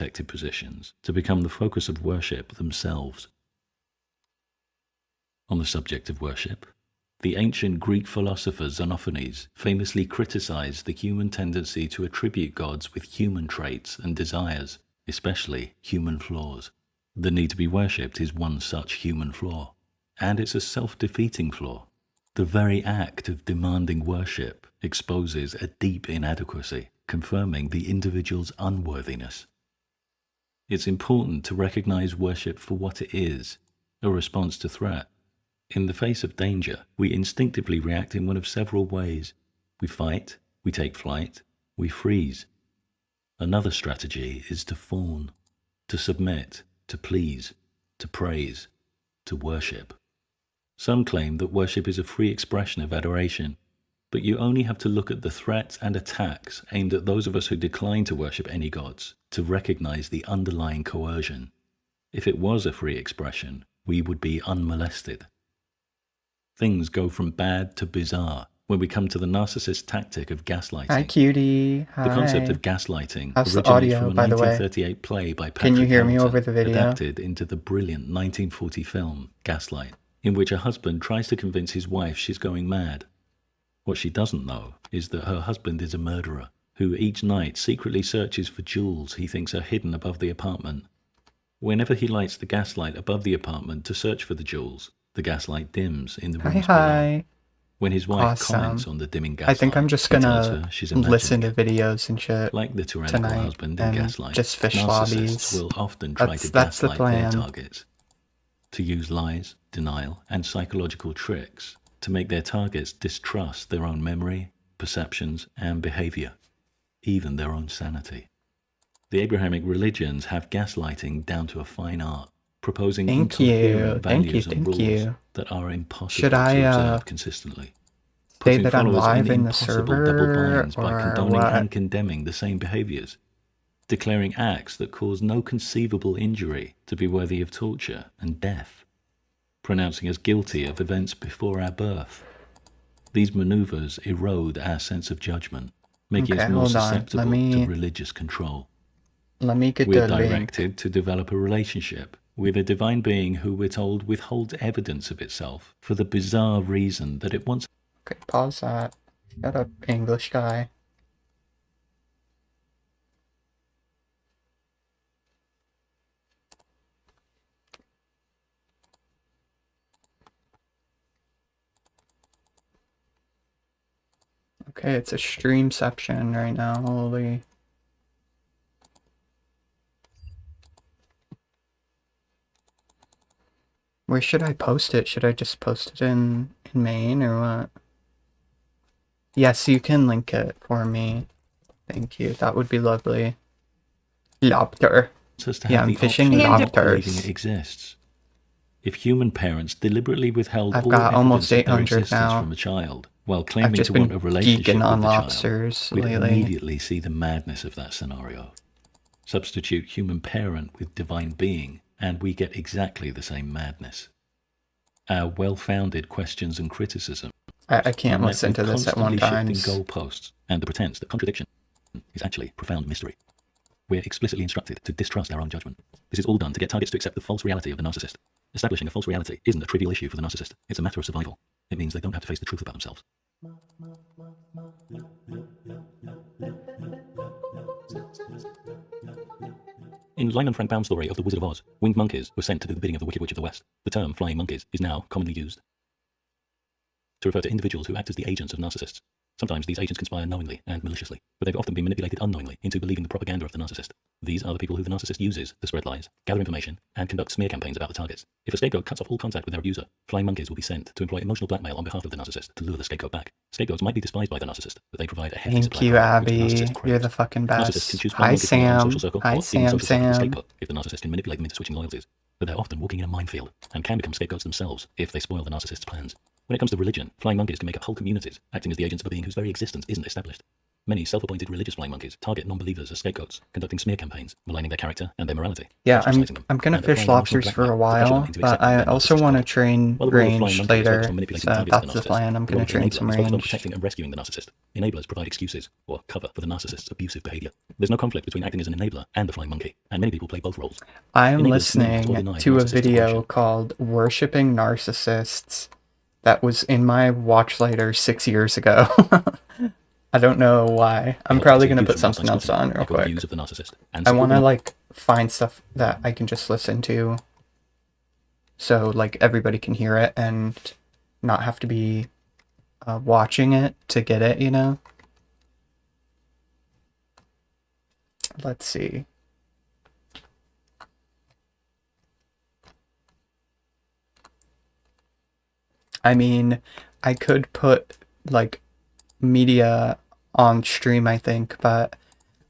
protected positions to become the focus of worship themselves. On the subject of worship, the ancient Greek philosopher Xenophanes famously criticized the human tendency to attribute gods with human traits and desires, especially human flaws. The need to be worshipped is one such human flaw, and it's a self-defeating flaw. The very act of demanding worship exposes a deep inadequacy, confirming the individual's unworthiness. It's important to recognize worship for what it is, a response to threat. In the face of danger, we instinctively react in one of several ways. We fight, we take flight, we freeze. Another strategy is to fawn, to submit, to please, to praise, to worship. Some claim that worship is a free expression of adoration, but you only have to look at the threats and attacks aimed at those of us who decline to worship any gods to recognize the underlying coercion. If it was a free expression, we would be unmolested. Things go from bad to bizarre when we come to the narcissist tactic of gaslighting. Hi, cutie. Hi. The concept of gaslighting How's the originates audio, from a by the way? 1938 play by Patrick Can you hear me Hamilton, over the video? adapted into the brilliant 1940 film Gaslight, in which a husband tries to convince his wife she's going mad. What she doesn't know is that her husband is a murderer who each night secretly searches for jewels he thinks are hidden above the apartment. Whenever he lights the gaslight above the apartment to search for the jewels, the gaslight dims in the rooms below. When his wife comments on the dimming gaslight, I think I'm just gonna listen to videos and shit like the tyrannical tonight husband in and Gaslight, just fish narcissists lobbies. will often try to gaslight their targets, to use lies, denial, and psychological tricks to make their targets distrust their own memory, perceptions, and behavior, even their own sanity. The Abrahamic religions have gaslighting down to a fine art, proposing incoherent values and rules that are impossible to observe consistently, putting followers in impossible double binds by condoning and condemning the same behaviors, declaring acts that cause no conceivable injury to be worthy of torture and death, pronouncing us guilty of events before our birth. These maneuvers erode our sense of judgment, making us more susceptible to religious control. We're directed to develop a relationship with a divine being who we're told withholds evidence of itself for the bizarre reason that it wants. Okay, pause that. Got an English guy. Okay, it's a streamception right now. Holy. Where should I post it? Should I just post it in main or what? Yes, you can link it for me. Thank you. That would be lovely. Lobster. Yeah, I'm fishing lobsters. It exists. If human parents deliberately withheld I've all got almost evidence of their 800 existence now. from a child while claiming to want a relationship with the child, we'd immediately see the madness of that scenario. Substitute human parent with divine being, and we get exactly the same madness. Our well-founded questions and criticism. I can't listen to this at one time. Shifting goalposts and the pretense that contradiction is actually profound mystery. We're explicitly instructed to distrust our own judgment. This is all done to get targets to accept the false reality of the narcissist. Establishing a false reality isn't a trivial issue for the narcissist. It's a matter of survival. It means they don't have to face the truth about themselves. In Lyman Frank Baum's story of The Wizard of Oz, winged monkeys were sent to do the bidding of the Wicked Witch of the West. The term flying monkeys is now commonly used to refer to individuals who act as the agents of narcissists. Sometimes these agents conspire knowingly and maliciously, but they've often been manipulated unknowingly into believing the propaganda of the narcissist. These are the people who the narcissist uses to spread lies, gather information, and conduct smear campaigns about the targets. If a scapegoat cuts off all contact with their abuser, flying monkeys will be sent to employ emotional blackmail on behalf of the narcissist to lure the scapegoat back. Scapegoats might be despised by the narcissist, but they provide a hefty supply. Thank you, Abby. You're the fucking best. Hi, Sam. Hi, Sam. If the narcissist can manipulate them into switching loyalties, but they're often walking in a minefield and can become scapegoats themselves if they spoil the narcissist's plans. When it comes to religion, flying monkeys can make up whole communities, acting as the agents of a being whose very existence isn't established. Many self-appointed religious flying monkeys target non-believers as scapegoats, conducting smear campaigns, maligning their character and their morality. Yeah, ostracizing them, I'm gonna and fish applying emotional lobsters for a blackmail to pressure them while, into but accepting I their also narcissist's want to code. train While the role of flying range monkey is focused later, on manipulating so the target of that's the the narcissist, plan. I'm the role gonna of the train enabler some is focused on range. protecting and rescuing the narcissist. Enablers provide excuses or cover for the narcissist's abusive behavior. There's no conflict between acting as an enabler and the flying monkey, and many people play both roles. I am Enablers meet or listening deny to a narcissist's video aggression. called Worshipping Narcissists that was in my watch later 6 years ago. I don't know why. I'm It helps probably to gonna use put from something outside else scrutiny, on real echo the quick. views of the narcissist, and I support want to them. like find stuff that I can just listen to, so like everybody can hear it and not have to be watching it to get it, you know? Let's see. I mean, I could put like media on stream, I think, but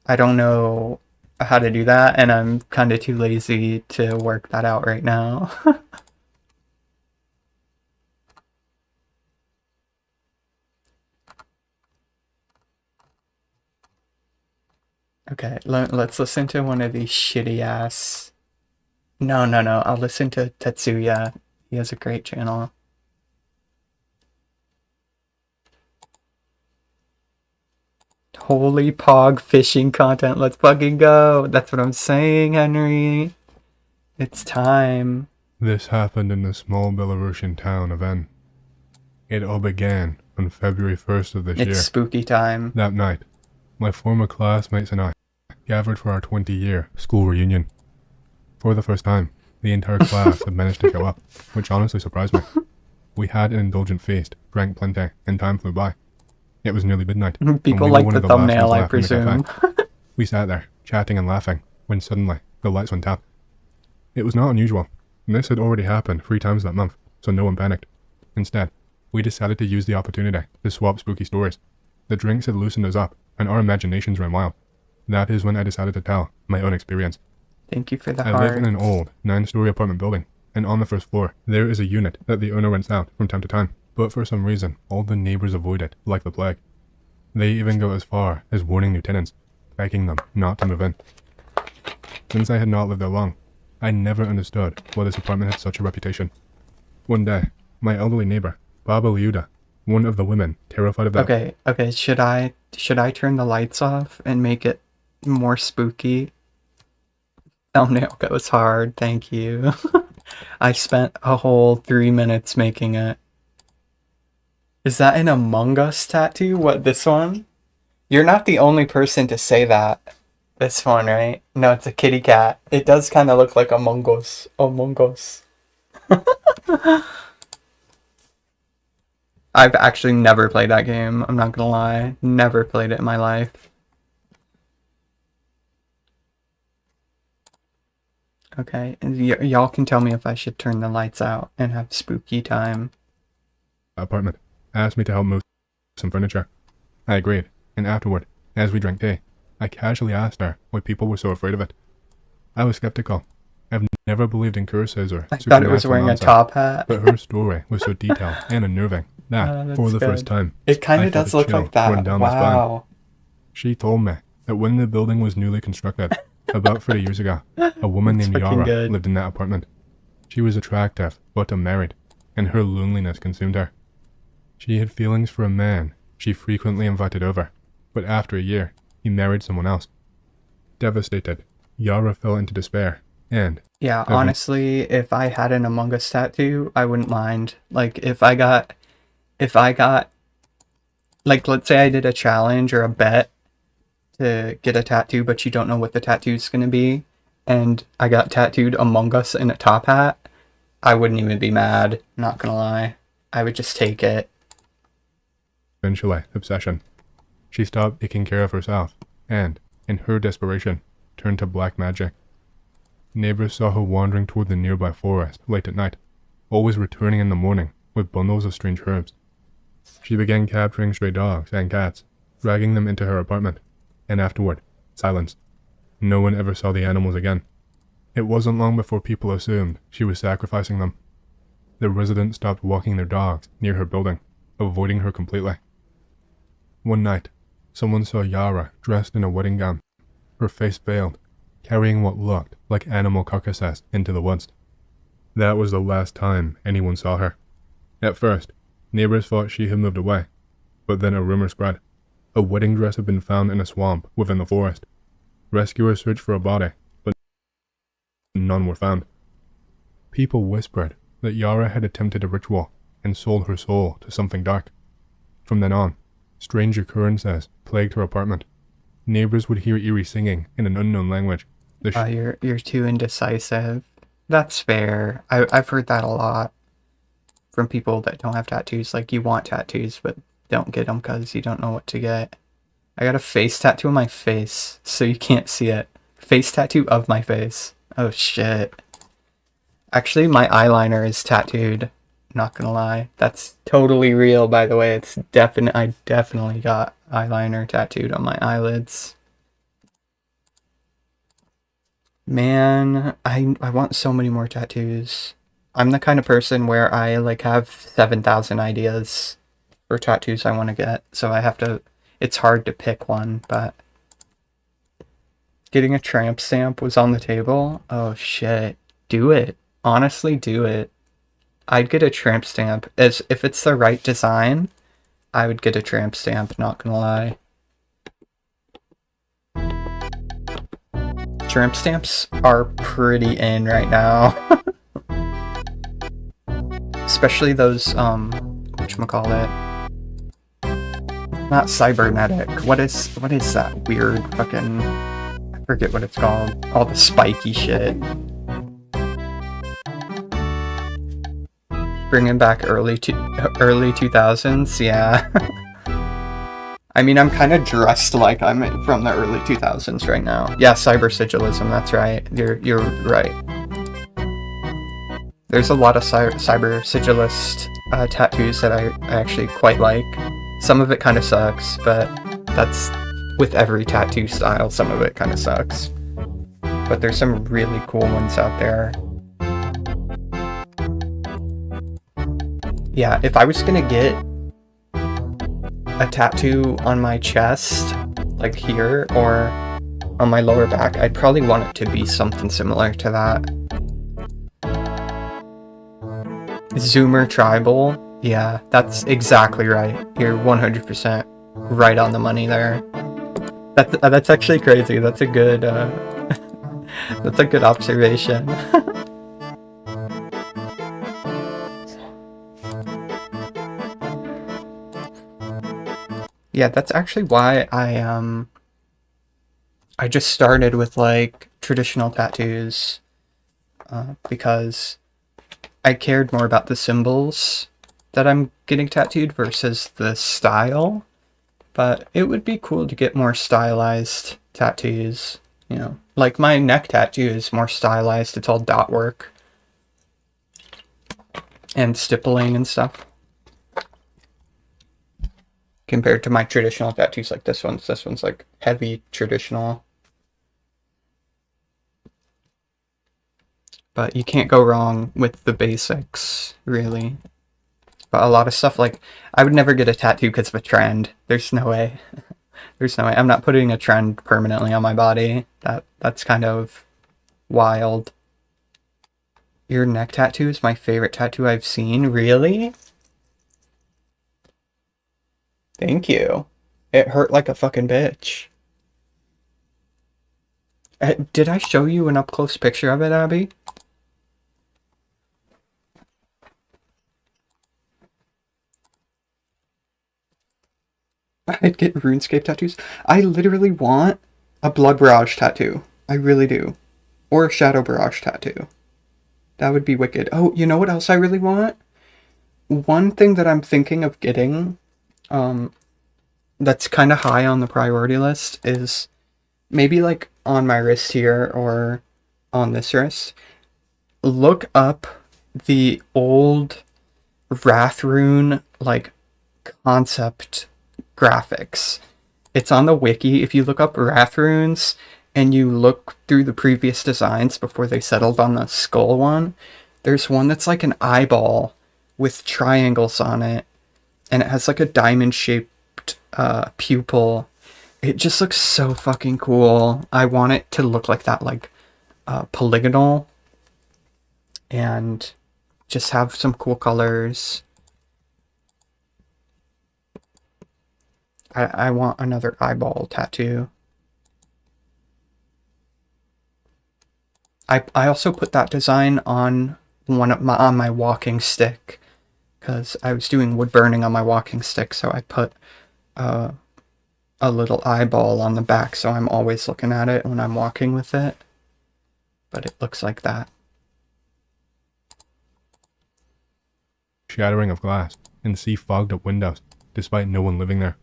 I don't know how to do that, and I'm kind of too lazy to work that out right now. Okay, let's listen to one of these shitty ass. No, I'll listen to Tetsuya. He has a great channel. Holy pog fishing content. Let's fucking go. That's what I'm saying, Henry. It's time. This happened in the small Belarusian town of N. It all began on February 1st of this year. It's spooky time. That night, my former classmates and I gathered for our 20-year school reunion. For the first time, the entire class had managed to show up, which honestly surprised me. We had an indulgent feast, drank plenty, and time flew by. It was nearly midnight. People and we like were one the of last thumbnail, ones I left in the presume. cafe. We sat there, chatting and laughing, when suddenly, the lights went out. It was not unusual. This had already happened 3 times that month, so no one panicked. Instead, we decided to use the opportunity to swap spooky stories. The drinks had loosened us up, and our imaginations ran wild. That is when I decided to tell my own experience. Thank you for the I live in heart. an old, 9-story apartment building, and on the first floor, there is a unit that the owner rents out from time to time, but for some reason, all the neighbors avoid it like the plague. They even go as far as warning new tenants, begging them not to move in. Since I had not lived there long, I never understood why this apartment had such a reputation. One day, my elderly neighbor, Baba Liuda, one of the women, terrified of that. Okay, should I turn the lights off and make it more spooky? Thumbnail goes hard, thank you. I spent a whole 3 minutes making it. Is that an Among Us tattoo? What, this one? You're not the only person to say that. This one, right? No, it's a kitty cat. It does kind of look like Among Us. Among Us. I've actually never played that game. I'm not gonna lie. Never played it in my life. Okay, and y'all can tell me if I should turn the lights out and have spooky time. Apartment, asked me to help move some furniture. I agreed, and afterward, as we drank tea, I casually asked her why people were so afraid of it. I was skeptical. I've never believed in curses or I thought it was supernatural wearing a nonsense, top hat. but her story was so detailed and unnerving that, for the first time, It kind I of felt does a look chill like that. run down my spine. Wow. She told me that when the building was newly constructed, about 30 years ago, a woman That's named fucking Yara good. lived in that apartment. She was attractive, but unmarried, and her loneliness consumed her. She had feelings for a man she frequently invited over, but after a year, he married someone else. Devastated, Yara fell into despair, and Yeah, honestly, if I had an Among Us tattoo, I wouldn't mind. Like, if I got, like, let's say I did a challenge or a bet to get a tattoo, but you don't know what the tattoo's gonna be, and I got tattooed Among Us in a top hat, I wouldn't even be mad, not gonna lie. I would just take it. eventually, obsession. She stopped taking care of herself, and, in her desperation, turned to black magic. Neighbors saw her wandering toward the nearby forest late at night, always returning in the morning with bundles of strange herbs. She began capturing stray dogs and cats, dragging them into her apartment, and afterward, silence. No one ever saw the animals again. It wasn't long before people assumed she was sacrificing them. The residents stopped walking their dogs near her building, avoiding her completely. One night, someone saw Yara dressed in a wedding gown, her face veiled, carrying what looked like animal carcasses into the woods. That was the last time anyone saw her. At first, neighbors thought she had moved away, but then a rumor spread. A wedding dress had been found in a swamp within the forest. Rescuers searched for a body, but none were found. People whispered that Yara had attempted a ritual and sold her soul to something dark. From then on, strange occurrences plagued her apartment. Neighbors would hear eerie singing in an unknown language. You're too indecisive. That's fair. I've heard that a lot from people that don't have tattoos. Like, you want tattoos, but don't get them because you don't know what to get. I got a face tattoo on my face, so you can't see it. Face tattoo of my face. Oh shit. Actually, my eyeliner is tattooed. Not gonna lie. That's totally real, by the way. I definitely got eyeliner tattooed on my eyelids. Man, I want so many more tattoos. I'm the kind of person where I like have 7,000 ideas for tattoos I want to get, so I have to, it's hard to pick one, but getting a tramp stamp was on the table. Oh shit. Do it. Honestly, do it. I'd get a tramp stamp. If it's the right design, I would get a tramp stamp, not gonna lie. Tramp stamps are pretty in right now. Especially those, whatchamacallit. Not cybernetic. What is that weird fucking... I forget what it's called. All the spiky shit. Bringing back early 2000s, yeah. I mean, I'm kind of dressed like I'm from the early 2000s right now. Yeah, cyber sigilism, that's right. You're right. There's a lot of cyber sigilist tattoos that I actually quite like. Some of it kind of sucks, but that's with every tattoo style, some of it kind of sucks. But there's some really cool ones out there. Yeah, if I was gonna get a tattoo on my chest, like here, or on my lower back, I'd probably want it to be something similar to that. Zoomer Tribal, yeah, that's exactly right. You're 100% right on the money there. That's actually crazy. That's a good, that's a good observation. Yeah, that's actually why I just started with like traditional tattoos, because I cared more about the symbols that I'm getting tattooed versus the style. But it would be cool to get more stylized tattoos, you know. Like my neck tattoo is more stylized. It's all dot work and stippling and stuff. Compared to my traditional tattoos like this one's like heavy traditional. But you can't go wrong with the basics, really. But a lot of stuff, like, I would never get a tattoo because of a trend. There's no way. There's no way. I'm not putting a trend permanently on my body. That's kind of wild. Your neck tattoo is my favorite tattoo I've seen. Really? Thank you. It hurt like a fucking bitch. Did I show you an up-close picture of it, Abby? I'd get RuneScape tattoos. I literally want a Blood Barrage tattoo. I really do. Or a Shadow Barrage tattoo. That would be wicked. Oh, you know what else I really want? One thing that I'm thinking of getting, that's kind of high on the priority list, is maybe like on my wrist here or on this wrist. Look up the old Wrathrune like concept graphics. It's on the wiki. If you look up Wrathrunes and you look through the previous designs before they settled on the skull one, there's one that's like an eyeball with triangles on it, and it has like a diamond shaped pupil, It just looks so fucking cool. I want it to look like that, like, polygonal. And just have some cool colors. I want another eyeball tattoo. I also put that design on on my walking stick, because I was doing wood burning on my walking stick, so I put a little eyeball on the back, so I'm always looking at it when I'm walking with it. But it looks like that. Shattering of glass and see fogged up windows, despite no one living there.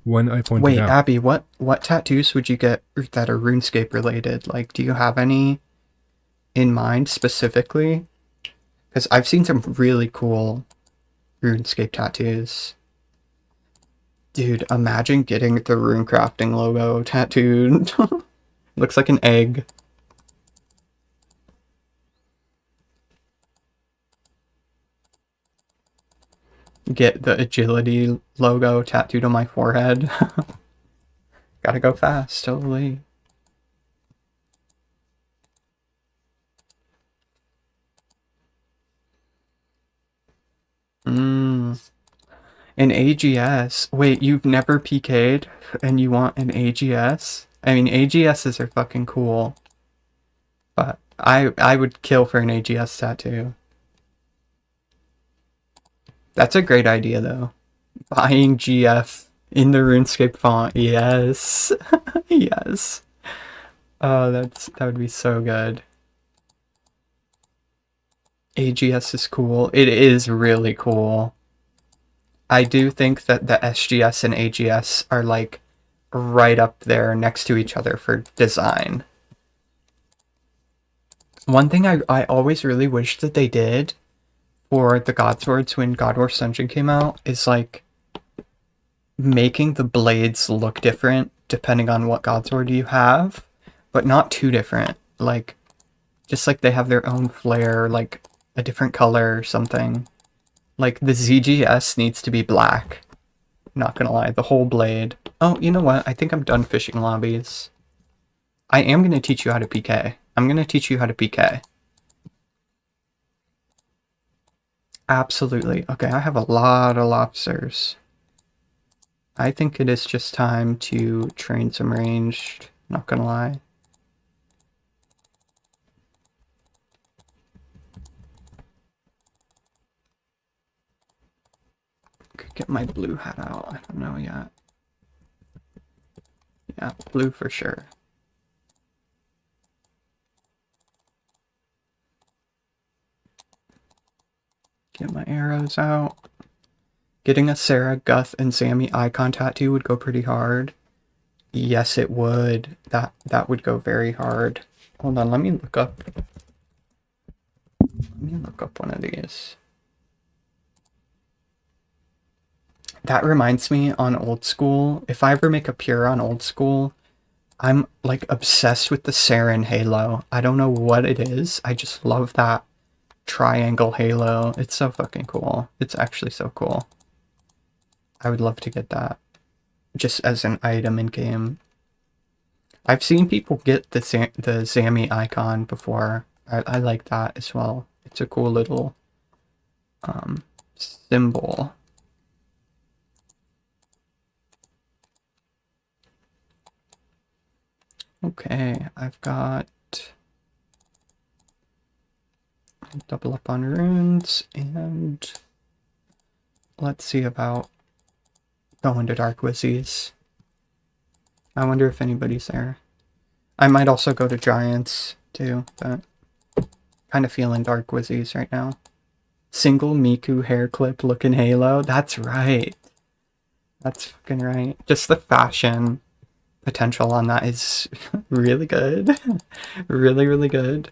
When I pointed Wait, out, Abby, what tattoos would you get that are RuneScape related? Like, do you have any in mind specifically? Because I've seen some really cool RuneScape tattoos. Dude, imagine getting the rune crafting logo tattooed. Looks like an egg. Get the agility logo tattooed on my forehead. Gotta go fast, totally. An AGS. Wait, you've never PK'd and you want an AGS? I mean, AGSs are fucking cool. But I would kill for an AGS tattoo. That's a great idea, though. Buying GF in the RuneScape font. Yes. Yes. Oh, that would be so good. AGS is cool. It is really cool. I do think that the SGS and AGS are like right up there next to each other for design. One thing I always really wished that they did for the God Swords when God Wars Dungeon came out is like making the blades look different depending on what God Sword you have, but not too different. Like, just like they have their own flair, like a different color or something. Like, the ZGS needs to be black. Not gonna lie, the whole blade. Oh, you know what? I think I'm done fishing lobbies. I am gonna teach you how to PK. I'm gonna teach you how to PK. Absolutely. Okay, I have a lot of lobsters. I think it is just time to train some ranged, not gonna lie. Could get my blue hat out, I don't know yet. Yeah, blue for sure. Get my arrows out. Getting a Sarah, Guth, and Sammy icon tattoo would go pretty hard. Yes, it would. That would go very hard. Hold on, let me look up. Let me look up one of these. That reminds me, on Old School, if I ever make a pure on Old School, I'm like obsessed with the Saren halo. I don't know what it is. I just love that triangle halo. It's so fucking cool. It's actually so cool. I would love to get that just as an item in game. I've seen people get the Zammy icon before. I like that as well. It's a cool little symbol. Okay, I've got double up on runes, and let's see about going to Dark Wizzies. I wonder if anybody's there. I might also go to Giants too, but kind of feeling Dark Wizzies right now. Single Miku hair clip looking halo. That's right. That's fucking right. Just the fashion potential on that is really good. Really, really good.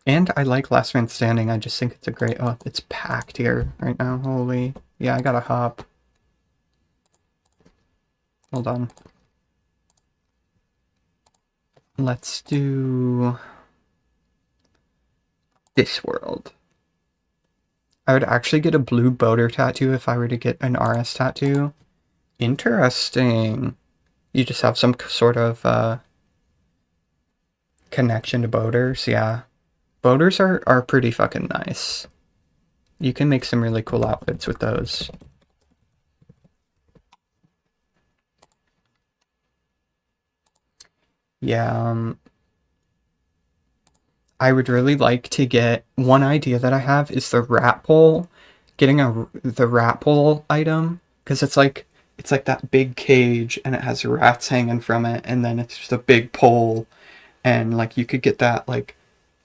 And I like Last Man Standing. I just think it's a great... Oh, it's packed here right now. Holy... Yeah, I gotta hop. Hold on. Let's do... this world. I would actually get a blue boater tattoo if I were to get an RS tattoo. Interesting. You just have some sort of connection to boaters. Yeah. Boaters are pretty fucking nice. You can make some really cool outfits with those. Yeah, I would really like to get, one idea that I have is the rat pole, getting the rat pole item, because it's like that big cage and it has rats hanging from it, and then it's just a big pole, and like you could get that like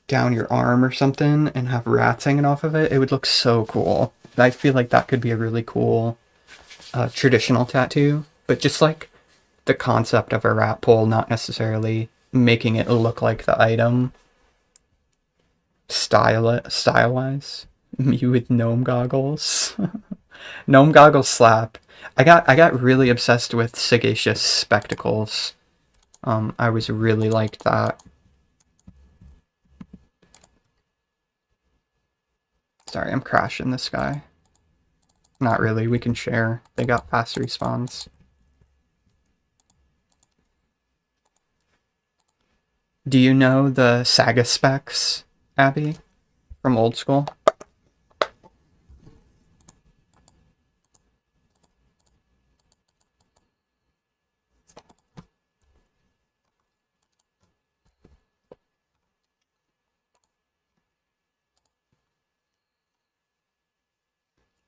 down your arm or something and have rats hanging off of it. It would look so cool. I feel like that could be a really cool traditional tattoo, but just like the concept of a rat pole, not necessarily making it look like the item. Style-wise. Me with gnome goggles. Gnome goggles slap. I got really obsessed with sagacious spectacles. I was really liked that. Sorry, I'm crashing this guy. Not really, we can share. They got fast respawns. Do you know the Saga specs, Abby? From old school?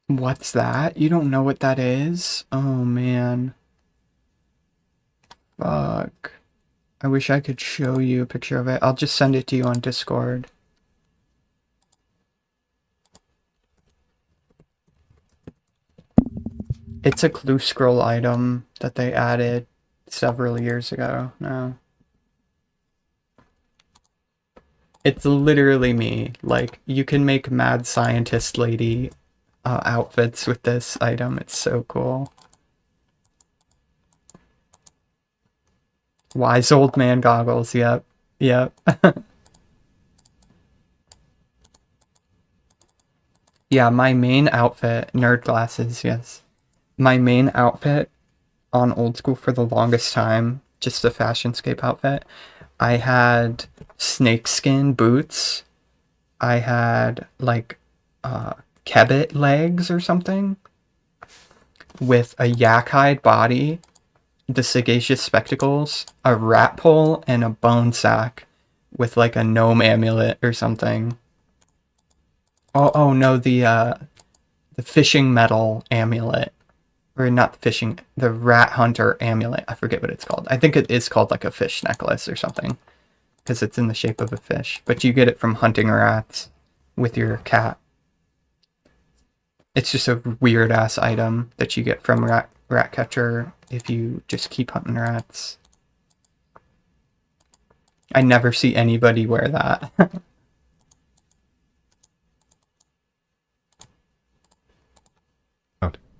What's that? You don't know what that is? Oh man. Fuck. I wish I could show you a picture of it. I'll just send it to you on Discord. It's a clue scroll item that they added several years ago now. It's literally me. Like, you can make mad scientist lady outfits with this item. It's so cool. Wise old man goggles. Yep. Yep. Yeah, my main outfit, nerd glasses, yes. My main outfit on old school for the longest time, just a fashionscape outfit. I had snakeskin boots. I had like kebbit legs or something with a yak hide body, the sagacious spectacles, a rat pole, and a bone sack with like a gnome amulet or something. Oh no, the fishing metal amulet. Or not the fishing, the rat hunter amulet. I forget what it's called. I think it is called like a fish necklace or something. Because it's in the shape of a fish. But you get it from hunting rats with your cat. It's just a weird ass item that you get from rat catcher if you just keep hunting rats. I never see anybody wear that.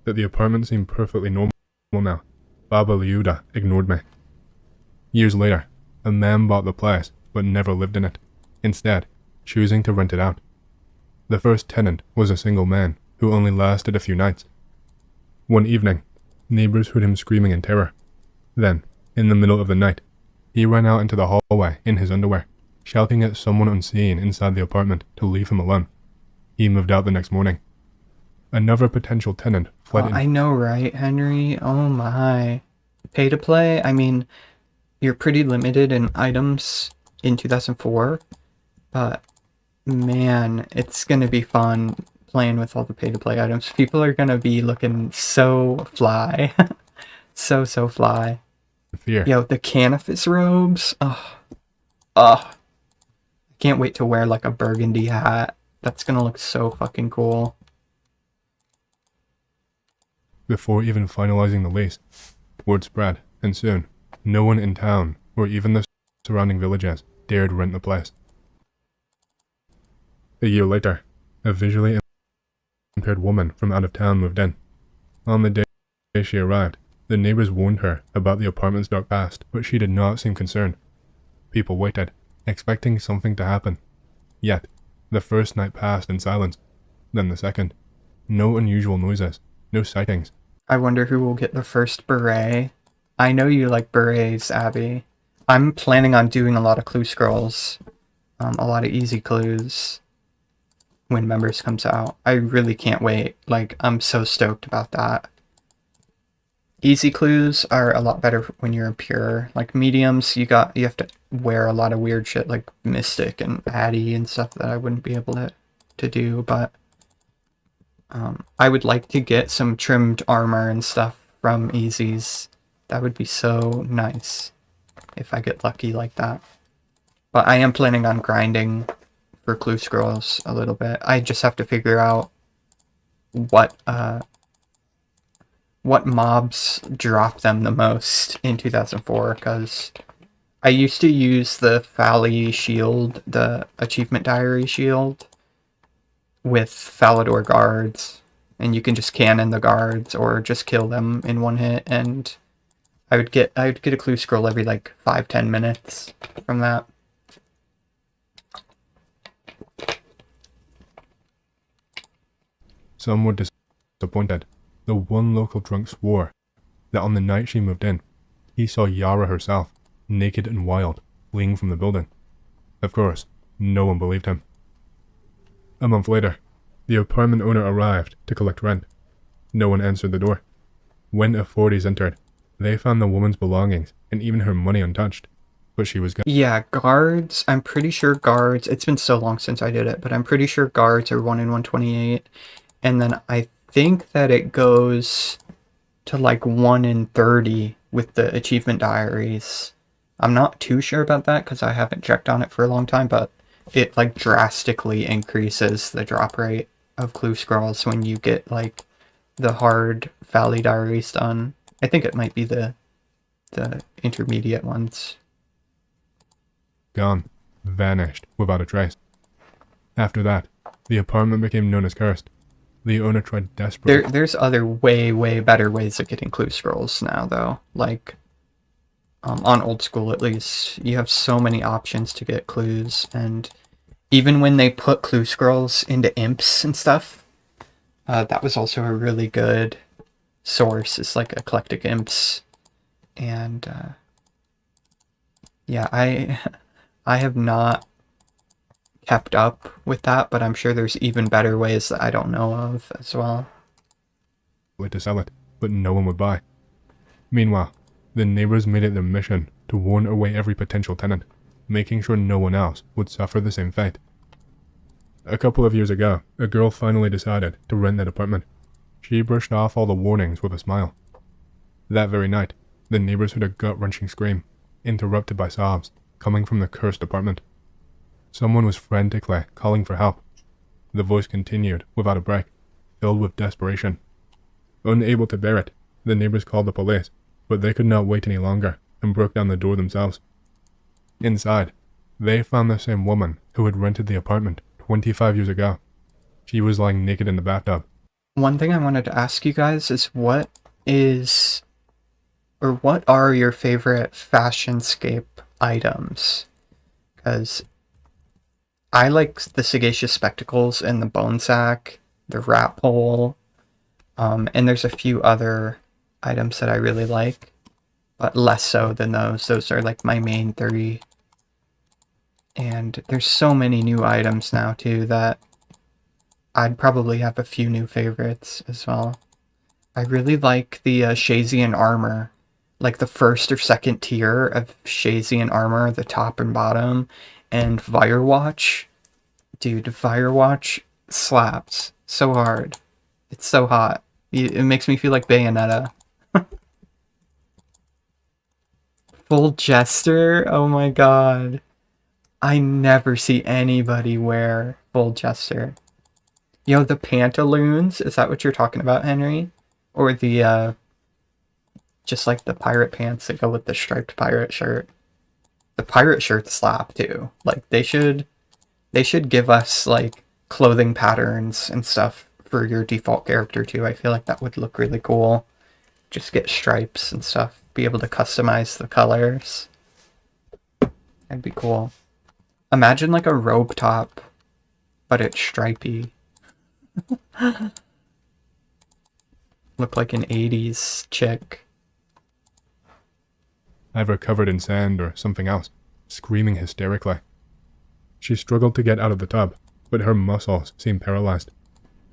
That the apartment seemed perfectly normal now. Baba Liuda ignored me. Years later, a man bought the place, but never lived in it, instead choosing to rent it out. The first tenant was a single man, who only lasted a few nights. One evening, neighbors heard him screaming in terror. Then, in the middle of the night, he ran out into the hallway in his underwear, shouting at someone unseen inside the apartment to leave him alone. He moved out the next morning. Another potential tenant fled in. I know, right, Henry? Oh my. Pay to play? I mean, you're pretty limited in items in 2004, but man, it's gonna be fun playing with all the pay to play items. People are gonna be looking so fly. so fly. Fear. Yo, the canopus robes. I can't wait to wear like a burgundy hat. That's gonna look so fucking cool. Before even finalizing the lease, word spread, and soon, no one in town, or even the surrounding villages, dared rent the place. A year later, a visually impaired woman from out of town moved in. On the day she arrived, the neighbors warned her about the apartment's dark past, but she did not seem concerned. People waited, expecting something to happen. Yet, the first night passed in silence. then the second. No unusual noises, no sightings. I wonder who will get the first beret. I know you like berets, Abby. I'm planning on doing a lot of clue scrolls, a lot of easy clues when Members comes out. I really can't wait. Like, I'm so stoked about that. Easy clues are a lot better when you're pure. Like mediums, you have to wear a lot of weird shit like Mystic and Addy and stuff that I wouldn't be able to do, but I would like to get some trimmed armor and stuff from easies. That would be so nice if I get lucky like that. But I am planning on grinding for clue scrolls a little bit. I just have to figure out what mobs drop them the most in 2004, because I used to use the Fally shield, the achievement diary shield, with Falador guards, and you can just cannon the guards or just kill them in one hit, and I would get a clue scroll every like 5-10 minutes from that. Some were disappointed. The one local drunk swore that on the night she moved in, he saw Yara herself, naked and wild, fleeing from the building. Of course, no one believed him. A month later, the apartment owner arrived to collect rent. No one answered the door. When authorities entered, they found the woman's belongings and even her money untouched, but she was gone. Yeah, guards, I'm pretty sure guards, it's been so long since I did it, but I'm pretty sure guards are 1 in 128, and then I think that it goes to like 1 in 30 with the achievement diaries. I'm not too sure about that because I haven't checked on it for a long time, but it like drastically increases the drop rate of clue scrolls when you get like the hard Fally diaries done. I think it might be the intermediate ones. Gone. Vanished without a trace. After that, the apartment became known as cursed. The owner tried desperately. There's other way better ways of getting clue scrolls now, though. Like, on old school at least, you have so many options to get clues, and even when they put clue scrolls into imps and stuff, that was also a really good source. It's like eclectic imps, and yeah, I have not kept up with that, but I'm sure there's even better ways that I don't know of as well. To sell it, but no one would buy. Meanwhile, the neighbors made it their mission to warn away every potential tenant, making sure no one else would suffer the same fate. A couple of years ago, a girl finally decided to rent that apartment. She brushed off all the warnings with a smile. That very night, the neighbors heard a gut-wrenching scream, interrupted by sobs, coming from the cursed apartment. Someone was frantically calling for help. The voice continued without a break, filled with desperation. Unable to bear it, the neighbors called the police, but they could not wait any longer and broke down the door themselves. Inside, they found the same woman who had rented the apartment 25 years ago. She was lying naked in the bathtub. One thing I wanted to ask you guys is what are your favorite FashionScape items? Because I like the Sagacious Spectacles and the Bone Sack, the Rat Pole, and there's a few other items that I really like, but less so than those. Those are like my main 3. And there's so many new items now too that I'd probably have a few new favorites as well. I really like the Shazian armor, like the first or second tier of Shazian armor, the top and bottom, and Firewatch. Dude, Firewatch slaps so hard. It's so hot. It makes me feel like Bayonetta. Full Jester? Oh my god. I never see anybody wear Full Jester. Yo, the pantaloons? Is that what you're talking about, Henry? Or the, just like the pirate pants that go with the striped pirate shirt? The pirate shirts slap too. Like, they should give us, like, clothing patterns and stuff for your default character too. I feel like that would look really cool. Just get stripes and stuff. Be able to customize the colors. That'd be cool. Imagine like a robe top, but it's stripy. Look like an 80s chick. Either covered in sand or something else, screaming hysterically. She struggled to get out of the tub, but her muscles seemed paralyzed.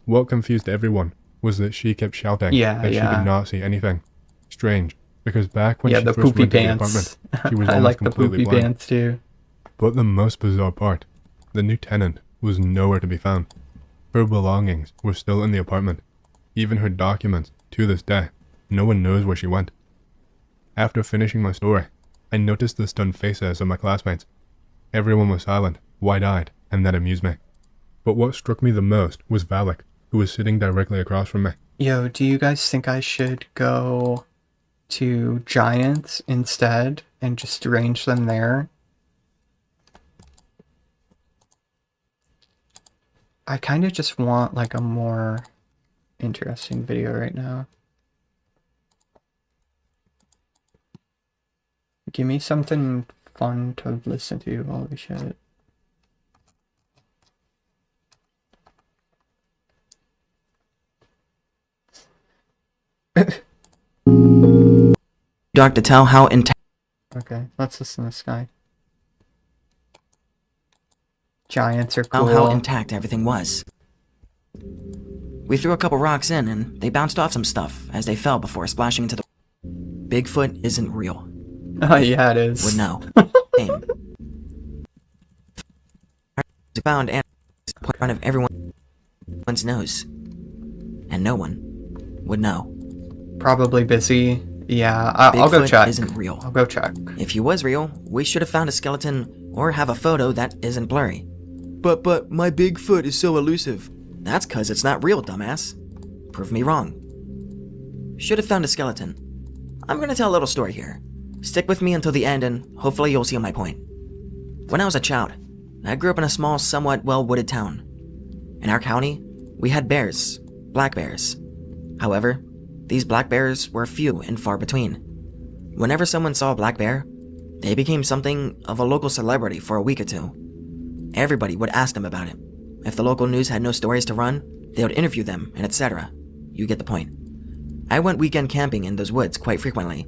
What confused everyone was that she kept shouting that she could not see anything. Strange, because back when she the first poopy went to the pants. apartment, she was I almost like the completely poopy blind. pants too. But the most bizarre part, the new tenant was nowhere to be found. Her belongings were still in the apartment. Even her documents, to this day, no one knows where she went. After finishing my story, I noticed the stunned faces of my classmates. Everyone was silent, wide-eyed, and that amused me. But what struck me the most was Valak, who was sitting directly across from me. Yo, do you guys think I should go to Giants instead and just arrange them there? I kind of just want like a more interesting video right now. Give me something fun to listen to. Holy shit. Dark to tell how intact Okay, let's listen to this guy. Giants are cool. how intact everything was. We threw a couple rocks in and they bounced off some stuff as they fell before splashing into the... Bigfoot isn't real. Oh yeah, it is. Would know. Same. Found and put in front of everyone's nose. And no one would know. Probably busy. Yeah, I'll go Bigfoot check. isn't real. I'll go check. If he was real, we should have found a skeleton or have a photo that isn't blurry. But my Bigfoot is so elusive. That's 'cause it's not real, dumbass. Prove me wrong. Should have found a skeleton. I'm gonna tell a little story here. Stick with me until the end and hopefully you'll see my point. When I was a child, I grew up in a small, somewhat well-wooded town. In our county, we had bears, black bears. However, these black bears were few and far between. Whenever someone saw a black bear, they became something of a local celebrity for a week or two. Everybody would ask them about it. If the local news had no stories to run, they would interview them, and etc. You get the point. I went weekend camping in those woods quite frequently,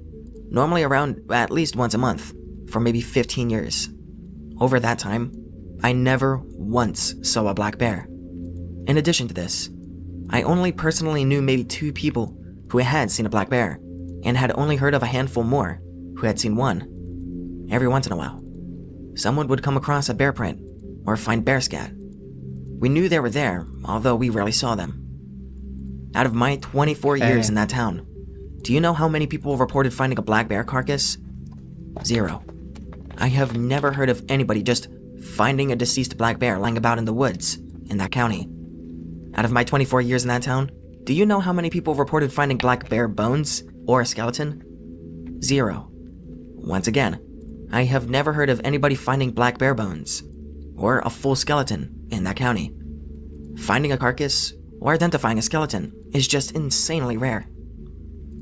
normally around at least once a month, for maybe 15 years. Over that time, I never once saw a black bear. In addition to this, I only personally knew maybe 2 people who had seen a black bear, and had only heard of a handful more who had seen one. Every once in a while, someone would come across a bear print or find bear scat. We knew they were there, although we rarely saw them. Out of my 24 years in that town, do you know how many people reported finding a black bear carcass? 0. I have never heard of anybody just finding a deceased black bear lying about in the woods in that county. Out of my 24 years in that town, do you know how many people reported finding black bear bones or a skeleton? 0. Once again, I have never heard of anybody finding black bear bones or a full skeleton in that county. Finding a carcass or identifying a skeleton is just insanely rare.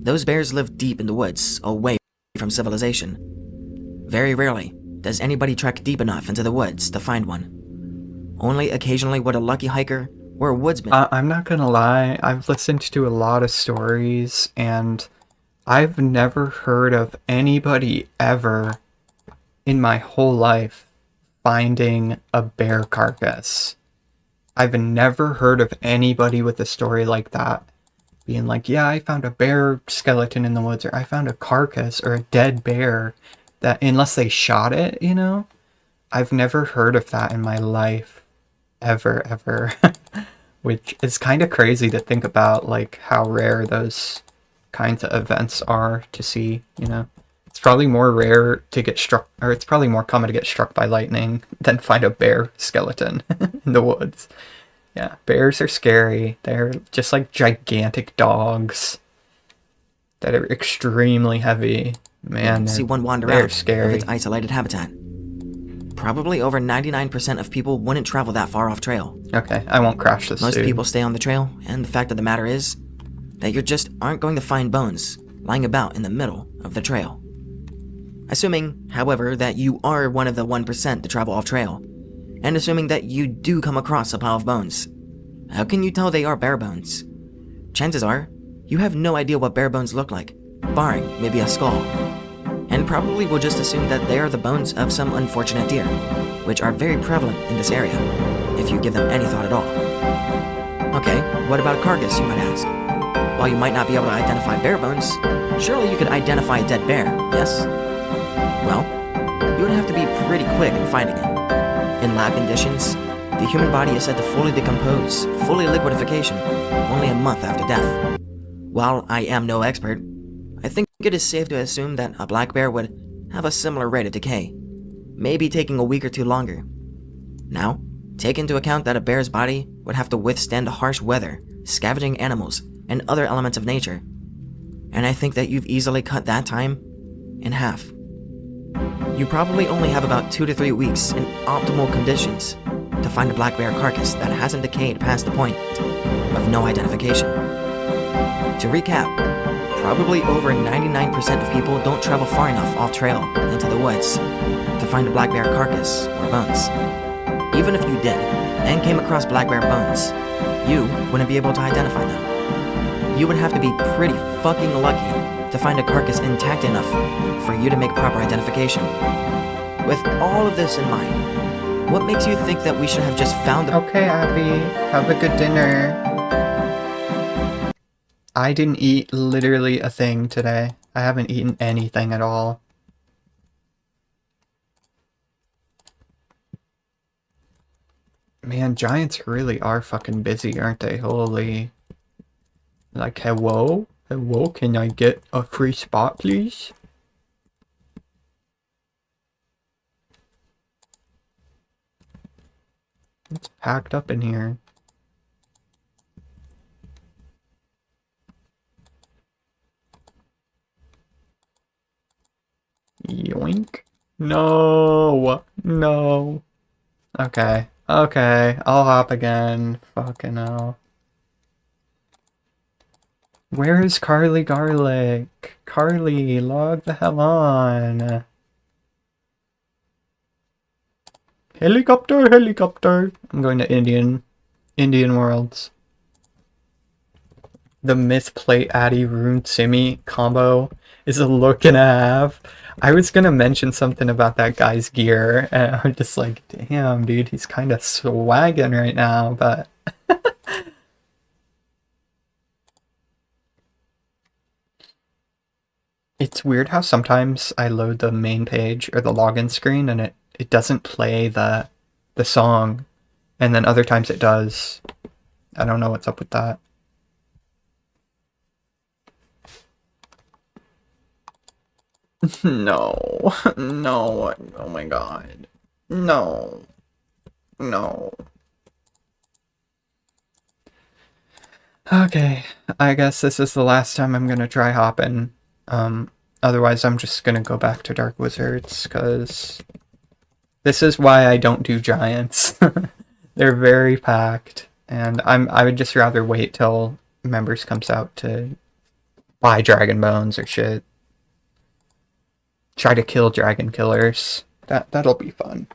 Those bears live deep in the woods, away from civilization. Very rarely does anybody trek deep enough into the woods to find one. Only occasionally would a lucky hiker or a woodsman... I'm not gonna lie, I've listened to a lot of stories, and I've never heard of anybody ever in my whole life finding a bear carcass. I've never heard of anybody with a story like that being like, yeah, I found a bear skeleton in the woods, or I found a carcass or a dead bear, that unless they shot it, you know? I've never heard of that in my life. Ever. Which is kind of crazy to think about, like, how rare those kinds of events are to see, you know? It's probably more rare to get struck, or it's probably more common to get struck by lightning than find a bear skeleton in the woods. Yeah, bears are scary. They're just like gigantic dogs that are extremely heavy. Man, see one wander they're out scary. of its isolated habitat. Probably over 99% of people wouldn't travel that far off trail. Okay, I won't crash this Most dude. people stay on the trail, and the fact of the matter is that you just aren't going to find bones lying about in the middle of the trail. Assuming, however, that you are one of the 1% to travel off trail, and assuming that you do come across a pile of bones, How can you tell they are bare bones? Chances are, you have no idea what bare bones look like, barring maybe a skull. And probably will just assume that they are the bones of some unfortunate deer, which are very prevalent in this area, if you give them any thought at all. Okay, what about a carcass, you might ask? While you might not be able to identify bare bones, surely you could identify a dead bear, yes? Well, you would have to be pretty quick in finding it. In lab conditions, the human body is said to fully decompose, fully liquidification, only a month after death. While I am no expert, I think it is safe to assume that a black bear would have a similar rate of decay, maybe taking a week or two longer. Now, take into account that a bear's body would have to withstand harsh weather, scavenging animals, and other elements of nature. And I think that you've easily cut that time in half. You probably only have about 2 to 3 weeks in optimal conditions to find a black bear carcass that hasn't decayed past the point of no identification. To recap, probably over 99% of people don't travel far enough off trail into the woods to find a black bear carcass or bones. Even if you did, and came across black bear bones, you wouldn't be able to identify them. You would have to be pretty fucking lucky to find a carcass intact enough for you to make proper identification. With all of this in mind, what makes you think that we should have just found the— Okay, Abby, have a good dinner. I didn't eat literally a thing today. I haven't eaten anything at all. Man, giants really are fucking busy, aren't they? Holy. Like, hello? Hello, can I get a free spot, please? It's packed up in here. Yoink. No. No. Okay. Okay. I'll hop again. Fucking hell. Where is Carly Garlic? Carly, log the hell on. Helicopter, helicopter. I'm going to Indian Worlds. The Myth Plate Addy Rune Simi combo is a look and a half. I was gonna mention something about that guy's gear, and I'm just like, damn, dude, he's kind of swagging right now, but... It's weird how sometimes I load the main page or the login screen and it doesn't play the song, and then other times it does. I don't know what's up with that. No, no, oh my god. No, no. Okay, I guess this is the last time I'm gonna try hopping. Otherwise I'm just gonna go back to Dark Wizards, because this is why I don't do giants. They're very packed, and I would just rather wait till members comes out to buy dragon bones or shit. Try to kill dragon killers. That'll be fun.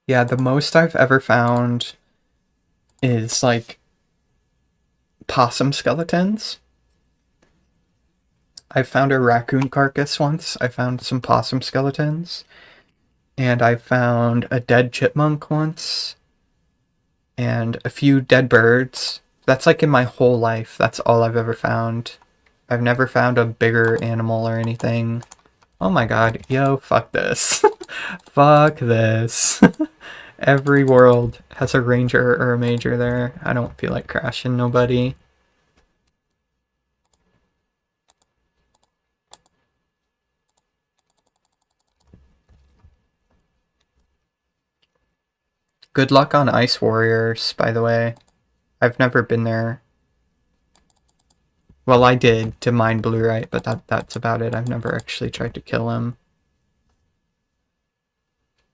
Yeah, the most I've ever found is like possum skeletons. I found a raccoon carcass once. I found some possum skeletons. And I found a dead chipmunk once. And a few dead birds. That's like in my whole life. That's all I've ever found. I've never found a bigger animal or anything. Oh my god. Yo, fuck this. Fuck this. Every world has a ranger or a major there. I don't feel like crashing nobody. Good luck on Ice Warriors, by the way. I've never been there. Well, I did to mine Bluerite, but that's about it. I've never actually tried to kill him.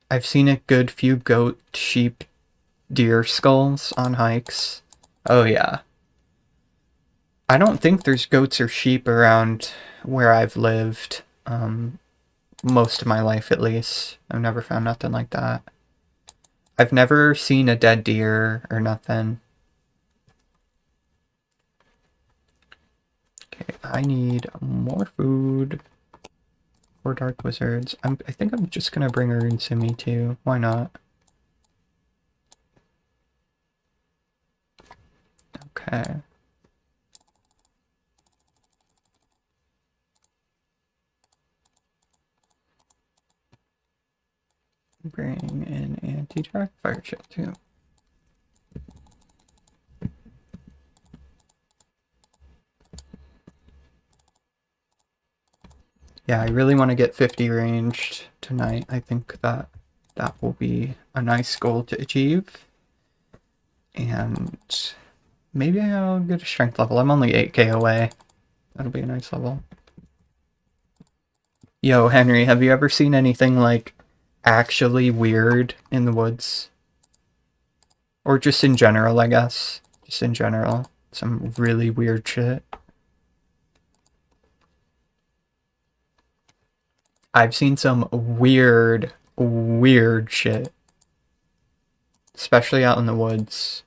I've seen a good few goat, sheep, deer skulls on hikes. Oh yeah. I don't think there's goats or sheep around where I've lived. Most of my life, at least. I've never found nothing like that. I've never seen a dead deer or nothing. Okay, I need more food for dark wizards. I think I'm just gonna bring a rune simi too. Why not? Okay. Bring an anti-track fire shield too. Yeah, I really want to get 50 ranged tonight. I think that will be a nice goal to achieve. And maybe I'll get a strength level. I'm only 8k away. That'll be a nice level. Yo, Henry, have you ever seen anything like actually weird in the woods? Or just in general, I guess. Just in general. Some really weird shit. I've seen some weird shit. Especially out in the woods.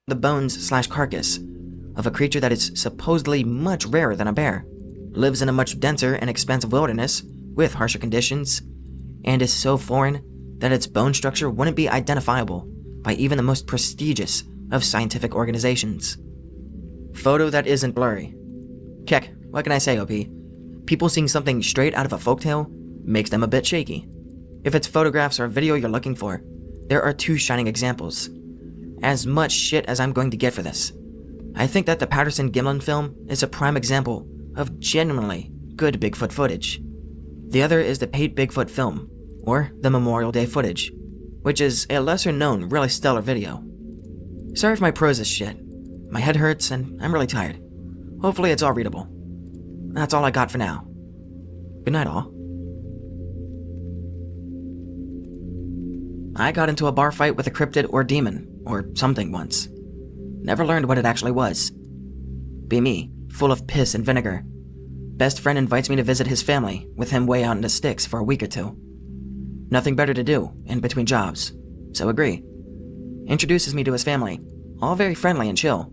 The bones/carcass of a creature that is supposedly much rarer than a bear, lives in a much denser and expansive wilderness with harsher conditions, and is so foreign that its bone structure wouldn't be identifiable by even the most prestigious of scientific organizations. Photo that isn't blurry. Keck, what can I say, OP? People seeing something straight out of a folktale makes them a bit shaky. If it's photographs or video you're looking for, there are two shining examples. As much shit as I'm going to get for this, I think that the Patterson-Gimlin film is a prime example of genuinely good Bigfoot footage. The other is the paid Bigfoot film, or the Memorial Day footage, which is a lesser-known, really stellar video. Sorry if my prose is shit. My head hurts and I'm really tired. Hopefully it's all readable. That's all I got for now. Good night, all. I got into a bar fight with a cryptid or demon, or something once. Never learned what it actually was. Be me, full of piss and vinegar. Best friend invites me to visit his family, with him way out in the sticks for a week or two. Nothing better to do, in between jobs, so agree. Introduces me to his family, all very friendly and chill.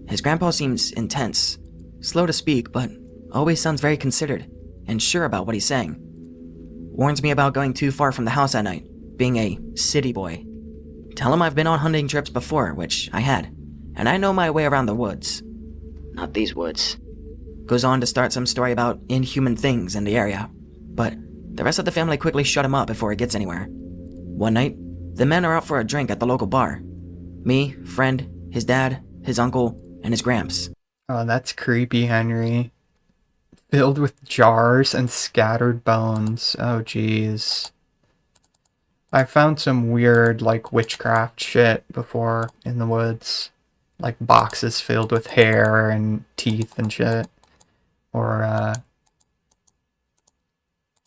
His grandpa seems intense, slow to speak, but always sounds very considered, and sure about what he's saying. Warns me about going too far from the house at night, being a city boy. Tell him I've been on hunting trips before, which I had, and I know my way around the woods. Not these woods. Goes on to start some story about inhuman things in the area, but the rest of the family quickly shut him up before it gets anywhere. One night, the men are out for a drink at the local bar. Me, friend, his dad, his uncle, and his gramps. Oh, that's creepy, Henry. Filled with jars and scattered bones. Oh, jeez. I found some weird, like, witchcraft shit before in the woods. Like, boxes filled with hair and teeth and shit. Or,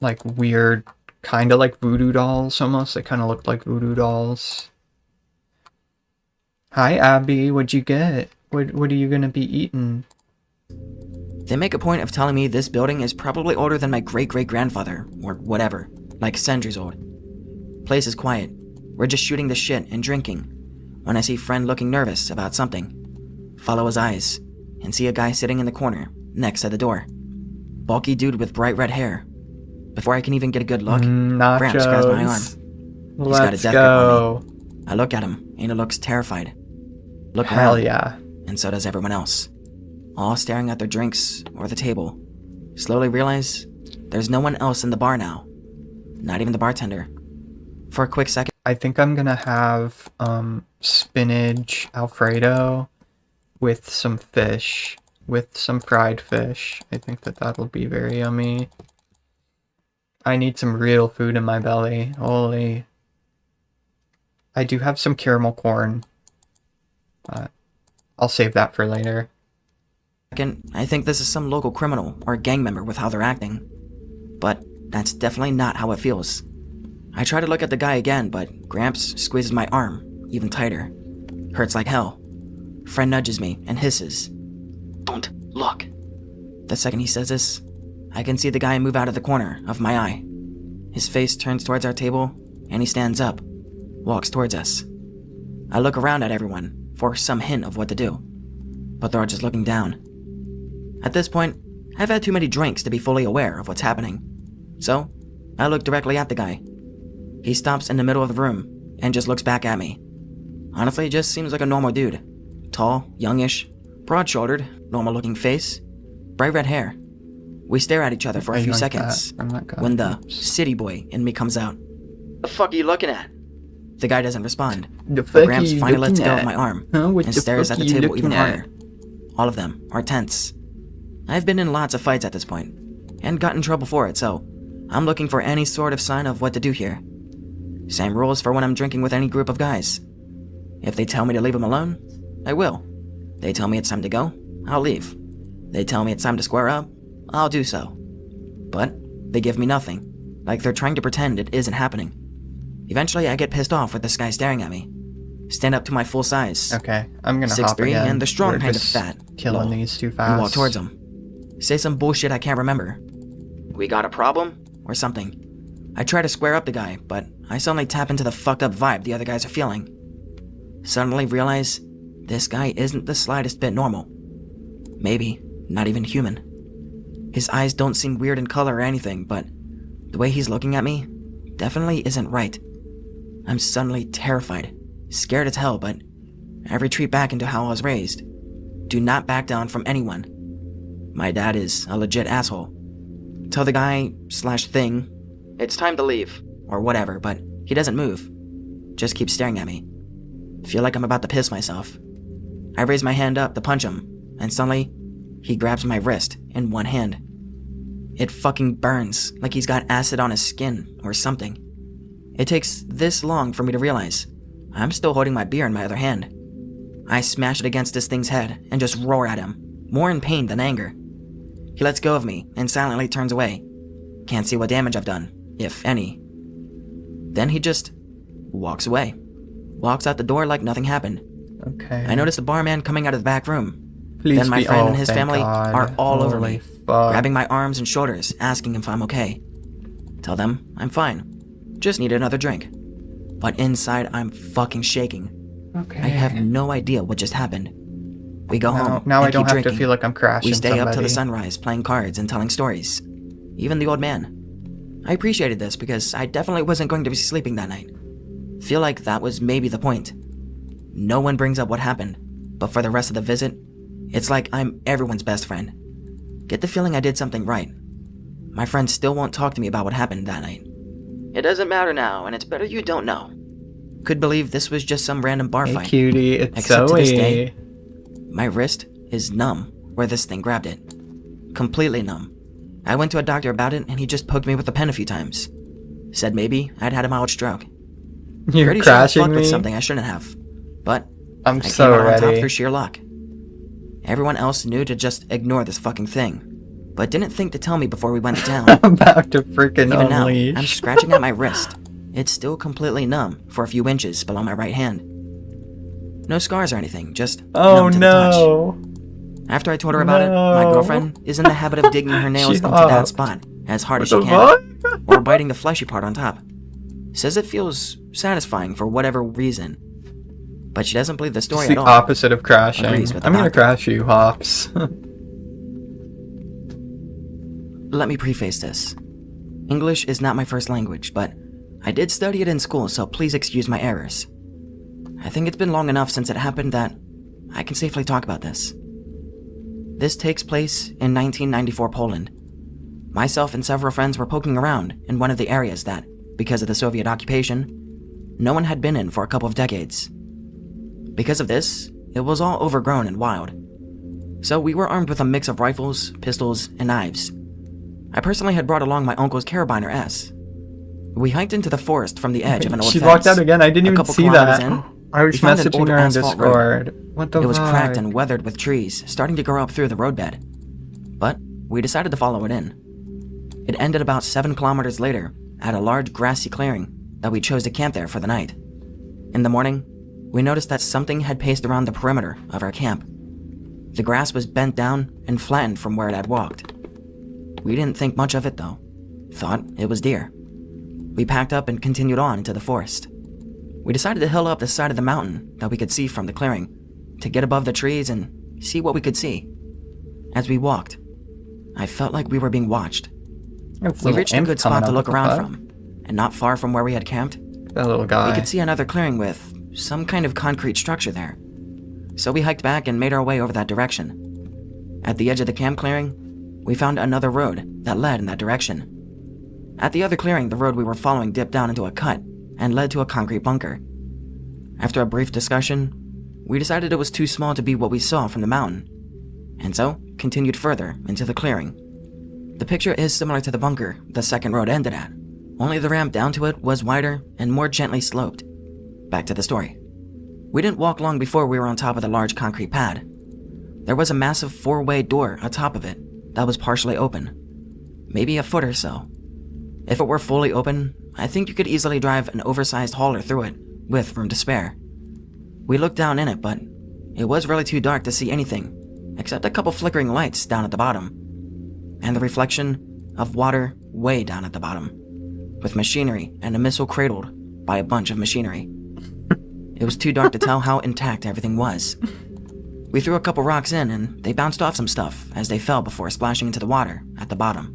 like, weird, kind of like voodoo dolls, almost. They kind of looked like voodoo dolls. Hi, Abby. What'd you get? What are you gonna be eating? They make a point of telling me this building is probably older than my great-great-grandfather, or whatever, like centuries old. Place is quiet. We're just shooting the shit and drinking, when I see friend looking nervous about something. Follow his eyes, and see a guy sitting in the corner, next to the door. Bulky dude with bright red hair. Before I can even get a good look, Gramps grabs my arm. He's got a death grip on me. I look at him, and he looks terrified. Look Hell around, yeah. and so does everyone else. All staring at their drinks or the table. Slowly realize there's no one else in the bar now. Not even the bartender. For a quick second, I think I'm gonna have spinach Alfredo with some fish, with some fried fish. I think that'll be very yummy. I need some real food in my belly. Holy. I do have some caramel corn. but I'll save that for later. Second, I think this is some local criminal or gang member with how they're acting. But that's definitely not how it feels. I try to look at the guy again, but Gramps squeezes my arm even tighter. Hurts like hell. Friend nudges me and hisses, "Don't look." The second he says this, I can see the guy move out of the corner of my eye. His face turns towards our table, and he stands up, walks towards us. I look around at everyone for some hint of what to do, but they're all just looking down. At this point, I've had too many drinks to be fully aware of what's happening, so I look directly at the guy. He stops in the middle of the room and just looks back at me. Honestly, it just seems like a normal dude. Tall, youngish, broad-shouldered, normal-looking face, bright red hair. We stare at each other for a few seconds when the city boy in me comes out. "The fuck are you looking at?" The guy doesn't respond. Gramps finally lets go of my arm and stares at the table even harder. All of them are tense. I've been in lots of fights at this point, and got in trouble for it, so I'm looking for any sort of sign of what to do here. Same rules for when I'm drinking with any group of guys. If they tell me to leave them alone, I will. They tell me it's time to go, I'll leave. They tell me it's time to square up, I'll do so. But they give me nothing, like they're trying to pretend it isn't happening. Eventually, I get pissed off with this guy staring at me. Stand up to my full size. Okay, I'm gonna hop 6'3" again. and the strong We're kind of just fat. Killing Lol. these too And fast. walk towards him. Say some bullshit I can't remember. "We got a problem?" or something. I try to square up the guy, but I suddenly tap into the fucked up vibe the other guys are feeling. Suddenly realize this guy isn't the slightest bit normal. Maybe not even human. His eyes don't seem weird in color or anything, but the way he's looking at me definitely isn't right. I'm suddenly terrified, scared as hell, but I retreat back into how I was raised. Do not back down from anyone. My dad is a legit asshole. Tell the guy/thing, it's time to leave, or whatever, but he doesn't move. Just keeps staring at me. Feel like I'm about to piss myself. I raise my hand up to punch him, and suddenly, he grabs my wrist in one hand. It fucking burns, like he's got acid on his skin, or something. It takes this long for me to realize I'm still holding my beer in my other hand. I smash it against this thing's head and just roar at him, more in pain than anger. He lets go of me and silently turns away. Can't see what damage I've done, if any. Then he just walks away. Walks out the door like nothing happened. Okay. I notice the barman coming out of the back room. Please Then my be- friend oh, and his thank family God. are all over Holy me, fuck. grabbing my arms and shoulders, asking if I'm okay. Tell them I'm fine. Just need another drink. But inside, I'm fucking shaking. Okay. I have no idea what just happened. We go home. Now and I don't keep have drinking. to feel like I'm crashing We stay up till somebody. the sunrise, playing cards and telling stories. Even the old man. I appreciated this because I definitely wasn't going to be sleeping that night. Feel like that was maybe the point. No one brings up what happened, but for the rest of the visit, it's like I'm everyone's best friend. Get the feeling I did something right. My friends still won't talk to me about what happened that night. It doesn't matter now, and it's better you don't know. Could believe this was just some random bar Hey, fight. cutie, it's Except to this day, Zoe. my wrist is numb where this thing grabbed it. Completely numb. I went to a doctor about it and he just poked me with a pen a few times. Said maybe I'd had a mild stroke. You're Pretty sure I crashing fucked me. with something I shouldn't have. But I'm I so came out on top ready. through sheer luck. Everyone else knew to just ignore this fucking thing, but didn't think to tell me before we went to town. I'm about to freaking Even now, unleash. I'm scratching at my wrist. It's still completely numb for a few inches below my right hand. No scars or anything, just Oh numb to the touch. no. After I told her about it, my No. girlfriend is in the habit of digging her nails She into that hopped. spot as hard as What she the can, fuck? or biting the fleshy part on top. Says it feels satisfying for whatever reason, but she doesn't believe the story It's at the all. opposite of crashing. Agrees with the I'm gonna doctor. crash you, Hops. Let me preface this. English is not my first language, but I did study it in school, so please excuse my errors. I think it's been long enough since it happened that I can safely talk about this. This takes place in 1994 Poland. Myself and several friends were poking around in one of the areas that, because of the Soviet occupation, no one had been in for a couple of decades. Because of this, it was all overgrown and wild. So we were armed with a mix of rifles, pistols, and knives. I personally had brought along my uncle's carabiner S. We hiked into the forest from the edge of an old She fence. walked out again. I didn't A even couple see kilometers that. in, I was We found an messaging old her on asphalt road. Discord. What the It was cracked fuck? and weathered with trees starting to grow up through the roadbed. But we decided to follow it in. It ended about 7 kilometers later at a large grassy clearing that we chose to camp there for the night. In the morning, we noticed that something had paced around the perimeter of our camp. The grass was bent down and flattened from where it had walked. We didn't think much of it though. Thought it was deer. We packed up and continued on into the forest. We decided to hill up the side of the mountain that we could see from the clearing to get above the trees and see what we could see. As we walked, I felt like we were being watched. We reached a good spot to look around from, and not far from where we had camped, That little guy. we could see another clearing with some kind of concrete structure there. So we hiked back and made our way over that direction. At the edge of the camp clearing, we found another road that led in that direction. At the other clearing, the road we were following dipped down into a cut and led to a concrete bunker. After a brief discussion, we decided it was too small to be what we saw from the mountain, and so continued further into the clearing. The picture is similar to the bunker the second road ended at, only the ramp down to it was wider and more gently sloped. Back to the story. We didn't walk long before we were on top of the large concrete pad. There was a massive 4-way door atop of it that was partially open, maybe a foot or so. If it were fully open, I think you could easily drive an oversized hauler through it with room to spare. We looked down in it, but it was really too dark to see anything except a couple flickering lights down at the bottom, and the reflection of water way down at the bottom, with machinery and a missile cradled by a bunch of machinery. It was too dark to tell how intact everything was. We threw a couple rocks in and they bounced off some stuff as they fell before splashing into the water at the bottom.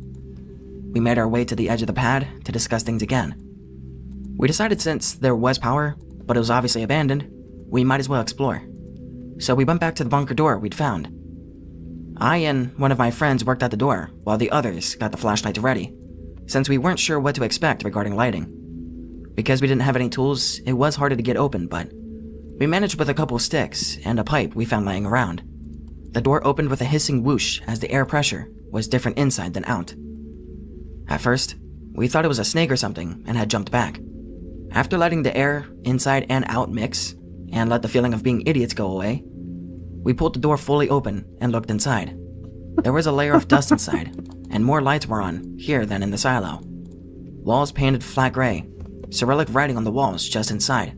We made our way to the edge of the pad to discuss things again. We decided since there was power, but it was obviously abandoned, we might as well explore. So we went back to the bunker door we'd found. I and one of my friends worked at the door while the others got the flashlights ready, since we weren't sure what to expect regarding lighting. Because we didn't have any tools, it was harder to get open, but we managed with a couple sticks and a pipe we found laying around. The door opened with a hissing whoosh as the air pressure was different inside than out. At first, we thought it was a snake or something and had jumped back. After letting the air inside and out mix and let the feeling of being idiots go away, we pulled the door fully open and looked inside. There was a layer of dust inside, and more lights were on here than in the silo. Walls painted flat gray, Cyrillic writing on the walls just inside.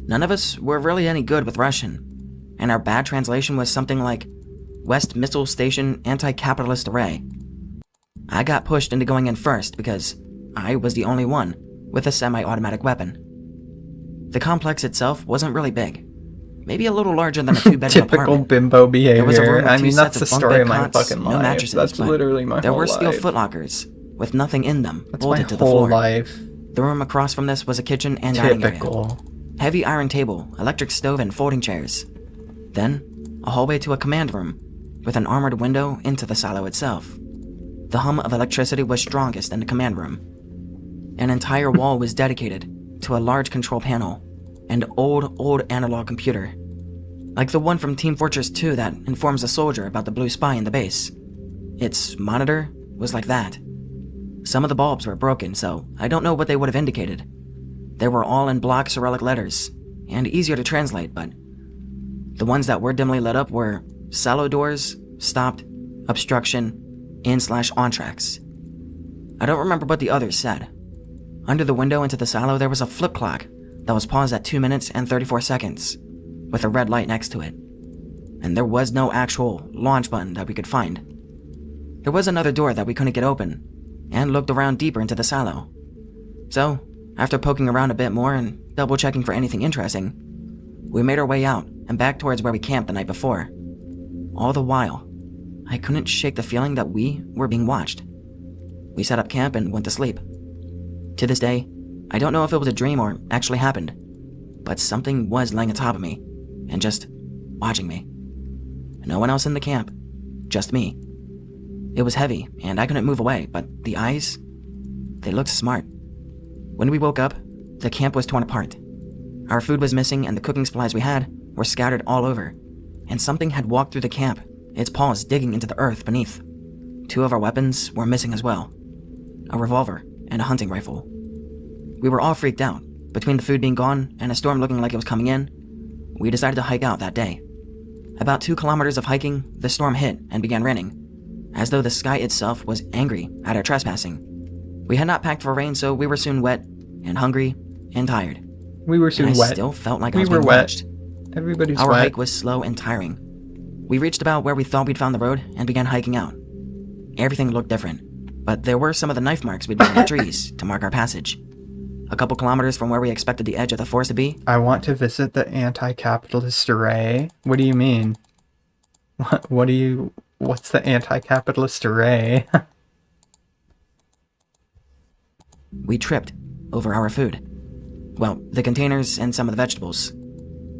None of us were really any good with Russian, and our bad translation was something like West Missile Station Anti-Capitalist Array. I got pushed into going in first because I was the only one with a semi-automatic weapon. The complex itself wasn't really big, maybe a little larger than a 2-bedroom Typical apartment. bimbo behavior. There was a room with I 2 mean, sets that's of the bunk story bed of my cots, fucking no life. mattresses, That's but literally my there whole were steel life. footlockers with nothing in them That's my bolted to the whole floor. life. The room across from this was a kitchen and dining area. Typical. Heavy iron table, electric stove, and folding chairs. Then, a hallway to a command room, with an armored window into the silo itself. The hum of electricity was strongest in the command room. An entire wall was dedicated to a large control panel and old analog computer, like the one from Team Fortress 2 that informs a soldier about the blue spy in the base. Its monitor was like that. Some of the bulbs were broken, so I don't know what they would have indicated. They were all in block Cyrillic letters, and easier to translate, but the ones that were dimly lit up were silo doors, stopped, obstruction, in/on tracks. I don't remember what the others said. Under the window into the silo, there was a flip clock that was paused at 2 minutes and 34 seconds, with a red light next to it. And there was no actual launch button that we could find. There was another door that we couldn't get open, and looked around deeper into the silo. So, after poking around a bit more and double-checking for anything interesting, we made our way out and back towards where we camped the night before. All the while, I couldn't shake the feeling that we were being watched. We set up camp and went to sleep. To this day, I don't know if it was a dream or actually happened, but something was laying atop of me and just watching me. No one else in the camp, just me. It was heavy and I couldn't move away, but the eyes, they looked smart. When we woke up, the camp was torn apart. Our food was missing and the cooking supplies we had were scattered all over, and something had walked through the camp, its paws digging into the earth beneath. 2 of our weapons were missing as well, a revolver and a hunting rifle. We were all freaked out, Between the food being gone and a storm looking like it was coming in, we decided to hike out that day. About 2 kilometers of hiking, the storm hit and began raining, as though the sky itself was angry at our trespassing. We had not packed for rain, so we were soon wet and hungry and tired. We were soon And I wet. still felt like I We was were being wet. watched. Everybody's Our wet. hike was slow and tiring. We reached about where we thought we'd found the road and began hiking out. Everything looked different, but there were some of the knife marks we'd made in the trees to mark our passage. A couple kilometers from where we expected the edge of the forest to be, I want to visit the anti-capitalist array. What do you mean? What's the anti-capitalist array? we tripped over our food. Well, the containers and some of the vegetables.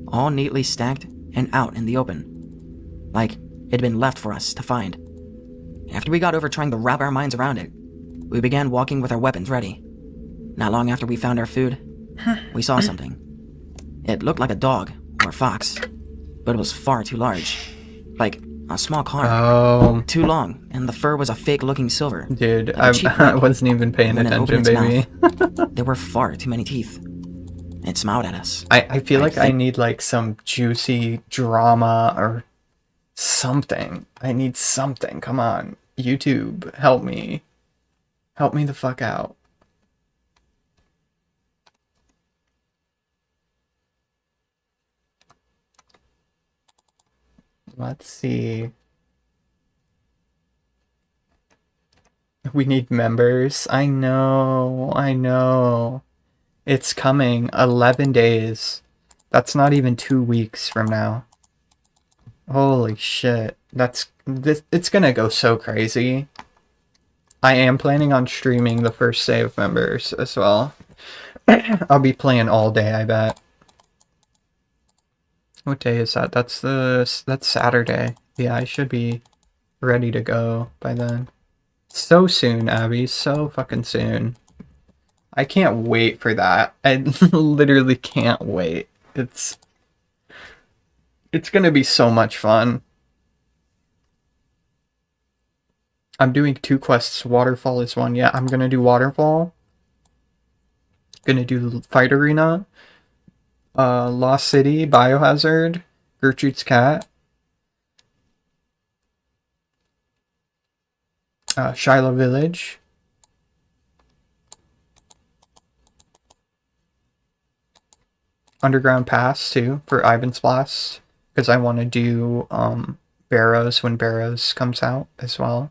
All neatly stacked and out in the open. Like it had been left for us to find. After we got over trying to wrap our minds around it, we began walking with our weapons ready. Not long after we found our food, we saw something. It looked like a dog or a fox, but it was far too large. Like a small car. Oh, Too long, and the fur was a fake-looking silver. dude, Like a cheap I whip. wasn't even paying When it opened attention, its baby. There were far too many teeth. It smiled at us. I feel like I think- need like some juicy drama or something. I need something. Come on, YouTube, help me. Help me the fuck out. Let's see. We need members. I know, I know. It's coming. 11 days. That's not even 2 weeks from now. Holy shit. It's gonna go so crazy. I am planning on streaming the first day of members as well. I'll be playing all day, I bet. What day is that? That's Saturday. Yeah, I should be ready to go by then. So soon, Abby. So fucking soon. I can't wait for that. I literally can't wait. It's gonna be so much fun. I'm doing 2 quests. Waterfall is one. Yeah, I'm gonna do Waterfall. Gonna do Fight Arena. Lost City, Biohazard, Gertrude's Cat. Shiloh Village. Underground Pass too for Ivan's Blast, because I want to do Barrows when Barrows comes out as well.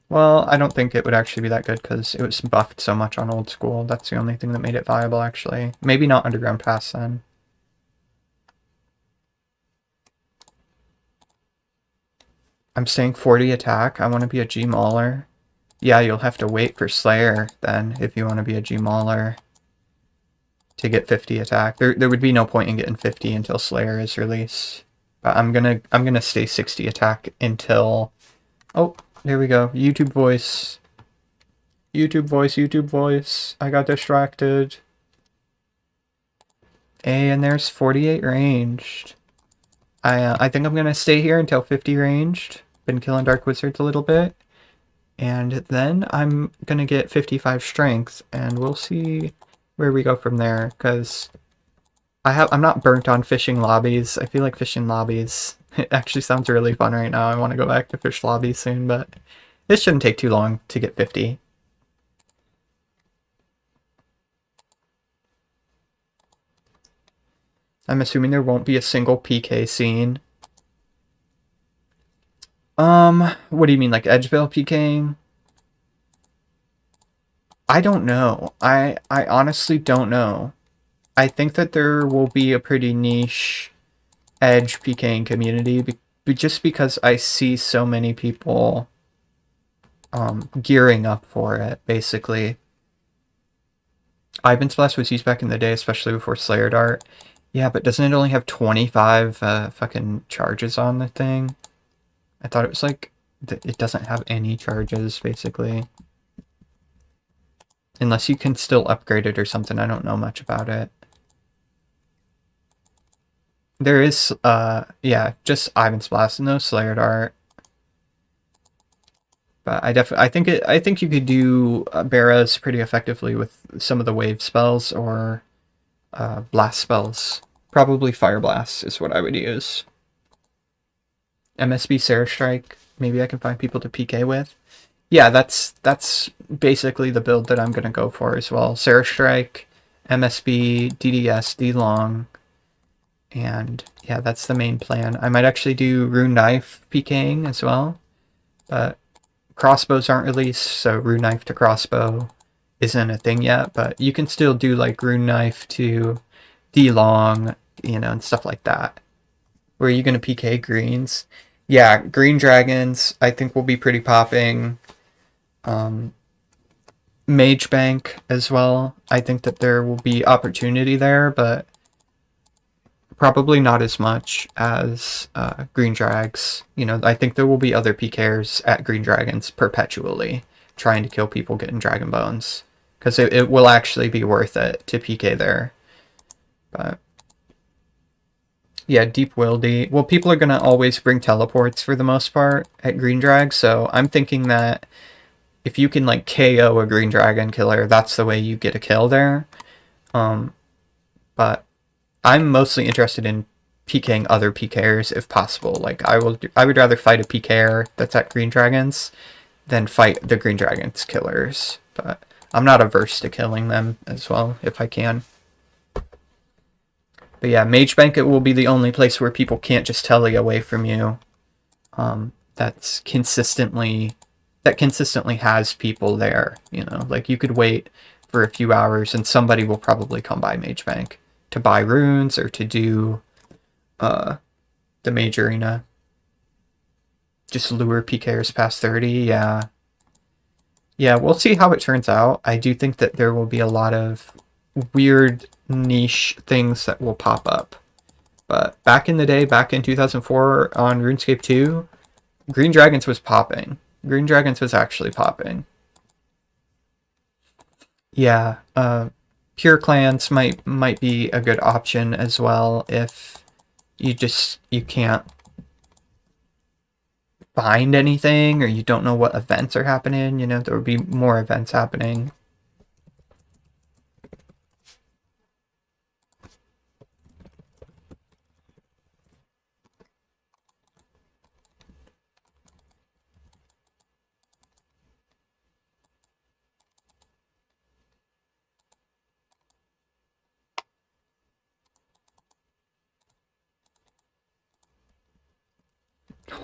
Well, I don't think it would actually be that good because it was buffed so much on old school. That's the only thing that made it viable, actually. Maybe not Underground Pass then. I'm staying 40 attack. I want to be a G Mauler. Yeah, you'll have to wait for Slayer then if you want to be a G Mauler to get 50 attack. There would be no point in getting 50 until Slayer is released. But I'm gonna stay 60 attack until. Oh, there we go. YouTube voice. YouTube voice. YouTube voice. I got distracted. And there's 48 ranged. I think I'm gonna stay here until 50 ranged. Been killing Dark Wizards a little bit. And then I'm gonna get 55 strength, and we'll see where we go from there, because I'm not burnt on fishing lobbies. I feel like fishing lobbies, it actually sounds really fun right now. I want to go back to fish lobbies soon, but this shouldn't take too long to get 50. I'm assuming there won't be a single PK scene. What do you mean, like Edgeville PKing? I don't know. I honestly don't know. I think that there will be a pretty niche Edge PKing community, just because I see so many people gearing up for it, basically. Ivan's Blast was used back in the day, especially before Slayer Dart. Yeah, but doesn't it only have 25 fucking charges on the thing? I thought it was like, it doesn't have any charges, basically. Unless you can still upgrade it or something, I don't know much about it. There is, yeah, just Ivan's Blast, no Slayer Dart. But I think you could do Barras pretty effectively with some of the wave spells or blast spells. Probably Fire Blast is what I would use. MSB Sarah Strike, maybe I can find people to PK with. Yeah, that's basically the build that I'm going to go for as well. Sarah Strike, MSB, DDS, D-Long, and yeah, that's the main plan. I might actually do Rune Knife PKing as well, but crossbows aren't released, so Rune Knife to crossbow isn't a thing yet, but you can still do like Rune Knife to D-Long, you know, and stuff like that. Where are you going to PK greens? Yeah, green dragons I think will be pretty popping. Mage Bank as well. I think that there will be opportunity there, but probably not as much as green drags. You know, I think there will be other PKers at green dragons perpetually trying to kill people getting dragon bones, because it will actually be worth it to PK there. But yeah, Deep Wildy. Well, people are going to always bring teleports for the most part at green drag, so I'm thinking that if you can like KO a green dragon killer, that's the way you get a kill there. But I'm mostly interested in PKing other PKers if possible. Like I would rather fight a PKer that's at green dragons than fight the green dragons killers. But I'm not averse to killing them as well if I can. But yeah, Mage Bank, it will be the only place where people can't just tele away from you. That consistently has people there, you know. Like you could wait for a few hours and somebody will probably come by Mage Bank to buy runes or to do the Mage Arena. Just lure PKers past 30, yeah. Yeah, we'll see how it turns out. I do think that there will be a lot of weird niche things that will pop up. But back in the day, back in 2004 on RuneScape 2, Green Dragons was popping. Green Dragons was actually popping. Yeah, Pure Clans might be a good option as well if you can't find anything or you don't know what events are happening. You know, there will be more events happening.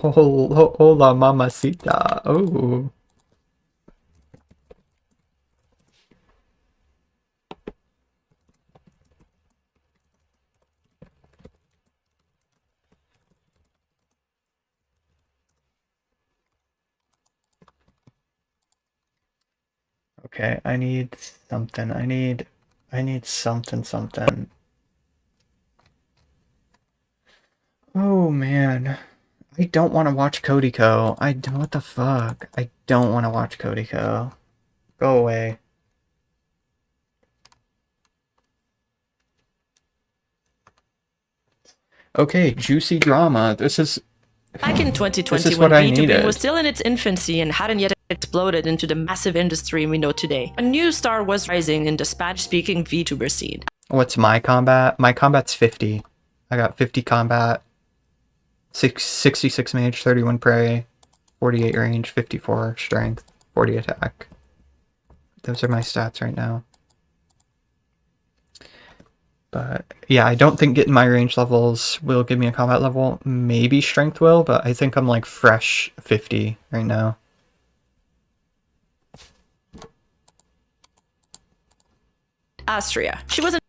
Hola, mamacita. Oh. Okay, I need something. I need something. Oh man. I don't want to watch Cody Co. What the fuck? I don't want to watch Cody Co. Go away. Okay, juicy drama. Back in 2021, this is what I VTubing needed. was still in its infancy and hadn't yet exploded into the massive industry we know today. A new star was rising in the Spanish-speaking VTuber scene. What's my combat? My combat's 50. I got 50 combat, 66 mage, 31 prey, 48 range, 54 strength, 40 attack. Those are my stats right now. But yeah, I don't think getting my range levels will give me a combat level. Maybe strength will, but I think I'm like fresh 50 right now. Astria. She wasn't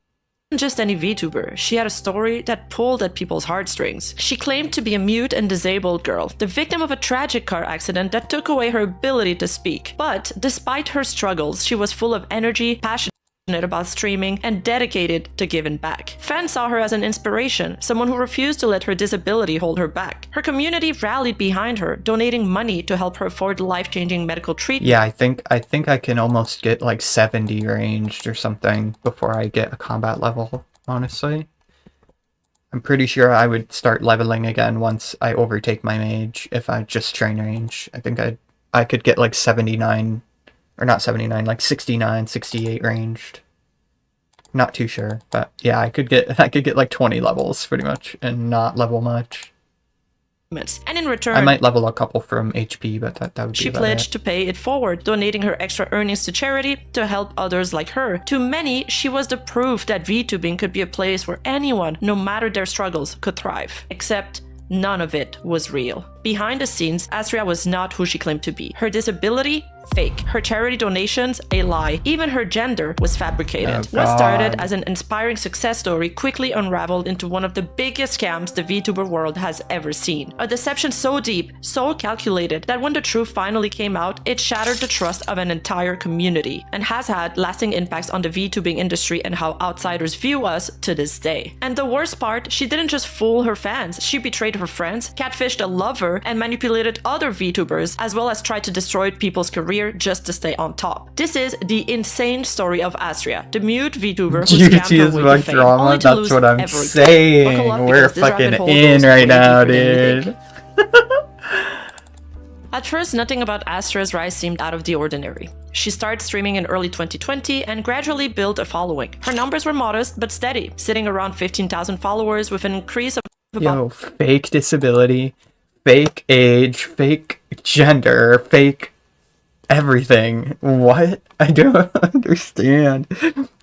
just any VTuber. She had a story that pulled at people's heartstrings. She claimed to be a mute and disabled girl, the victim of a tragic car accident that took away her ability to speak. But despite her struggles, she was full of energy, passionate about streaming, and dedicated to giving back. Fans saw her as an inspiration, someone who refused to let her disability hold her back. Her community rallied behind her, donating money to help her afford life-changing medical treatment. Yeah, I think I can almost get like 70 ranged or something before I get a combat level, honestly. I'm pretty sure I would start leveling again once I overtake my mage if I just train range. I think I'd I could get like 79, or not 79, like 69, 68 ranged. Not too sure, but yeah, I could get like 20 levels pretty much and not level much. And in return, I might level a couple from HP, but that would be she about pledged it. to pay it forward, donating her extra earnings to charity to help others like her. To many, she was the proof that VTubing could be a place where anyone, no matter their struggles, could thrive. Except none of it was real. Behind the scenes, Astria was not who she claimed to be. Her disability? Fake. Her charity donations? A lie. Even her gender was fabricated. Oh, What started God. as an inspiring success story quickly unraveled into one of the biggest scams the VTuber world has ever seen. A deception so deep, so calculated, that when the truth finally came out, it shattered the trust of an entire community and has had lasting impacts on the VTubing industry and how outsiders view us to this day. And the worst part, she didn't just fool her fans, she betrayed her friends, catfished a lover, and manipulated other VTubers, as well as tried to destroy people's career just to stay on top. This is the insane story of Astria, the mute VTuber who scammed GT her is way my to fame, drama, only to that's lose what I'm everything. saying. Buckle up, We're because this rabbit fucking hole in goes right way now, deeper than you think. dude. At first, nothing about Astra's rise seemed out of the ordinary. She started streaming in early 2020 and gradually built a following. Her numbers were modest but steady, sitting around 15,000 followers with an increase of about Yo, fake disability, fake age, fake gender, fake everything. What? I don't understand.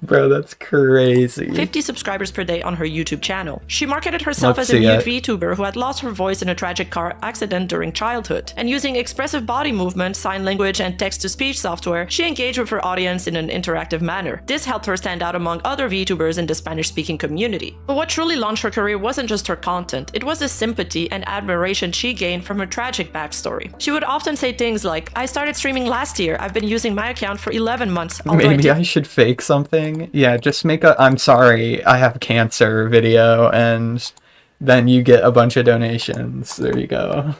Bro, that's crazy. 50 subscribers per day on her YouTube channel. She marketed herself Let's as a see mute it. VTuber who had lost her voice in a tragic car accident during childhood. And using expressive body movement, sign language, and text-to-speech software, she engaged with her audience in an interactive manner. This helped her stand out among other VTubers in the Spanish-speaking community. But what truly launched her career wasn't just her content, it was the sympathy and admiration she gained from her tragic backstory. She would often say things like, "I started streaming last year, I've been using my account for 11 months, although Maybe I should fake something. Yeah, just make a "I'm sorry, I have cancer" video, and then you get a bunch of donations. There you go.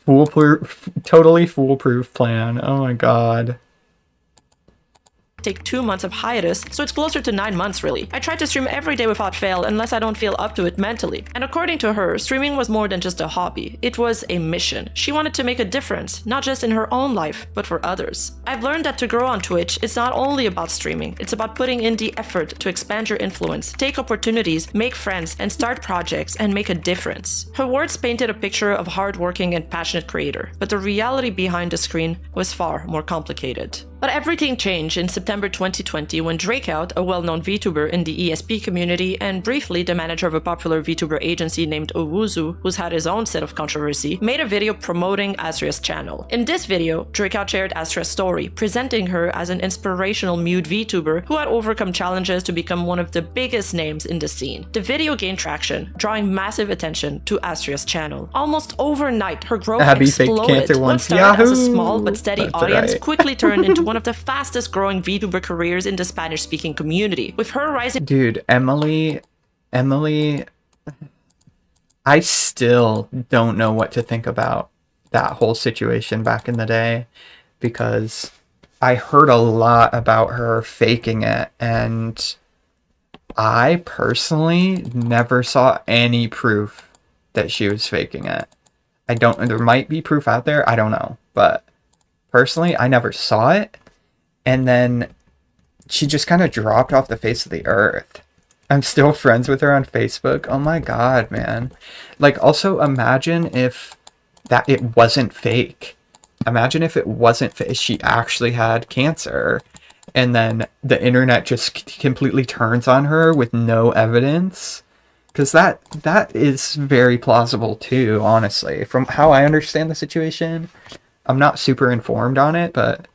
Foolproof, totally foolproof plan. Oh my god. take 2 months of hiatus, so it's closer to 9 months really. I try to stream every day without fail unless I don't feel up to it mentally. And according to her, streaming was more than just a hobby. It was a mission. She wanted to make a difference, not just in her own life, but for others. I've learned that to grow on Twitch, it's not only about streaming, it's about putting in the effort to expand your influence, take opportunities, make friends, and start projects and make a difference. Her words painted a picture of a hardworking and passionate creator, but the reality behind the screen was far more complicated. But everything changed in September 2020 when Drakeout, a well-known VTuber in the ESP community and briefly the manager of a popular VTuber agency named woaw, who's had his own set of controversy, made a video promoting Astria's channel. In this video, Drakeout shared Astria's story, presenting her as an inspirational mute VTuber who had overcome challenges to become one of the biggest names in the scene. The video gained traction, drawing massive attention to Astria's channel. Almost overnight, her growth Abby faked exploded. cancer What once. started as a Yahoo! small but steady That's audience right. quickly turned into one of the fastest growing VTuber careers in the Spanish-speaking community. With her rising Dude, Emily, I still don't know what to think about that whole situation back in the day, because I heard a lot about her faking it, and I personally never saw any proof that she was faking it. There might be proof out there, I don't know, but personally, I never saw it. And then she just kind of dropped off the face of the earth. I'm still friends with her on Facebook. Oh my god, man. Like, also imagine if that it wasn't fake. Imagine if it wasn't fake. She actually had cancer. And then the internet just completely turns on her with no evidence. Because that is very plausible too, honestly. From how I understand the situation. I'm not super informed on it, but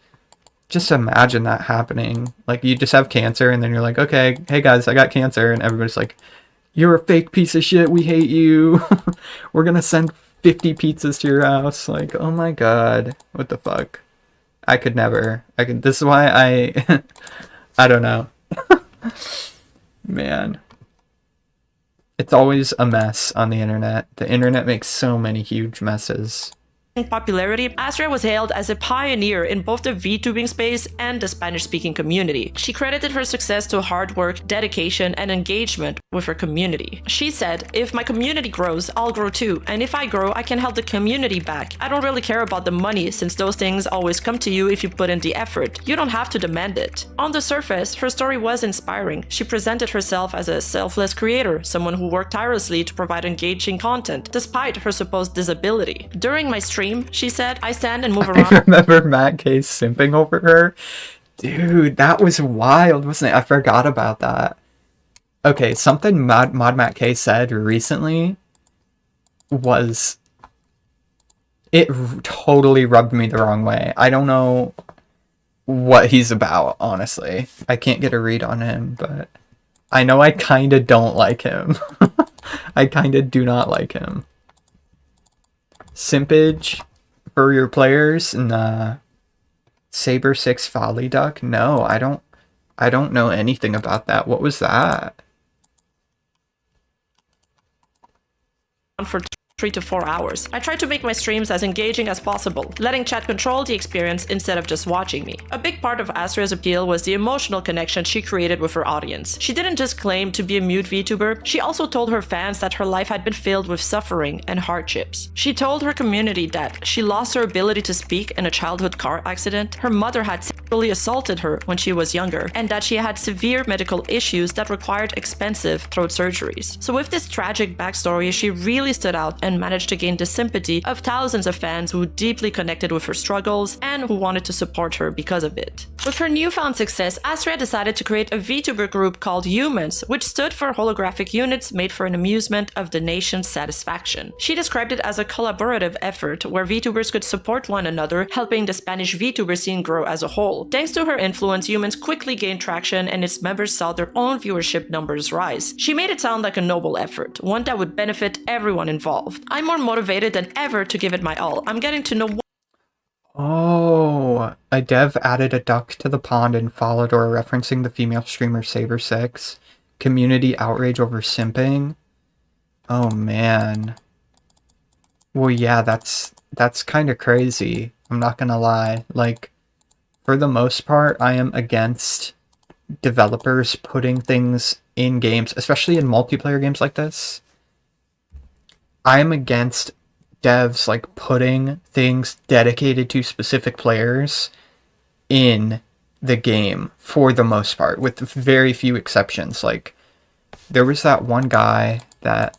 just imagine that happening. Like, you just have cancer, and then you're like, okay, hey guys, I got cancer, and everybody's like, you're a fake piece of shit, we hate you. We're gonna send 50 pizzas to your house. Like, oh my god, what the fuck? I could never. This is why I don't know. Man. It's always a mess on the internet. The internet makes so many huge messes. popularity, Astria was hailed as a pioneer in both the VTubing space and the Spanish-speaking community. She credited her success to hard work, dedication, and engagement with her community. She said, "If my community grows, I'll grow too, and if I grow, I can help the community back. I don't really care about the money, since those things always come to you if you put in the effort. You don't have to demand it." On the surface, her story was inspiring. She presented herself as a selfless creator, someone who worked tirelessly to provide engaging content, despite her supposed disability. During my stream, she said, "I stand and move around." I remember Matt K simping over her. Dude, that was wild, wasn't it? I forgot about that. Okay, something Mod Matt K said recently was... It totally rubbed me the wrong way. I don't know what he's about, honestly. I can't get a read on him, but I know I kind of don't like him. I kind of do not like him. Simpage for your players? Nah. Saber 6 Folly Duck? No, I don't know anything about that. What was that? For 3 to 4 hours. I tried to make my streams as engaging as possible, letting chat control the experience instead of just watching me. A big part of Astria's appeal was the emotional connection she created with her audience. She didn't just claim to be a mute VTuber, she also told her fans that her life had been filled with suffering and hardships. She told her community that she lost her ability to speak in a childhood car accident, her mother had sexually assaulted her when she was younger, and that she had severe medical issues that required expensive throat surgeries. So with this tragic backstory, she really stood out and managed to gain the sympathy of thousands of fans who deeply connected with her struggles and who wanted to support her because of it. With her newfound success, Astria decided to create a VTuber group called Humans, which stood for holographic units made for an amusement of the nation's satisfaction. She described it as a collaborative effort where VTubers could support one another, helping the Spanish VTuber scene grow as a whole. Thanks to her influence, Humans quickly gained traction and its members saw their own viewership numbers rise. She made it sound like a noble effort, one that would benefit everyone involved. I'm more motivated than ever to give it my all. I'm getting to know. Oh, a dev added a duck to the pond and followed or referencing the female streamer Saber6. Community outrage over simping. Oh man. Well, yeah, that's kind of crazy. I'm not gonna lie. Like, for the most part, I am against developers putting things in games, especially in multiplayer games like this. I am against devs like putting things dedicated to specific players in the game for the most part, with very few exceptions. Like, there was that one guy that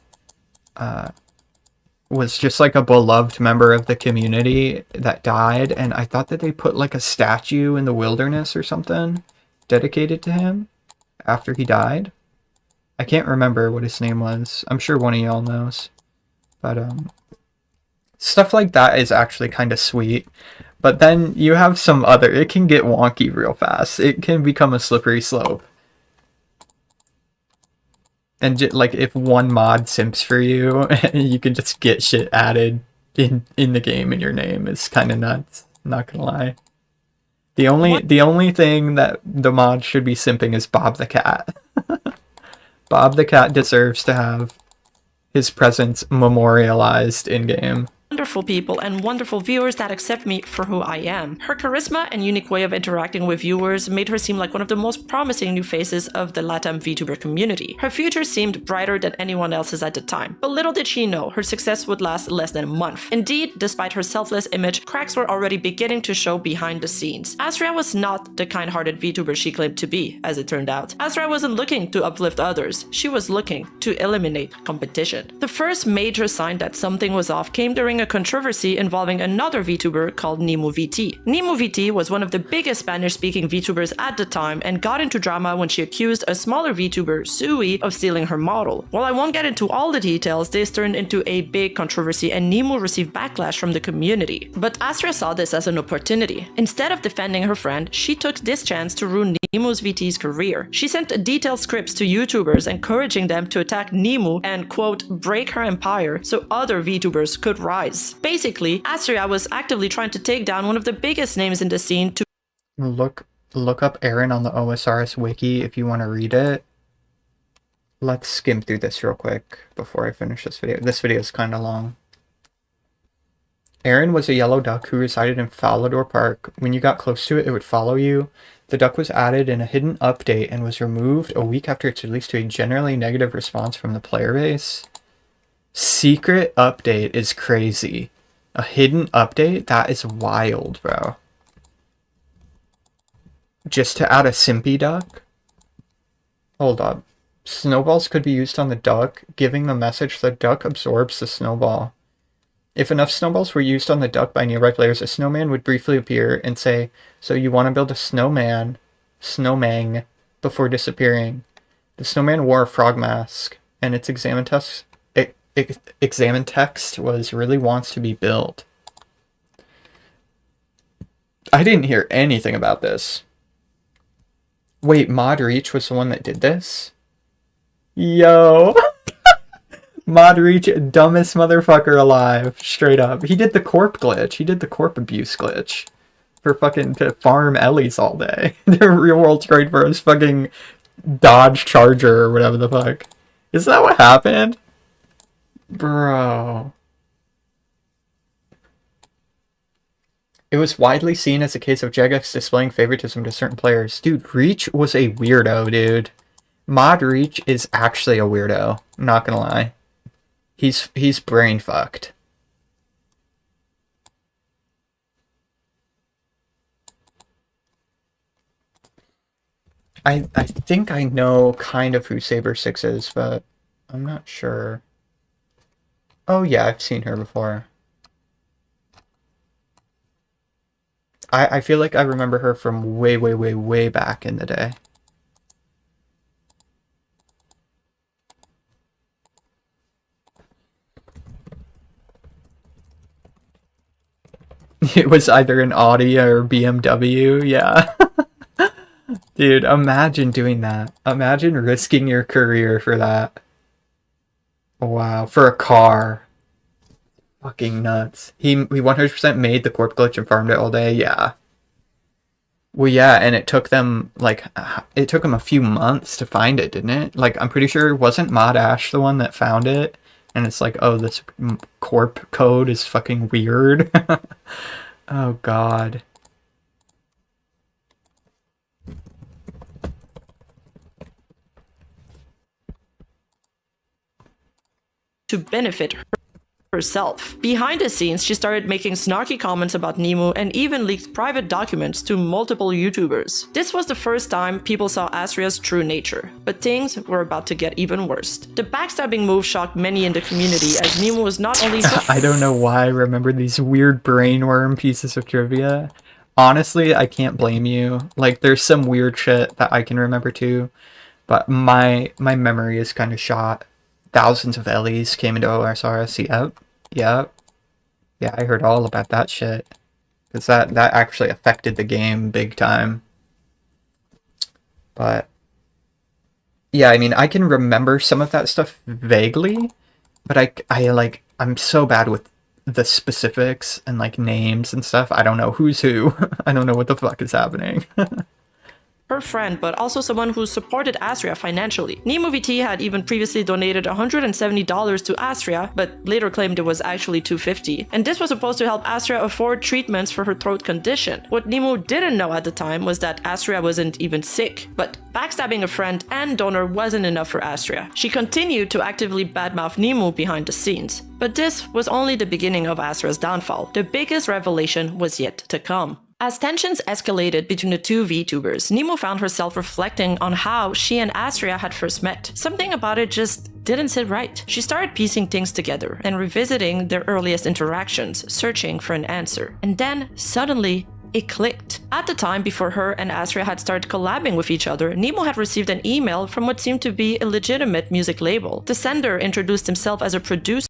was just like a beloved member of the community that died, and I thought that they put like a statue in the wilderness or something dedicated to him after he died. I can't remember what his name was. I'm sure one of y'all knows. But stuff like that is actually kind of sweet. But then you have some other... It can get wonky real fast. It can become a slippery slope. And like, if one mod simps for you, you can just get shit added in the game in your name. It's kind of nuts. I'm not gonna lie. The only thing that the mod should be simping is Bob the Cat. Bob the Cat deserves to have his presence memorialized in-game. Wonderful people and wonderful viewers that accept me for who I am. Her charisma and unique way of interacting with viewers made her seem like one of the most promising new faces of the LATAM VTuber community. Her future seemed brighter than anyone else's at the time, but little did she know her success would last less than a month. Indeed, despite her selfless image, cracks were already beginning to show behind the scenes. Astria was not the kind-hearted VTuber she claimed to be, as it turned out. Astria wasn't looking to uplift others, she was looking to eliminate competition. The first major sign that something was off came during a controversy involving another VTuber called NemoVT. NemoVT was one of the biggest Spanish-speaking VTubers at the time and got into drama when she accused a smaller VTuber, Sui, of stealing her model. While I won't get into all the details, this turned into a big controversy and Nemo received backlash from the community. But Astria saw this as an opportunity. Instead of defending her friend, she took this chance to ruin Nemo's VT's career. She sent detailed scripts to YouTubers encouraging them to attack Nemo and, quote, break her empire so other VTubers could rise. Basically, Astria was actively trying to take down one of the biggest names in the scene to Look up Aaron on the OSRS wiki if you want to read it. Let's skim through this real quick before I finish this video. This video is kind of long. Aaron was a yellow duck who resided in Falador Park. When you got close to it, it would follow you. The duck was added in a hidden update and was removed a week after its release to a generally negative response from the player base. Secret update is crazy. A hidden update? That is wild, bro. Just to add a simpy duck? Hold up. Snowballs could be used on the duck, giving the message the duck absorbs the snowball. If enough snowballs were used on the duck by nearby players, a snowman would briefly appear and say, "So you want to build a snowman, snowmang," before disappearing. The snowman wore a frog mask, and its examine text was "really wants to be built." I didn't hear anything about this. Wait, Mod Reach was the one that did this? Yo! Mod Reach, dumbest motherfucker alive. Straight up. He did the corp glitch. He did the corp abuse glitch. For fucking to farm Ellies all day. The real world trade for his fucking Dodge Charger or whatever the fuck. Is that what happened? Bro. It was widely seen as a case of Jagex displaying favoritism to certain players. Dude, Reach was a weirdo, dude. Mod Reach is actually a weirdo. I'm not gonna lie. He's brain fucked. I think I know kind of who Saber 6 is, but I'm not sure. Oh yeah, I've seen her before. I feel like I remember her from way back in the day. It was either an Audi or BMW, yeah. Dude, imagine doing that. Imagine risking your career for that. Wow, for a car. Fucking nuts. He 100% made the corp glitch and farmed it all day, yeah. Well, yeah, and it took them, like, it took them a few months to find it, didn't it? Like, I'm pretty sure it wasn't Mod Ash the one that found it. And it's like, oh, this corp code is fucking weird. Oh, God. To benefit herself. Behind the scenes, she started making snarky comments about Nemu and even leaked private documents to multiple YouTubers. This was the first time people saw Astria's true nature, but things were about to get even worse. The backstabbing move shocked many in the community as Nemu was not only I don't know why I remember these weird brainworm pieces of trivia. Honestly, I can't blame you. Like, there's some weird shit that I can remember too, but my memory is kind of shot. Thousands of Ellies came into OSRS. Yep. Yeah, I heard all about that shit. Because that actually affected the game big time. But yeah, I mean, I can remember some of that stuff vaguely, but I'm so bad with the specifics and like names and stuff. I don't know who's who. I don't know what the fuck is happening. her friend, but also someone who supported Astria financially. NemuVT had even previously donated $170 to Astria, but later claimed it was actually $250. And this was supposed to help Astria afford treatments for her throat condition. What Nemu didn't know at the time was that Astria wasn't even sick. But backstabbing a friend and donor wasn't enough for Astria. She continued to actively badmouth Nemu behind the scenes. But this was only the beginning of Astria's downfall. The biggest revelation was yet to come. As tensions escalated between the two VTubers, Nemu found herself reflecting on how she and Astria had first met. Something about it just didn't sit right. She started piecing things together and revisiting their earliest interactions, searching for an answer. And then, suddenly, it clicked. At the time before her and Astria had started collabing with each other, Nemu had received an email from what seemed to be a legitimate music label. The sender introduced himself as a producer,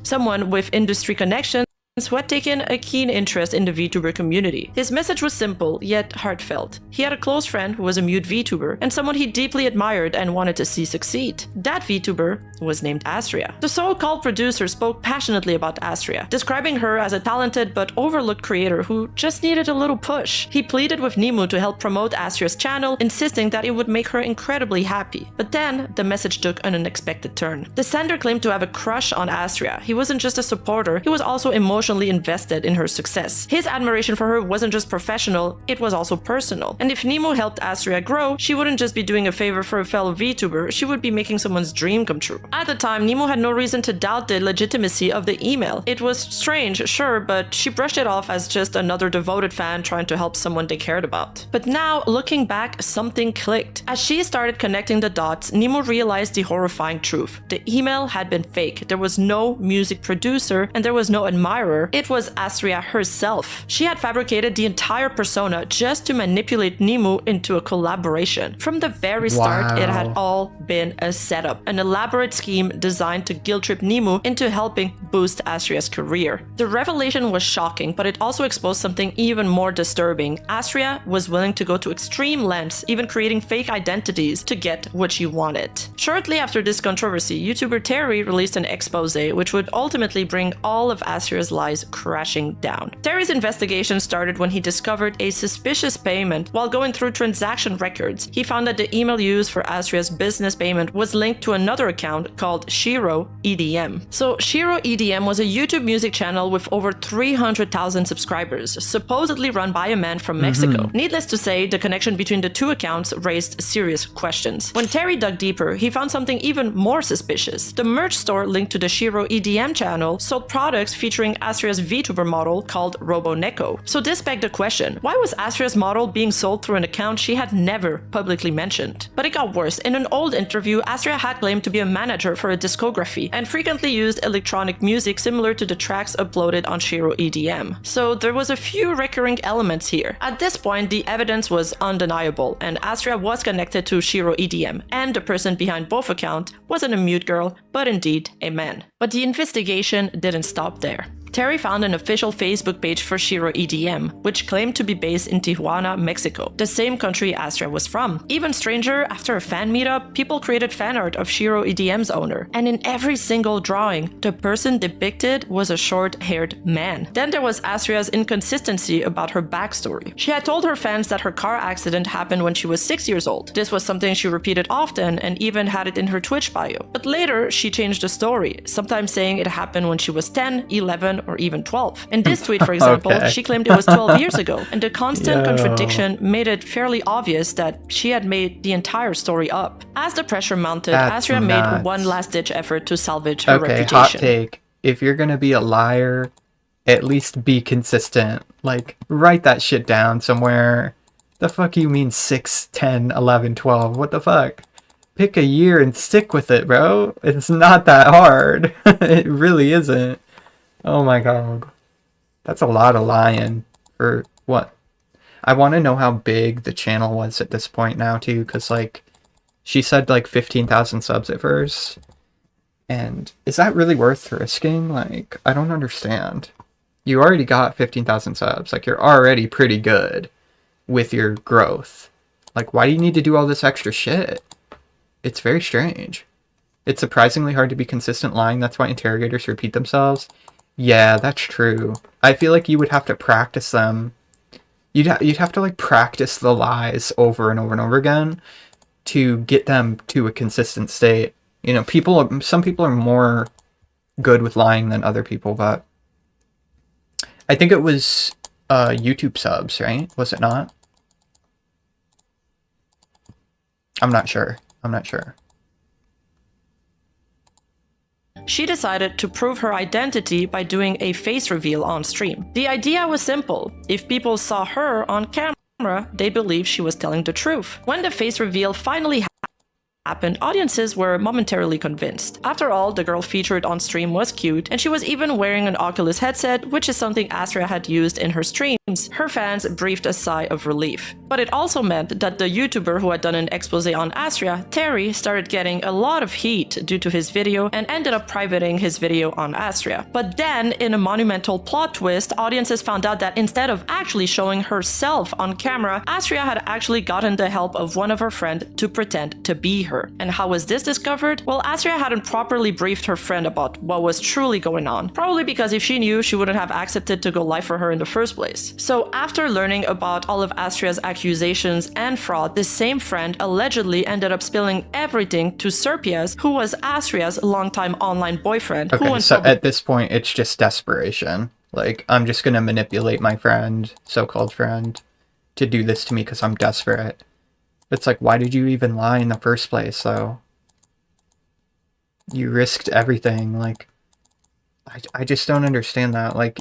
someone with industry connections who had taken a keen interest in the VTuber community. His message was simple, yet heartfelt. He had a close friend who was a mute VTuber, and someone he deeply admired and wanted to see succeed. That VTuber was named Astria. The so-called producer spoke passionately about Astria, describing her as a talented but overlooked creator who just needed a little push. He pleaded with Nemu to help promote Astria's channel, insisting that it would make her incredibly happy. But then, the message took an unexpected turn. The sender claimed to have a crush on Astria. He wasn't just a supporter, he was also emotionally emotionally invested in her success. His admiration for her wasn't just professional, it was also personal. And if Nemo helped Astria grow, she wouldn't just be doing a favor for a fellow VTuber, she would be making someone's dream come true. At the time, Nemo had no reason to doubt the legitimacy of the email. It was strange, sure, but she brushed it off as just another devoted fan trying to help someone they cared about. But now, looking back, something clicked. As she started connecting the dots, Nemo realized the horrifying truth. The email had been fake. There was no music producer and there was no admirer. It was Astria herself. She had fabricated the entire persona just to manipulate Nemo into a collaboration. From the very start, it had all been a setup, an elaborate scheme designed to guilt-trip Nemo into helping boost Astria's career. The revelation was shocking, but it also exposed something even more disturbing. Astria was willing to go to extreme lengths, even creating fake identities to get what she wanted. Shortly after this controversy, YouTuber Terry released an expose which would ultimately bring all of Astria's lies crashing down. Terry's investigation started when he discovered a suspicious payment. While going through transaction records, he found that the email used for Astria's business payment was linked to another account called Shiro EDM. So Shiro EDM was a YouTube music channel with over 300,000 subscribers, supposedly run by a man from Mexico. Needless to say, the connection between the two accounts raised serious questions. When Terry dug deeper, he found something even more suspicious. The merch store linked to the Shiro EDM channel sold products featuring Astria's VTuber model called RoboNeko. So this begged the question, why was Astria's model being sold through an account she had never publicly mentioned? But it got worse. In an old interview, Astria had claimed to be a manager for a discography and frequently used electronic music similar to the tracks uploaded on Shiro EDM. So there was a few recurring elements here. At this point, the evidence was undeniable, and Astria was connected to Shiro EDM, and the person behind both accounts wasn't a mute girl, but indeed a man. But the investigation didn't stop there. Terry found an official Facebook page for Shiro EDM, which claimed to be based in Tijuana, Mexico, the same country Astria was from. Even stranger, after a fan meetup, people created fan art of Shiro EDM's owner, and in every single drawing, the person depicted was a short-haired man. Then there was Astria's inconsistency about her backstory. She had told her fans that her car accident happened when she was 6 years old. This was something she repeated often and even had it in her Twitch bio. But later, she changed the story, sometimes saying it happened when she was 10, 11, or even 12. In this tweet, for example, she claimed it was 12 years ago, and the constant contradiction made it fairly obvious that she had made the entire story up. As the pressure mounted, Astria made one last-ditch effort to salvage her reputation. Hot take. If you're gonna be a liar, at least be consistent. Like, write that shit down somewhere. The fuck you mean 6, 10, 11, 12? What the fuck? Pick a year and stick with it, bro. It's not that hard. It really isn't. Oh my god. That's a lot of lying for what? I want to know how big the channel was at this point now too, because like she said like 15,000 subs at first. And is that really worth risking? Like, I don't understand. You already got 15,000 subs. Like, you're already pretty good with your growth. Like, why do you need to do all this extra shit? It's very strange. It's surprisingly hard to be consistent lying. That's why interrogators repeat themselves. Yeah, that's true. I feel like you would have to practice them. You'd have to like practice the lies over and over and over again to get them to a consistent state. You know, some people are more good with lying than other people, but I think it was YouTube subs, right? Was it not? I'm not sure. She decided to prove her identity by doing a face reveal on stream. The idea was simple. If people saw her on camera, they believed she was telling the truth. When the face reveal finally happened, audiences were momentarily convinced. After all, the girl featured on stream was cute, and she was even wearing an Oculus headset, which is something Astria had used in her streams. Her fans breathed a sigh of relief. But it also meant that the YouTuber who had done an expose on Astria, Terry, started getting a lot of heat due to his video and ended up privating his video on Astria. But then, in a monumental plot twist, audiences found out that instead of actually showing herself on camera, Astria had actually gotten the help of one of her friends to pretend to be her. And how was this discovered? Well, Astria hadn't properly briefed her friend about what was truly going on. Probably because if she knew, she wouldn't have accepted to go live for her in the first place. So after learning about all of Astria's accusations and fraud, this same friend allegedly ended up spilling everything to Serpias, who was Astria's longtime online boyfriend. Okay, so at this point, it's just desperation. Like, I'm just gonna manipulate my friend, so-called friend, to do this to me because I'm desperate. It's like, why did you even lie in the first place, though? You risked everything, like... I just don't understand that. Like,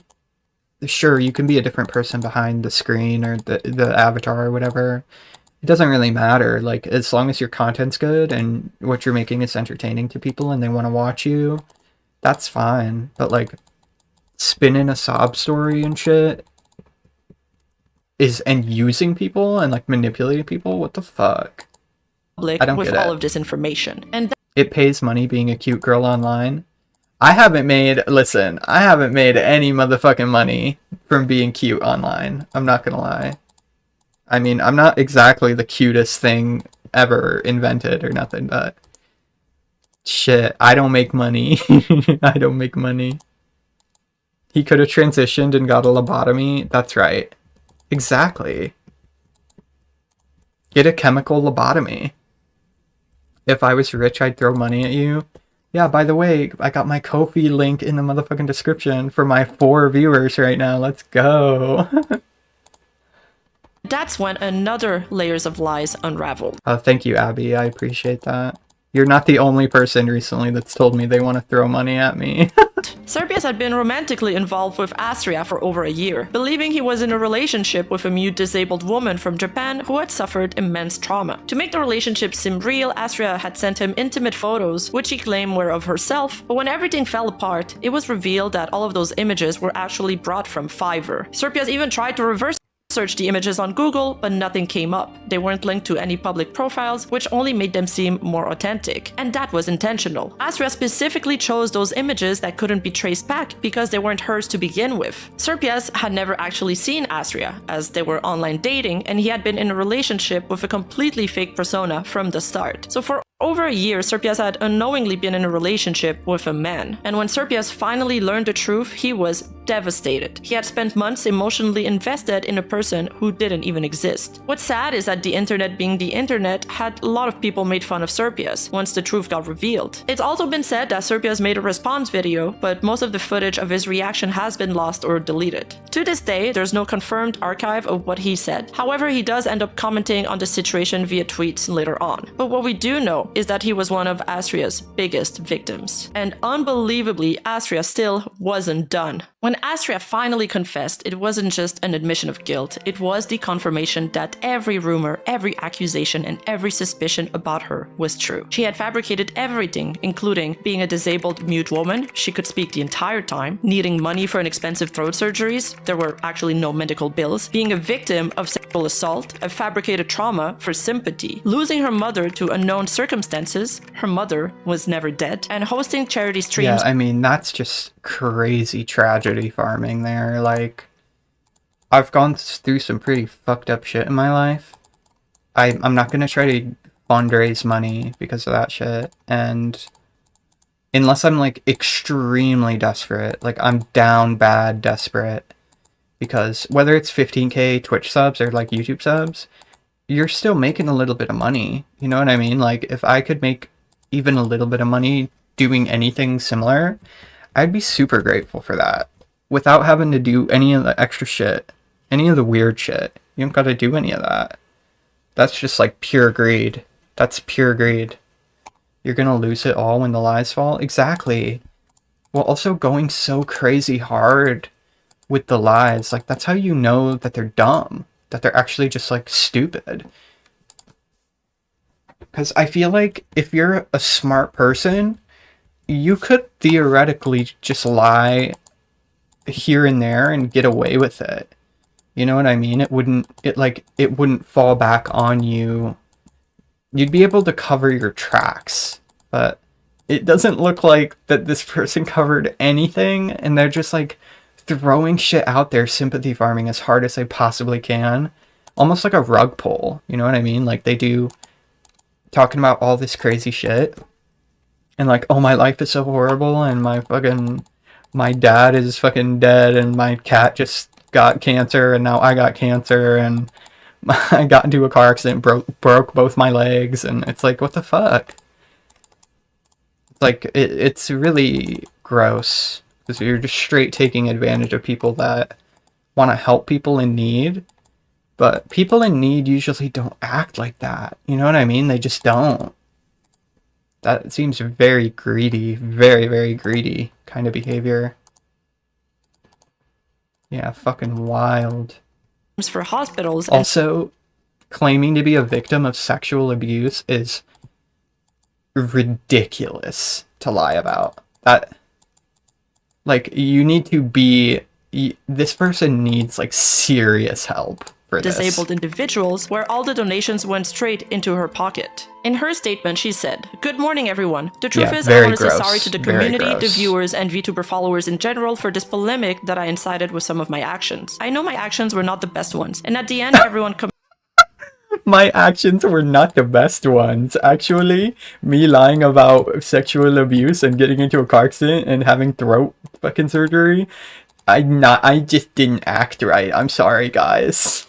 sure, you can be a different person behind the screen or the avatar or whatever. It doesn't really matter. Like, as long as your content's good and what you're making is entertaining to people and they want to watch you, that's fine. But, like, spinning a sob story and shit and using people and, like, manipulating people, what the fuck? Public I don't with get all it. of this information. And It pays money being a cute girl online. I haven't made any motherfucking money from being cute online. I'm not gonna lie. I mean, I'm not exactly the cutest thing ever invented or nothing, but shit, I don't make money. I don't make money. He could have transitioned and got a lobotomy. That's right. Exactly. Get a chemical lobotomy. If I was rich, I'd throw money at you. Yeah, by the way, I got my Ko-fi link in the motherfucking description for my 4 viewers right now. Let's go. that's when another layers of lies unraveled. Thank you, Abby. I appreciate that. You're not the only person recently that's told me they want to throw money at me. Serpius had been romantically involved with Astria for over a year, believing he was in a relationship with a mute disabled woman from Japan who had suffered immense trauma. To make the relationship seem real, Astria had sent him intimate photos, which he claimed were of herself, but when everything fell apart, it was revealed that all of those images were actually brought from Fiverr. Serpius even tried to reverse search the images on Google, but nothing came up. They weren't linked to any public profiles, which only made them seem more authentic. And that was intentional. Astria specifically chose those images that couldn't be traced back because they weren't hers to begin with. Serpius had never actually seen Astria, as they were online dating, and he had been in a relationship with a completely fake persona from the start. So for over a year, Serpius had unknowingly been in a relationship with a man. And when Serpius finally learned the truth, he was devastated. He had spent months emotionally invested in a person who didn't even exist. What's sad is that the internet being the internet had a lot of people made fun of Serpius once the truth got revealed. It's also been said that Serpius made a response video, but most of the footage of his reaction has been lost or deleted. To this day, there's no confirmed archive of what he said. However, he does end up commenting on the situation via tweets later on. But what we do know is that he was one of Astria's biggest victims. And unbelievably, Astria still wasn't done. When Astria finally confessed, it wasn't just an admission of guilt, it was the confirmation that every rumor, every accusation, and every suspicion about her was true. She had fabricated everything, including being a disabled mute woman, she could speak the entire time, needing money for an expensive throat surgeries, there were actually no medical bills, being a victim of sexual assault, a fabricated trauma for sympathy, losing her mother to unknown circumstances, her mother was never dead, and hosting charity streams. Yeah, I mean, that's just crazy tragedy farming there. Like, I've gone through some pretty fucked up shit in my life. I'm not gonna try to fundraise money because of that shit, and unless I'm like extremely desperate, like I'm down bad desperate, because whether it's 15k Twitch subs or like YouTube subs, you're still making a little bit of money, you know what I mean? Like, if I could make even a little bit of money doing anything similar, I'd be super grateful for that, without having to do any of the extra shit, any of the weird shit. You don't gotta do any of that. That's just like pure greed. That's pure greed. You're gonna lose it all when the lies fall? Exactly. Well, also going so crazy hard with the lies, like, that's how you know that they're dumb, that they're actually just like stupid. Because I feel like if you're a smart person, you could theoretically just lie here and there and get away with it. You know what I mean? It wouldn't fall back on you. You'd be able to cover your tracks, but it doesn't look like that this person covered anything, and they're just like throwing shit out there, sympathy farming as hard as they possibly can. Almost like a rug pull, you know what I mean? Like they do, talking about all this crazy shit. And like, oh, my life is so horrible, and my dad is fucking dead, and my cat just got cancer, and now I got cancer, and I got into a car accident, broke both my legs, and it's like, what the fuck? Like, it's really gross. Because you're just straight taking advantage of people that want to help people in need. But people in need usually don't act like that. You know what I mean? They just don't. That seems very greedy. Very, very greedy kind of behavior. Yeah, fucking wild. For hospitals. Also, claiming to be a victim of sexual abuse is ridiculous to lie about. That, like, you need to be... This person needs, like, serious help for this. Disabled individuals, where all the donations went straight into her pocket. In her statement, she said, "Good morning, everyone. The truth is, I want to say sorry to the community, the viewers, and VTuber followers in general for this polemic that I incited with some of my actions. I know my actions were not the best ones, and at the end, everyone My actions were not the best ones. Actually, me lying about sexual abuse and getting into a car accident and having throat fucking surgery, I just didn't act right. I'm sorry, guys."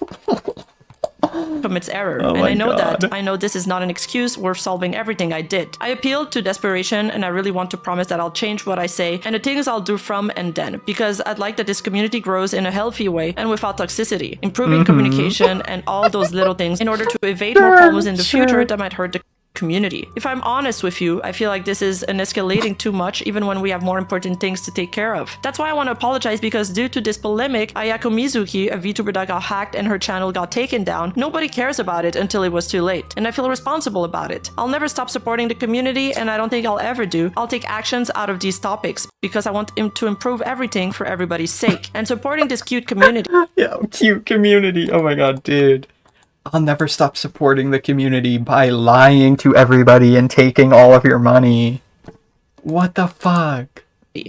commits error, Oh and my I know God. that. I know this is not an excuse worth solving everything I did. I appealed to desperation, and I really want to promise that I'll change what I say and the things I'll do from and then, because I'd like that this community grows in a healthy way and without toxicity, improving communication and all those little things in order to evade more problems in the future that might hurt the community. If I'm honest with you, I feel like this is an escalating too much even when we have more important things to take care of. That's why I want to apologize, because due to this polemic, Ayako Mizuki, a VTuber that got hacked and her channel got taken down, nobody cares about it until it was too late, and I feel responsible about it. I'll never stop supporting the community, and I don't think I'll ever do. I'll take actions out of these topics because I want to improve everything for everybody's sake, and supporting this cute community. Yeah, cute community. Oh my god, dude. I'll never stop supporting the community by lying to everybody and taking all of your money. What the fuck?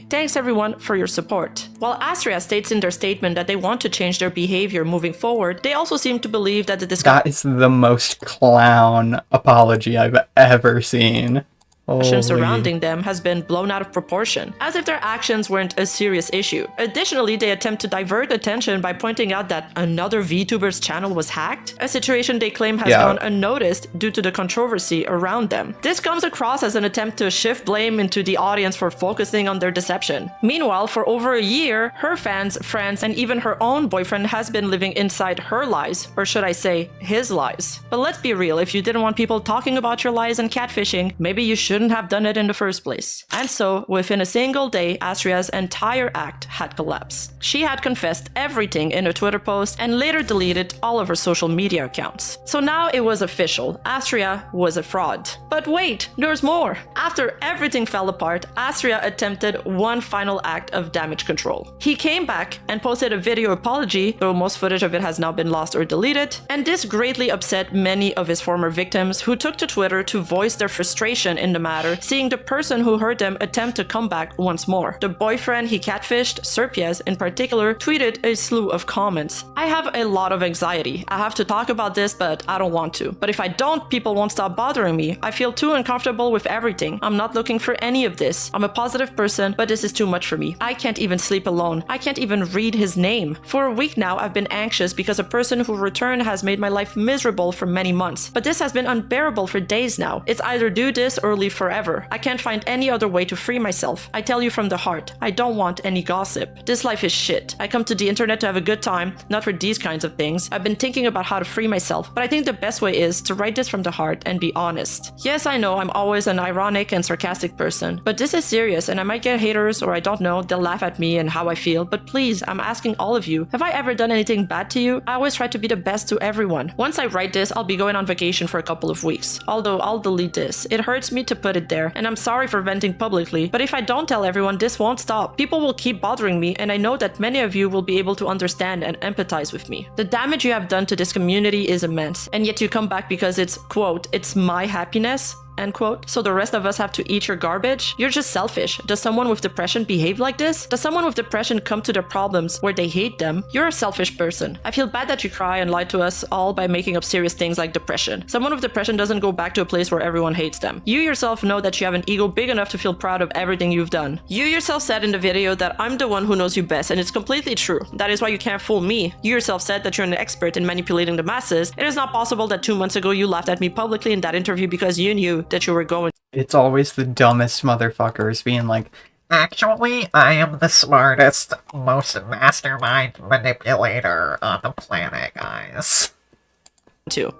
Thanks everyone for your support. While Astria states in their statement that they want to change their behavior moving forward, they also seem to believe that the That is the most clown apology I've ever seen. discussion Holy. surrounding them has been blown out of proportion, as if their actions weren't a serious issue. Additionally, they attempt to divert attention by pointing out that another VTuber's channel was hacked, a situation they claim has gone unnoticed due to the controversy around them. This comes across as an attempt to shift blame into the audience for focusing on their deception. Meanwhile, for over a year, her fans, friends, and even her own boyfriend has been living inside her lies, or should I say, his lies. But let's be real, if you didn't want people talking about your lies and catfishing, maybe you shouldn't have done it in the first place. And so, within a single day, Astria's entire act had collapsed. She had confessed everything in a Twitter post and later deleted all of her social media accounts. So now it was official, Astria was a fraud. But wait, there's more! After everything fell apart, Astria attempted one final act of damage control. He came back and posted a video apology, though most footage of it has now been lost or deleted, and this greatly upset many of his former victims who took to Twitter to voice their frustration in the matter, seeing the person who hurt them attempt to come back once more. The boyfriend he catfished, Serpies in particular, tweeted a slew of comments. "I have a lot of anxiety. I have to talk about this, but I don't want to. But if I don't, people won't stop bothering me. I feel too uncomfortable with everything. I'm not looking for any of this. I'm a positive person, but this is too much for me. I can't even sleep alone. I can't even read his name. For a week now, I've been anxious because a person who returned has made my life miserable for many months. But this has been unbearable for days now. It's either do this or leave forever. I can't find any other way to free myself. I tell you from the heart, I don't want any gossip. This life is shit. I come to the internet to have a good time, not for these kinds of things. I've been thinking about how to free myself, but I think the best way is to write this from the heart and be honest. Yes, I know I'm always an ironic and sarcastic person, but this is serious and I might get haters or I don't know, they'll laugh at me and how I feel, but please, I'm asking all of you, have I ever done anything bad to you? I always try to be the best to everyone. Once I write this, I'll be going on vacation for a couple of weeks. Although I'll delete this. It hurts me to put it there, and I'm sorry for venting publicly, but if I don't tell everyone, this won't stop. People will keep bothering me, and I know that many of you will be able to understand and empathize with me. The damage you have done to this community is immense, and yet you come back because it's, quote, it's my happiness, end quote. So the rest of us have to eat your garbage? You're just selfish. Does someone with depression behave like this? Does someone with depression come to their problems where they hate them? You're a selfish person. I feel bad that you cry and lie to us all by making up serious things like depression. Someone with depression doesn't go back to a place where everyone hates them. You yourself know that you have an ego big enough to feel proud of everything you've done. You yourself said in the video that I'm the one who knows you best, and it's completely true. That is why you can't fool me. You yourself said that you're an expert in manipulating the masses. It is not possible that 2 months ago you laughed at me publicly in that interview because you knew that you were going. It's always the dumbest motherfuckers being like, Actually, I am the smartest, most mastermind manipulator on the planet, guys.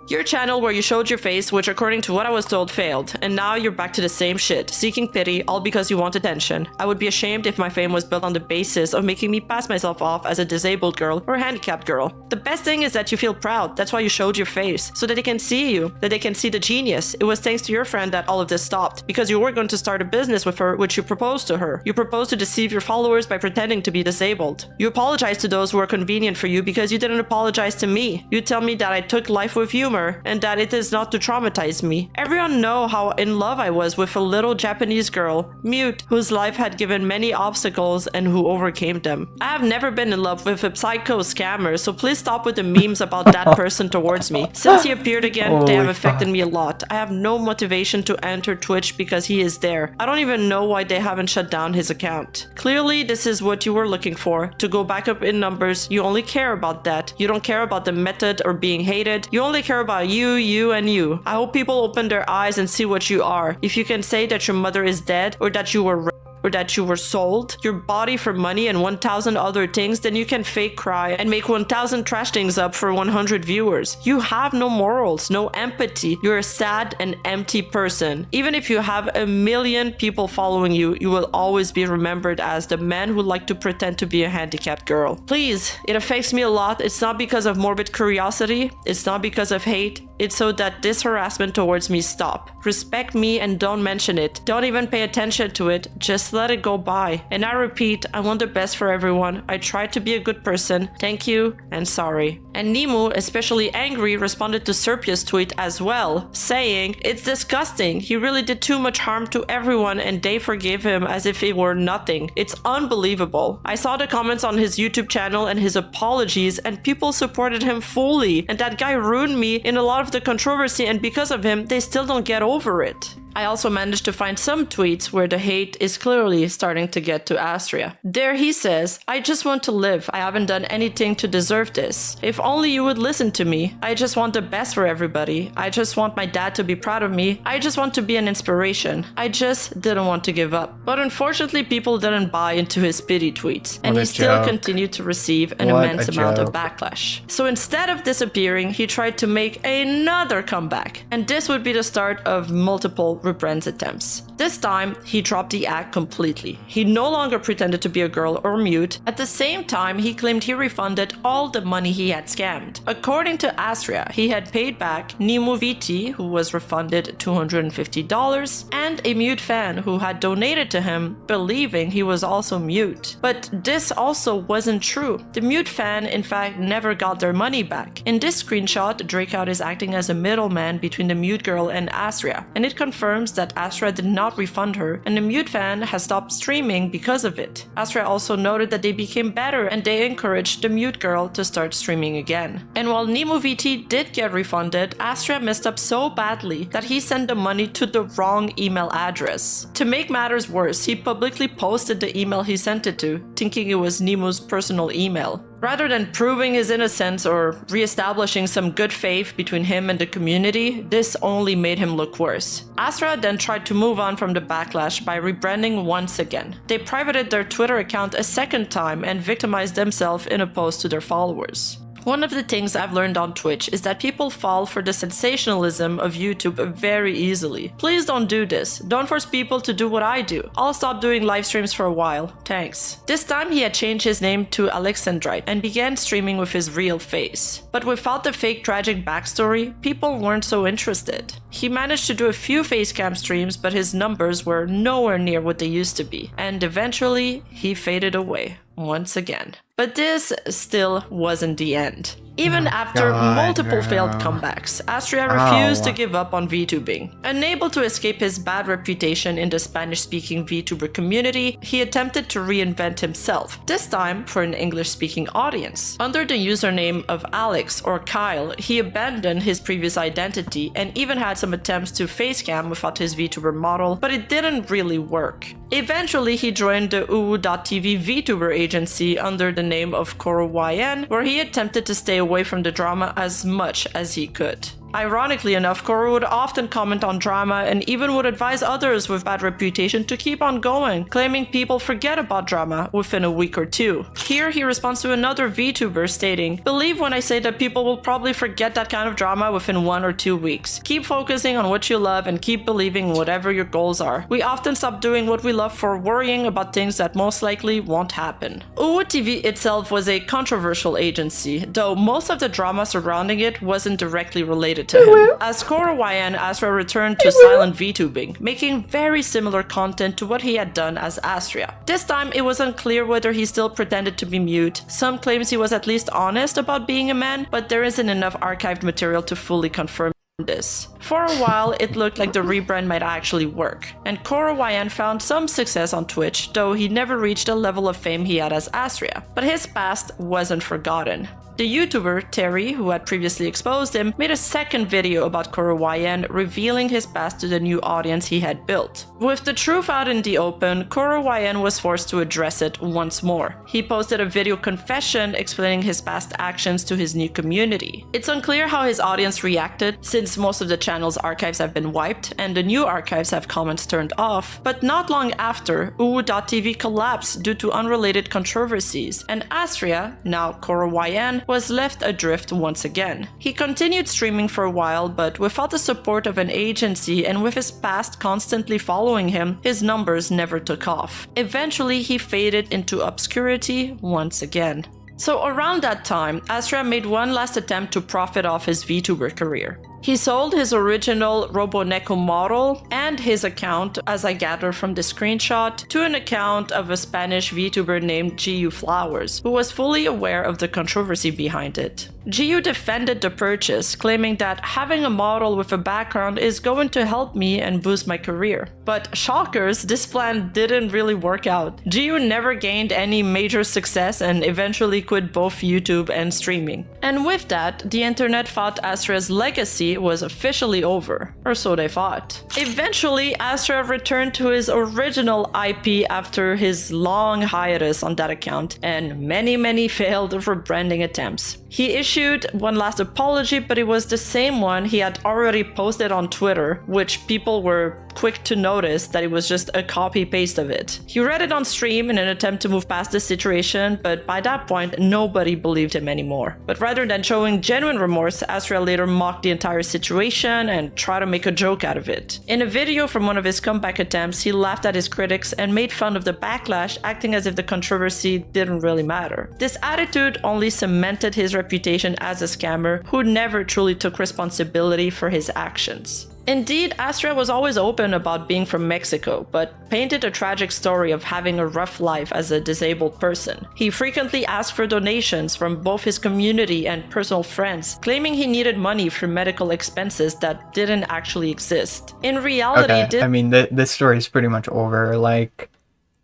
Your channel where you showed your face, which according to what I was told failed, and now you're back to the same shit, seeking pity all because you want attention. I would be ashamed if my fame was built on the basis of making me pass myself off as a disabled girl or a handicapped girl. The best thing is that you feel proud, that's why you showed your face, so that they can see you, that they can see the genius. It was thanks to your friend that all of this stopped, because you were going to start a business with her, which you proposed to her. You proposed to deceive your followers by pretending to be disabled. You apologized to those who were convenient for you because you didn't apologize to me. You tell me that I took life with humor and that it is not to traumatize me. Everyone know how in love I was with a little Japanese girl, mute, whose life had given many obstacles and who overcame them. I have never been in love with a psycho scammer, so please stop with the memes about that person towards me. Since he appeared again, they have affected me a lot. I have no motivation to enter Twitch because he is there. I don't even know why they haven't shut down his account. Clearly, this is what you were looking for, to go back up in numbers. You only care about that. You don't care about the method or being hated. You only care about you, and you. I hope people open their eyes and see what you are. If you can say that your mother is dead, or that you were raped, or that you were sold your body for money and 1,000 other things, then you can fake cry and make 1,000 trash things up for 100 viewers. You have no morals, no empathy. You're a sad and empty person. Even if you have 1 million people following you, you will always be remembered as the man who liked to pretend to be a handicapped girl. Please, it affects me a lot. It's not because of morbid curiosity. It's not because of hate. It's so that this harassment towards me stop. Respect me and don't mention it. Don't even pay attention to it. Just let it go by. And I repeat, I want the best for everyone. I tried to be a good person. Thank you and sorry. And Nemu, especially angry, responded to Serpia's tweet as well, saying, "It's disgusting. He really did too much harm to everyone and they forgave him as if it were nothing. It's unbelievable." I saw the comments on his YouTube channel and his apologies, and people supported him fully. And that guy ruined me in a lot of the controversy, and because of him, they still don't get over it. I also managed to find some tweets where the hate is clearly starting to get to Astria. There he says, "I just want to live. I haven't done anything to deserve this. If only you would listen to me. I just want the best for everybody. I just want my dad to be proud of me. I just want to be an inspiration. I just didn't want to give up." But unfortunately, people didn't buy into his pity tweets, and What he a still joke. continued to receive an What immense a amount of joke. backlash. So instead of disappearing, he tried to make another comeback, and this would be the start of multiple rebrand attempts. This time, he dropped the act completely. He no longer pretended to be a girl or mute. At the same time, he claimed he refunded all the money he had scammed. According to Astria, he had paid back Nemu VT, who was refunded $250, and a mute fan who had donated to him, believing he was also mute. But this also wasn't true. The mute fan, in fact, never got their money back. In this screenshot, Drakeout is acting as a middleman between the mute girl and Astria, and it confirms that Astria did not refund her, and the mute fan has stopped streaming because of it. Astria also noted that they became better and they encouraged the mute girl to start streaming again. And while Nemu VT did get refunded, Astria messed up so badly that he sent the money to the wrong email address. To make matters worse, he publicly posted the email he sent it to, thinking it was Nemu's personal email. Rather than proving his innocence or re-establishing some good faith between him and the community, this only made him look worse. Astra then tried to move on from the backlash by rebranding once again. They privated their Twitter account a second time and victimized themselves in a post to their followers. One of the things I've learned on Twitch is that people fall for the sensationalism of YouTube very easily. Please don't do this. Don't force people to do what I do. I'll stop doing live streams for a while. Thanks. This time he had changed his name to Alexandrite and began streaming with his real face. But without the fake tragic backstory, people weren't so interested. He managed to do a few facecam streams, but his numbers were nowhere near what they used to be. And eventually, he faded away once again. But this still wasn't the end. Even after multiple failed comebacks, Astria refused to give up on VTubing. Unable to escape his bad reputation in the Spanish-speaking VTuber community, he attempted to reinvent himself, this time for an English-speaking audience. Under the username of Alex or Kyle, he abandoned his previous identity and even had some attempts to facecam without his VTuber model, but it didn't really work. Eventually, he joined the woaw.tv VTuber agency under the name of KoroYN, where he attempted to stay away from the drama as much as he could. Ironically enough, Koro would often comment on drama and even would advise others with bad reputation to keep on going, claiming people forget about drama within a week or two. Here he responds to another VTuber stating, "Believe when I say that people will probably forget that kind of drama within 1 or 2 weeks. Keep focusing on what you love and keep believing whatever your goals are. We often stop doing what we love for worrying about things that most likely won't happen." woaw TV itself was a controversial agency, though most of the drama surrounding it wasn't directly related to him. As Koro YN, Astra returned to silent VTubing, making very similar content to what he had done as Astria. This time it was unclear whether he still pretended to be mute. Some claims he was at least honest about being a man, but there isn't enough archived material to fully confirm this. For a while, it looked like the rebrand might actually work, and Koro YN found some success on Twitch, though he never reached the level of fame he had as Astria. But his past wasn't forgotten. The YouTuber, Terry, who had previously exposed him, made a second video about Koro YN, revealing his past to the new audience he had built. With the truth out in the open, Koro YN was forced to address it once more. He posted a video confession explaining his past actions to his new community. It's unclear how his audience reacted, since most of the channel's archives have been wiped and the new archives have comments turned off, but not long after, woaw.tv collapsed due to unrelated controversies, and Astria, now Koro YN, was left adrift once again. He continued streaming for a while, but without the support of an agency and with his past constantly following him, his numbers never took off. Eventually, he faded into obscurity once again. So around that time, Astra made one last attempt to profit off his VTuber career. He sold his original Roboneko model and his account, as I gather from the screenshot, to an account of a Spanish VTuber named GU Flowers, who was fully aware of the controversy behind it. GU defended the purchase, claiming that having a model with a background is going to help me and boost my career. But shockers, this plan didn't really work out. GU never gained any major success and eventually quit both YouTube and streaming. And with that, the internet thought Astra's legacy was officially over, or so they thought. Eventually, Astra returned to his original IP after his long hiatus on that account, and many failed rebranding attempts. He issued one last apology, but it was the same one he had already posted on Twitter, which people were quick to notice that it was just a copy-paste of it. He read it on stream in an attempt to move past the situation, but by that point, nobody believed him anymore. But rather than showing genuine remorse, Astra later mocked the entire situation and tried to make a joke out of it. In a video from one of his comeback attempts, he laughed at his critics and made fun of the backlash, acting as if the controversy didn't really matter. This attitude only cemented his reputation as a scammer who never truly took responsibility for his actions. Indeed, Astra was always open about being from Mexico, but painted a tragic story of having a rough life as a disabled person. He frequently asked for donations from both his community and personal friends, claiming he needed money for medical expenses that didn't actually exist. In reality, I mean, this story is pretty much over. Like,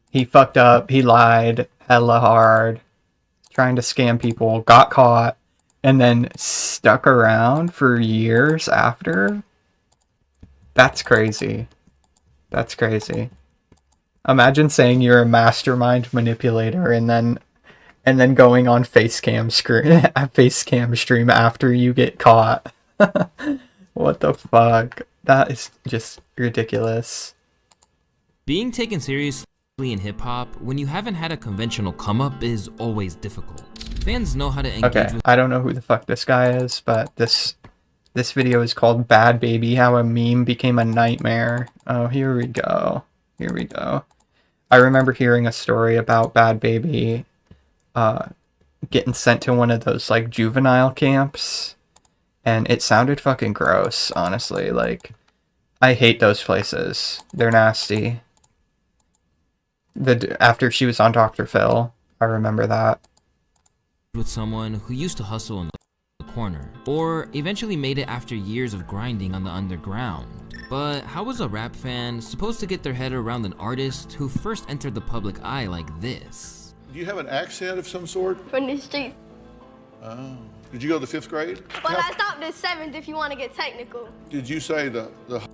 he fucked up, he lied hella hard, trying to scam people, got caught, and then stuck around for years after. That's crazy. That's crazy. Imagine saying you're a mastermind manipulator and then going on facecam stream after you get caught. What the fuck? That is just ridiculous. Being taken seriously in hip-hop when you haven't had a conventional come-up is always difficult. Fans know how to engage with... I don't know who the fuck this guy is, but this video is called Bad Baby, How a Meme Became a Nightmare. Oh, here we go. Here we go. I remember hearing a story about Bad Baby getting sent to one of those, like, juvenile camps. And it sounded fucking gross, honestly. Like, I hate those places. They're nasty. After she was on Dr. Phil, I remember that. With someone who used to hustle in the corner, or eventually made it after years of grinding on the underground. But how was a rap fan supposed to get their head around an artist who first entered the public eye like this? Do you have an accent of some sort? From the streets. Oh. Did you go to 5th grade? Well, I stopped at 7th if you want to get technical. Did you say the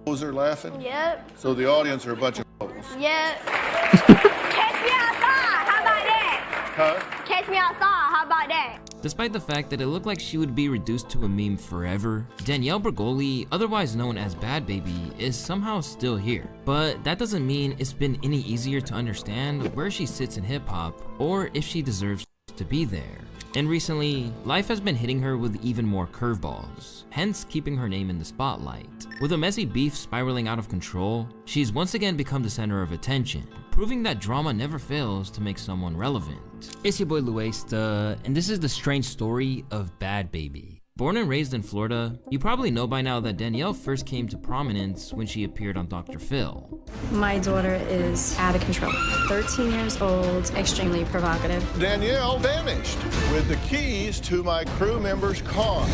hoes are laughing? Yep. So the audience are a bunch of hoes? Yep. Catch me outside, how about that? Huh? Catch me outside, how about that? Despite the fact that it looked like she would be reduced to a meme forever, Danielle Bergoli, otherwise known as Bad Baby, is somehow still here. But that doesn't mean it's been any easier to understand where she sits in hip-hop or if she deserves to be there. And recently, life has been hitting her with even more curveballs, hence keeping her name in the spotlight. With a messy beef spiraling out of control, she's once again become the center of attention, proving that drama never fails to make someone relevant. It's your boy Luesta, and this is the strange story of Bad Baby. Born and raised in Florida, you probably know by now that Danielle first came to prominence when she appeared on Dr. Phil. My daughter is out of control. 13 years old, extremely provocative. Danielle vanished with the keys to my crew member's car.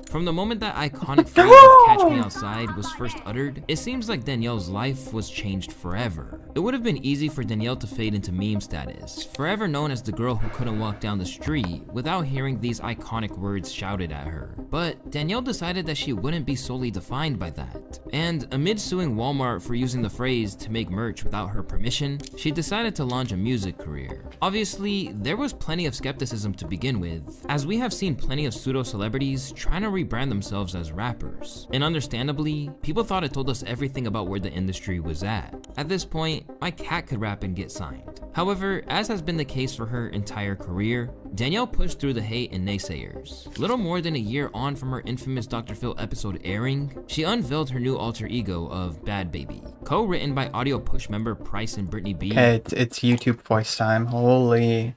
From the moment that iconic phrase of "Catch Me Outside" was first uttered, it seems like Danielle's life was changed forever. It would have been easy for Danielle to fade into meme status, forever known as the girl who couldn't walk down the street without hearing these iconic words shouted at her. But Danielle decided that she wouldn't be solely defined by that. And amid suing Walmart for using the phrase to make merch without her permission, she decided to launch a music career. Obviously, there was plenty of skepticism to begin with, as we have seen plenty of pseudo-celebrities trying to rebrand themselves as rappers. And understandably, people thought it told us everything about where the industry was at. At this point, my cat could rap and get signed. However, as has been the case for her entire career, Danielle pushed through the hate and naysayers. Little more than a year on from her infamous Dr. Phil episode airing, she unveiled her new alter ego of Bad Baby. Co-written by Audio Push member Price and Brittany B. Okay, it's YouTube voice time. Holy.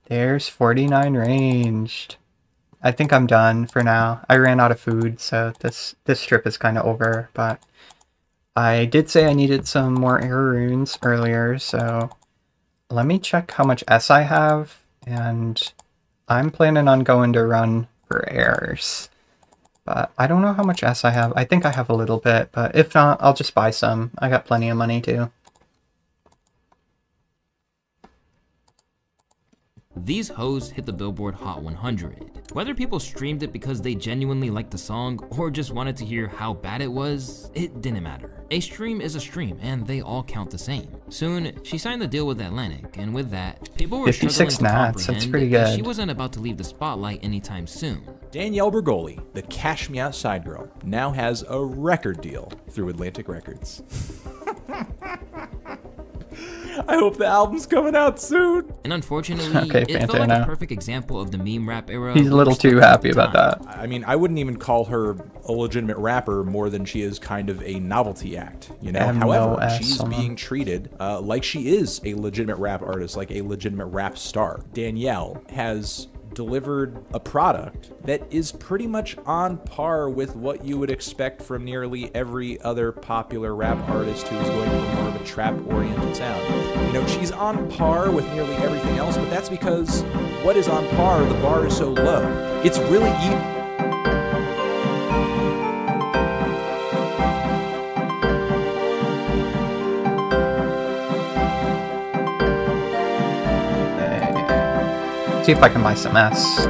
There's 49 ranged. I think I'm done for now. I ran out of food, so this strip is kind of over, but I did say I needed some more error runes earlier, so let me check how much S I have, and I'm planning on going to run for errors. But I don't know how much S I have. I think I have a little bit, but if not, I'll just buy some. I got plenty of money too. These hoes hit the Billboard Hot 100. Whether people streamed it because they genuinely liked the song or just wanted to hear how bad it was, it didn't matter. A stream is a stream and they all count the same. Soon, she signed the deal with Atlantic, and with that, people were 56 struggling to nats, that's pretty comprehend that good. she wasn't about to leave the spotlight anytime soon. Danielle Bergoli, the Cash Me Outside girl, now has a record deal through Atlantic Records. I hope the album's coming out soon. And unfortunately, Okay, it felt like Fantana. a perfect example of the meme rap era. He's a little which too stuck at happy the about time. that. I mean, I wouldn't even call her a legitimate rapper more than she is kind of a novelty act, you know? However, MOS she's someone. being treated like she is a legitimate rap artist, like a legitimate rap star. Danielle has delivered a product that is pretty much on par with what you would expect from nearly every other popular rap artist who is going for more of a trap-oriented sound. You know, she's on par with nearly everything else, but that's because what is on par, the bar is so low. It's really easy. See if I can buy some S.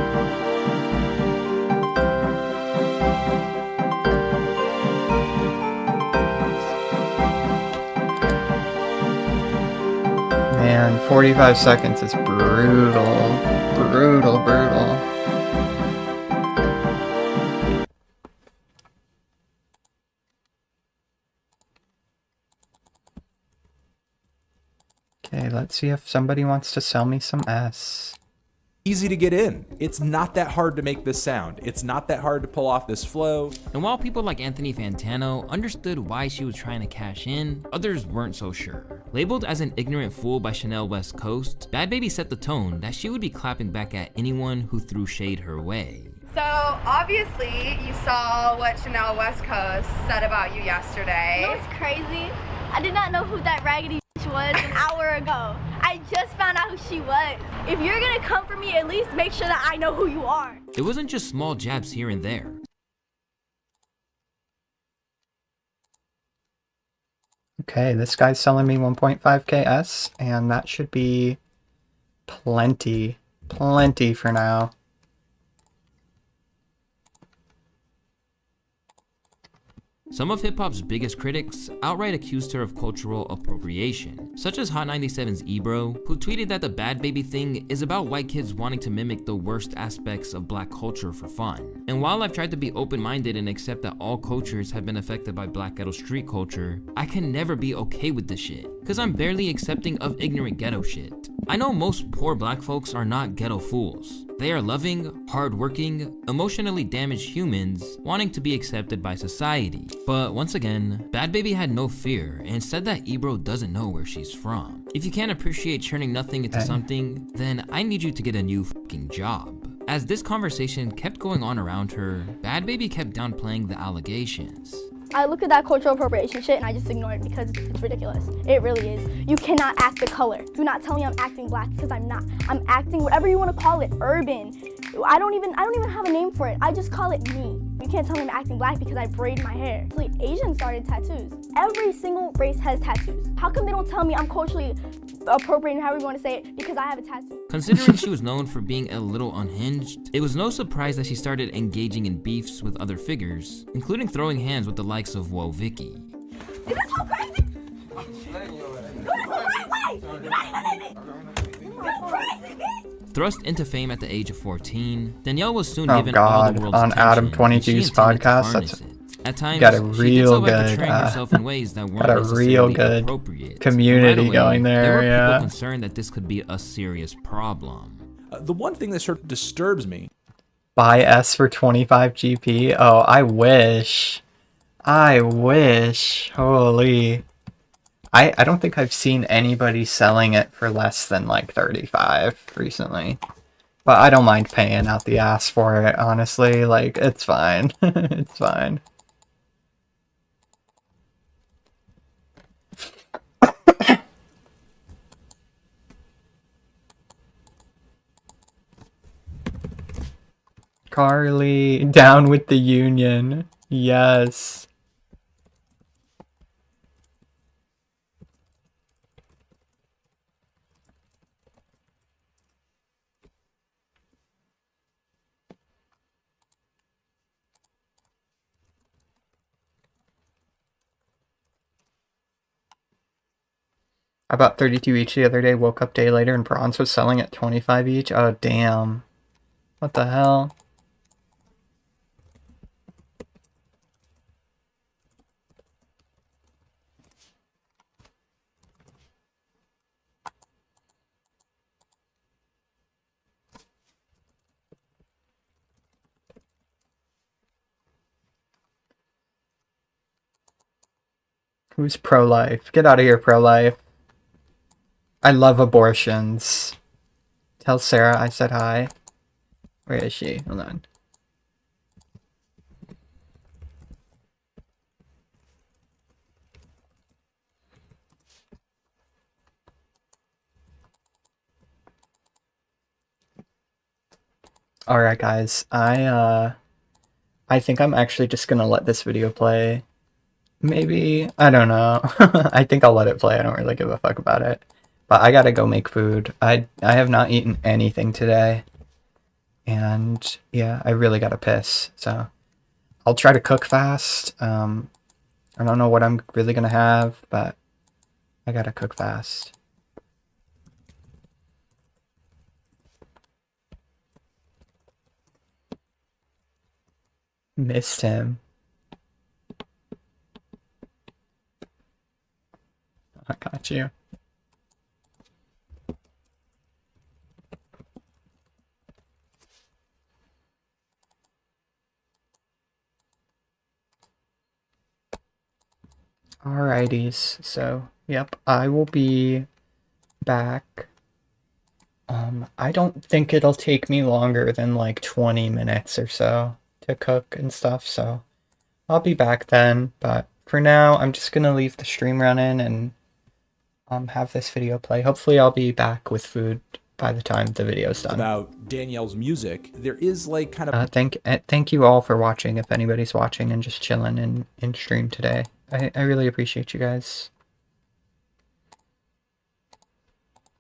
Man, 45 seconds is brutal. Brutal, brutal. Okay, let's see if somebody wants to sell me some S. Easy to get in. It's not that hard to make this sound. It's not that hard to pull off this flow. And while people like Anthony Fantano understood why she was trying to cash in, others weren't so sure. Labeled as an ignorant fool by Chanel West Coast, Bad Baby set the tone that she would be clapping back at anyone who threw shade her way. So obviously you saw what Chanel West Coast said about you yesterday. You know what's crazy? I did not know who that raggedy was an hour ago. I just found out who she was. If you're gonna come for me, at least make sure that I know who you are. It wasn't just small jabs here and there. Okay, this guy's selling me 1.5k S, and that should be plenty. Plenty for now. Some of hip-hop's biggest critics outright accused her of cultural appropriation, such as Hot 97's Ebro, who tweeted that the Bad Baby thing is about white kids wanting to mimic the worst aspects of black culture for fun. And while I've tried to be open-minded and accept that all cultures have been affected by black ghetto street culture, I can never be okay with this shit, cause I'm barely accepting of ignorant ghetto shit. I know most poor black folks are not ghetto fools. They are loving, hardworking, emotionally damaged humans wanting to be accepted by society. But once again, Bad Baby had no fear and said that Ebro doesn't know where she's from. If you can't appreciate turning nothing into something, then I need you to get a new fucking job. As this conversation kept going on around her, Bad Baby kept downplaying the allegations. I look at that cultural appropriation shit and I just ignore it because it's ridiculous. It really is. You cannot act the color. Do not tell me I'm acting black because I'm not. I'm acting whatever you want to call it, urban. I don't even have a name for it. I just call it me. You can't tell me I'm acting black because I braid my hair. Actually, Asians started tattoos. Every single race has tattoos. How come they don't tell me I'm culturally appropriating, however you want to say it, because I have a tattoo? Considering she was known for being a little unhinged, it was no surprise that she started engaging in beefs with other figures, including throwing hands with the likes of woaw Vicky. Is this so crazy? Thrust into fame at the age of 14, Danielle was soon Oh given all the God, world's on attention, Adam and she 22's intended to podcast, harness that's it. At times, got a she did so real by good, portraying herself in ways that weren't got a real necessarily good appropriate. community Right away, going there, were yeah. people concerned that this could be a serious problem. The one thing that sort of disturbs me. Buy S for 25 GP. Oh, I wish. I wish. Holy. I don't think I've seen anybody selling it for less than like 35 recently. But I don't mind paying out the ass for it, honestly. Like, it's fine. It's fine. Carly, down with the union. Yes. I bought 32 each the other day, woke up day later, and bronze was selling at 25 each. Oh, damn. What the hell? Who's pro-life? Get out of here, pro-life. I love abortions. Tell Sarah I said hi. Where is she? Hold on. Alright guys, I think I'm actually just gonna let this video play. Maybe, I don't know. I think I'll let it play. I don't really give a fuck about it. But I gotta go make food. I have not eaten anything today. And yeah, I really gotta piss. So I'll try to cook fast. I don't know what I'm really gonna have, but I gotta cook fast. Missed him. I got you. Alrighties, so yep, I will be back. I don't think it'll take me longer than like 20 minutes or so to cook and stuff, so I'll be back then, but for now, I'm just gonna leave the stream running and have this video play. Hopefully I'll be back with food by the time the video's done. About Danielle's music, there is like kind of... Thank you all for watching, if anybody's watching and just chilling in stream today. I really appreciate you guys.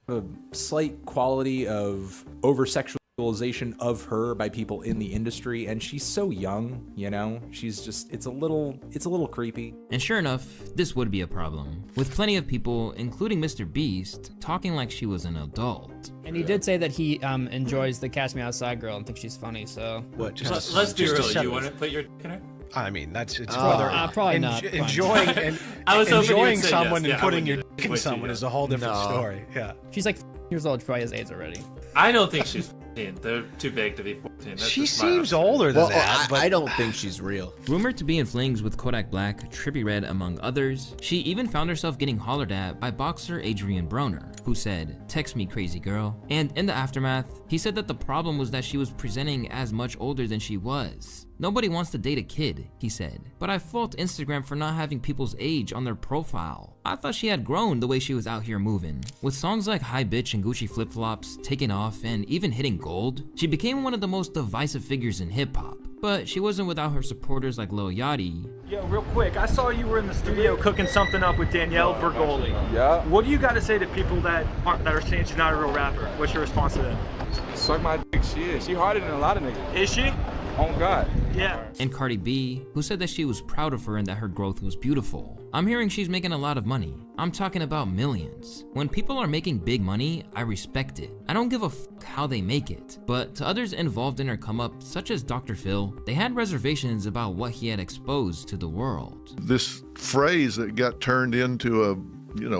A slight quality of over-sexual of her by people in the industry, and she's so young, you know? She's just, it's a little creepy. And sure enough, this would be a problem, with plenty of people, including Mr. Beast, talking like she was an adult. And he did say that he enjoys the Catch Me Outside girl and thinks she's funny, so... What? Let's be real, you want to put your dick in her? I mean, it's rather probably not. Enjoying someone and putting your dick in someone is a whole different story. Yeah. She's like years old. She probably has AIDS already. I don't think she's 14. They're too big to be 14. That's She just my seems opinion. older than that. I don't think she's real. Rumored to be in flings with Kodak Black, Trippie Redd, among others, she even found herself getting hollered at by boxer Adrian Broner, who said, "Text me, crazy girl." And in the aftermath, he said that the problem was that she was presenting as much older than she was. "Nobody wants to date a kid," he said, "but I fault Instagram for not having people's age on their profile. I thought she had grown the way she was out here moving." With songs like Hi Bitch and Gucci Flip Flops taking off and even hitting gold, she became one of the most divisive figures in hip hop. But she wasn't without her supporters like Lil Yachty. Yo, real quick, I saw you were in the studio cooking something up with Danielle Bergoli. Yeah. What do you got to say to people that are saying she's not a real rapper? What's your response to that? Suck my dick, she is. She harder than a lot of niggas. Is she? On God. Yeah. And Cardi B, who said that she was proud of her and that her growth was beautiful. I'm hearing she's making a lot of money. I'm talking about millions. When people are making big money, I respect it. I don't give a f how they make it. But to others involved in her come up, such as Dr. Phil, they had reservations about what he had exposed to the world. This phrase that got turned into a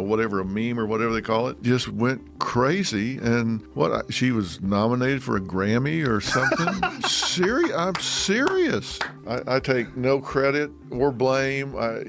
whatever, a meme or whatever they call it, just went crazy. And she was nominated for a Grammy or something? I'm serious. I take no credit or blame. I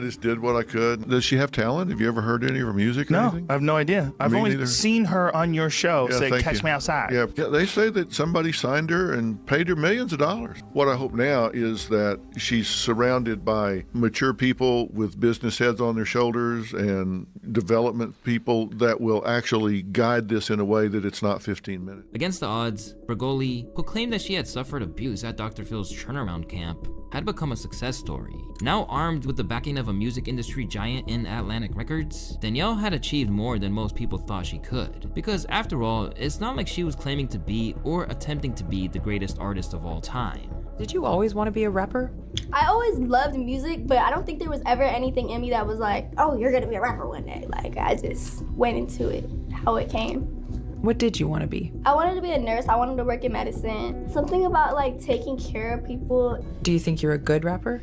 just did what I could. Does she have talent? Have you ever heard any of her music or anything? I have no idea. I've only seen her on your show say, "Catch Me Outside." Yeah, they say that somebody signed her and paid her millions of dollars. What I hope now is that she's surrounded by mature people with business heads on their shoulders and development people that will actually guide this in a way that it's not 15 minutes. Against the odds, Bergoli, who claimed that she had suffered abuse at Dr. Phil's turnaround camp, had become a success story. Now armed with the backing of a music industry giant in Atlantic Records, Danielle had achieved more than most people thought she could. Because after all, it's not like she was claiming to be or attempting to be the greatest artist of all time. Did you always want to be a rapper? I always loved music, but I don't think there was ever anything in me that was like, oh, you're gonna be a rapper one day. Like, I just went into it how it came. What did you want to be? I wanted to be a nurse. I wanted to work in medicine. Something about like taking care of people. Do you think you're a good rapper?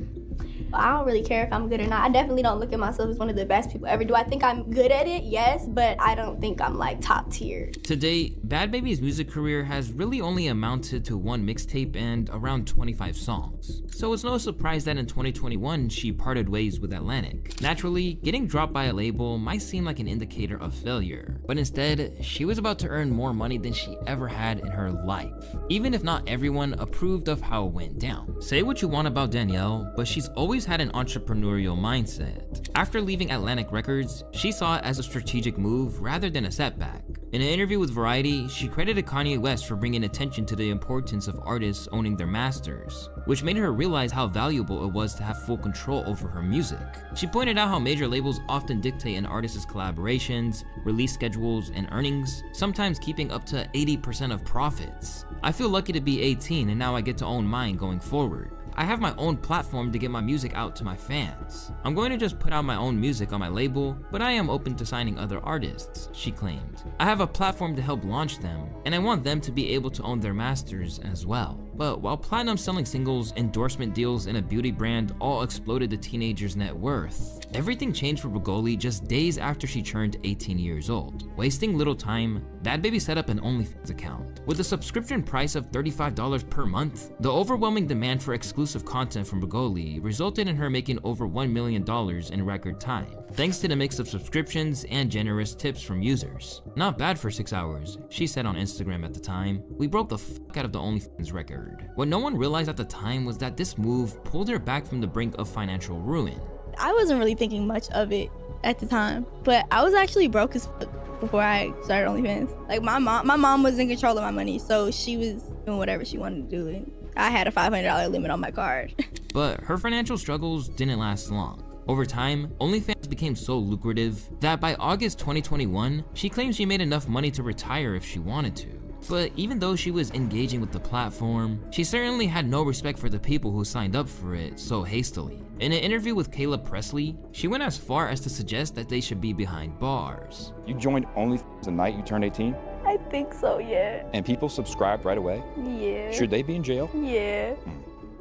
I don't really care if I'm good or not. I definitely don't look at myself as one of the best people ever. Do I think I'm good at it? Yes, but I don't think I'm like top tier. To date, Bad Baby's music career has really only amounted to one mixtape and around 25 songs. So it's no surprise that in 2021, she parted ways with Atlantic. Naturally, getting dropped by a label might seem like an indicator of failure, but instead, she was about to earn more money than she ever had in her life, even if not everyone approved of how it went down. Say what you want about Danielle, but she's always had an entrepreneurial mindset. After leaving Atlantic Records, she saw it as a strategic move rather than a setback. In an interview with Variety, she credited Kanye West for bringing attention to the importance of artists owning their masters, which made her realize how valuable it was to have full control over her music. She pointed out how major labels often dictate an artist's collaborations, release schedules, and earnings, sometimes keeping up to 80% of profits. I feel lucky to be 18 and now I get to own mine going forward. I have my own platform to get my music out to my fans. I'm going to just put out my own music on my label, but I am open to signing other artists, she claimed. I have a platform to help launch them, and I want them to be able to own their masters as well. But while platinum selling singles, endorsement deals, and a beauty brand all exploded the teenager's net worth, everything changed for Bergoli just days after she turned 18 years old. Wasting little time, Bad Baby set up an OnlyFans account. With a subscription price of $35 per month, the overwhelming demand for exclusive content from Bergoli resulted in her making over $1 million in record time, thanks to the mix of subscriptions and generous tips from users. Not bad for 6 hours, she said on Instagram at the time. We broke the fuck out of the OnlyFans record. What no one realized at the time was that this move pulled her back from the brink of financial ruin. I wasn't really thinking much of it at the time, but I was actually broke as fuck before I started OnlyFans. Like my mom was in control of my money, so she was doing whatever she wanted to do, and I had a $500 limit on my card. But her financial struggles didn't last long. Over time, OnlyFans became so lucrative that by August 2021, she claims she made enough money to retire if she wanted to. But even though she was engaging with the platform, she certainly had no respect for the people who signed up for it so hastily. In an interview with Caleb Presley, she went as far as to suggest that they should be behind bars. You joined only the night you turned 18? I think so, yeah. And people subscribed right away? Yeah. Should they be in jail? Yeah.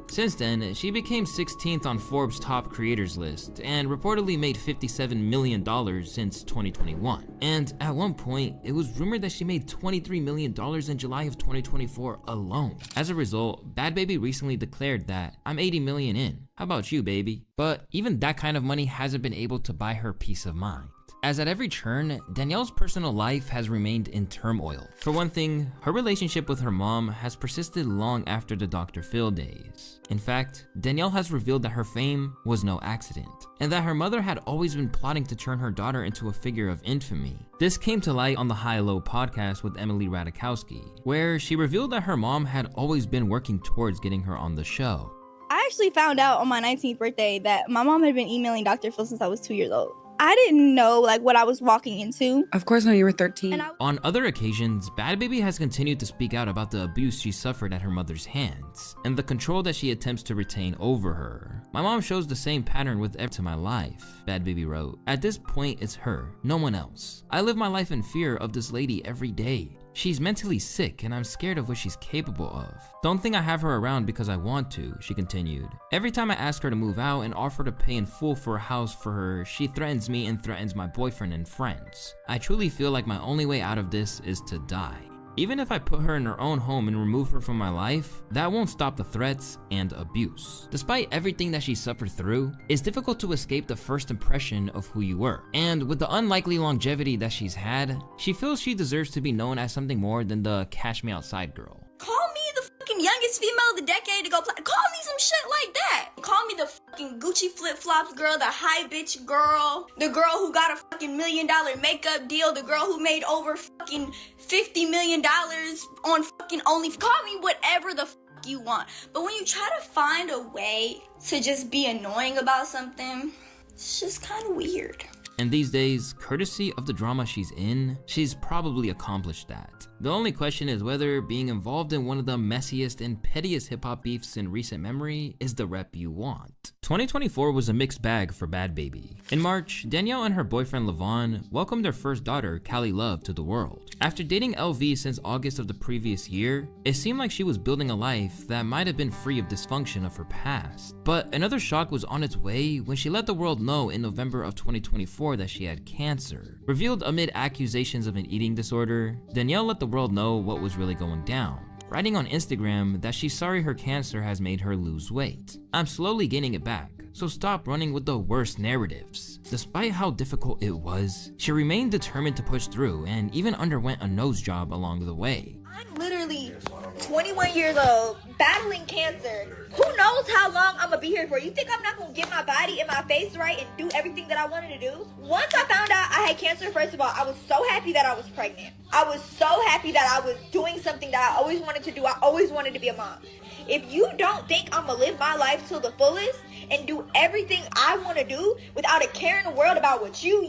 Since then, she became 16th on Forbes' top creators list and reportedly made $57 million since 2021. And at one point, it was rumored that she made $23 million in July of 2024 alone. As a result, Bad Baby recently declared that, "I'm 80 million in. How about you, baby?" But even that kind of money hasn't been able to buy her peace of mind, as at every turn, Danielle's personal life has remained in turmoil. For one thing, her relationship with her mom has persisted long after the Dr. Phil days. In fact, Danielle has revealed that her fame was no accident, and that her mother had always been plotting to turn her daughter into a figure of infamy. This came to light on the High Low podcast with Emily Ratajkowski, where she revealed that her mom had always been working towards getting her on the show. I actually found out on my 19th birthday that my mom had been emailing Dr. Phil since I was 2 years old. I didn't know what I was walking into. Of course, when you were 13. On other occasions, Bad Baby has continued to speak out about the abuse she suffered at her mother's hands and the control that she attempts to retain over her. "My mom shows the same pattern with every to my life," Bad Baby wrote. "At this point, it's her, no one else. I live my life in fear of this lady every day. She's mentally sick and I'm scared of what she's capable of. Don't think I have her around because I want to," she continued. "Every time I ask her to move out and offer to pay in full for a house for her, she threatens me and threatens my boyfriend and friends. I truly feel like my only way out of this is to die. Even if I put her in her own home and remove her from my life, that won't stop the threats and abuse." Despite everything that she suffered through, it's difficult to escape the first impression of who you were. And with the unlikely longevity that she's had, she feels she deserves to be known as something more than the Cash Me Outside girl. Call me the fucking youngest female of the decade to go play. Call me some shit like that. Call me the fucking Gucci flip-flops girl, the high bitch girl, the girl who got a fucking $1 million makeup deal, the girl who made over fucking $50 million on fucking Only. Call me whatever the fuck you want. But when you try to find a way to just be annoying about something, it's just kind of weird. And these days, courtesy of the drama she's in, she's probably accomplished that. The only question is whether being involved in one of the messiest and pettiest hip-hop beefs in recent memory is the rep you want. 2024 was a mixed bag for Bad Baby. In March, Danielle and her boyfriend Levon welcomed their first daughter, Callie Love, to the world. After dating LV since August of the previous year, it seemed like she was building a life that might have been free of dysfunction of her past. But another shock was on its way when she let the world know in November of 2024 that she had cancer. Revealed amid accusations of an eating disorder, Danielle let the world know what was really going down, writing on Instagram that she's sorry her cancer has made her lose weight. "I'm slowly gaining it back, so stop running with the worst narratives." Despite how difficult it was, she remained determined to push through and even underwent a nose job along the way. I'm literally 21 years old, battling cancer. Who knows how long I'm gonna be here for? You think I'm not gonna get my body and my face right and do everything that I wanted to do? Once I found out I had cancer, first of all, I was so happy that I was pregnant. I was so happy that I was doing something that I always wanted to do. I always wanted to be a mom. If you don't think I'm gonna live my life to the fullest and do everything I want to do without a care in the world about what you,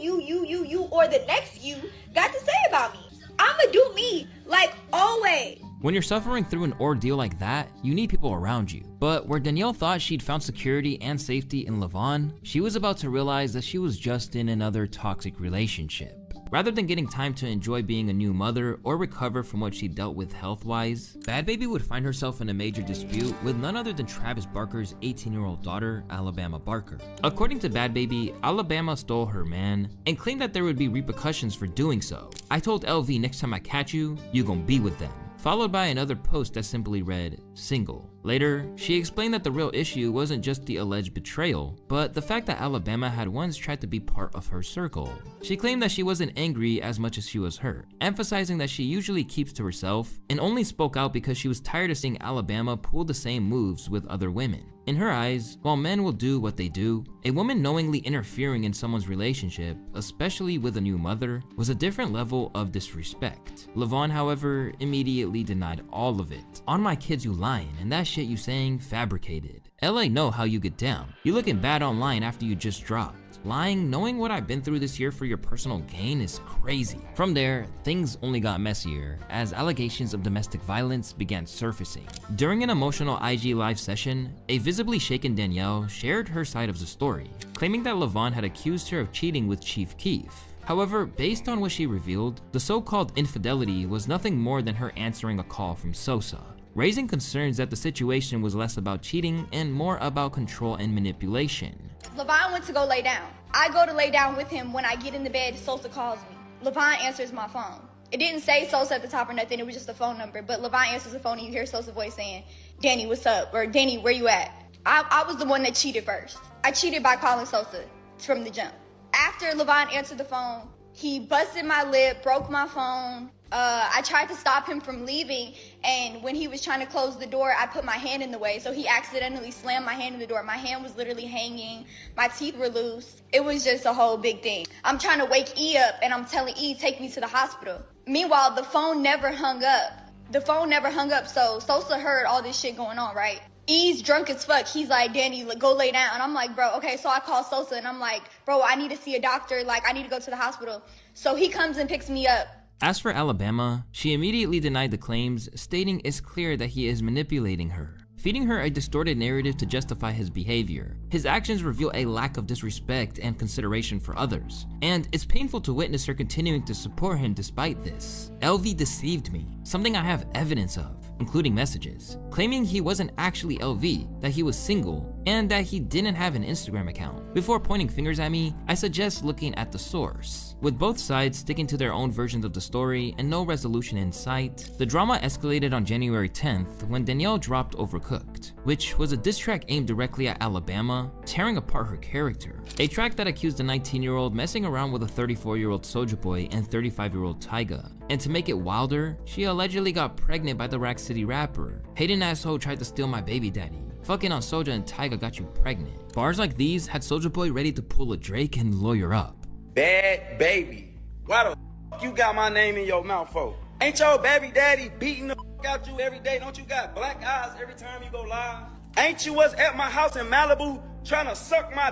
or the next you got to say about me, I'ma do me, like always. When you're suffering through an ordeal like that, you need people around you. But where Danielle thought she'd found security and safety in Levon, she was about to realize that she was just in another toxic relationship. Rather than getting time to enjoy being a new mother or recover from what she dealt with health-wise, Bad Baby would find herself in a major dispute with none other than Travis Barker's 18-year-old daughter, Alabama Barker. According to Bad Baby, Alabama stole her man and claimed that there would be repercussions for doing so. "I told LV next time I catch you, you gon' be with them." Followed by another post that simply read, "single." Later, she explained that the real issue wasn't just the alleged betrayal, but the fact that Alabama had once tried to be part of her circle. She claimed that she wasn't angry as much as she was hurt, emphasizing that she usually keeps to herself and only spoke out because she was tired of seeing Alabama pull the same moves with other women. In her eyes, while men will do what they do, a woman knowingly interfering in someone's relationship, especially with a new mother, was a different level of disrespect. Levon, however, immediately denied all of it. "On my kids you lying, and that shit you saying fabricated." LA know how you get down. You looking bad online after you just dropped. Lying, knowing what I've been through this year for your personal gain is crazy. From there, things only got messier as allegations of domestic violence began surfacing. During an emotional IG live session, a visibly shaken Danielle shared her side of the story, claiming that Levon had accused her of cheating with Chief Keef. However, based on what she revealed, the so-called infidelity was nothing more than her answering a call from Sosa, raising concerns that the situation was less about cheating and more about control and manipulation. Levon went to go lay down. I go to lay down with him. When I get in the bed, Sosa calls me. Levon answers my phone. It didn't say Sosa at the top or nothing, it was just a phone number. But Levon answers the phone and you hear Sosa's voice saying, Danny, what's up? Or Danny, where you at? I was the one that cheated first. I cheated by calling Sosa from the jump. After Levon answered the phone, he busted my lip, broke my phone. I tried to stop him from leaving, and when he was trying to close the door, I put my hand in the way, so he accidentally slammed my hand in the door. My hand was literally hanging, my teeth were loose. It was just a whole big thing. I'm trying to wake E up, and I'm telling E, take me to the hospital. Meanwhile, the phone never hung up. So Sosa heard all this shit going on, right? E's drunk as fuck. He's like, Danny, go lay down. And I'm like, bro, okay. So I call Sosa, and I'm like, bro, I need to see a doctor. Like, I need to go to the hospital. So he comes and picks me up. As for Alabama, she immediately denied the claims, stating it's clear that he is manipulating her, feeding her a distorted narrative to justify his behavior. His actions reveal a lack of disrespect and consideration for others, and it's painful to witness her continuing to support him despite this. LV deceived me, something I have evidence of, including messages, claiming he wasn't actually LV, that he was single, and that he didn't have an Instagram account. Before pointing fingers at me, I suggest looking at the source. With both sides sticking to their own versions of the story and no resolution in sight, the drama escalated on January 10th when Danielle dropped Overcooked, which was a diss track aimed directly at Alabama, tearing apart her character. A track that accused a 19-year-old messing around with a 34-year-old Soulja Boy and 35-year-old Tyga. And to make it wilder, she allegedly got pregnant by the Rack City rapper. Hayden asshole tried to steal my baby daddy. Fucking on Soulja and Tyga got you pregnant. Bars like these had Soulja Boy ready to pull a Drake and lawyer up. Bad baby. Why the f you got my name in your mouth for? Ain't your baby daddy beating the f out you every day? Don't you got black eyes every time you go live? Ain't you was at my house in Malibu trying to suck my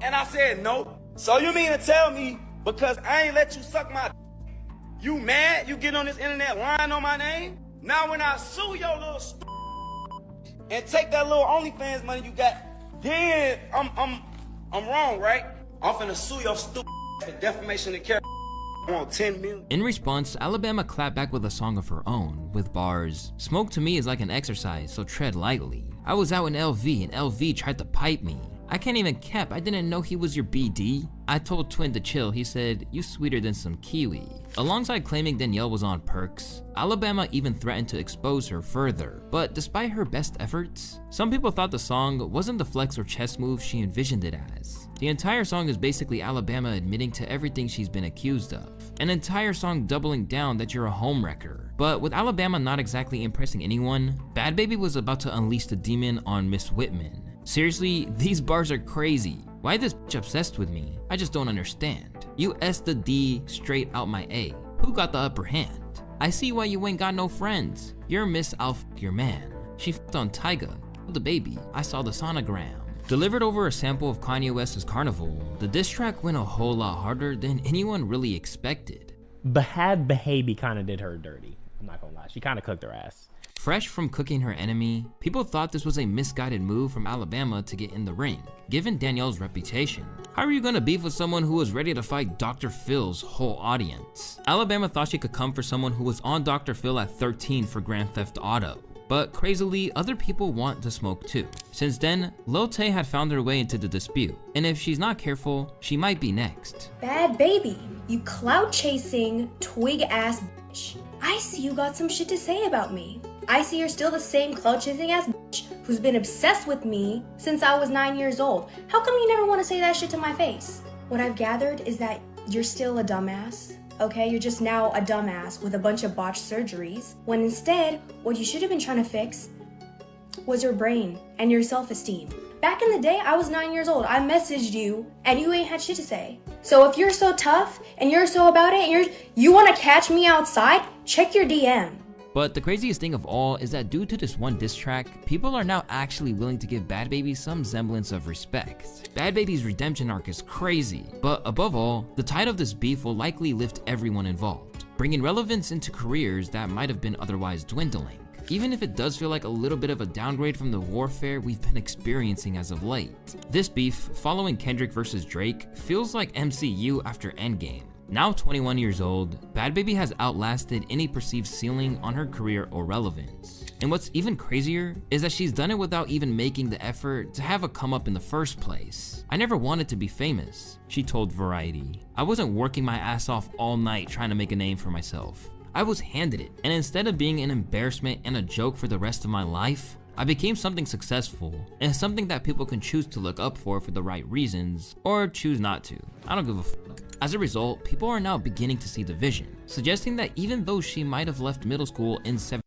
and I said no? So you mean to tell me because I ain't let you suck my you mad? You get on this internet lying on my name? Now when I sue your little and take that little OnlyFans money you got, then I'm wrong, right? I'm finna sue your stupid for defamation of character. I want 10 million. In response, Alabama clapped back with a song of her own, with bars. Smoke to me is like an exercise, so tread lightly. I was out in LV and LV tried to pipe me. I can't even cap, I didn't know he was your BD. I told Twin to chill, he said, you sweeter than some kiwi. Alongside claiming Danielle was on perks, Alabama even threatened to expose her further. But despite her best efforts, some people thought the song wasn't the flex or chess move she envisioned it as. The entire song is basically Alabama admitting to everything she's been accused of. An entire song doubling down that you're a homewrecker. But with Alabama not exactly impressing anyone, Bad Baby was about to unleash the demon on Miss Whitman. Seriously, these bars are crazy. Why this bitch obsessed with me? I just don't understand. You S the D straight out my A. Who got the upper hand? I see why you ain't got no friends. You're Miss I'll f your man. She f***ed on Tyga, killed the baby. I saw the sonogram. Delivered over a sample of Kanye West's Carnival, the diss track went a whole lot harder than anyone really expected. Bad Behavior kind of did her dirty. I'm not gonna lie, she kind of cooked her ass. Fresh from cooking her enemy, people thought this was a misguided move from Alabama to get in the ring, given Danielle's reputation. How are you gonna beef with someone who was ready to fight Dr. Phil's whole audience? Alabama thought she could come for someone who was on Dr. Phil at 13 for Grand Theft Auto. But crazily, other people want to smoke too. Since then, Lil Tay had found her way into the dispute, and if she's not careful, she might be next. Bad Baby, you clout chasing, twig ass bitch. I see you got some shit to say about me. I see you're still the same clout chasing ass bitch who's been obsessed with me since I was 9 years old. How come you never want to say that shit to my face? What I've gathered is that you're still a dumbass. Okay, you're just now a dumbass with a bunch of botched surgeries, when instead, what you should have been trying to fix was your brain and your self-esteem. Back in the day, I was 9 years old. I messaged you, and you ain't had shit to say. So if you're so tough, and you're so about it, and you want to catch me outside, check your DM. But the craziest thing of all is that due to this one diss track, people are now actually willing to give Bad Baby some semblance of respect. Bad Baby's redemption arc is crazy, but above all, the tide of this beef will likely lift everyone involved, bringing relevance into careers that might have been otherwise dwindling, even if it does feel like a little bit of a downgrade from the warfare we've been experiencing as of late. This beef, following Kendrick versus Drake, feels like MCU after Endgame. Now 21 years old, Bad Baby has outlasted any perceived ceiling on her career or relevance. And what's even crazier is that she's done it without even making the effort to have a come up in the first place. "I never wanted to be famous," she told Variety. "I wasn't working my ass off all night trying to make a name for myself. I was handed it, and instead of being an embarrassment and a joke for the rest of my life, I became something successful, and something that people can choose to look up for the right reasons, or choose not to. I don't give a fuck." As a result, people are now beginning to see the vision, suggesting that even though she might have left middle school in 7th.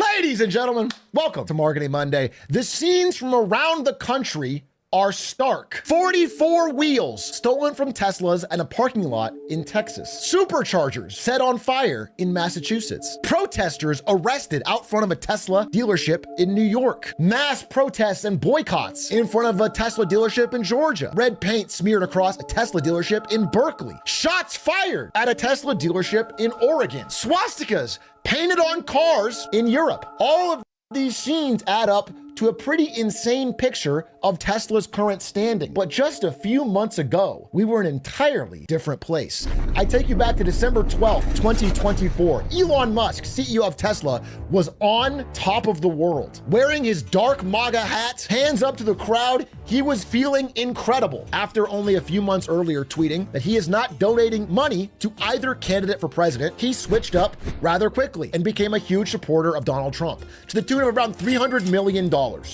Ladies and gentlemen, welcome to Marketing Monday. The scenes from around the country are stark. 44 wheels stolen from Teslas and a parking lot in Texas. Superchargers set on fire in Massachusetts. Protesters arrested out front of a Tesla dealership in New York. Mass protests and boycotts in front of a Tesla dealership in Georgia. Red paint smeared across a Tesla dealership in Berkeley. Shots fired at a Tesla dealership in Oregon. Swastikas painted on cars in Europe. All of these scenes add up to a pretty insane picture of Tesla's current standing. But just a few months ago, we were in an entirely different place. I take you back to December 12th, 2024. Elon Musk, CEO of Tesla, was on top of the world. Wearing his dark MAGA hat, hands up to the crowd, he was feeling incredible after only a few months earlier tweeting that he is not donating money to either candidate for president. He switched up rather quickly and became a huge supporter of Donald Trump to the tune of around $300 million.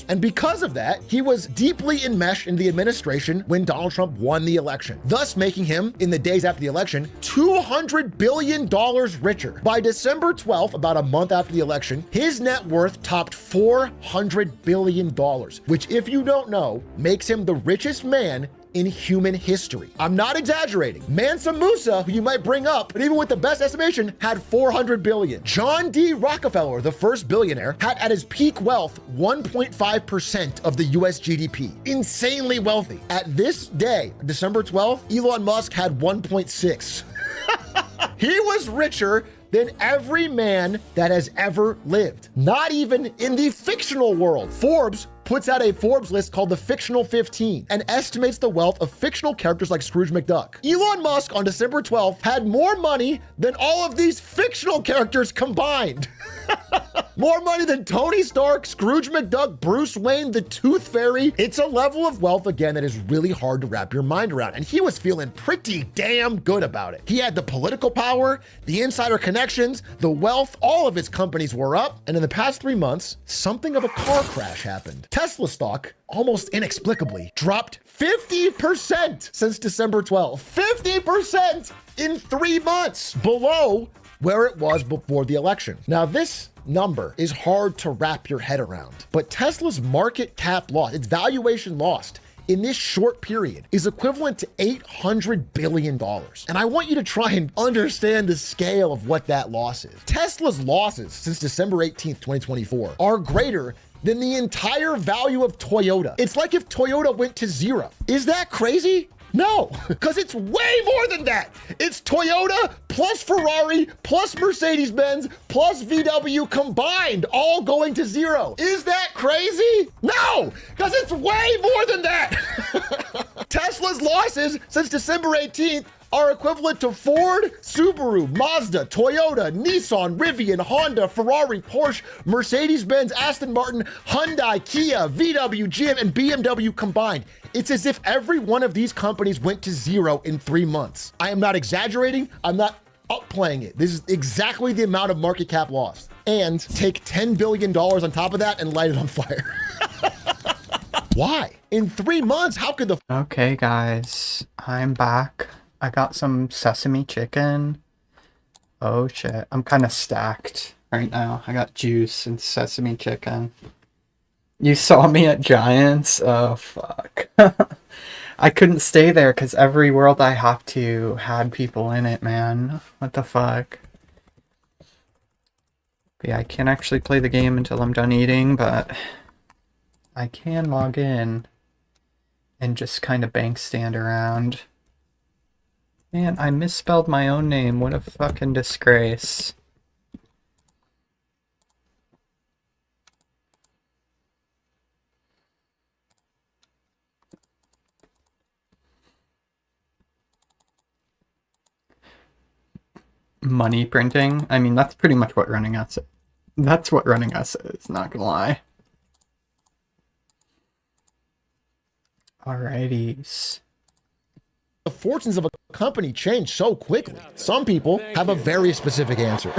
And because of that, he was deeply enmeshed in the administration when Donald Trump won the election, thus making him, in the days after the election, $200 billion richer. By December 12th, about a month after the election, his net worth topped $400 billion, which, if you don't know, makes him the richest man in human history. I'm not exaggerating. Mansa Musa, who you might bring up, but even with the best estimation, had 400 billion. John D. Rockefeller, the first billionaire, had at his peak wealth 1.5% of the US GDP. Insanely wealthy. At this day, December 12th, Elon Musk had 1.6. He was richer than every man that has ever lived. Not even in the fictional world. Forbes puts out a Forbes list called the Fictional 15 and estimates the wealth of fictional characters like Scrooge McDuck. Elon Musk on December 12th had more money than all of these fictional characters combined. More money than Tony Stark, Scrooge McDuck, Bruce Wayne, the Tooth Fairy. It's a level of wealth, again, that is really hard to wrap your mind around. And he was feeling pretty damn good about it. He had the political power, the insider connections, the wealth, all of his companies were up. And in the past 3 months, something of a car crash happened. Tesla stock, almost inexplicably, dropped 50% since December 12th. 50% in 3 months, below where it was before the election. Now, this number is hard to wrap your head around, but Tesla's market cap loss, its valuation lost in this short period, is equivalent to $800 billion. And I want you to try and understand the scale of what that loss is. Tesla's losses since December 18th, 2024 are greater than the entire value of Toyota. It's like if Toyota went to zero. Is that crazy? No, because it's way more than that. It's Toyota plus Ferrari plus Mercedes-Benz plus VW combined, all going to zero. Is that crazy? No, because it's way more than that. Tesla's losses since December 18th are equivalent to Ford, Subaru, Mazda, Toyota, Nissan, Rivian, Honda, Ferrari, Porsche, Mercedes-Benz, Aston Martin, Hyundai, Kia, VW, GM, and BMW combined. It's as if every one of these companies went to zero in 3 months. I am not exaggerating. I'm not upplaying it. This is exactly the amount of market cap lost. And take $10 billion on top of that and light it on fire. Why? In 3 months, how could the... Okay, guys, I'm back. I got some sesame chicken. Oh shit, I'm kind of stacked right now. I got juice and sesame chicken. You saw me at Giants? Oh fuck. I couldn't stay there because every world I have to had people in it, man. What the fuck? Yeah, I can't actually play the game until I'm done eating, but I can log in and just kind of bank stand around. Man, I misspelled my own name. What a fucking disgrace. Money printing. I mean, that's pretty much what running us. That's what running us is, not gonna lie. Alrighties. The fortunes of a company change so quickly. Some people have a very specific answer.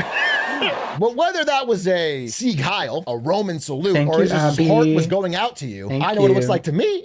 But whether that was a Sieg Heil, a Roman salute, or his heart was going out to you, I know what it looks like to me.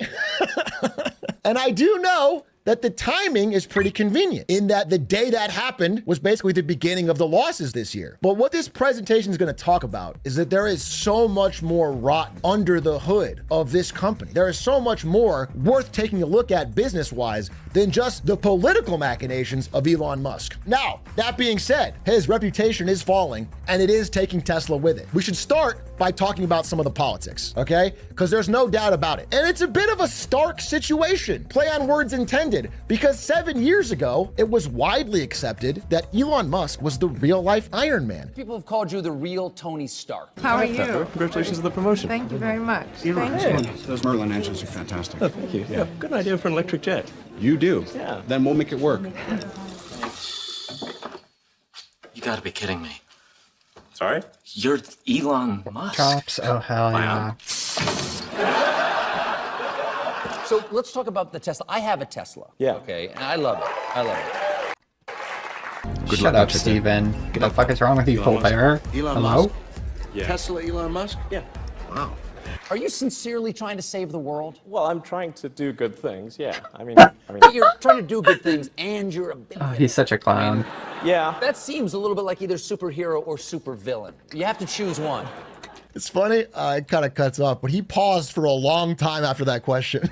And I do know that the timing is pretty convenient in that the day that happened was basically the beginning of the losses this year. But what this presentation is going to talk about is that there is so much more rotten under the hood of this company. There is so much more worth taking a look at business-wise than just the political machinations of Elon Musk. Now, that being said, his reputation is falling and it is taking Tesla with it. We should start by talking about some of the politics, okay? Because there's no doubt about it. And it's a bit of a stark situation, play on words intended, because 7 years ago, it was widely accepted that Elon Musk was the real-life Iron Man. People have called you the real Tony Stark. How are you? Congratulations on the promotion. Thank you very much. Thank you. Those Merlin engines are fantastic. Oh, thank you. Yeah, good idea for an electric jet. You do? Yeah. Then we'll make it work. You gotta be kidding me. Sorry? You're Elon Musk. Chops, oh hell yeah. So let's talk about the Tesla. I have a Tesla. Yeah. Okay, and I love it. I love it. Shut up, Steven. What the fuck is wrong with you, Paul Bear? Elon Hello? Musk. Yeah. Tesla Elon Musk? Yeah. Wow. Are you sincerely trying to save the world? Well, I'm trying to do good things, yeah. I mean... You're trying to do good things and you're a Oh, he's such a clown. Yeah. That seems a little bit like either superhero or supervillain. You have to choose one. It's funny, it kind of cuts off, but he paused for a long time after that question.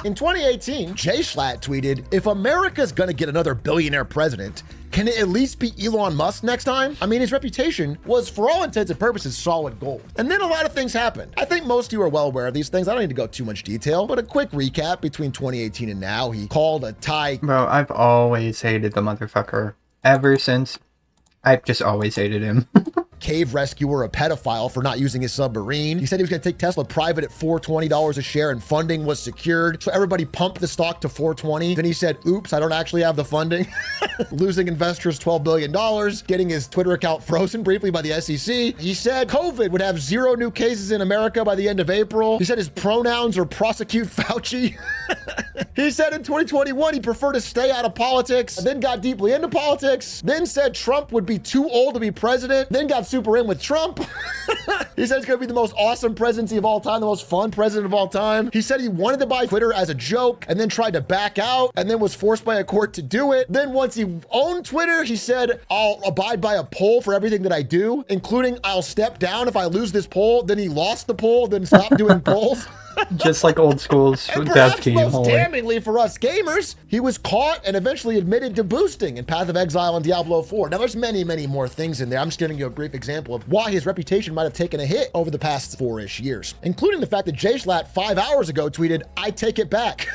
In 2018, Jay Schlatt tweeted, if America's gonna get another billionaire president, can it at least be Elon Musk next time? I mean, his reputation was, for all intents and purposes, solid gold. And then a lot of things happened. I think most of you are well aware of these things. I don't need to go too much detail, but a quick recap between 2018 and now. He called a Thai... Bro, I've always hated the motherfucker. Ever since... I've just always hated him. Cave rescuer, a pedophile for not using his submarine. He said he was going to take Tesla private at $420 a share and funding was secured. So everybody pumped the stock to $420. Then he said, oops, I don't actually have the funding. Losing investors $12 billion, getting his Twitter account frozen briefly by the SEC. He said COVID would have 0 new cases in America by the end of April. He said his pronouns are prosecute Fauci. He said in 2021 he preferred to stay out of politics, then got deeply into politics, then said Trump would be too old to be president, then got super in with Trump. He said it's gonna be the most awesome presidency of all time, the most fun president of all time. He said he wanted to buy Twitter as a joke and then tried to back out and then was forced by a court to do it. Then once he owned Twitter, he said, I'll abide by a poll for everything that I do, including I'll step down if I lose this poll. Then he lost the poll, then stopped doing polls. Just like old school's And dev perhaps team. most Holy. damningly for us gamers, he was caught and eventually admitted to boosting in Path of Exile and Diablo 4. Now there's many, many more things in there. I'm just giving you a brief example of why his reputation might have taken a hit over the past 4-ish years, including the fact that Jay Schlatt 5 hours ago tweeted, I take it back.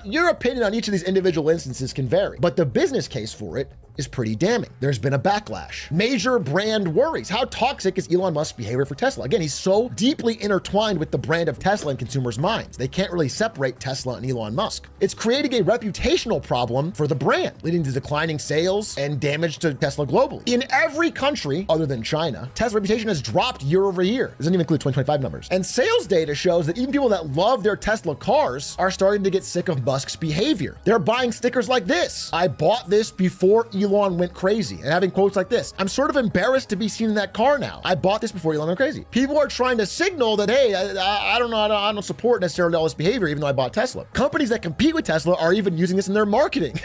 Your opinion on each of these individual instances can vary, but the business case for it is pretty damning. There's been a backlash. Major brand worries. How toxic is Elon Musk's behavior for Tesla? Again, he's so deeply intertwined with the brand of Tesla in consumers' minds. They can't really separate Tesla and Elon Musk. It's creating a reputational problem for the brand, leading to declining sales and damage to Tesla globally. In every country other than China, Tesla's reputation has dropped year over year. Doesn't even include 2025 numbers. And sales data shows that even people that love their Tesla cars are starting to get sick of Musk's behavior. They're buying stickers like this. I bought this before Elon went crazy, and having quotes like this. I'm sort of embarrassed to be seen in that car now. I bought this before Elon went crazy. People are trying to signal that, hey, I don't know, I don't support necessarily all this behavior, even though I bought Tesla. Companies that compete with Tesla are even using this in their marketing.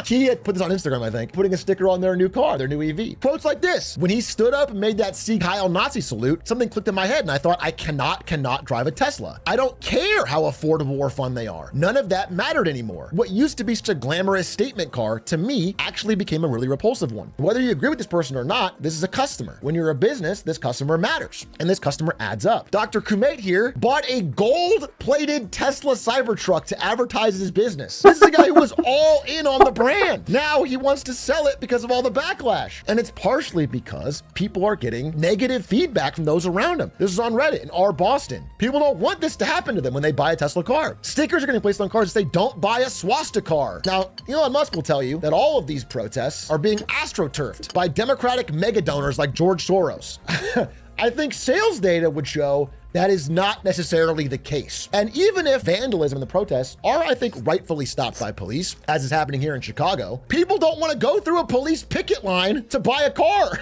He had put this on Instagram, I think, putting a sticker on their new car, their new EV. Quotes like this: when he stood up and made that "See Kyle Nazi" salute, something clicked in my head and I thought, I cannot drive a Tesla. I don't care how affordable or fun they are. None of that mattered anymore. What used to be such a glamorous statement car, to me, actually became a really repulsive one. Whether you agree with this person or not, this is a customer. When you're a business, this customer matters, and this customer adds up. Dr. Kumate here bought a gold-plated Tesla Cybertruck to advertise his business. This is a guy who was all in on the brand. Now he wants to sell it because of all the backlash. And it's partially because people are getting negative feedback from those around him. This is on Reddit in R Boston. People don't want this to happen to them when they buy a Tesla car. Stickers are getting placed on cars that say, "Don't buy a swastika car." Now, Elon Musk will tell you that all of these protests are being astroturfed by Democratic mega donors like George Soros. I think sales data would show that is not necessarily the case. And even if vandalism and the protests are, I think, rightfully stopped by police, as is happening here in Chicago, people don't want to go through a police picket line to buy a car.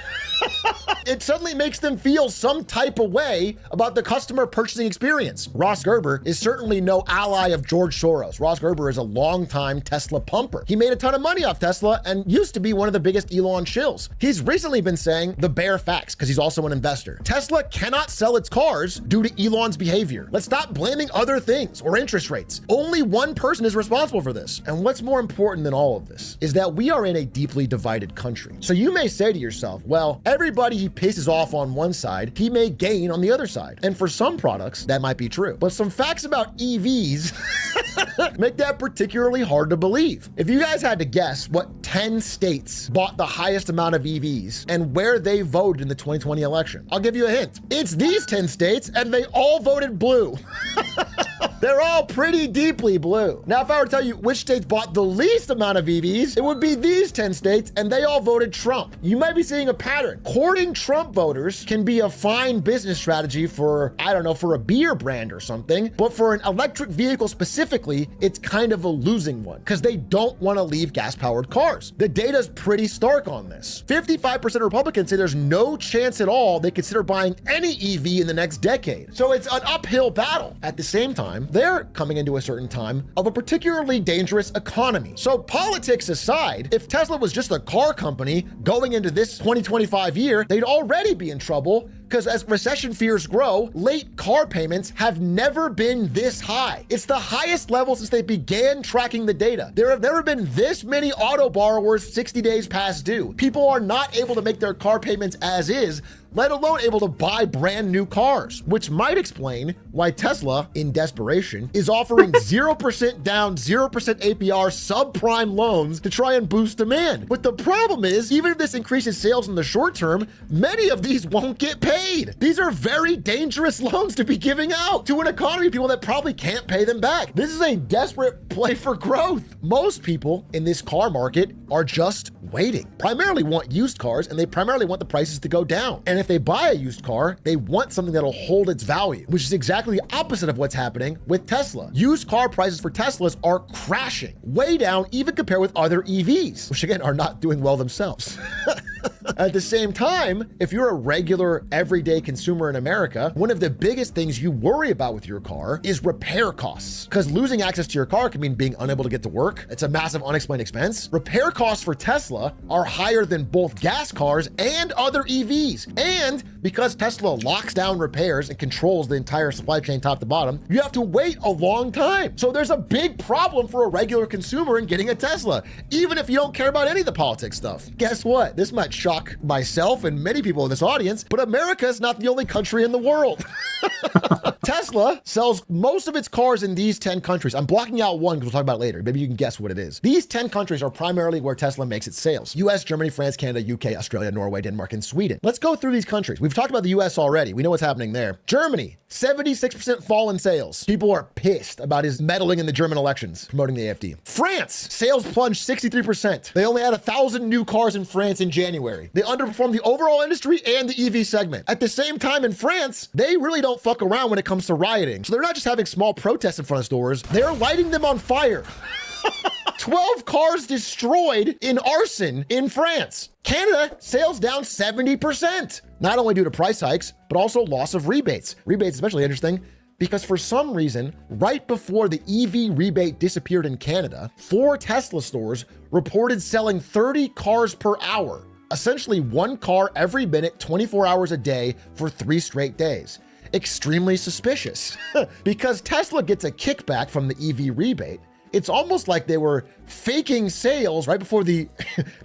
It suddenly makes them feel some type of way about the customer purchasing experience. Ross Gerber is certainly no ally of George Soros. Ross Gerber is a longtime Tesla pumper. He made a ton of money off Tesla and used to be one of the biggest Elon shills. He's recently been saying the bare facts because he's also an investor. Tesla cannot sell its cars due to Elon's behavior. Let's stop blaming other things or interest rates. Only one person is responsible for this. And what's more important than all of this is that we are in a deeply divided country. So you may say to yourself, well, everybody he pisses off on one side, he may gain on the other side. And for some products, that might be true. But some facts about EVs make that particularly hard to believe. If you guys had to guess what 10 states bought the highest amount of EVs and where they voted in the 2020 election, I'll give you a hint. It's these 10 states, and they all voted blue. They're all pretty deeply blue. Now, if I were to tell you which states bought the least amount of EVs, it would be these 10 states, and they all voted Trump. You might be seeing a pattern. Courting Trump voters can be a fine business strategy for, I don't know, for a beer brand or something, but for an electric vehicle specifically, it's kind of a losing one because they don't want to leave gas-powered cars. The data's pretty stark on this. 55% of Republicans say there's no chance at all they consider buying any EV in the next decade. So it's an uphill battle. At the same time, they're coming into a certain time of a particularly dangerous economy. So politics aside, if Tesla was just a car company going into this 2025 year, they'd already be in trouble because as recession fears grow, late car payments have never been this high. It's the highest level since they began tracking the data. There have never been this many auto borrowers 60 days past due. People are not able to make their car payments as is, let alone able to buy brand new cars, which might explain why Tesla, in desperation, is offering 0% down, 0% APR subprime loans to try and boost demand. But the problem is, even if this increases sales in the short term, many of these won't get paid. These are very dangerous loans to be giving out to an economy of people that probably can't pay them back. This is a desperate play for growth. Most people in this car market are just waiting, primarily want used cars, and they primarily want the prices to go down. And if they buy a used car, they want something that'll hold its value, which is exactly the opposite of what's happening with Tesla. Used car prices for Teslas are crashing, way down even compared with other EVs, which again are not doing well themselves. At the same time, if you're a regular everyday consumer in America, one of the biggest things you worry about with your car is repair costs, because losing access to your car can mean being unable to get to work. It's a massive unexplained expense. Repair costs for Tesla are higher than both gas cars and other EVs. And because Tesla locks down repairs and controls the entire supply chain top to bottom, you have to wait a long time. So there's a big problem for a regular consumer in getting a Tesla, even if you don't care about any of the politics stuff. Guess what? This might shock myself and many people in this audience, but America is not the only country in the world. Tesla sells most of its cars in these 10 countries. I'm blocking out one because we'll talk about it later. Maybe you can guess what it is. These 10 countries are primarily where Tesla makes its sales. US, Germany, France, Canada, UK, Australia, Norway, Denmark, and Sweden. Let's go through these countries. We've talked about the US already. We know what's happening there. Germany, 76% fall in sales. People are pissed about his meddling in the German elections, promoting the AfD. France, sales plunged 63%. They only had 1,000 new cars in France in January. They underperformed the overall industry and the EV segment. At the same time in France, they really don't fuck around when it comes to rioting. So they're not just having small protests in front of stores, they're lighting them on fire. 12 cars destroyed in arson in France. Canada, sales down 70%. Not only due to price hikes, but also loss of rebates. Rebates, especially interesting. because for some reason, right before the EV rebate disappeared in Canada, 4 Tesla stores reported selling 30 cars per hour, essentially 1 car every minute, 24 hours a day for 3 straight days. Extremely suspicious. Because Tesla gets a kickback from the EV rebate, it's almost like they were faking sales right before the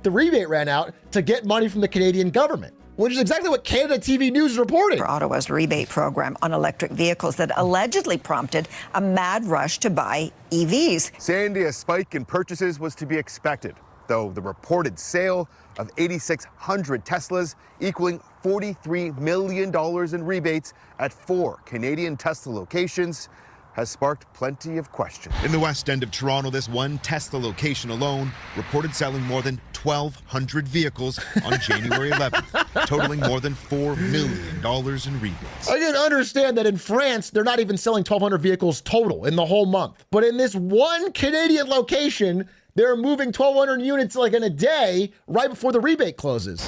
rebate ran out to get money from the Canadian government, which is exactly what Canada TV News is reporting. For Ottawa's rebate program on electric vehicles that allegedly prompted a mad rush to buy EVs. Sandy, a spike in purchases was to be expected, though the reported sale of 8,600 Teslas equaling $43 million in rebates at 4 Canadian Tesla locations has sparked plenty of questions. In the west end of Toronto, this one Tesla location alone reported selling more than 1,200 vehicles on January 11th, totaling more than $4 million in rebates. I can understand that in France, they're not even selling 1,200 vehicles total in the whole month. But in this one Canadian location, they're moving 1,200 units like in a day right before the rebate closes.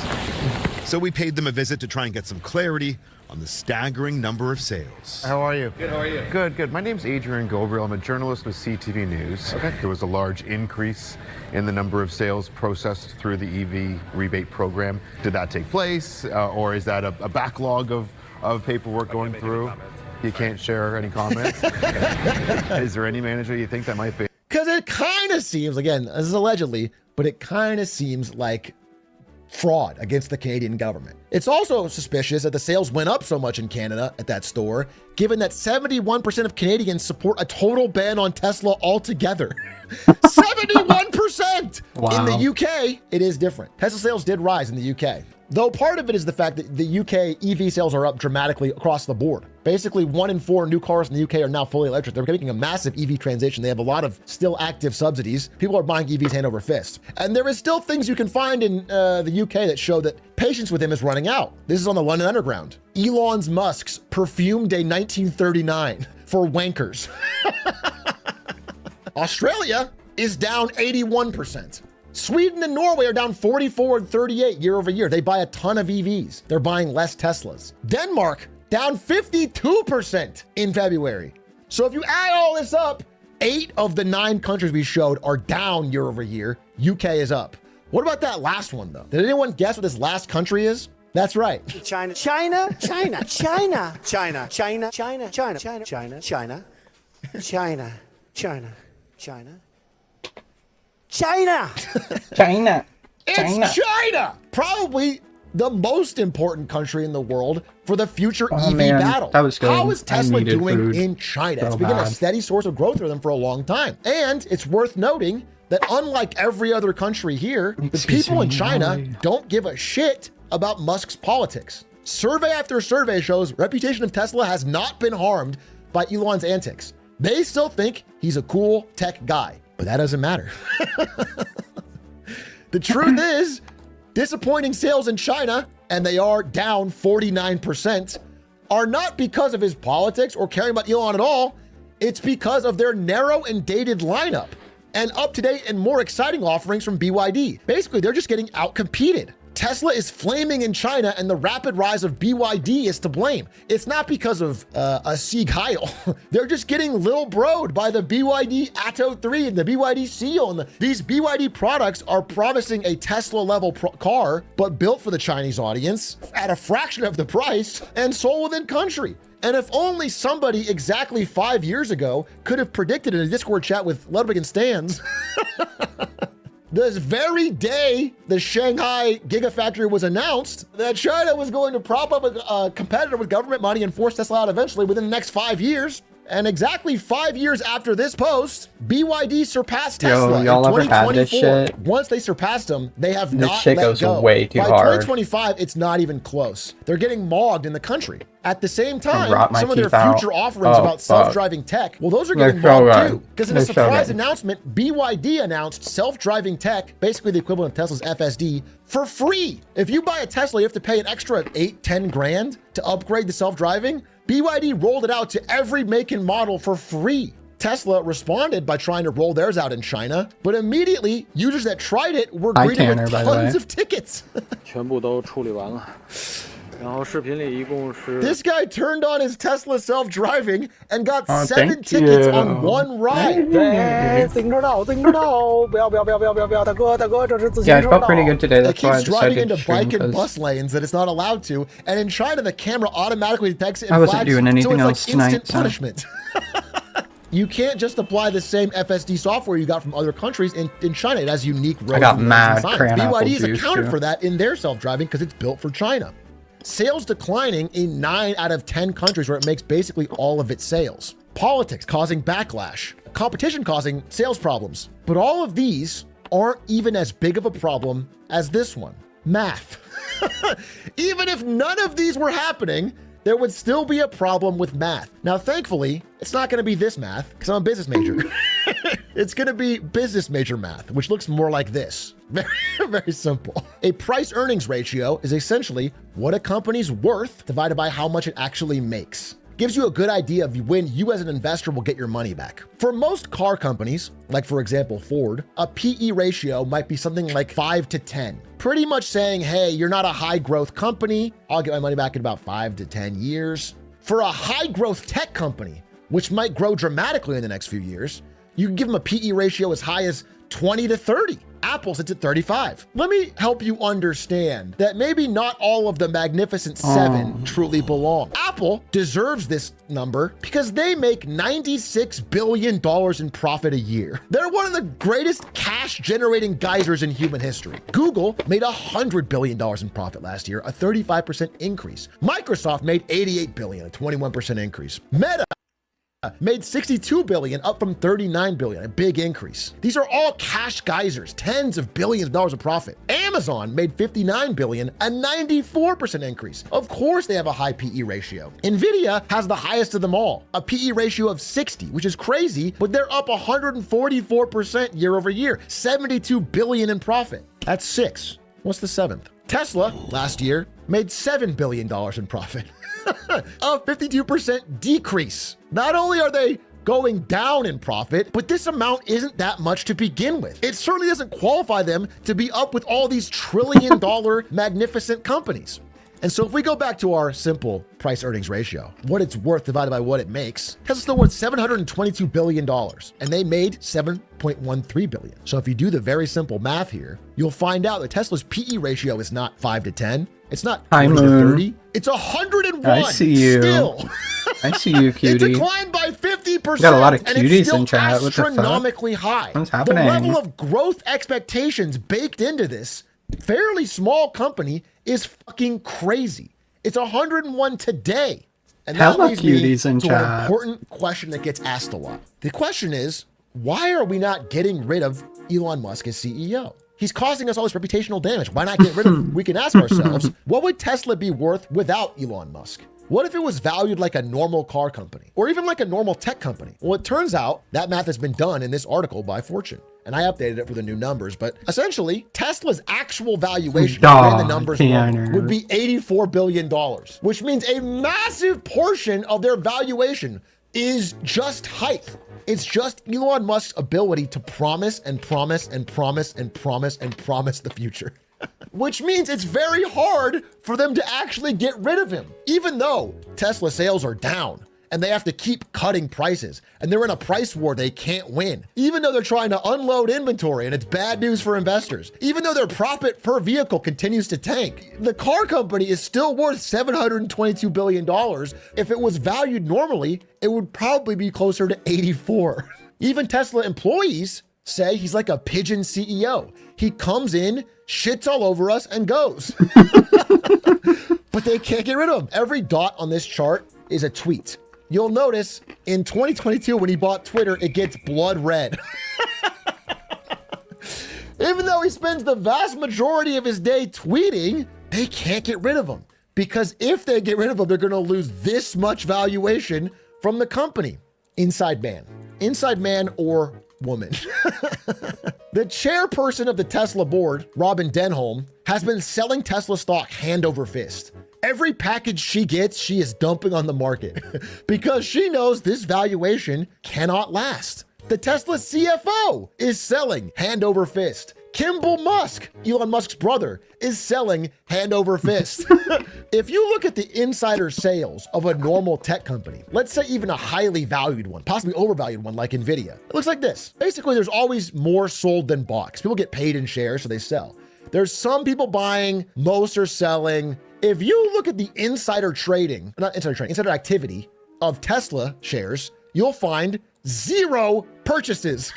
So we paid them a visit to try and get some clarity on the staggering number of sales. How are you? Good, how are you? Good, good. My name's Adrian Gobriel. I'm a journalist with CTV News. Okay. There was a large increase in the number of sales processed through the EV rebate program. Did that take place, or is that a backlog of paperwork going through? You can't share any comments? Is there any manager you think that might be? Because it kind of seems, again, this is allegedly, but it kind of seems like fraud against the Canadian government. It's also suspicious that the sales went up so much in Canada at that store, given that 71% of Canadians support a total ban on Tesla altogether. 71%! Wow. In the UK, it is different. Tesla sales did rise in the UK. Though part of it is the fact that the UK EV sales are up dramatically across the board. Basically, 1 in 4 new cars in the UK are now fully electric. They're making a massive EV transition. They have a lot of still active subsidies. People are buying EVs hand over fist. And there is still things you can find in the UK that show that patience with him is running out. This is on the London Underground. Elon Musk's Perfume Day 1939 for wankers. Australia is down 81%. Sweden and Norway are down 44 and 38 year over year. They buy a ton of EVs. They're buying less Teslas. Denmark down 52% in February. So if you add all this up, 8 of the 9 countries we showed are down year over year. UK is up. What about that last one though? Did anyone guess what this last country is? That's right. China, China, China, China, China, China, China, China, China, China, China, China, China, China. China! China! It's China! Probably the most important country in the world for the future EV battle. That was good. How is Tesla doing food in China? so It's been a bad. steady source of growth for them for a long time. And it's worth noting that unlike every other country here, the people in China don't give a shit about Musk's politics. Survey after survey shows reputation of Tesla has not been harmed by Elon's antics. They still think he's a cool tech guy. But that doesn't matter. The truth is, disappointing sales in China, and they are down 49%, are not because of his politics or caring about Elon at all. It's because of their narrow and dated lineup and up-to-date and more exciting offerings from BYD. Basically, they're just getting out-competed. Tesla is flaming in China, and the rapid rise of BYD is to blame. It's not because of a Sieg Heil. They're just getting little broed by the BYD Atto 3 and the BYD Seal. And these BYD products are promising a Tesla-level car, but built for the Chinese audience at a fraction of the price and sold within country. And if only somebody exactly 5 years ago could have predicted in a Discord chat with Ludwig and Stans, this very day the Shanghai Gigafactory was announced, that China was going to prop up a competitor with government money and force Tesla out eventually within the next 5 years. And exactly 5 years after this post, BYD surpassed Tesla in y'all ever had this 2024. shit? Once they surpassed them, they have This not shit let goes go. way too By hard. 2025, it's not even close. They're getting mogged in the country. At the same time, rot my some of their teeth out. future offerings Oh, about fuck. self-driving tech, well, those are They're getting so mogged good. too. Because in a They're so surprise good. announcement, BYD announced self-driving tech, basically the equivalent of Tesla's FSD, for free. If you buy a Tesla, you have to pay an extra 8-10 grand to upgrade the self-driving. BYD rolled it out to every make and model for free. Tesla responded by trying to roll theirs out in China, but immediately users that tried it were Hi, greeted Tanner, with by the way. tons of tickets. 全部都处理完了。This guy turned on his Tesla self-driving and got 7 tickets on one ride. Yeah, it felt pretty good today. That's why I It keeps driving decided into to stream, bike and 'cause bus lanes that it's not allowed to, and in China the camera automatically detects it I and wasn't flags doing it, anything so else it's like tonight, instant so. punishment. You can't just apply the same FSD software you got from other countries in China. It has unique roads. I got and mad signs. crayon apple BYD is juice, accounted too. for that in their self-driving because it's built for China. Sales declining in 9 out of 10 countries where it makes basically all of its sales. Politics causing backlash. Competition causing sales problems. But all of these aren't even as big of a problem as this one. Math. Even if none of these were happening, there would still be a problem with math. Now, thankfully, it's not going to be this math because I'm a business major. It's going to be business major math, which looks more like this. Very, very simple. A price earnings ratio is essentially what a company's worth divided by how much it actually makes. Gives you a good idea of when you as an investor will get your money back. For most car companies, like for example Ford, a PE ratio might be something like 5 to 10. Pretty much saying, hey, you're not a high growth company. I'll get my money back in about 5 to 10 years. For a high growth tech company, which might grow dramatically in the next few years, you can give them a PE ratio as high as 20 to 30. Apple sits at 35. Let me help you understand that maybe not all of the Magnificent Seven truly belong. Apple deserves this number because they make $96 billion in profit a year. They're one of the greatest cash generating geysers in human history. Google made $100 billion in profit last year, a 35% increase. Microsoft made $88 billion, a 21% increase. Meta made $62 billion, up from $39 billion, a big increase. These are all cash geysers, tens of billions of dollars of profit. Amazon made $59 billion, a 94% increase. Of course they have a high PE ratio. Nvidia has the highest of them all, a PE ratio of 60, which is crazy, but they're up 144% year over year, $72 billion in profit. That's 6. What's the 7th? Tesla last year made $7 billion in profit. A 52% decrease. Not only are they going down in profit, but this amount isn't that much to begin with. It certainly doesn't qualify them to be up with all these $trillion magnificent companies. And so if we go back to our simple price earnings ratio, what it's worth divided by what it makes, Tesla's still worth $722 billion, and they made $7.13 billion. So if you do the very simple math here, you'll find out that Tesla's PE ratio is not 5 to 10. It's not 20 to 30. It's 101. I see you. Still. I see you, cutie. It declined by 50%. You got a lot of and cuties it's still in chat. What the fuck? astronomically high. What's happening? The level of growth expectations baked into this fairly small company is fucking crazy. It's 101 today. And that Hella leads me cuties in to chat. an important question that gets asked a lot. The question is, why are we not getting rid of Elon Musk as CEO? He's causing us all this reputational damage. Why not get rid of him? We can ask ourselves, what would Tesla be worth without Elon Musk? What if it was valued like a normal car company or even like a normal tech company? Well, it turns out that math has been done in this article by Fortune, and I updated it for the new numbers. But essentially, Tesla's actual valuation, when the numbers were, would be $84 billion, which means a massive portion of their valuation is just hype. It's just Elon Musk's ability to promise and promise and promise and promise and promise the future. Which means it's very hard for them to actually get rid of him, even though Tesla sales are down and they have to keep cutting prices and they're in a price war they can't win, even though they're trying to unload inventory and it's bad news for investors, even though their profit per vehicle continues to tank. The car company is still worth $722 billion. If it was valued normally, it would probably be closer to 84. Even Tesla employees say he's like a pigeon CEO. He comes in, shits all over us, and goes. But they can't get rid of him. Every dot on this chart is a tweet. You'll notice in 2022, when he bought Twitter, it gets blood red. Even though he spends the vast majority of his day tweeting, they can't get rid of him. Because if they get rid of him, they're going to lose this much valuation from the company. Inside man or woman. The chairperson of the Tesla board, Robin Denholm, has been selling Tesla stock hand over fist. Every package she gets, she is dumping on the market because she knows this valuation cannot last. The Tesla CFO is selling hand over fist, Kimball Musk, Elon Musk's brother, is selling hand over fist. If you look at the insider sales of a normal tech company, let's say even a highly valued one, possibly overvalued one like Nvidia, it looks like this. Basically, there's always more sold than bought. People get paid in shares, so they sell. There's some people buying, most are selling. If you look at the insider trading, not insider trading, insider activity of Tesla shares, you'll find 0 purchases.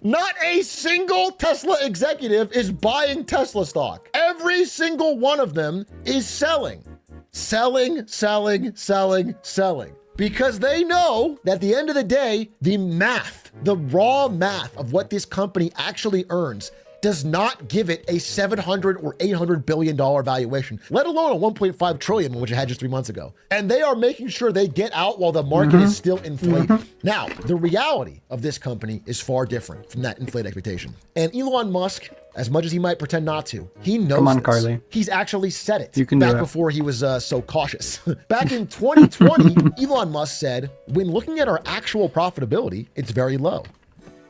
Not a single Tesla executive is buying Tesla stock. Every single one of them is selling. Selling, selling, selling, selling. Because they know that at the end of the day, the math, the raw math of what this company actually earns does not give it a $700 or $800 billion valuation, let alone a 1.5 trillion, which it had just 3 months ago. And they are making sure they get out while the market is still inflated. Now, the reality of this company is far different from that inflated expectation. And Elon Musk, as much as he might pretend not to, he knows Come on, this. Carly. He's actually said it You can do back it. before he was so cautious. Back in 2020, Elon Musk said, when looking at our actual profitability, it's very low.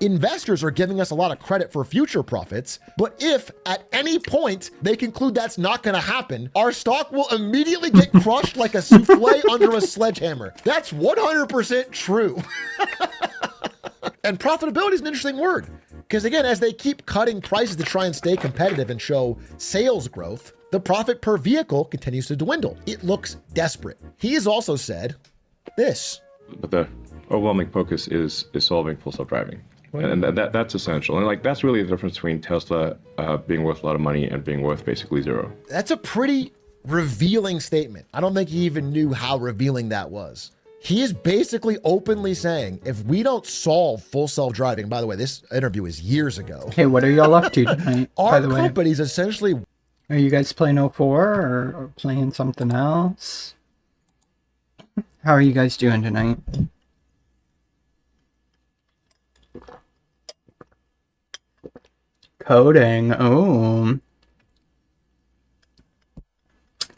Investors are giving us a lot of credit for future profits, but if at any point they conclude that's not going to happen, our stock will immediately get crushed like a souffle under a sledgehammer. That's 100% true. And profitability is an interesting word, because again, as they keep cutting prices to try and stay competitive and show sales growth, the profit per vehicle continues to dwindle. It looks desperate. He has also said this. But the overwhelming focus is solving full self-driving. And that's essential. And like that's really the difference between Tesla being worth a lot of money and being worth basically zero. That's a pretty revealing statement. I don't think he even knew how revealing that was. He is basically openly saying, if we don't solve full self-driving, by the way, this interview is years ago. Hey, what are y'all up to tonight, by Our the way? company's essentially... Are you guys playing 04 or playing something else? How are you guys doing tonight? Coding. Oh.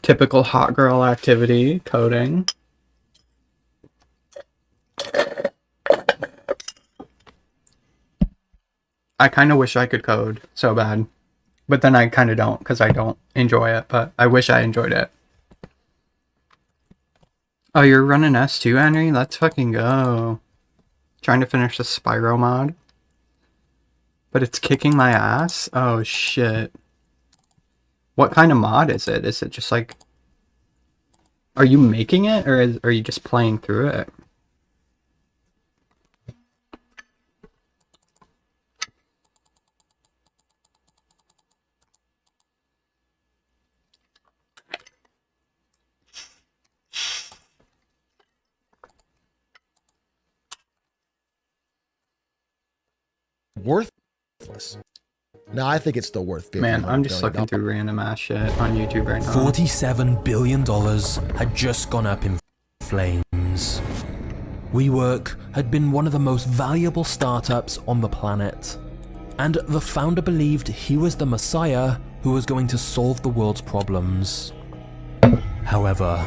Typical hot girl activity, coding. I kind of wish I could code so bad. But then I kind of don't, because I don't enjoy it, but I wish I enjoyed it. Oh, you're running S2, Henry? Let's fucking go. Trying to finish the Spyro mod. But it's kicking my ass? Oh, shit. What kind of mod is it? Is it just like... Are you making it, or are you just playing through it? Worthless. No, I think it's still worth $50 Man, I'm just billion. looking through random ass shit on YouTube right now. $47 billion had just gone up in flames. WeWork had been one of the most valuable startups on the planet, and the founder believed he was the messiah who was going to solve the world's problems. However,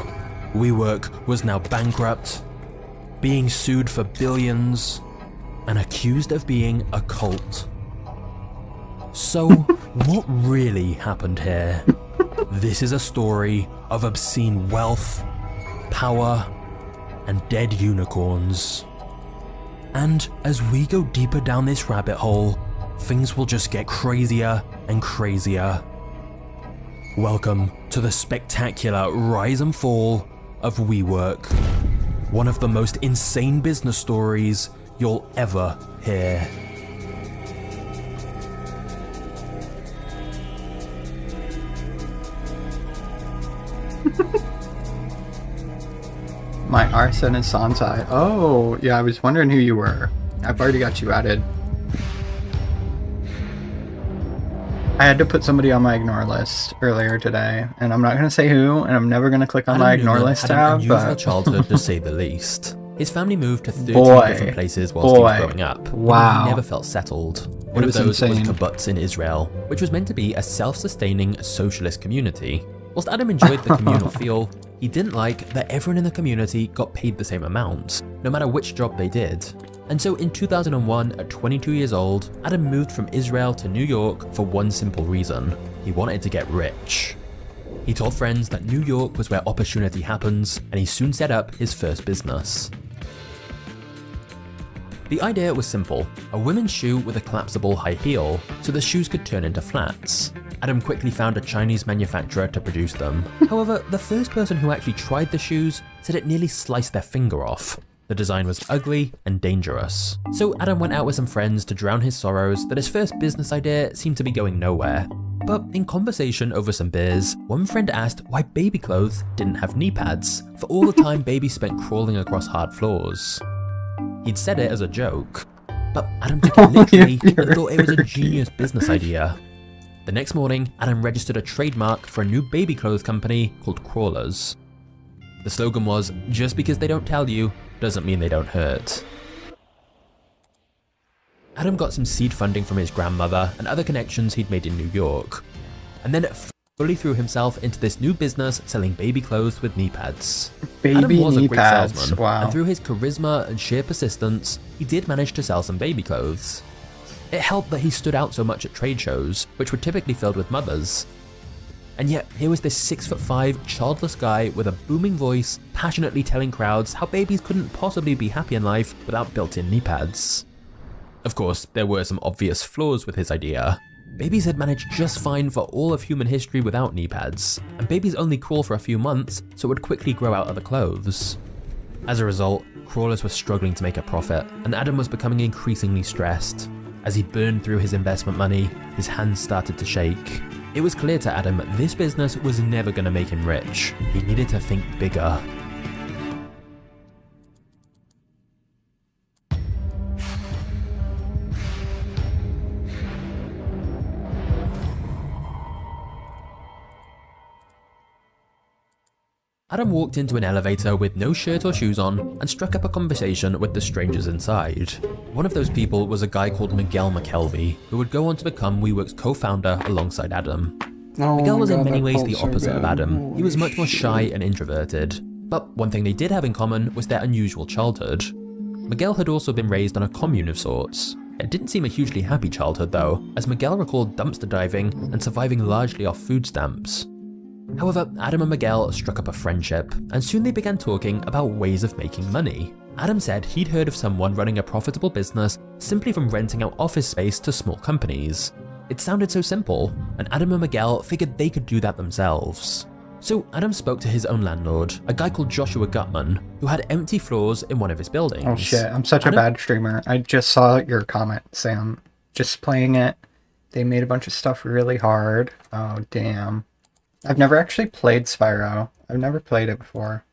WeWork was now bankrupt, being sued for billions, and accused of being a cult. So, what really happened here? This is a story of obscene wealth, power, and dead unicorns. And as we go deeper down this rabbit hole, things will just get crazier and crazier. Welcome to the spectacular rise and fall of WeWork, one of the most insane business stories you'll ever hear. My arson is Sansai. Oh, yeah, I was wondering who you were. I've already got you added. I had to put somebody on my ignore list earlier today, and I'm not going to say who, and I'm never going to click on my ignore list had an tab, unusual but... childhood, to say the least. His family moved to 13 Boy. different places whilst he was growing up. and Wow. He never felt settled. One It of was those was insane. kibbutz in Israel, which was meant to be a self-sustaining socialist community. Whilst Adam enjoyed the communal feel, he didn't like that everyone in the community got paid the same amount, no matter which job they did. And so in 2001, at 22 years old, Adam moved from Israel to New York for one simple reason. He wanted to get rich. He told friends that New York was where opportunity happens, and he soon set up his first business. The idea was simple: a women's shoe with a collapsible high heel, so the shoes could turn into flats. Adam quickly found a Chinese manufacturer to produce them. However, the first person who actually tried the shoes said it nearly sliced their finger off. The design was ugly and dangerous. So Adam went out with some friends to drown his sorrows that his first business idea seemed to be going nowhere. But in conversation over some beers, one friend asked why baby clothes didn't have knee pads for all the time babies spent crawling across hard floors. He'd said it as a joke, but Adam took it literally and thought it was a genius business idea. The next morning, Adam registered a trademark for a new baby clothes company called Crawlers. The slogan was, "Just because they don't tell you, doesn't mean they don't hurt." Adam got some seed funding from his grandmother and other connections he'd made in New York, and then fully threw himself into this new business selling baby clothes with knee pads. Adam was a great salesman, wow. and through his charisma and sheer persistence, he did manage to sell some baby clothes. It helped that he stood out so much at trade shows, which were typically filled with mothers. And yet, here was this 6'5" childless guy with a booming voice, passionately telling crowds how babies couldn't possibly be happy in life without built-in knee pads. Of course, there were some obvious flaws with his idea. Babies had managed just fine for all of human history without knee pads, and babies only crawl for a few months, so it would quickly grow out of the clothes. As a result, Crawlers were struggling to make a profit, and Adam was becoming increasingly stressed. As he burned through his investment money, his hands started to shake. It was clear to Adam this business was never going to make him rich. He needed to think bigger. Adam walked into an elevator with no shirt or shoes on and struck up a conversation with the strangers inside. One of those people was a guy called Miguel McKelvey, who would go on to become WeWork's co-founder alongside Adam. Miguel was in many ways the opposite of Adam. He was much more shy and introverted. But one thing they did have in common was their unusual childhood. Miguel had also been raised on a commune of sorts. It didn't seem a hugely happy childhood though, as Miguel recalled dumpster diving and surviving largely off food stamps. However, Adam and Miguel struck up a friendship, and soon they began talking about ways of making money. Adam said he'd heard of someone running a profitable business simply from renting out office space to small companies. It sounded so simple, and Adam and Miguel figured they could do that themselves. So Adam spoke to his own landlord, a guy called Joshua Gutman, who had empty floors in one of his buildings. Oh shit, I'm such a bad streamer. I just saw your comment, Sam. Just playing it. They made a bunch of stuff really hard. Oh, damn. I've never actually played Spyro. I've never played it before.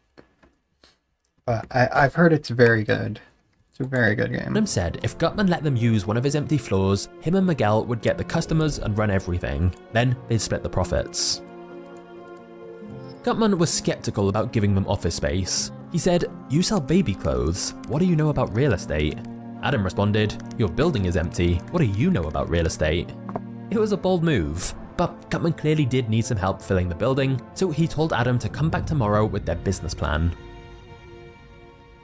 But I've heard it's very good. It's a very good game. Adam said if Gutman let them use one of his empty floors, him and Miguel would get the customers and run everything. Then they'd split the profits. Gutman was skeptical about giving them office space. He said, "You sell baby clothes. What do you know about real estate?" Adam responded, "Your building is empty. What do you know about real estate?" It was a bold move. But Gutman clearly did need some help filling the building, so he told Adam to come back tomorrow with their business plan.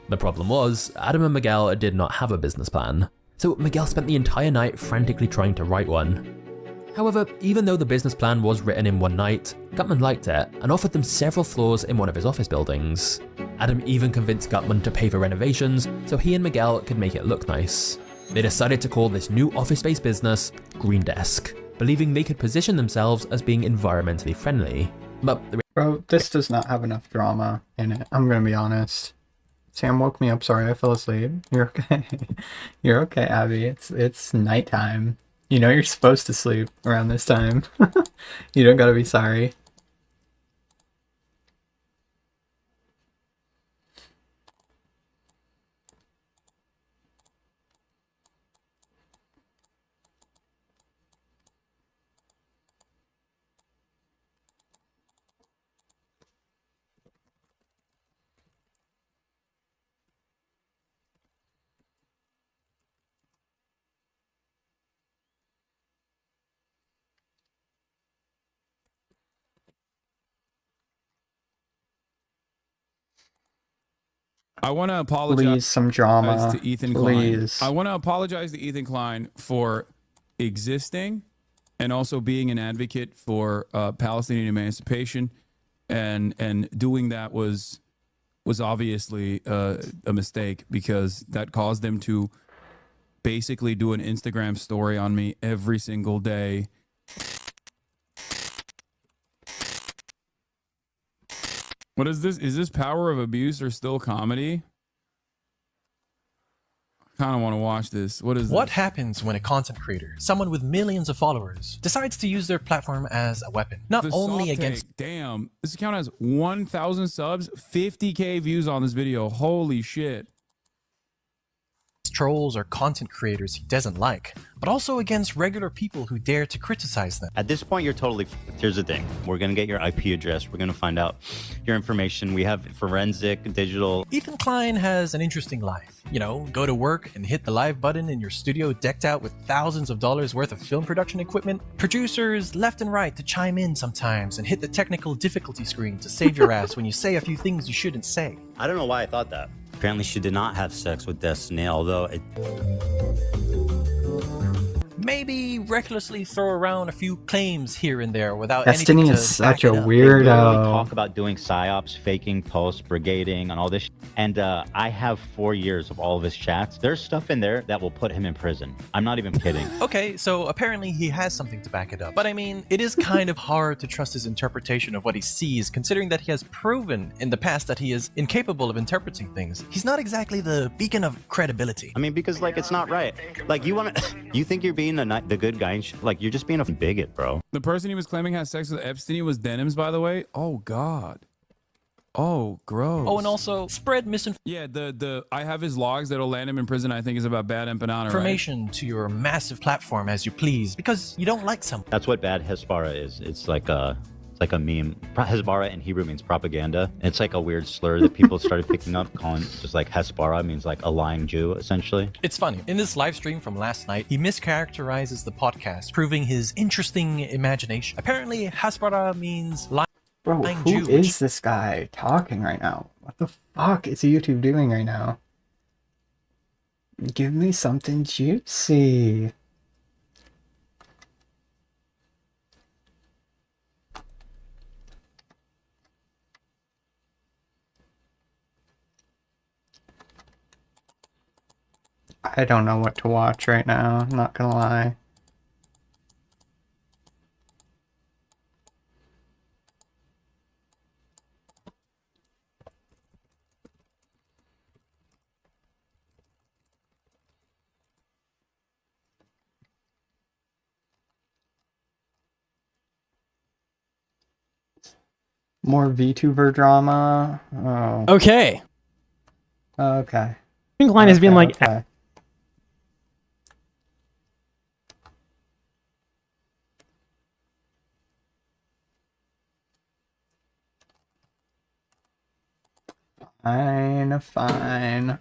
The problem was, Adam and Miguel did not have a business plan, so Miguel spent the entire night frantically trying to write one. However, even though the business plan was written in one night, Gutman liked it and offered them several floors in one of his office buildings. Adam even convinced Gutman to pay for renovations so he and Miguel could make it look nice. They decided to call this new office space business Green Desk, believing they could position themselves as being environmentally friendly. But bro, this does not have enough drama in it. I'm gonna be honest. Sam woke me up. Sorry, I fell asleep. You're okay. You're okay, Abby. It's nighttime. You know you're supposed to sleep around this time. You don't gotta be sorry. I want to apologize. Please, some drama. To Ethan Please. Klein. I want to apologize to Ethan Klein for existing and also being an advocate for Palestinian emancipation, and doing that was obviously a mistake, because that caused them to basically do an Instagram story on me every single day. What is this? Is this Power of Abuse or still comedy? I kind of want to watch this. What is What this? happens when a content creator, someone with millions of followers, decides to use their platform as a weapon? Not The only soft against take. Damn, this account has 1,000 subs, 50K views on this video. Holy shit. trolls or content creators he doesn't like, but also against regular people who dare to criticize them. At this point, you're totally f***ed. Here's the thing. We're going to get your IP address. We're going to find out your information. We have forensic, digital. Ethan Klein has an interesting life. You know, go to work and hit the live button in your studio decked out with thousands of dollars worth of film production equipment. Producers left and right to chime in sometimes and hit the technical difficulty screen to save your ass when you say a few things you shouldn't say. I don't know why I thought that. Apparently she did not have sex with Destiny, although it... Maybe recklessly throw around a few claims here and there without Destiny anything to is such back a it up. weirdo. They literally talk about doing psyops, faking posts, brigading, and all this. And I have 4 years of all of his chats. There's stuff in there that will put him in prison. I'm not even kidding. Okay, so apparently he has something to back it up. But I mean, it is kind of hard to trust his interpretation of what he sees, considering that he has proven in the past that he is incapable of interpreting things. He's not exactly the beacon of credibility. I mean, because like it's not right. Like you want to, you think you're being the good guy, and like you're just being a bigot, bro. The person he was claiming had sex with Epstein was Denims, by the way. Oh God. Oh, gross. Oh, and also spread misinformation. Yeah, the I have his logs that'll land him in prison. I think is about Bad Empanada, Information to your massive platform as you please, because you don't like something. That's what bad Hezbollah is. It's like a meme. Hezbollah in Hebrew means propaganda. It's like a weird slur that people started picking up, calling just like Hezbollah means like a lying Jew, essentially. It's funny. In this live stream from last night, he mischaracterizes the podcast, proving his interesting imagination. Apparently, Hezbollah means lying Bro, Jew. who is this guy talking right now? What the fuck is YouTube doing right now? Give me something juicy. I don't know what to watch right now, I'm not gonna lie. More VTuber drama. Oh. Okay. Okay. Klein has been like. Okay. Fine.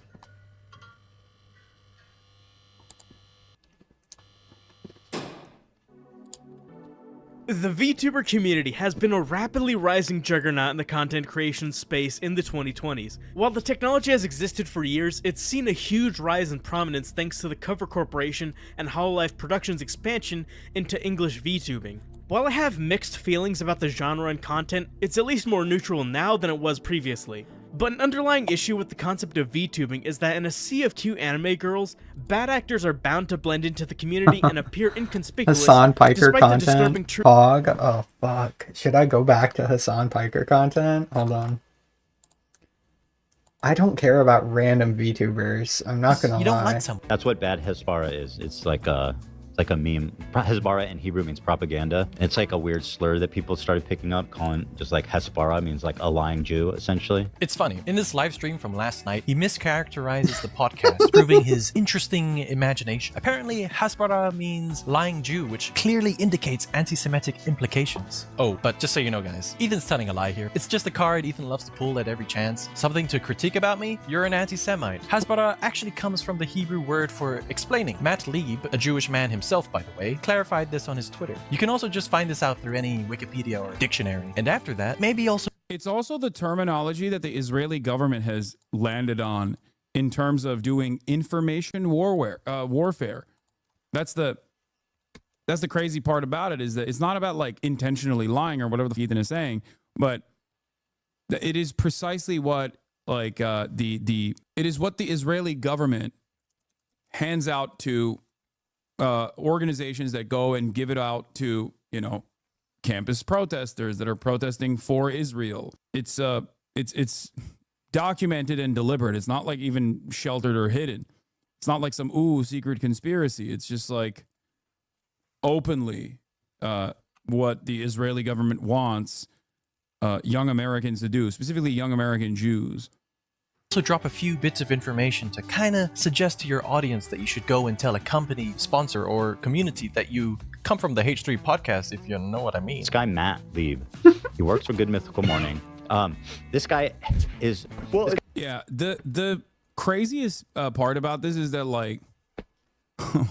The VTuber community has been a rapidly rising juggernaut in the content creation space in the 2020s. While the technology has existed for years, it's seen a huge rise in prominence thanks to the Cover Corporation and Hololive Productions' expansion into English VTubing. While I have mixed feelings about the genre and content, it's at least more neutral now than it was previously. But an underlying issue with the concept of VTubing is that in a sea of cute anime girls, bad actors are bound to blend into the community and appear inconspicuous. Hassan Piker despite the disturbing content. Hog. Oh fuck. Should I go back to Hassan Piker content? Hold on. I don't care about random VTubers. I'm not gonna lie. You don't like something. That's what bad Hezbollah is. It's like a meme. Hezbollah in Hebrew means propaganda. It's like a weird slur that people started picking up, calling just like Hezbollah means like a lying Jew, essentially. It's funny. In this live stream from last night, he mischaracterizes the podcast, proving his interesting imagination. Apparently, Hezbollah means lying Jew, which clearly indicates anti-Semitic implications. Oh, but just so you know, guys, Ethan's telling a lie here. It's just a card Ethan loves to pull at every chance. Something to critique about me? You're an anti-Semite. Hezbollah actually comes from the Hebrew word for explaining. Matt Lieb, a Jewish man himself, by the way, clarified this on his Twitter. You can also just find this out through any Wikipedia or dictionary. And after that, maybe also... It's also the terminology that the Israeli government has landed on in terms of doing information warfare. That's the crazy part about it, is that it's not about like intentionally lying or whatever the Ethan is saying, but it is precisely what like it is what the Israeli government hands out to organizations that go and give it out to, you know, campus protesters that are protesting for Israel. It's documented and deliberate. It's not like even sheltered or hidden. It's not like some secret conspiracy. It's just like openly what the Israeli government wants young Americans to do, specifically young American Jews. Also drop a few bits of information to kind of suggest to your audience that you should go and tell a company, sponsor, or community that you come from the H3 podcast, if you know what I mean. This guy, Matt Lieb, he works for Good Mythical Morning. This guy is... Well, yeah, the craziest part about this is that, like,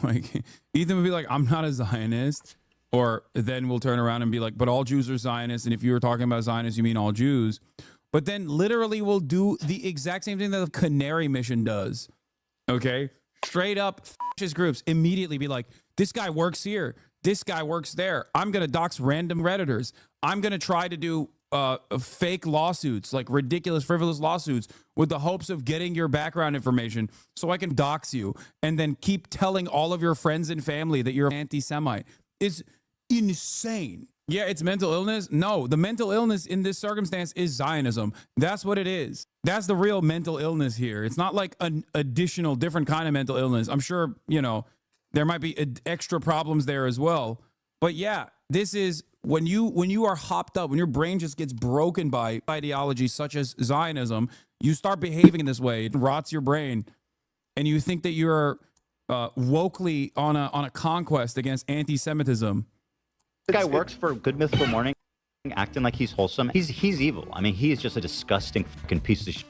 like Ethan would be like, I'm not a Zionist. Or then we'll turn around and be like, but all Jews are Zionists. And if you were talking about Zionists, you mean all Jews. But then literally we'll do the exact same thing that the Canary Mission does. Okay? Straight up fascist groups immediately be like, this guy works here. This guy works there. I'm going to dox random Redditors. I'm going to try to do fake lawsuits, like ridiculous, frivolous lawsuits with the hopes of getting your background information so I can dox you and then keep telling all of your friends and family that you're an anti-Semite. It's insane. Yeah, it's mental illness. No, the mental illness in this circumstance is Zionism. That's what it is. That's the real mental illness here. It's not like an additional different kind of mental illness. I'm sure, you know, there might be extra problems there as well. But yeah, this is when you are hopped up, when your brain just gets broken by ideologies such as Zionism, you start behaving in this way. It rots your brain, and you think that you're wokely on a conquest against anti-Semitism. This guy works for Good Mythical Morning, acting like he's wholesome. He's evil. I mean, he is just a disgusting fucking piece of shit.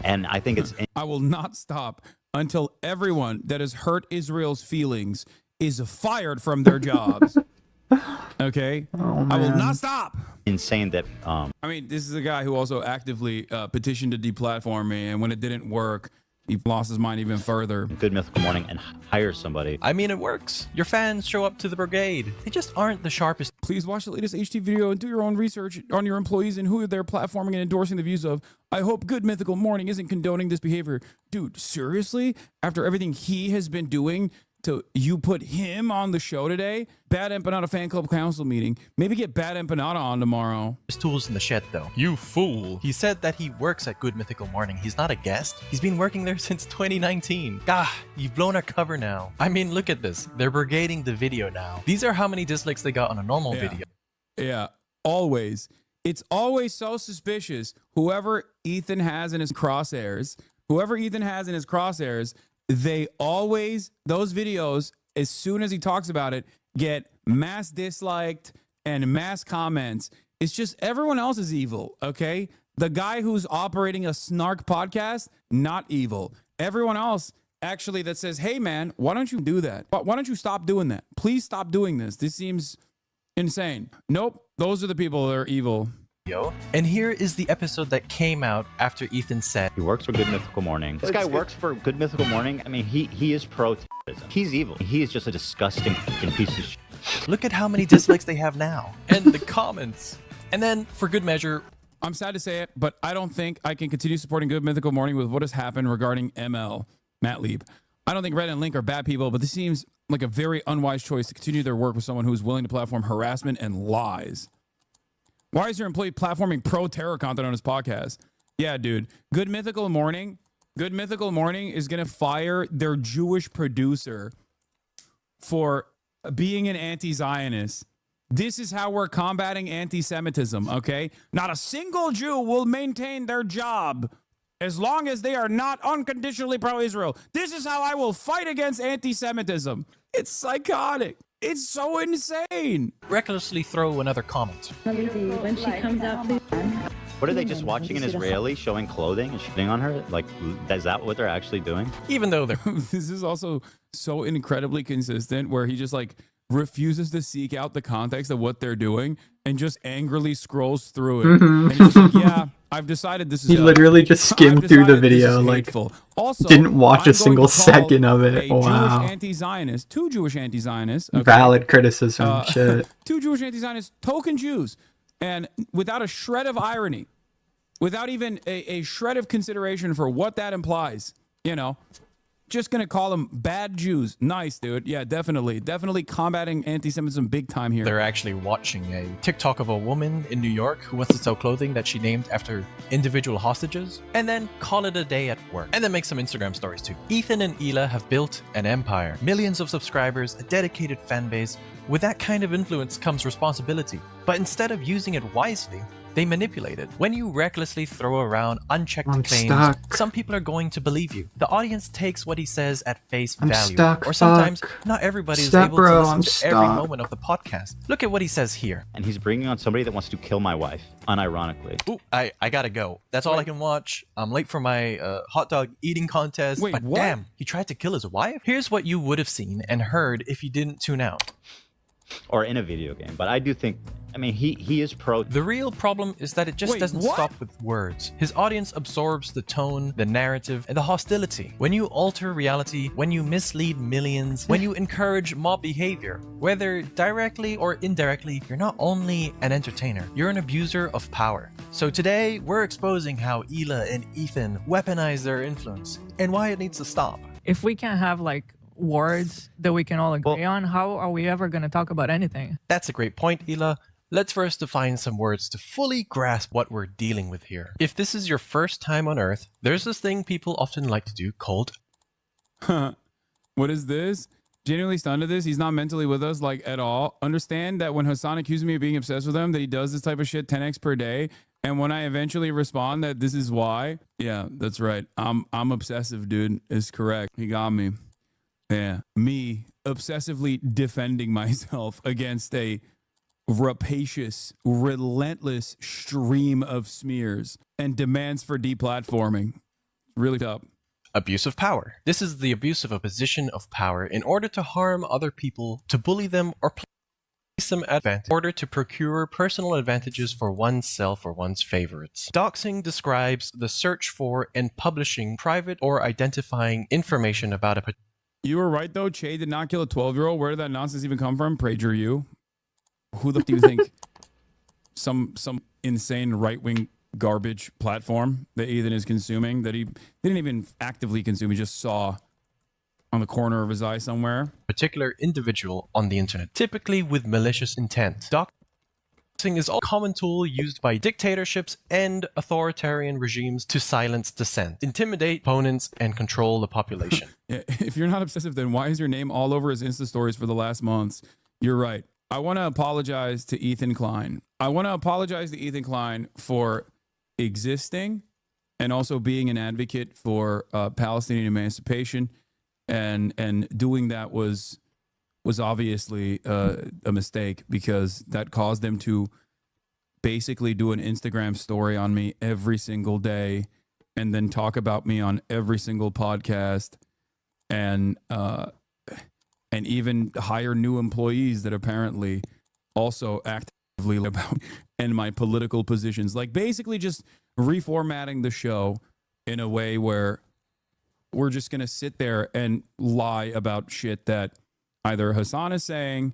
And I think it's... I will not stop until everyone that has hurt Israel's feelings is fired from their jobs. Okay? Oh, I will not stop. Insane that... I mean, this is a guy who also actively petitioned to deplatform me, and when it didn't work, he lost his mind even further. Good Mythical Morning and hire somebody. I mean, it works. Your fans show up to the brigade. They just aren't the sharpest. Please watch the latest HT video and do your own research on your employees and who they're platforming and endorsing the views of. I hope Good Mythical Morning isn't condoning this behavior. Dude, seriously? After everything he has been doing you put him on the show today? Bad Empanada Fan Club Council meeting. Maybe get Bad Empanada on tomorrow. His tools in the shed, though. You fool. He said that he works at Good Mythical Morning. He's not a guest. He's been working there since 2019. You've blown our cover now. I mean, look at this. They're brigading the video now. These are how many dislikes they got on a normal video. Yeah, always. It's always so suspicious. Whoever Ethan has in his crosshairs, they always, those videos, as soon as he talks about it, get mass disliked and mass comments. It's just everyone else is evil, okay? The guy who's operating a snark podcast, not evil. Everyone else actually that says, hey man, why don't you do that? Why don't you stop doing that? Please stop doing this. This seems insane. Nope, those are the people that are evil. And here is the episode that came out after Ethan said he works for Good Mythical Morning. This guy works for Good Mythical Morning. I mean, he is pro-terrorism. He's evil. He is just a disgusting fucking piece of shit. Look at how many dislikes they have now. And the comments. And then, for good measure, I'm sad to say it, but I don't think I can continue supporting Good Mythical Morning with what has happened regarding ML, Matt Lieb. I don't think Red and Link are bad people, but this seems like a very unwise choice to continue their work with someone who is willing to platform harassment and lies. Why is your employee platforming pro-terror content on his podcast? Yeah, dude. Good Mythical Morning is going to fire their Jewish producer for being an anti-Zionist. This is how we're combating anti-Semitism, okay? Not a single Jew will maintain their job as long as they are not unconditionally pro-Israel. This is how I will fight against anti-Semitism. It's psychotic. It's so insane. Recklessly throw another comment. When she comes out, please. What are they just watching an Israeli showing clothing and shitting on her? Like, is that what they're actually doing? Even though they're... This is also so incredibly consistent where he just like refuses to seek out the context of what they're doing and just angrily scrolls through it. Mhm. And he's just like, yeah, I've decided this is He literally just skimmed through the video, like, Also, didn't watch I'm a going single to call second of it. a Jewish Wow. anti-Zionist, two Jewish anti-Zionists. Okay? Valid criticism. Shit. Two Jewish anti-Zionists, token Jews. And without a shred of irony, without even a shred of consideration for what that implies, you know, just gonna call them bad Jews. Nice, dude. Yeah, definitely combating anti-Semitism big time here. They're actually watching a TikTok of a woman in New York who wants to sell clothing that she named after individual hostages, and then call it a day at work, and then make some Instagram stories too. Ethan and Hila have built an empire, millions of subscribers, a dedicated fan base. With that kind of influence comes responsibility, but instead of using it wisely, they manipulate it. When you recklessly throw around unchecked claims, stuck. some people are going to believe you. The audience takes what he says at face I'm value. stuck, Or sometimes fuck. not everybody is Step able bro, to listen I'm to every stuck. moment of the podcast. Look at what he says here. And he's bringing on somebody that wants to kill my wife, unironically. Ooh, I gotta go. That's all I can watch. I'm late for my hot dog eating contest. Wait, but what? damn, he tried to kill his wife? Here's what you would have seen and heard if you didn't tune out. Or in a video game. But I do think, I mean, he is pro. The real problem is that it just doesn't stop with words. His audience absorbs the tone, the narrative, and the hostility. When you alter reality, when you mislead millions, when you encourage mob behavior, whether directly or indirectly, you're not only an entertainer, you're an abuser of power. So today, we're exposing how Hila and Ethan weaponize their influence and why it needs to stop. If we can't have like words that we can all agree on, how are we ever going to talk about anything? That's a great point, Hila. Let's first define some words to fully grasp what we're dealing with here. If this is your first time on Earth, there's this thing people often like to do called... What is this? Genuinely stunned at this. He's not mentally with us, like, at all. Understand that when Hassan accuses me of being obsessed with him, that he does this type of shit 10x per day. And when I eventually respond that this is why, yeah, that's right. I'm obsessive, dude. It's correct. He got me. Yeah, me obsessively defending myself against a rapacious, relentless stream of smears and demands for deplatforming. Really tough. Abuse of power. This is the abuse of a position of power in order to harm other people, to bully them, or place them at advantage in order to procure personal advantages for oneself or one's favorites. Doxing describes the search for and publishing private or identifying information about a You were right, though. Che did not kill a 12-year-old. Where did that nonsense even come from? Prager you. Who the fuck do you think? Some insane right-wing garbage platform that Ethan is consuming that he didn't even actively consume. He just saw on the corner of his eye somewhere. Particular individual on the internet, typically with malicious intent. Doxing is a common tool used by dictatorships and authoritarian regimes to silence dissent, intimidate opponents, and control the population. Yeah, if you're not obsessive, then why is your name all over his Insta stories for the last months? You're right. I want to apologize to Ethan Klein. I want to apologize to Ethan Klein for existing and also being an advocate for Palestinian emancipation, and doing that was obviously a mistake, because that caused them to basically do an Instagram story on me every single day and then talk about me on every single podcast, and even hire new employees that apparently also actively about and my political positions, like basically just reformatting the show in a way where we're just going to sit there and lie about shit that either Hassan is saying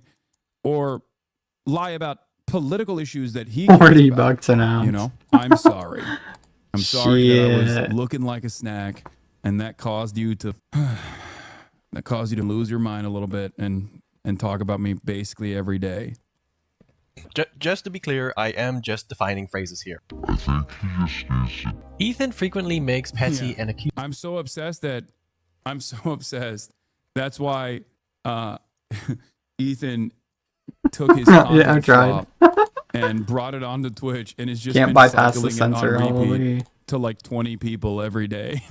or lie about political issues that he 40 bucks an ounce. You know, I'm sorry. I'm sorry that I was Shit. looking like a snack, and that caused you to lose your mind a little bit and talk about me basically every day. Just to be clear, I am just defining phrases here. Ethan frequently makes petty and accused. I'm so obsessed. That's why Ethan took his Yeah, I've tried. and brought it onto Twitch, and it's just Can't been bypass the cycling it censor, on repeat holy. to like 20 people every day.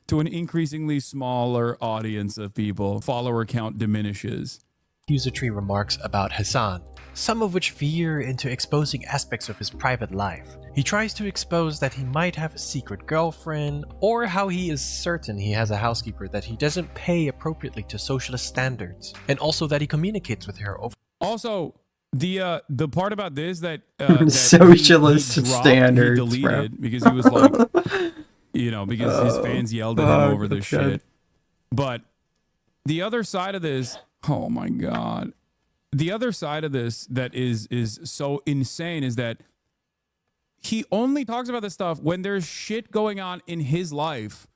To an increasingly smaller audience of people. Follower count diminishes. Accusatory remarks about Hassan, some of which veer into exposing aspects of his private life. He tries to expose that he might have a secret girlfriend, or how he is certain he has a housekeeper that he doesn't pay appropriately to socialist standards, and also that he communicates with her over. Also, The part about this that, that socialist he dropped, standards, he bro. deleted because he was like, you know, because his fans yelled at him over this that's good. shit. But the other side of this, oh my god, the other side of this that is so insane is that he only talks about this stuff when there's shit going on in his life.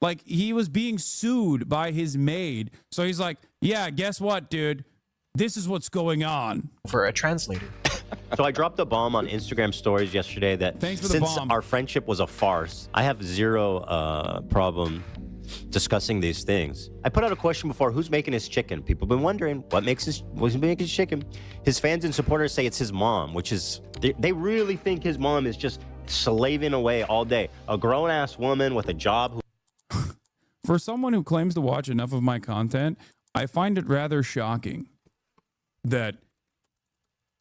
Like, he was being sued by his maid. So he's like, yeah, guess what, dude? This is what's going on. For a translator. So I dropped a bomb on Instagram stories yesterday that Thanks for the since bomb. our friendship was a farce, I have zero problem discussing these things. I put out a question before, who's making his chicken? People have been wondering what's making his chicken. His fans and supporters say it's his mom, which is, they really think his mom is just slaving away all day. A grown-ass woman with a job who For someone who claims to watch enough of my content, I find it rather shocking that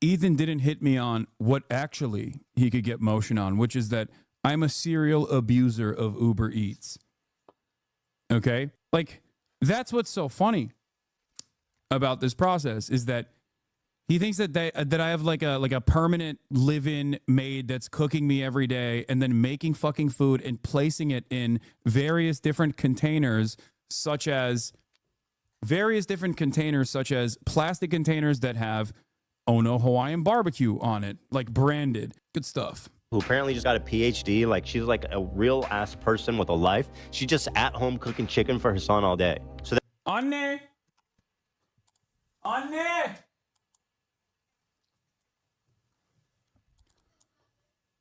Ethan didn't hit me on what actually he could get motion on, which is that I'm a serial abuser of Uber Eats. Okay? Like, that's what's so funny about this process is that he thinks that I have like a permanent live-in maid that's cooking me every day and then making fucking food and placing it in various different containers, such as plastic containers that have "Oh No Hawaiian Barbecue" on it, like branded. Good stuff. who apparently just got a PhD. Like, she's like a real ass person with a life. She's just at home cooking chicken for her son all day. So that Anne.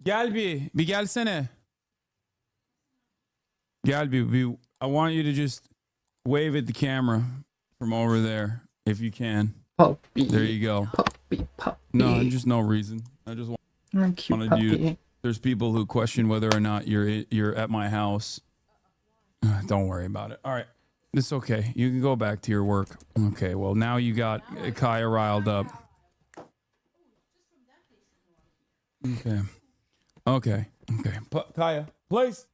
Gel bir gelsene. Gel bir. I want you to just wave at the camera from over there, if you can. Puppy. There you go. Puppy. No, just no reason. I just wanted you to. There's people who question whether or not you're at my house. Don't worry about it. All right, it's okay. You can go back to your work. Okay. Well, now you got Kaya riled up. Okay. Kaya, please.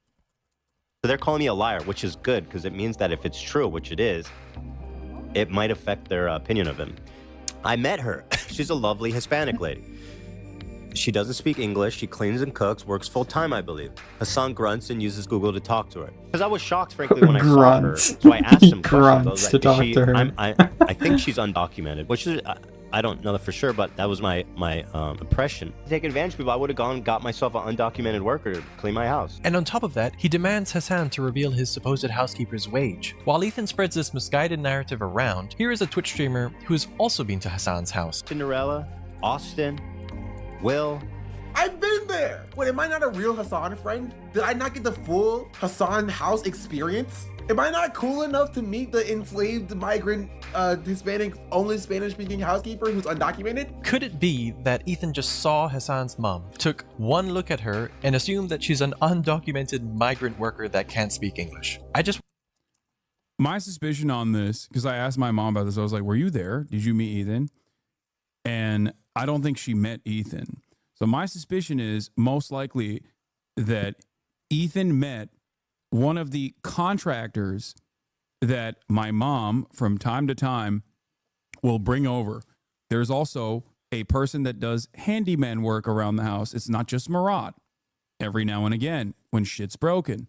So they're calling me a liar, which is good because it means that if it's true, which it is, it might affect their opinion of him. I met her. She's a lovely Hispanic lady. She doesn't speak English. She cleans and cooks, works full time, I believe. Hassan grunts and uses Google to talk to her. Because I was shocked, frankly, when I saw her. So I asked him questions. I was like, to talk to her. I think she's undocumented, which is, I don't know that for sure, but that was my impression. To take advantage of people, I would have gone and got myself an undocumented worker to clean my house. And on top of that, he demands Hassan to reveal his supposed housekeeper's wage. While Ethan spreads this misguided narrative around, here is a Twitch streamer who has also been to Hassan's house. Cinderella, Austin, Will. I've been there. Wait, am I not a real Hassan friend? Did I not get the full Hassan house experience? Am I not cool enough to meet the enslaved migrant Hispanic, only Spanish-speaking housekeeper who's undocumented? Could it be that Ethan just saw Hassan's mom, took one look at her, and assumed that she's an undocumented migrant worker that can't speak English? My suspicion on this, because I asked my mom about this, I was like, were you there? Did you meet Ethan? And I don't think she met Ethan. So my suspicion is most likely that Ethan met one of the contractors that my mom from time to time will bring over. There's also a person that does handyman work around the house. It's not just Marat. Every now and again, when shit's broken,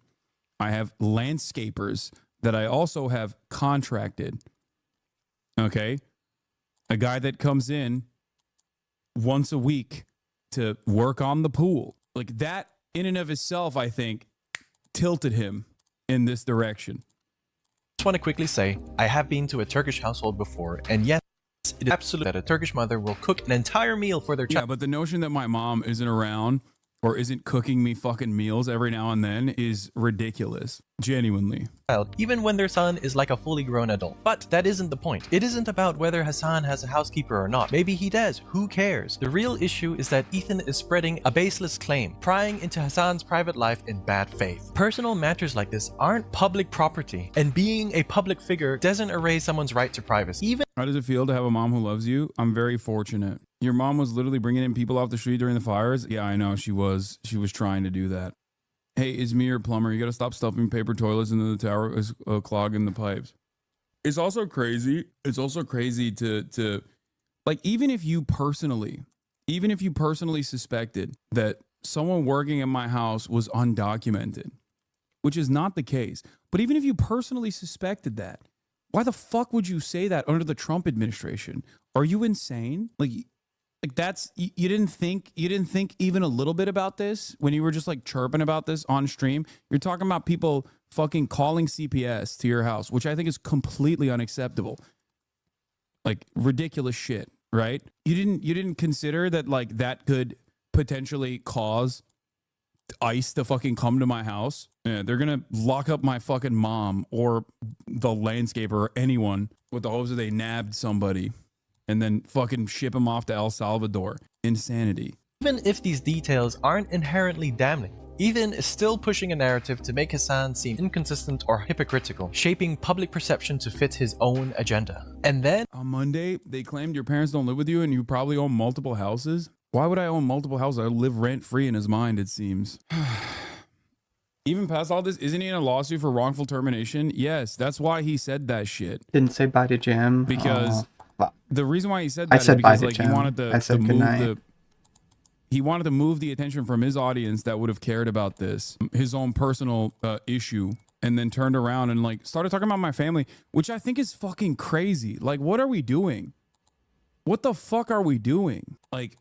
I have landscapers that I also have contracted. Okay? A guy that comes in once a week to work on the pool. Like, that in and of itself, I think, tilted him in this direction. Just want to quickly say, I have been to a Turkish household before, and yes, it is absolute that a Turkish mother will cook an entire meal for their child. Yeah, but the notion that my mom isn't around or isn't cooking me fucking meals every now and then is ridiculous. Genuinely. Even when their son is like a fully grown adult. But that isn't the point. It isn't about whether Hassan has a housekeeper or not. Maybe he does. Who cares? The real issue is that Ethan is spreading a baseless claim, prying into Hassan's private life in bad faith. Personal matters like this aren't public property, and being a public figure doesn't erase someone's right to privacy. How does it feel to have a mom who loves you? I'm very fortunate. Your mom was literally bringing in people off the street during the fires? Yeah, I know. She was trying to do that. Hey, Izmir plumber, you got to stop stuffing paper toilets into the tower, clogging the pipes. It's also crazy. It's also crazy to Like, even if you personally suspected that someone working in my house was undocumented, which is not the case, but even if you personally suspected that, why the fuck would you say that under the Trump administration? Are you insane? Like that's you didn't think even a little bit about this when you were just like chirping about this on stream? You're talking about people fucking calling CPS to your house, which I think is completely unacceptable. Like ridiculous shit, right? You didn't consider that like that could potentially cause ICE to fucking come to my house. Yeah, they're gonna lock up my fucking mom or the landscaper or anyone with the hopes that they nabbed somebody and then fucking ship him off to El Salvador. Insanity. Even if these details aren't inherently damning, Ethan is still pushing a narrative to make Hassan seem inconsistent or hypocritical, shaping public perception to fit his own agenda. And then on Monday, they claimed your parents don't live with you and you probably own multiple houses. Why would I own multiple houses? I live rent-free in his mind, it seems. Even past all this, isn't he in a lawsuit for wrongful termination? Yes, that's why he said that shit. Didn't say bye to Jim. Because Oh, the reason why he said that I is said because bye to like he Jim. wanted I said to good move night. he wanted to move the attention from his audience that would have cared about this, his own personal issue, and then turned around and like started talking about my family, which I think is fucking crazy. Like, what are we doing? What the fuck are we doing? Like,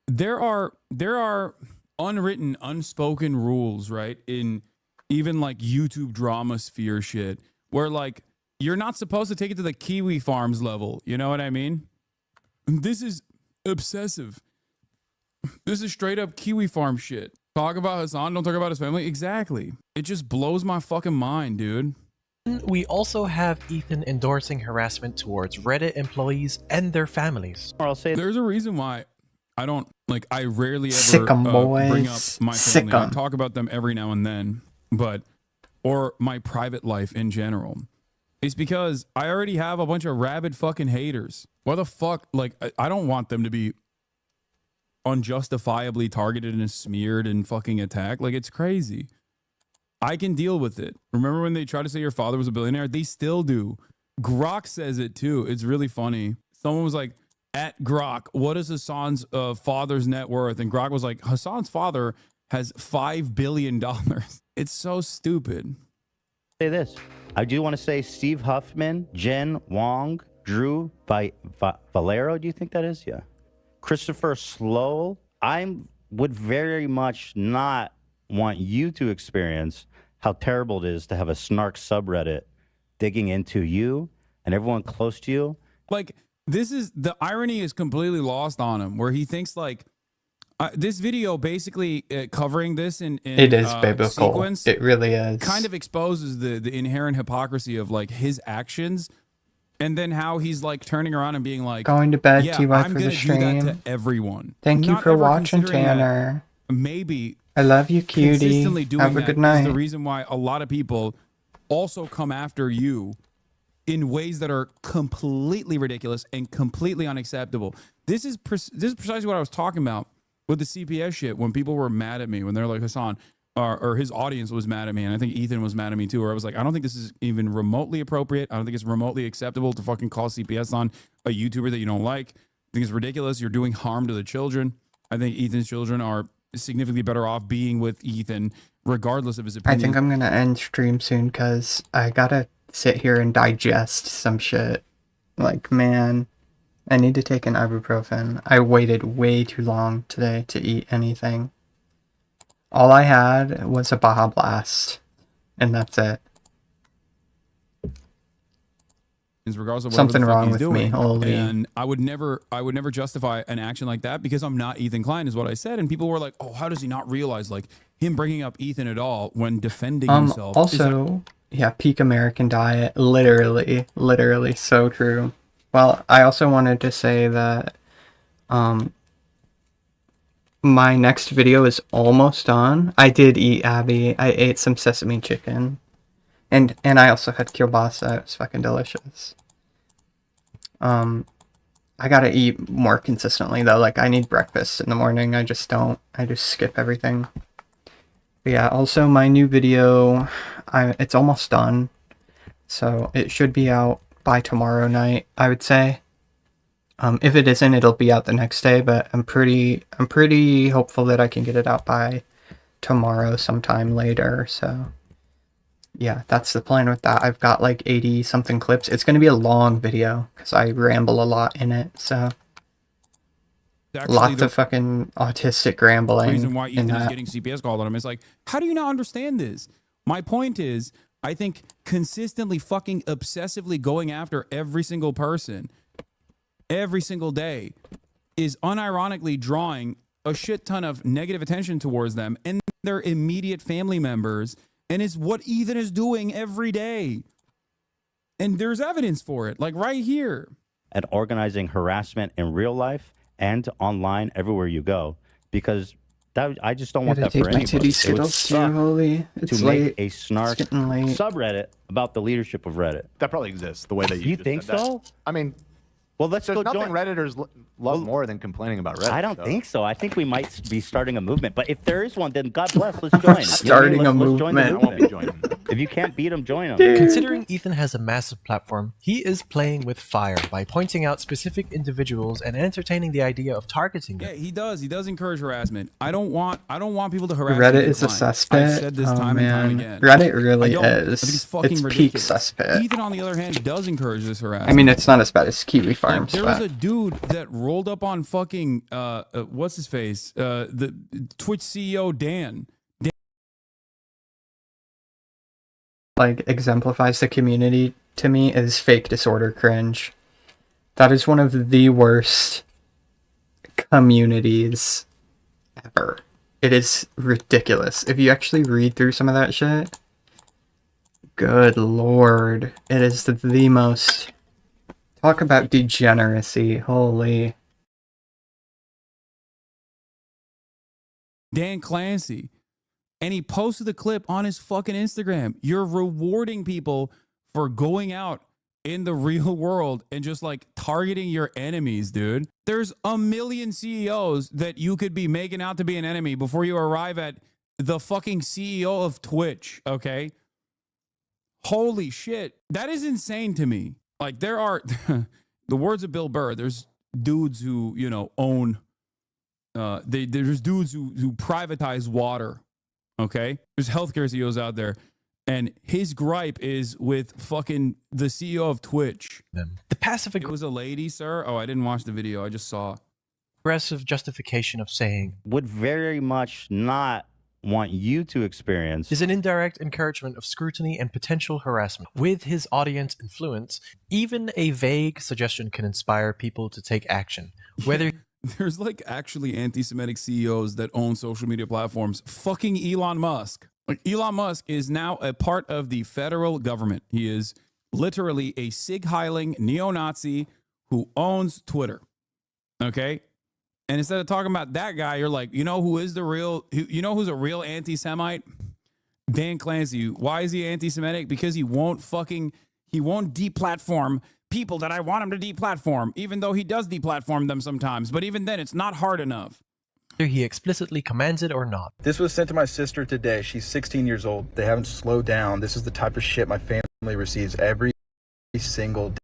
there are unwritten, unspoken rules, right? In even like YouTube drama sphere shit, where like you're not supposed to take it to the Kiwi Farms level. You know what I mean? This is obsessive. This is straight up Kiwi Farm shit. Talk about Hassan, don't talk about his family. Exactly. It just blows my fucking mind, dude. we also have Ethan endorsing harassment towards Reddit employees and their families. Or I'll say there's a reason why I don't like. I rarely ever Sick 'em, bring up boys. my Sick family. I 'em. talk about them every now and then, but or my private life in general. It's because I already have a bunch of rabid fucking haters. Why the fuck? Like, I don't want them to be unjustifiably targeted and smeared and fucking attacked. Like, it's crazy. I can deal with it. Remember when they tried to say your father was a billionaire? They still do. Grok says it too. It's really funny. Someone was like, at Grok, what is Hassan's father's net worth? And Grok was like, Hassan's father has $5 billion. It's so stupid. Say this. I do want to say Steve Huffman, Jen Wong, Drew Valero, do you think that is? Yeah. Christopher Slow. I would very much not want you to experience how terrible it is to have a snark subreddit digging into you and everyone close to you. Like, this is, the irony is completely lost on him, where he thinks like, this video basically covering this in It is biblical. sequence, It really is. kind of exposes the inherent hypocrisy of like his actions, and then how he's like turning around and being like, Going to bed, yeah, TY I'm for the gonna do that stream. to everyone. Thank you Not for ever watching, considering that Tanner. maybe I love you, cutie. consistently doing Have a that good is night. the reason why a lot of people also come after you in ways that are completely ridiculous and completely unacceptable. This is precisely what I was talking about with the CPS shit, when people were mad at me, when they're like, Hassan, or his audience was mad at me, and I think Ethan was mad at me too, where I was like, I don't think this is even remotely appropriate. I don't think it's remotely acceptable to fucking call CPS on a YouTuber that you don't like. I think it's ridiculous. You're doing harm to the children. I think Ethan's children are significantly better off being with Ethan, regardless of his I opinion. think I'm gonna end stream soon because I gotta sit here and digest some shit. Like, man, I need to take an ibuprofen. I waited way too long today to eat anything. All I had was a Baja Blast, and that's it. Is regardless of whatever Something the fuck wrong he's with doing. me, holy. And I would never justify an action like that because I'm not Ethan Klein, is what I said. And people were like, oh, how does he not realize like him bringing up Ethan at all when defending himself? is Also, yeah, peak American diet, literally so true. Well, I also wanted to say that my next video is almost done. I did eat, Abby. I ate some sesame chicken. And I also had kielbasa. It was fucking delicious. I gotta eat more consistently though. Like, I need breakfast in the morning. I just don't. I just skip everything. But yeah, also my new video, it's almost done. So it should be out by tomorrow night, I would say. If it isn't, it'll be out the next day, but I'm pretty hopeful that I can get it out by tomorrow sometime later. So yeah, that's the plan with that. I've got like 80 something clips. It's going to be a long video because I ramble a lot in it. So lots of fucking autistic rambling. The reason why in Ethan is that. getting CPS called on him is like, how do you not understand this? My point is, I think consistently fucking obsessively going after every single person every single day is unironically drawing a shit ton of negative attention towards them and their immediate family members, and is what Ethan is doing every day. And there's evidence for it, like right here. And organizing harassment in real life and online everywhere you go, because that, I just don't want that for anybody. It would suck to make a snark subreddit about the leadership of Reddit. That probably exists the way that you think so? I mean, well, let's there's go nothing join. Redditors love more than complaining about Reddit. I don't think so. I think we might be starting a movement. But if there is one, then God bless, let's join. Starting a Let's join the movement. I won't be joining. If you can't beat them, join them. Considering Ethan has a massive platform, he is playing with fire by pointing out specific individuals and entertaining the idea of targeting them. Yeah, he does. He does encourage harassment. I don't want people to harass Reddit me is a online. cesspit. I've said this time and time again. Reddit really I don't. is. I think it's fucking It's ridiculous. peak cesspit. Ethan, on the other hand, does encourage this harassment. I mean, it's not as bad as Kiwi Farms. There was but a dude that rolled up on fucking what's his face, the Twitch CEO Dan. like exemplifies the community to me is fake disorder cringe. That is one of the worst communities ever. It is ridiculous. If you actually read through some of that shit, good lord, it is the most... Talk about degeneracy, holy... Dan Clancy. And he posted the clip on his fucking Instagram. You're rewarding people for going out in the real world and just like targeting your enemies, dude. There's a million CEOs that you could be making out to be an enemy before you arrive at the fucking CEO of Twitch, okay? Holy shit. That is insane to me. Like there are, the words of Bill Burr, there's dudes who, you know, own, there's dudes who privatize water. Okay, there's healthcare CEOs out there, and his gripe is with fucking the CEO of Twitch. The passive It was a lady, sir. Oh, I didn't watch the video. I just saw. aggressive justification of saying would very much not want you to experience is an indirect encouragement of scrutiny and potential harassment. With his audience influence, even a vague suggestion can inspire people to take action. Whether There's like actually anti-Semitic CEOs that own social media platforms. Fucking Elon Musk. Like Elon Musk is now a part of the federal government. He is literally a sig-heiling neo-Nazi who owns Twitter. Okay? And instead of talking about that guy, you're like, you know who is the real, you know who's a real anti-Semite? Dan Clancy. Why is he anti-Semitic? Because he won't deplatform people that I want him to deplatform, even though he does deplatform them sometimes. But even then, it's not hard enough. whether he explicitly commands it or not. This was sent to my sister today. She's 16 years old. They haven't slowed down. This is the type of shit my family receives every single day.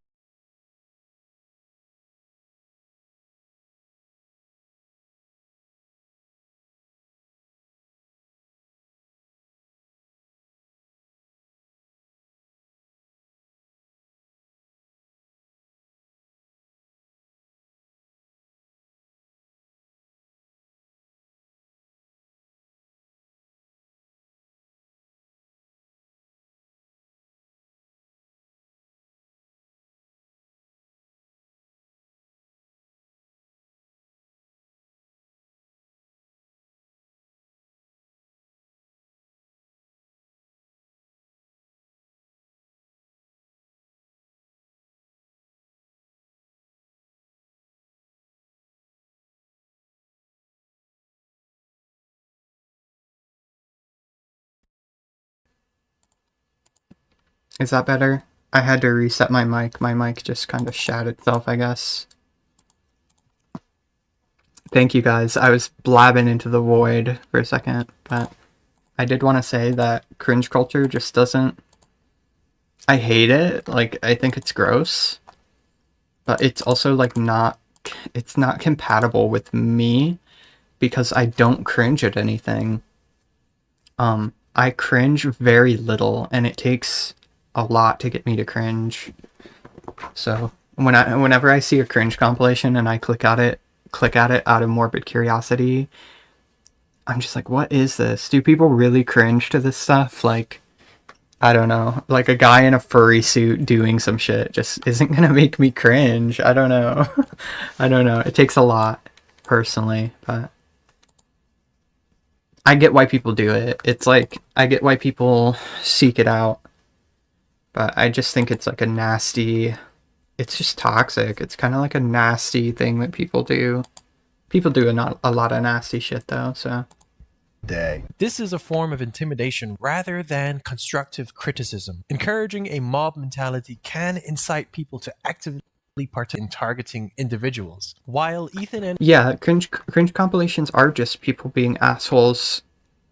Is that better? I had to reset my mic. My mic just kind of shat itself, I guess. Thank you guys. I was blabbing into the void for a second, but I did want to say that cringe culture just doesn't... I hate it. Like, I think it's gross. But it's also, like, not it's not compatible with me because I don't cringe at anything. I cringe very little, and it takes a lot to get me to cringe. So whenever I see a cringe compilation and I click at it out of morbid curiosity, I'm just like, what is this? Do people really cringe to this stuff? Like, I don't know, like a guy in a furry suit doing some shit just isn't gonna make me cringe. I don't know. I don't know. It takes a lot, personally, but I get why people do it. It's like, I get why people seek it out, but I just think it's like a nasty, it's just toxic. It's kind of like a nasty thing that people do. People do a lot of nasty shit though, so. This is a form of intimidation rather than constructive criticism. Encouraging a mob mentality can incite people to actively participate in targeting individuals. While Ethan and Yeah, cringe compilations are just people being assholes,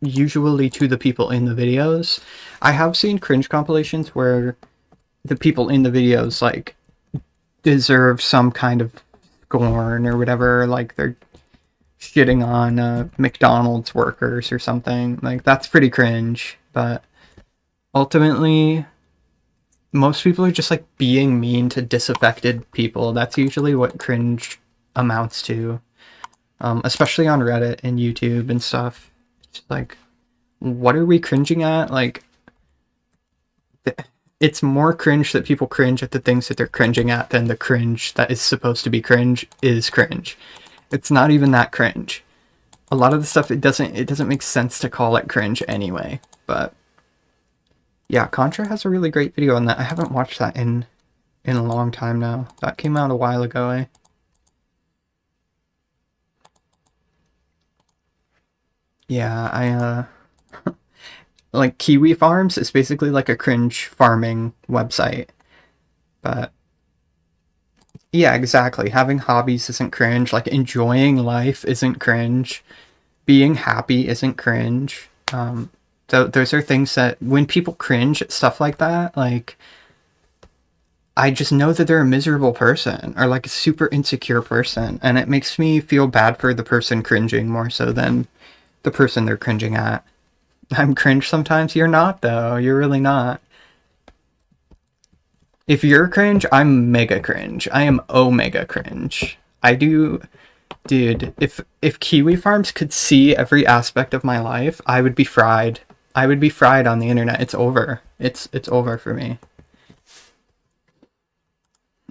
usually to the people in the videos. I have seen cringe compilations where the people in the videos, like, deserve some kind of scorn or whatever, like they're shitting on McDonald's workers or something. Like, that's pretty cringe, but ultimately most people are just like being mean to disaffected people. That's usually what cringe amounts to, especially on Reddit and YouTube and stuff. It's like, what are we cringing at? Like, it's more cringe that people cringe at the things that they're cringing at than the cringe that is supposed to be cringe is cringe. It's not even that cringe. A lot of the stuff, it doesn't make sense to call it cringe anyway. But yeah, Contra has a really great video on that. I haven't watched that in a long time now. That came out a while ago, eh? Yeah, like Kiwi Farms is basically like a cringe farming website. But yeah, exactly. Having hobbies isn't cringe. Like, enjoying life isn't cringe. Being happy isn't cringe. Those are things that, when people cringe at stuff like that, like, I just know that they're a miserable person, or like a super insecure person, and it makes me feel bad for the person cringing more so than the person they're cringing at. I'm cringe sometimes. You're not, though. You're really not. If you're cringe, I'm mega cringe. I am omega cringe. I do... Dude, if Kiwi Farms could see every aspect of my life, I would be fried. I would be fried on the internet. It's over. It's over for me.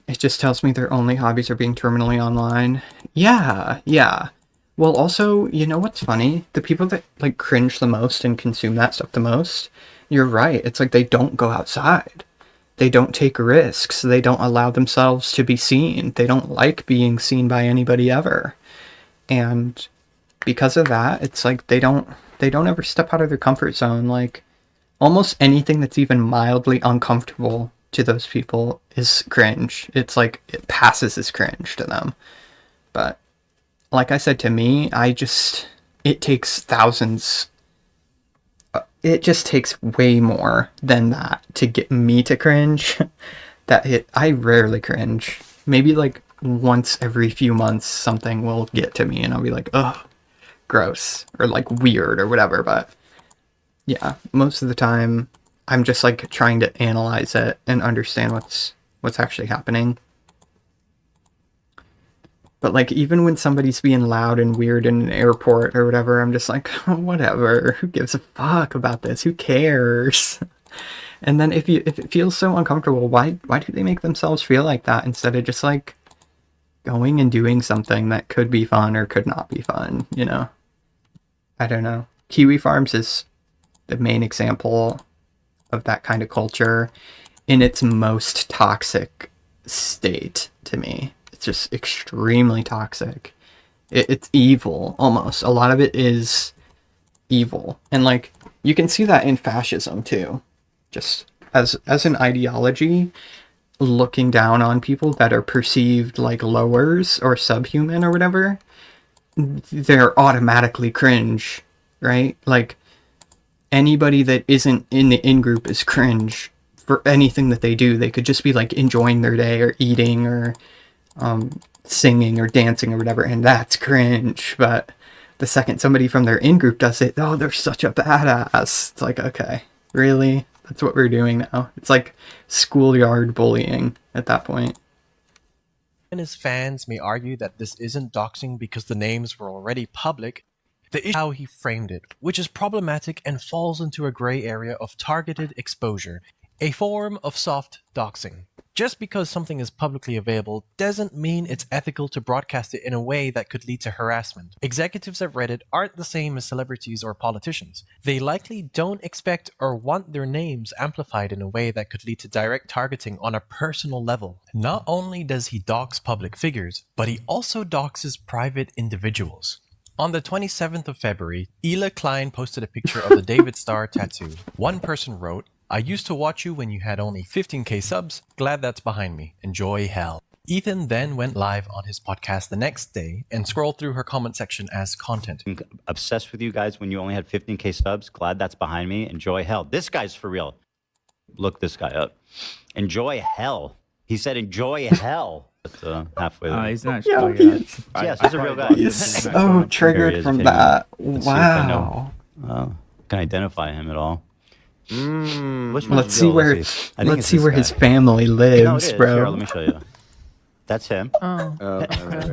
It just tells me their only hobbies are being terminally online. Yeah, yeah. Well, also, you know what's funny? The people that, like, cringe the most and consume that stuff the most, you're right. It's like they don't go outside. They don't take risks. They don't allow themselves to be seen. They don't like being seen by anybody ever. And because of that, it's like they don't ever step out of their comfort zone. Like, almost anything that's even mildly uncomfortable to those people is cringe. It's like, it passes as cringe to them. But like I said, to me, it takes thousands. It just takes way more than that to get me to cringe. I rarely cringe. Maybe like once every few months something will get to me and I'll be like, ugh, gross, or like weird or whatever. But yeah, most of the time I'm just like trying to analyze it and understand what's actually happening. But like, even when somebody's being loud and weird in an airport or whatever, I'm just like, oh, whatever, who gives a fuck about this? Who cares? And then if it feels so uncomfortable, why do they make themselves feel like that instead of just like going and doing something that could be fun or could not be fun, you know? I don't know. Kiwi Farms is the main example of that kind of culture in its most toxic state to me. It's just extremely toxic. It's evil, almost. A lot of it is evil. And like, you can see that in fascism too. Just as an ideology, looking down on people that are perceived like lowers or subhuman or whatever, they're automatically cringe, right? Like, anybody that isn't in the in-group is cringe for anything that they do. They could just be like enjoying their day or eating or singing or dancing or whatever, and that's cringe. But the second somebody from their in-group does it, oh, they're such a badass. It's like, okay, really? That's what we're doing now. It's like schoolyard bullying at that point. And his fans may argue that this isn't doxing because the names were already public. The issue is how he framed it, which is problematic and falls into a gray area of targeted exposure, a form of soft doxing. Just because something is publicly available doesn't mean it's ethical to broadcast it in a way that could lead to harassment. Executives at Reddit aren't the same as celebrities or politicians. They likely don't expect or want their names amplified in a way that could lead to direct targeting on a personal level. Not only does he dox public figures, but he also doxes private individuals. On the 27th of February, Ela Klein posted a picture of the David Starr tattoo. One person wrote, "I used to watch you when you had only 15k subs. Glad that's behind me. Enjoy hell." Ethan then went live on his podcast the next day and scrolled through her comment section as content. Obsessed with you guys when you only had 15k subs. Glad that's behind me. Enjoy hell. This guy's for real. Look this guy up. Enjoy hell. He said enjoy hell. That's halfway there. He's not Yo, sure he's- Yes, he's a real guy. He's so triggered from that. Wow. Can I identify him at all? Let's see where his family lives, bro. Here, let me show you. That's him. Oh.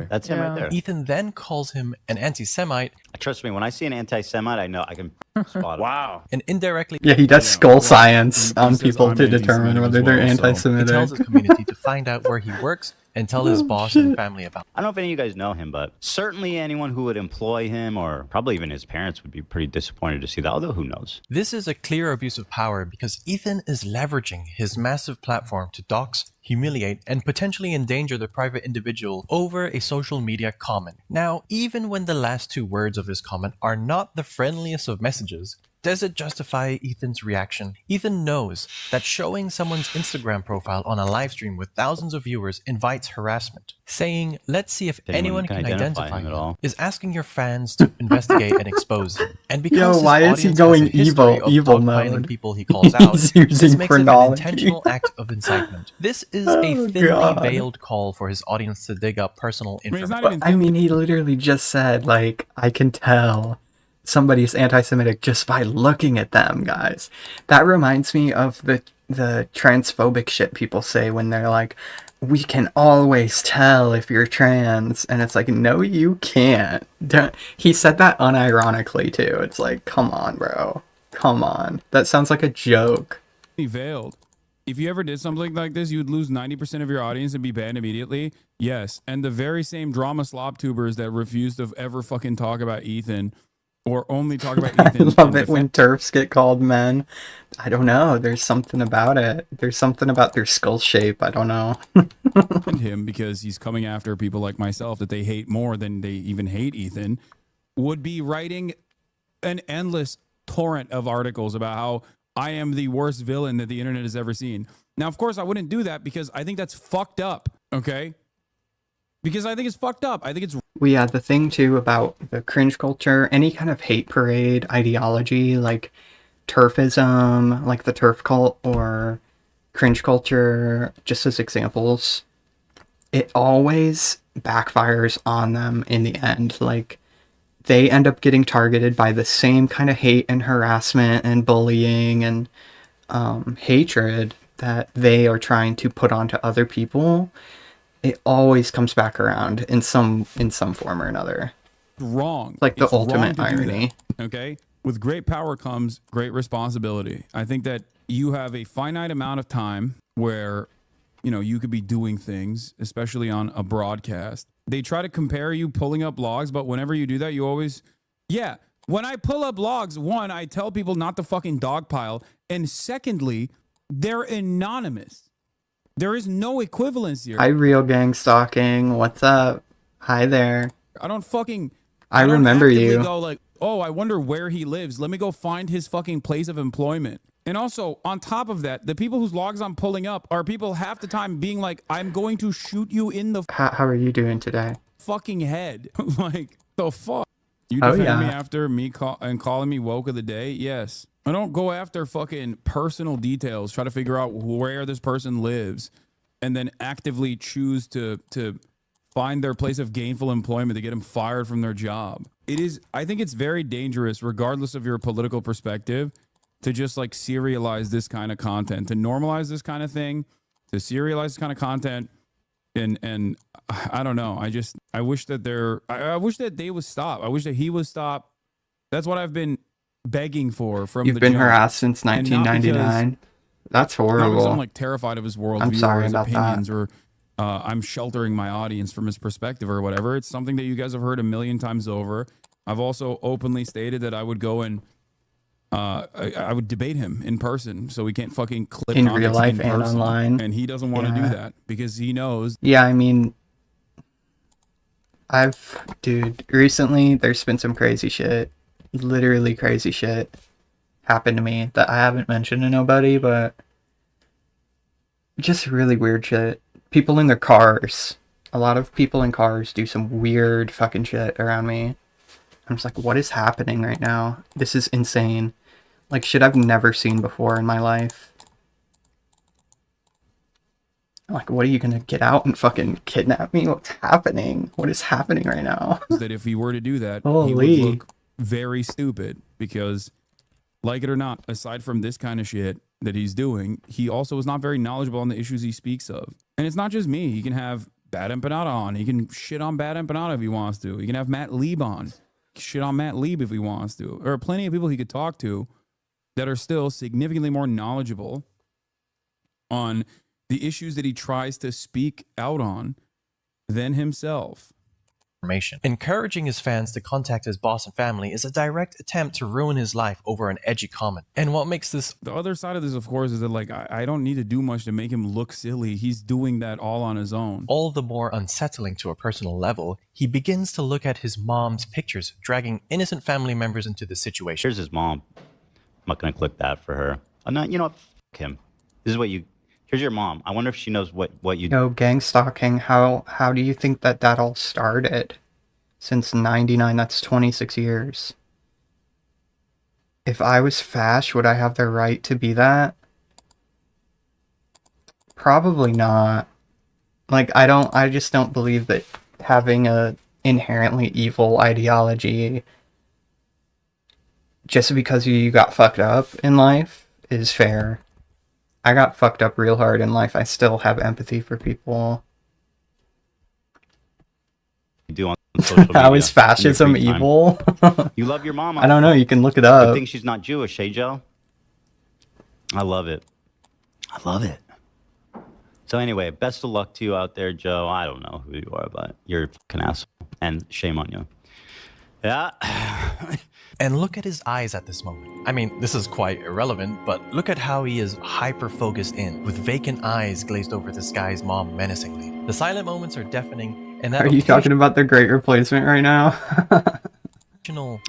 That's him right there. Ethan then calls him an anti-Semite. Trust me, when I see an anti-Semite, I know I can spot him. Wow. And indirectly... Yeah, he does skull science on people to determine whether they're He anti-Semitic. tells his community to find out where he works and tell his boss and family about it. I don't know if any of you guys know him, but certainly anyone who would employ him, or probably even his parents, would be pretty disappointed to see that, although who knows? This is a clear abuse of power because Ethan is leveraging his massive platform to dox, humiliate, and potentially endanger the private individual over a social media comment. Now, even when the last two words of his comment are not the friendliest of messages, does it justify Ethan's reaction? Ethan knows that showing someone's Instagram profile on a live stream with thousands of viewers invites harassment. Saying, "Let's see if anyone can identify him," is asking your fans to investigate and expose him. And because Yo, his why is he audience going has a history of evil dogpiling mode? people he calls out, He's this using makes it an chronology. intentional act of incitement. This is Oh, a thinly God. veiled call for his audience to dig up personal information. But, I mean, he literally just said, like, I can tell somebody's anti-Semitic just by looking at them, guys. That reminds me of the transphobic shit people say when they're like, we can always tell if you're trans. And it's like, no, you can't. He said that unironically, too. It's like, come on, bro. Come on. That sounds like a joke. Veiled. If you ever did something like this, you would lose 90% of your audience and be banned immediately. Yes. And the very same drama slop tubers that refuse to ever fucking talk about Ethan or only talk about Ethan. I love it when TERFs get called men. I don't know. There's something about it. There's something about their skull shape. I don't know. him because he's coming after people like myself that they hate more than they even hate Ethan, would be writing an endless torrent of articles about how I am the worst villain that the internet has ever seen. Now, of course, I wouldn't do that because I think that's fucked up, okay? Because I think it's fucked up. I think it's... Well, yeah, the thing, too, about the cringe culture, any kind of hate parade ideology, like TERFism, like the TERF cult, or cringe culture, just as examples, it always backfires on them in the end. Like, they end up getting targeted by the same kind of hate and harassment and bullying and hatred that they are trying to put onto other people. It always comes back around in some form or another. Wrong. Like the It's wrong ultimate to do irony. that, okay? With great power comes great responsibility. I think that you have a finite amount of time where, you know, you could be doing things, especially on a broadcast. They try to compare you pulling up logs, but whenever you do that, you always, yeah. When I pull up logs, one, I tell people not to fucking dogpile, and secondly, they're anonymous. There is no equivalence here. Hi, Real Gang Stalking. What's up? Hi there. I don't fucking... I don't remember actively you. Go like, oh, I wonder where he lives. Let me go find his fucking place of employment. And also, on top of that, the people whose logs I'm pulling up are people half the time being like, I'm going to shoot you in the How are you doing today? fucking head. Like, the fuck? You Oh, defend me yeah. after me calling me woke of the day? Yes. I don't go after fucking personal details, try to figure out where this person lives, and then actively choose to find their place of gainful employment to get them fired from their job. I think it's very dangerous, regardless of your political perspective, to just like serialize this kind of content, to normalize this kind of thing, to serialize this kind of content. And I don't know. I wish that I wish that they would stop. I wish that he would stop. That's what I've been begging for from You've the been jump. harassed since And not 1999. That's not because horrible. I'm like terrified of his worldview I'm sorry or his about opinions that. or I'm sheltering my audience from his perspective or whatever. It's something that you guys have heard a million times over. I've also openly stated that I would go and I would debate him in person, so we can't fucking clip In context real life in and person. online. And he doesn't want to do Yeah. that because he knows. Yeah, I mean, dude, recently there's been some crazy shit, literally crazy shit happened to me that I haven't mentioned to nobody, but just really weird shit. People in their cars, a lot of people in cars do some weird fucking shit around me. I'm just like, what is happening right now? This is insane. Like shit I've never seen before in my life. Like, what are you gonna get out and fucking kidnap me? What's happening? What is happening right now? That if he were to do that, he Holy. would look very stupid because, like it or not, aside from this kind of shit that he's doing, he also is not very knowledgeable on the issues he speaks of. And it's not just me. He can have Bad Empanada on. He can shit on Bad Empanada if he wants to. He can have Matt Lieb on. Shit on Matt Lieb if he wants to. There are plenty of people he could talk to that are still significantly more knowledgeable on the issues that he tries to speak out on than himself. Encouraging his fans to contact his boss and family is a direct attempt to ruin his life over an edgy comment. And what makes this... The other side of this, of course, is that like I don't need to do much to make him look silly. He's doing that all on his own. all the more unsettling to a personal level, he begins to look at his mom's pictures, dragging innocent family members into the situation. Here's his mom. I'm not gonna click that for her. I'm not. You know what? F him. This is what you. Here's your mom. I wonder if she knows what you. No, gang stalking. How do you think that all started? Since 99, that's 26 years. If I was Fash, would I have the right to be that? Probably not. Like, I just don't believe that having a inherently evil ideology just because you got fucked up in life is fair. I got fucked up real hard in life. I still have empathy for people. You do on social media. How is fascism in your free time. evil? You love your mom. I don't know. You can look it Good up. thing she's not Jewish, hey Joe? I love it. I love it. So anyway, best of luck to you out there, Joe. I don't know who you are, but you're a fucking asshole. And shame on you. Yeah. And look at his eyes at this moment. I mean, this is quite irrelevant, but look at how he is hyper-focused in, with vacant eyes glazed over this guy's mom menacingly. The silent moments are deafening, and that Are you talking about The Great Replacement right now?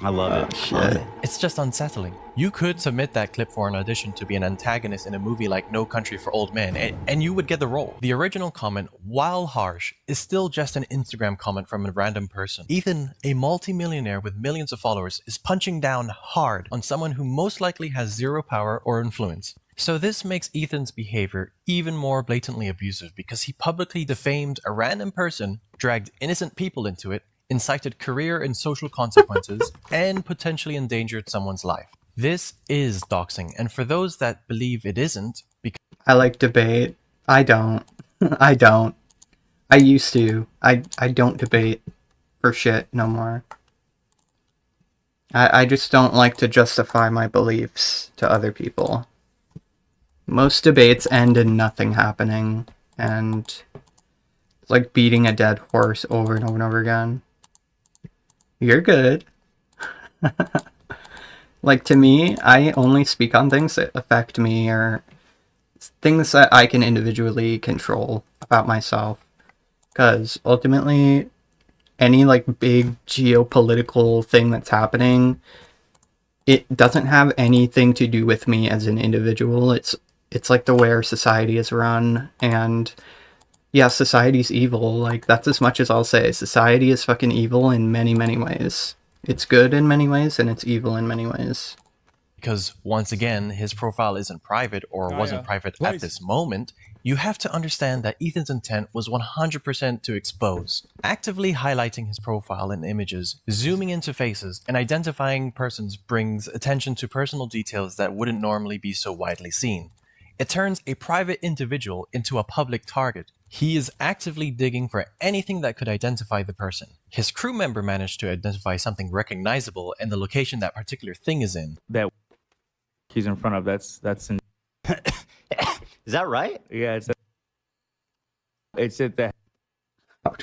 I love it. Shit. It's just unsettling. You could submit that clip for an audition to be an antagonist in a movie like No Country for Old Men, and you would get the role. The original comment, while harsh, is still just an Instagram comment from a random person. Ethan, a multi-millionaire with millions of followers, is punching down hard on someone who most likely has zero power or influence. So this makes Ethan's behavior even more blatantly abusive because he publicly defamed a random person, dragged innocent people into it, incited career and social consequences, and potentially endangered someone's life. This is doxing, and for those that believe it isn't, because I like debate. I don't. I don't. I used to. I don't debate for shit no more. I just don't like to justify my beliefs to other people. Most debates end in nothing happening, and it's like beating a dead horse over and over and over again. You're good. Like, to me, I only speak on things that affect me or things that I can individually control about myself. Because ultimately, any like big geopolitical thing that's happening, it doesn't have anything to do with me as an individual. It's like the way our society is run, and yeah, society's evil. Like, that's as much as I'll say. Society is fucking evil in many, many ways. It's good in many ways, and it's evil in many ways. because once again, his profile isn't private or wasn't private at this moment, you have to understand that Ethan's intent was 100% to expose, actively highlighting his profile in images, zooming into faces, and identifying persons brings attention to personal details that wouldn't normally be so widely seen. It turns a private individual into a public target. He is actively digging for anything that could identify the person. His crew member managed to identify something recognizable and the location that particular thing is in. That he's in front of, that's in. Is that right? Yeah, it's at the.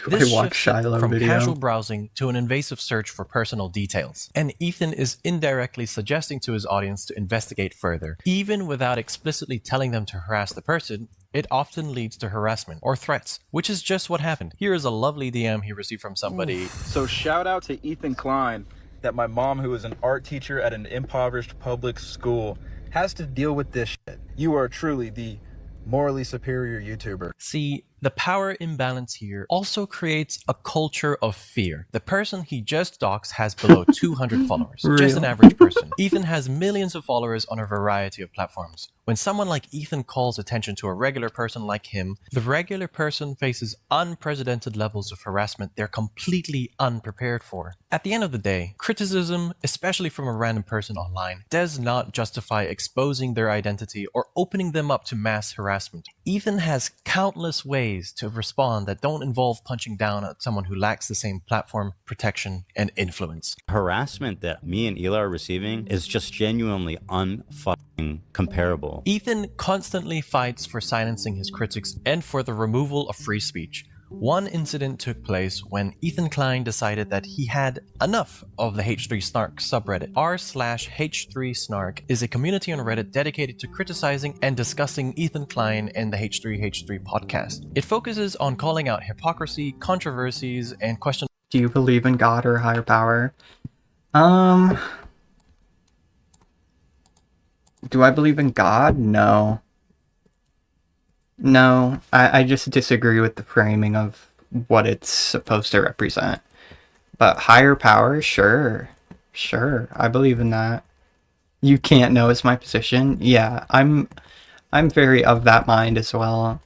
This watch shifts it Shiloh from video? casual browsing to an invasive search for personal details. And Ethan is indirectly suggesting to his audience to investigate further. Even without explicitly telling them to harass the person, it often leads to harassment or threats, which is just what happened. Here is a lovely DM he received from somebody. So shout out to Ethan Klein that my mom, who is an art teacher at an impoverished public school, has to deal with this shit. You are truly the morally superior YouTuber. See, the power imbalance here also creates a culture of fear. The person he just doxed has below 200 followers, just an average person. Ethan has millions of followers on a variety of platforms. When someone like Ethan calls attention to a regular person like him, the regular person faces unprecedented levels of harassment they're completely unprepared for. At the end of the day, criticism, especially from a random person online, does not justify exposing their identity or opening them up to mass harassment. Ethan has countless ways to respond that don't involve punching down at someone who lacks the same platform, protection, and influence. Harassment that me and Eli are receiving is just genuinely unfucking comparable. Ethan constantly fights for silencing his critics and for the removal of free speech. One incident took place when Ethan Klein decided that he had enough of the H3Snark subreddit. r/H3Snark is a community on Reddit dedicated to criticizing and discussing Ethan Klein and the H3H3 podcast. It focuses on calling out hypocrisy, controversies, and questions. Do you believe in God or higher power? Do I believe in God? No. No, I just disagree with the framing of what it's supposed to represent. But higher power, sure. Sure, I believe in that. You can't know is my position. Yeah, I'm very of that mind as well.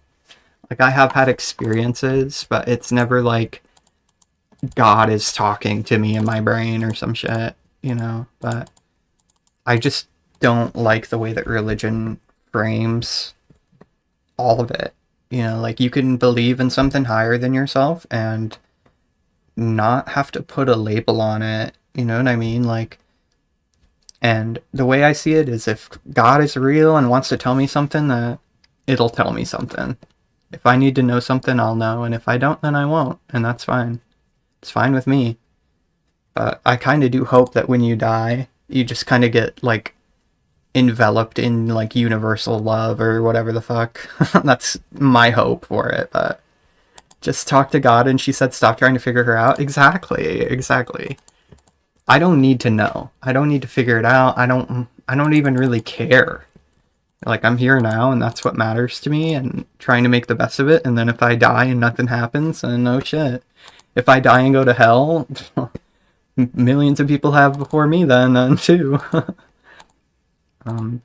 Like, I have had experiences, but it's never like God is talking to me in my brain or some shit, you know? But I just don't like the way that religion frames all of it. You know, like, you can believe in something higher than yourself and not have to put a label on it, you know what I mean? Like, and the way I see it is, if God is real and wants to tell me something, that it'll tell me something. If I need to know something, I'll know, and if I don't, then I won't, and that's fine. It's fine with me. But I kind of do hope that when you die, you just kind of get, like, enveloped in, like, universal love or whatever the fuck. That's my hope for it. But just talk to God, and she said stop trying to figure her out. Exactly. I don't need to know. I don't need to figure it out. I don't even really care. Like, I'm here now, and that's what matters to me, and trying to make the best of it. And then if I die and nothing happens, then no shit. If I die and go to hell, millions of people have before me then too.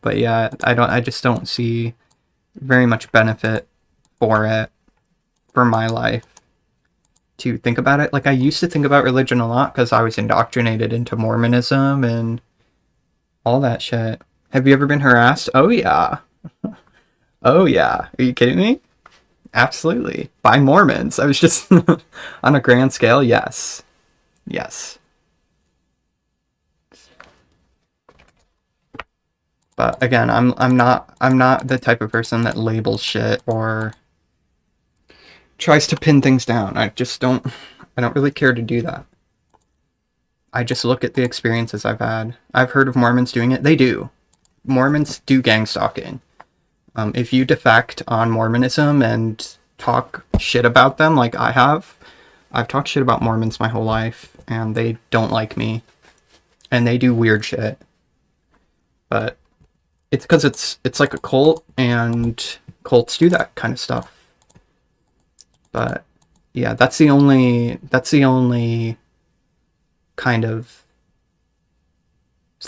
But yeah, I just don't see very much benefit for it, for my life, to think about it. Like, I used to think about religion a lot because I was indoctrinated into Mormonism and all that shit. Have you ever been harassed? Oh yeah. Oh yeah. Are you kidding me? Absolutely. By Mormons. I was just on a grand scale, yes. Yes. But again, I'm not the type of person that labels shit or tries to pin things down. I don't really care to do that. I just look at the experiences I've had. I've heard of Mormons doing it. They do. Mormons do gang stalking. If you defect on Mormonism and talk shit about them like I have, I've talked shit about Mormons my whole life, and they don't like me. And they do weird shit. But it's because it's like a cult, and cults do that kind of stuff. But yeah, that's the only kind of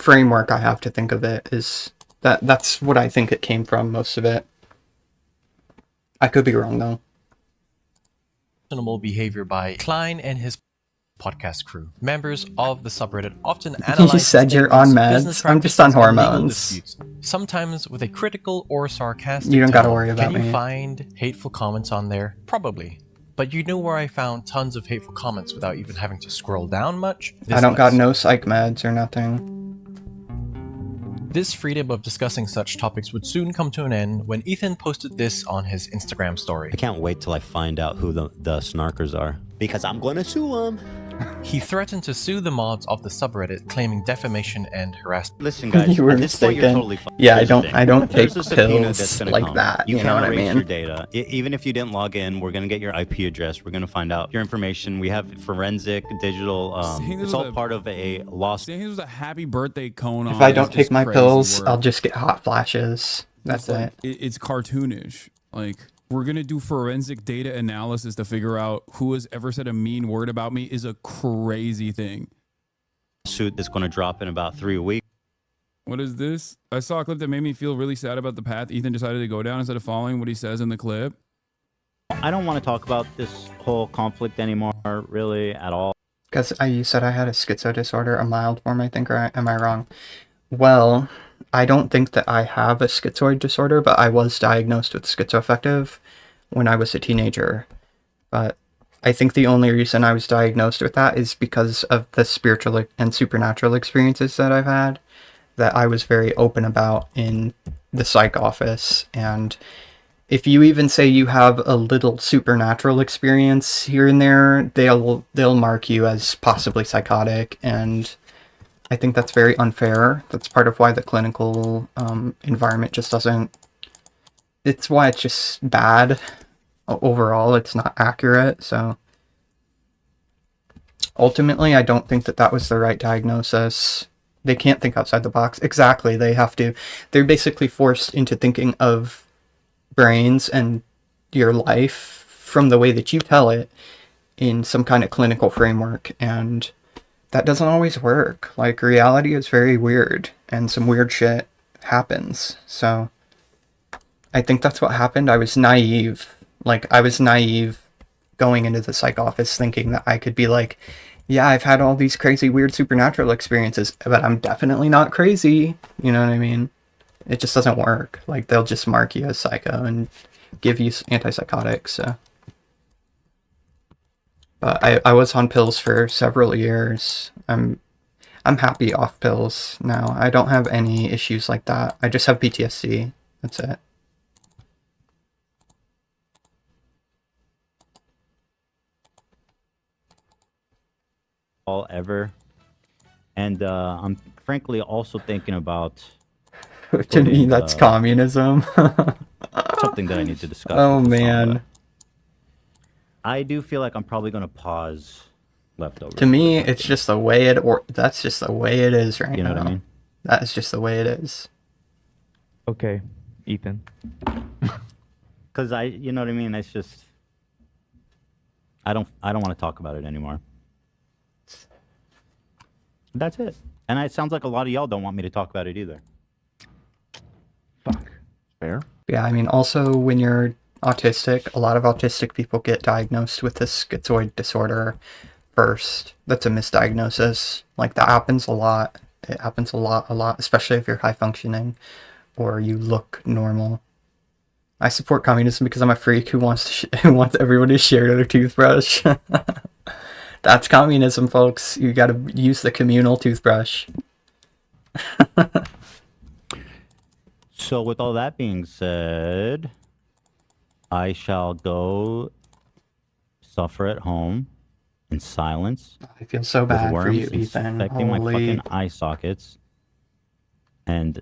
framework I have to think of it is that's what I think it came from, most of it. I could be wrong though. Questionable behavior by Klein and his podcast crew. Members of the subreddit often analyze You said you're on business meds. I'm just on practices and legal hormones. disputes, sometimes with a critical or sarcastic You don't gotta tone. worry about Can you me. find hateful comments on there? Probably. But you know where I found tons of hateful comments without even having to scroll down much? I don't got no psych meds or nothing. This freedom of discussing such topics would soon come to an end when Ethan posted this on his Instagram story. I can't wait till I find out who the snarkers are, because I'm going to sue them. He threatened to sue the mods of the subreddit, claiming defamation and harassment. Listen, guys, You were at this point, you're mistaken. totally fine. Yeah, Here's the thing. I don't There's take a subpoena pills that's gonna like come. that. You You know what can't I erase mean? your data. Even if you didn't log in, we're gonna get your IP address. We're gonna find out your information. We have forensic, digital. Saying this It's was all a- part of a lawsuit. Saying this was a happy birthday cone. If I don't take my pills, I'll just get hot flashes. That's it. It's cartoonish. Like, we're gonna do forensic data analysis to figure out who has ever said a mean word about me is a crazy thing. Suit that's going to drop in about 3 weeks. What is this? I saw a clip that made me feel really sad about the path Ethan decided to go down instead of following what he says in the clip. I don't want to talk about this whole conflict anymore, really, at all. Because you said I had a schizo disorder, a mild form, I think, or am I wrong? Well, I don't think that I have a schizoid disorder, but I was diagnosed with schizoaffective when I was a teenager. But I think the only reason I was diagnosed with that is because of the spiritual and supernatural experiences that I've had, that I was very open about in the psych office. And if you even say you have a little supernatural experience here and there, they'll mark you as possibly psychotic, and I think that's very unfair. That's part of why the clinical environment just doesn't. It's why it's just bad. Overall, it's not accurate. So ultimately, I don't think that was the right diagnosis. They can't think outside the box. Exactly, they have to. They're basically forced into thinking of brains and your life from the way that you tell it in some kind of clinical framework, and that doesn't always work. Like, reality is very weird, and some weird shit happens. So I think that's what happened. I was naive. I was naive going into the psych office thinking that I could be like, yeah, I've had all these crazy, weird supernatural experiences, but I'm definitely not crazy. You know what I mean? It just doesn't work. Like, they'll just mark you as psycho and give you antipsychotics. So. But I was on pills for several years. I'm happy off pills now. I don't have any issues like that. I just have PTSD. That's it. All ever. And I'm frankly also thinking about To me, that's communism. something that I need to discuss. Oh, with the song, man. but I do feel like I'm probably going to pause leftovers. To me, it's just the way that's just the way it is right now. You know what I mean? That is just the way it is. Okay, Ethan. Because you know what I mean? It's just, I don't want to talk about it anymore. That's it. And it sounds like a lot of y'all don't want me to talk about it either. Fair. Yeah, I mean, also when you're autistic, a lot of autistic people get diagnosed with this schizoid disorder first. That's a misdiagnosis. Like, that happens a lot. It happens a lot, especially if you're high functioning or you look normal. I support communism because I'm a freak who wants everybody to share their toothbrush. That's communism, folks. You gotta use the communal toothbrush. So with all that being said, I shall go suffer at home in silence. I feel so with bad for you, worms Ethan. infecting my Holy. fucking eye sockets. And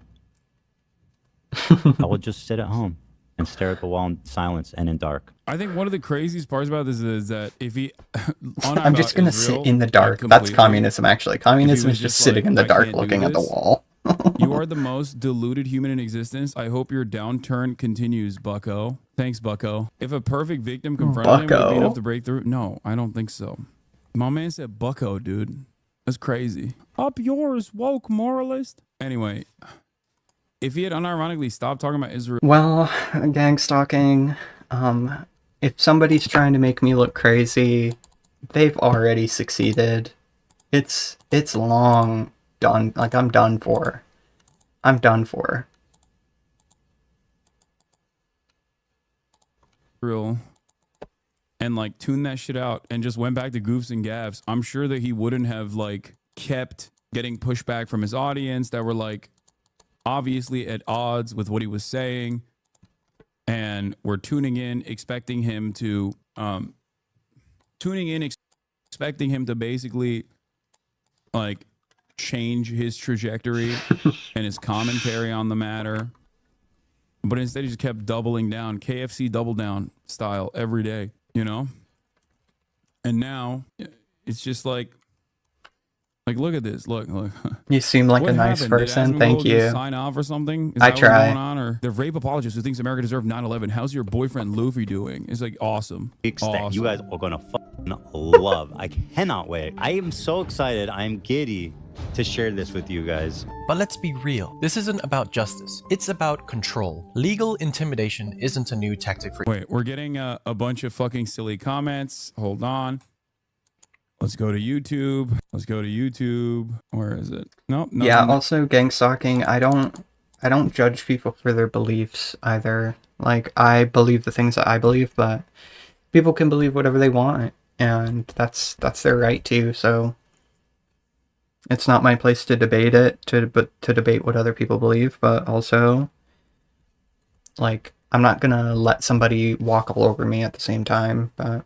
I will just sit at home and stare at the wall in silence and in dark. I think one of the craziest parts about this is that if he, I'm just gonna sit in the dark. That's communism, actually. Communism is just sitting in the dark looking at the wall. You are the most deluded human in existence. I hope your downturn continues, bucko. Thanks, bucko. If a perfect victim confronted him, would it be enough to break through? No, I don't think so. My man said bucko, dude. That's crazy. Up yours, woke moralist. Anyway, if he had unironically stopped talking about Israel. Well, gang stalking, if somebody's trying to make me look crazy, they've already succeeded. It's long done. Like, I'm done for. I'm done for. Real. And like tuned that shit out and just went back to goofs and gaffs, I'm sure that he wouldn't have like kept getting pushback from his audience that were like obviously at odds with what he was saying, and were tuning in expecting him to expecting him to basically like change his trajectory and his commentary on the matter. But instead he just kept doubling down, KFC double down style every day, you know? And now it's just like look at this. Look. You seem like What a nice happened? Did person. Asmongold Thank just you. sign off or something? Is I that what's try. going on? Or the rape apologist who thinks America deserved 9/11. How's your boyfriend Luffy doing? It's like awesome. That you guys are gonna love. I cannot wait. I am so excited. I'm giddy to share this with you guys. But let's be real. This isn't about justice. It's about control. Legal intimidation isn't a new tactic for. Wait, we're getting a bunch of fucking silly comments. Hold on. Let's go to YouTube. Let's go to YouTube. Where is it? Nope. Yeah, also gang stalking, I don't judge people for their beliefs either. Like, I believe the things that I believe, but people can believe whatever they want, and that's their right to, so it's not my place to debate it, to debate what other people believe, but also, like, I'm not gonna let somebody walk all over me at the same time, but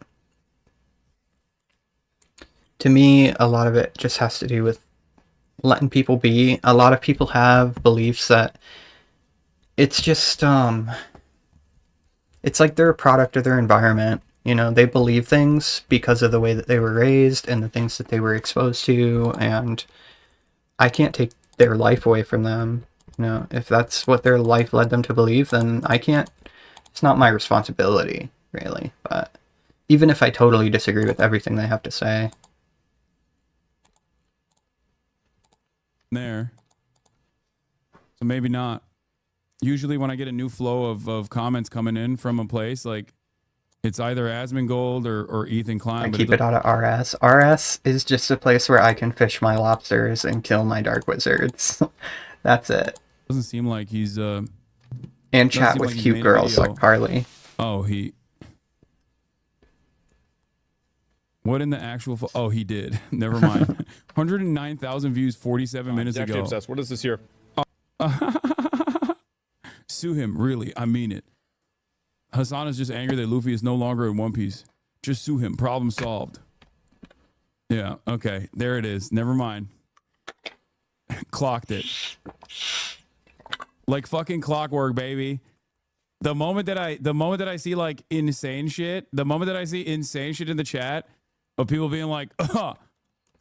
to me, a lot of it just has to do with letting people be. A lot of people have beliefs that it's just, it's like they're a product of their environment. You know, they believe things because of the way that they were raised and the things that they were exposed to, and I can't take their life away from them. You know, if that's what their life led them to believe, then I can't, it's not my responsibility, really. But even if I totally disagree with everything they have to say. There. So maybe not. Usually when I get a new flow of comments coming in from a place, like it's either Asmongold or Ethan Klein. I but keep it out of RS. RS is just a place where I can fish my lobsters and kill my dark wizards. That's it. Doesn't seem like he's and doesn't chat seem with like he's cute made a girls video. like Carly. Oh, what in the actual oh, he did. Never mind. 109,000 views 47 minutes Jack ago. Obsessed. What is this here? Sue him, really. I mean it. Hassan is just angry that Luffy is no longer in One Piece. Just sue him. Problem solved. Yeah, okay. There it is. Never mind. Clocked it. Like fucking clockwork, baby. The moment that I see like insane shit, the moment that I see insane shit in the chat of people being like,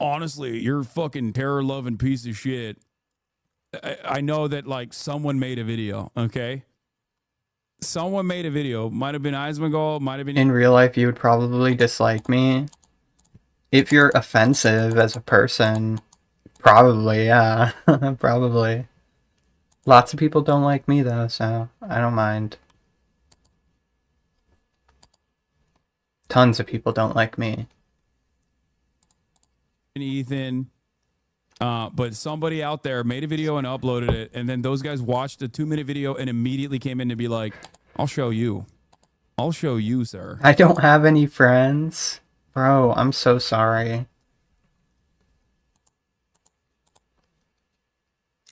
honestly, you're a fucking terror-loving piece of shit. I know that like someone made a video, okay? Someone made a video. Might have been Asmongold, might have been... In real life, you would probably dislike me. If you're offensive as a person, probably, yeah. Probably. Lots of people don't like me, though, so I don't mind. Tons of people don't like me. Ethan, but somebody out there made a video and uploaded it, and then those guys watched a 2-minute video and immediately came in to be like, I'll show you, sir. I don't have any friends. Bro, I'm so sorry.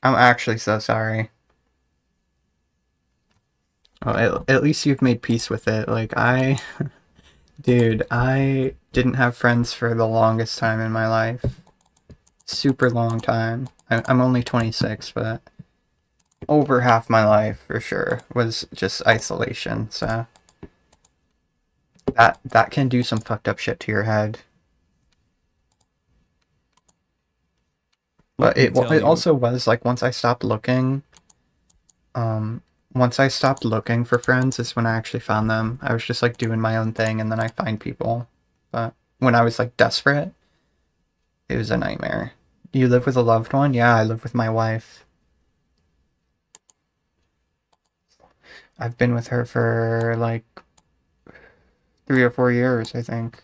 I'm actually so sorry. Oh, at least you've made peace with it. Like, dude, I didn't have friends for the longest time in my life. Super long time. I'm only 26, but over half my life, for sure, was just isolation, so... That can do some fucked up shit to your head. But it also was, like, once I stopped looking... once I stopped looking for friends is when I actually found them. I was just, like, doing my own thing, and then I find people. But when I was, like, desperate, It was a nightmare. You live with a loved one? Yeah, I live with my wife. I've been with her for like 3 or 4 years, I think.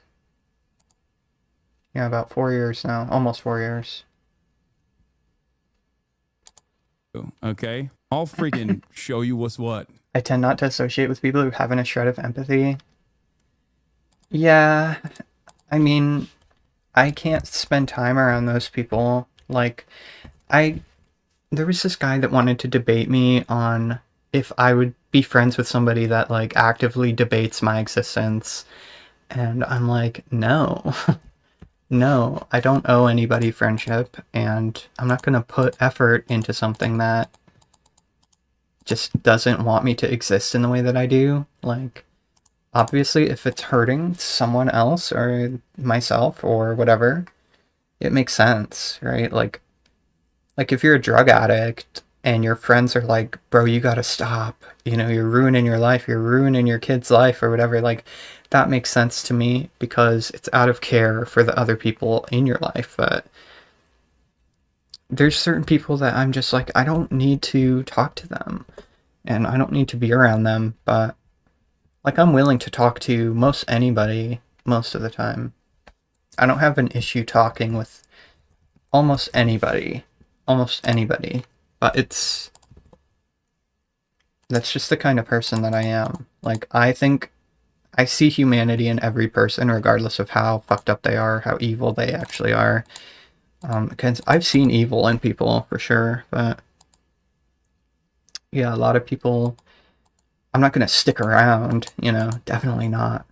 Yeah, about 4 years now. Almost 4 years. Okay. I'll freaking show you what's what. I tend not to associate with people who haven't a shred of empathy. Yeah, I mean, I can't spend time around those people. Like, there was this guy that wanted to debate me on if I would be friends with somebody that, like, actively debates my existence. And I'm like, no. No, I don't owe anybody friendship, and I'm not going to put effort into something that just doesn't want me to exist in the way that I do. Like, obviously, if it's hurting someone else or myself or whatever, it makes sense, right? Like if you're a drug addict and your friends are like, bro, you gotta stop, you know, you're ruining your life, you're ruining your kid's life or whatever, like, that makes sense to me because it's out of care for the other people in your life. But there's certain people that I'm just like, I don't need to talk to them and I don't need to be around them, but like, I'm willing to talk to most anybody most of the time. I don't have an issue talking with almost anybody, but that's just the kind of person that I am. Like, I think I see humanity in every person, regardless of how fucked up they are, how evil they actually are. Because I've seen evil in people, for sure, but yeah, a lot of people, I'm not going to stick around, you know, definitely not.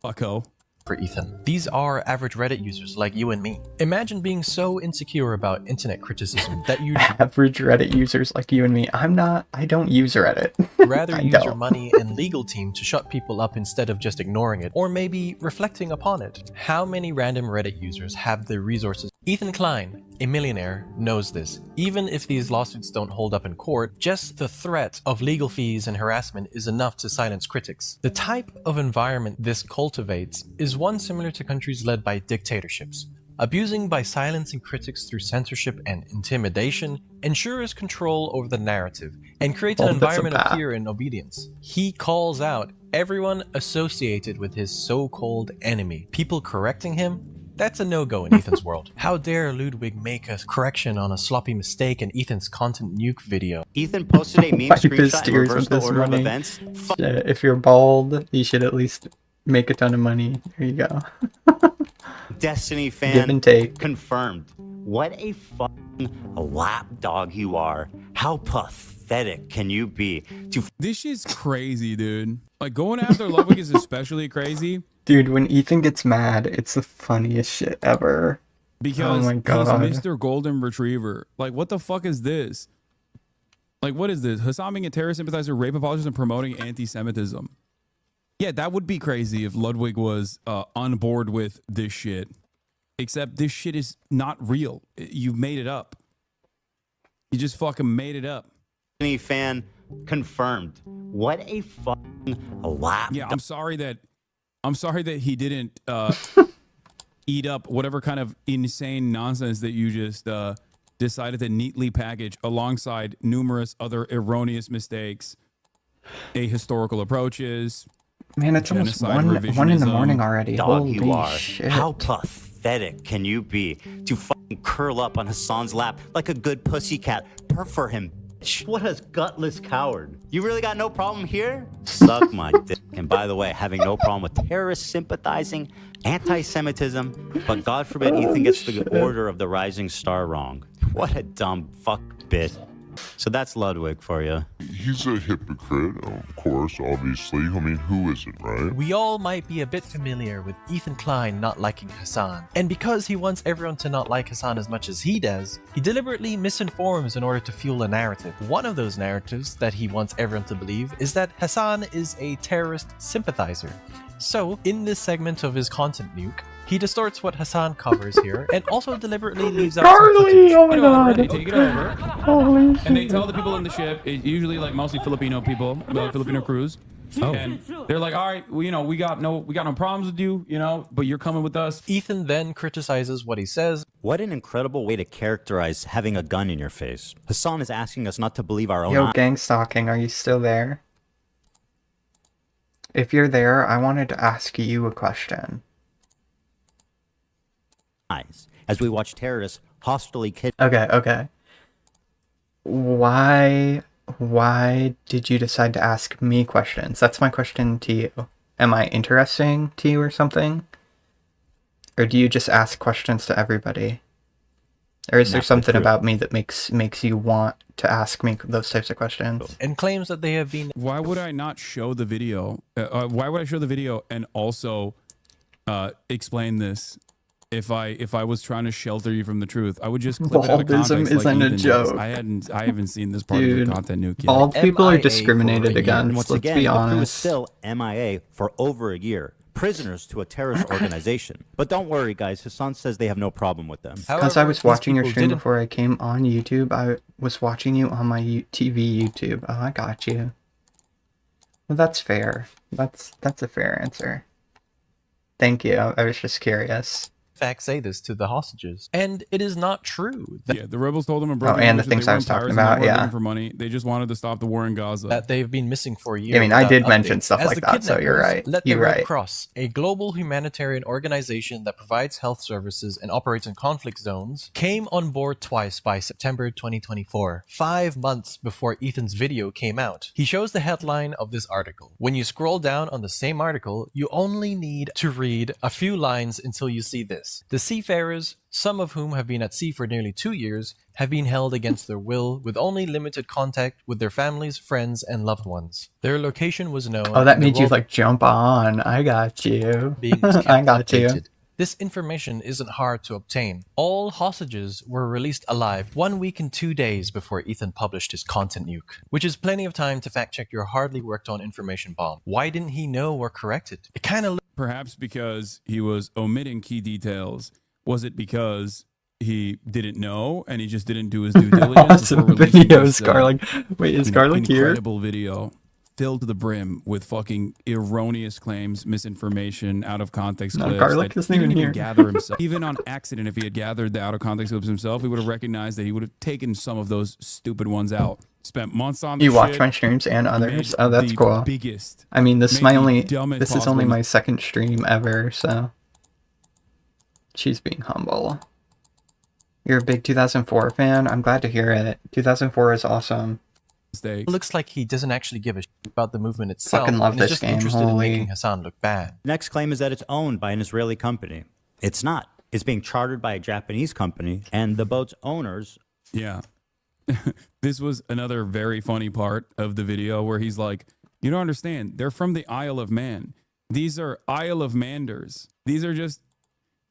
Bucko. For Ethan. These are average Reddit users like you and me. Imagine being so insecure about internet criticism that you average Reddit users like you and me. I don't use Reddit. rather use your money and legal team to shut people up instead of just ignoring it, or maybe reflecting upon it. How many random Reddit users have the resources? Ethan Klein, a millionaire, knows this. Even if these lawsuits don't hold up in court, just the threat of legal fees and harassment is enough to silence critics. The type of environment this cultivates is one similar to countries led by dictatorships. Abusing by silencing critics through censorship and intimidation ensures control over the narrative and creates an environment of fear and obedience. He calls out everyone associated with his so-called enemy. People correcting him? That's a no-go in Ethan's world. How dare Ludwig make a correction on a sloppy mistake in Ethan's content nuke video? Ethan posted a meme screenshot and reversed the order of events. If you're bald, you should at least make a ton of money. There you go. Destiny fan Give and take. confirmed. What a fucking lapdog you are. How pathetic can you be? This shit's crazy, dude. Like, going after Ludwig is especially crazy. Dude, when Ethan gets mad, it's the funniest shit ever. Because oh my God. he's Mr. Golden Retriever. Like, what the fuck is this? Like, what is this? Hassan being a terrorist sympathizer, rape apologist, and promoting anti-Semitism. Yeah, that would be crazy if Ludwig was on board with this shit. Except this shit is not real. You've made it up. You just fucking made it up. Destiny fan confirmed. What a fucking lapdog. Yeah, I'm sorry that he didn't eat up whatever kind of insane nonsense that you just decided to neatly package alongside numerous other erroneous mistakes, ahistorical approaches. Man, it's almost 1 in the morning already. Dog Holy you are. shit. How pathetic can you be to fucking curl up on Hassan's lap like a good pussycat? Purr for him. What a gutless coward. You really got no problem here? Suck my dick. And by the way, having no problem with terrorist sympathizing, anti-Semitism, but God forbid Ethan gets the order of the rising star wrong. What a dumb fuck bit. So that's Ludwig for you. He's a hypocrite, of course, obviously. I mean, who isn't, right? We all might be a bit familiar with Ethan Klein not liking Hassan. And because he wants everyone to not like Hassan as much as he does, he deliberately misinforms in order to fuel a narrative. One of those narratives that he wants everyone to believe is that Hassan is a terrorist sympathizer. So, in this segment of his content nuke, he distorts what Hassan covers here and also deliberately leaves out some footage. Oh my God. They take it over Holy and they tell the people in the ship, usually like mostly Filipino people, Filipino crews, And they're like, all right, well, you know, we got no problems with you, you know, but you're coming with us. Ethan then criticizes what he says. What an incredible way to characterize having a gun in your face. Hassan is asking us not to believe our own Yo, gang stalking, are you still there? If you're there, I wanted to ask you a question. eyes as we watch terrorists hostilely Okay. Why did you decide to ask me questions? That's my question to you. Am I interesting to you or something? Or do you just ask questions to everybody? Or is there something about me that makes you want to ask me those types of questions? And claims that they have been... Why would I not show the video? Why would I show the video and also explain this? If I was trying to shelter you from the truth, I would just clip it out of context. Baldism isn't a joke. I haven't seen this part of the content nuke yet. All people are discriminated against. Once Let's again, be the crew is honest. still MIA for over a year. Prisoners to a terrorist organization. But don't worry, guys. Hassan says they have no problem with them. Because I was watching your stream before I came on YouTube, I was watching you on my TV YouTube. Oh, I got you. Well, that's fair. That's a fair answer. Thank you. I was just curious. fact say this to the hostages, and it is not true. Yeah, the rebels told them and the things I was talking about, yeah, for money. They just wanted to stop the war in Gaza. That they've been missing for years. I mean, I did mention stuff like that, so you're right. Let the You're Red right. Cross, a global humanitarian organization that provides health services and operates in conflict zones, came on board twice by September 2024, 5 months before Ethan's video came out. He shows the headline of this article. When you scroll down on the same article, you only need to read a few lines until you see this. The seafarers, some of whom have been at sea for nearly 2 years, have been held against their will with only limited contact with their families, friends, and loved ones. Their location was known. Oh, that made you like jump on. I got you. I got you. This information isn't hard to obtain. All hostages were released alive 1 week and 2 days before Ethan published his content nuke, which is plenty of time to fact check your hardly worked on information bomb. Why didn't he know or correct it? It kind of Perhaps because he was omitting key details. Was it because he didn't know and he just didn't do his due diligence? Awesome video, Scarlet. Wait, is Scarlet here? Incredible video, filled to the brim with fucking erroneous claims, misinformation, out of context clips. Garlic that isn't he didn't even even here. gather himself. Even on accident, if he had gathered the out of context clips himself, he would have recognized that he would have taken some of those stupid ones out. Spent months on the You watch shit, my streams and others? made Oh, that's the cool. biggest, I mean, this is made my the only. dumbest This is only possible- my second stream ever, so she's being humble. You're a big 2004 fan? I'm glad to hear it. 2004 is awesome. It looks like he doesn't actually give a shit about the movement itself. Fucking love and is this just game, interested in holy. making Hassan look bad. Next claim is that it's owned by an Israeli company. It's not. It's being chartered by a Japanese company, and the boat's owners. Yeah. This was another very funny part of the video where he's like, you don't understand. They're from the Isle of Man. These are Isle of Manders. These are just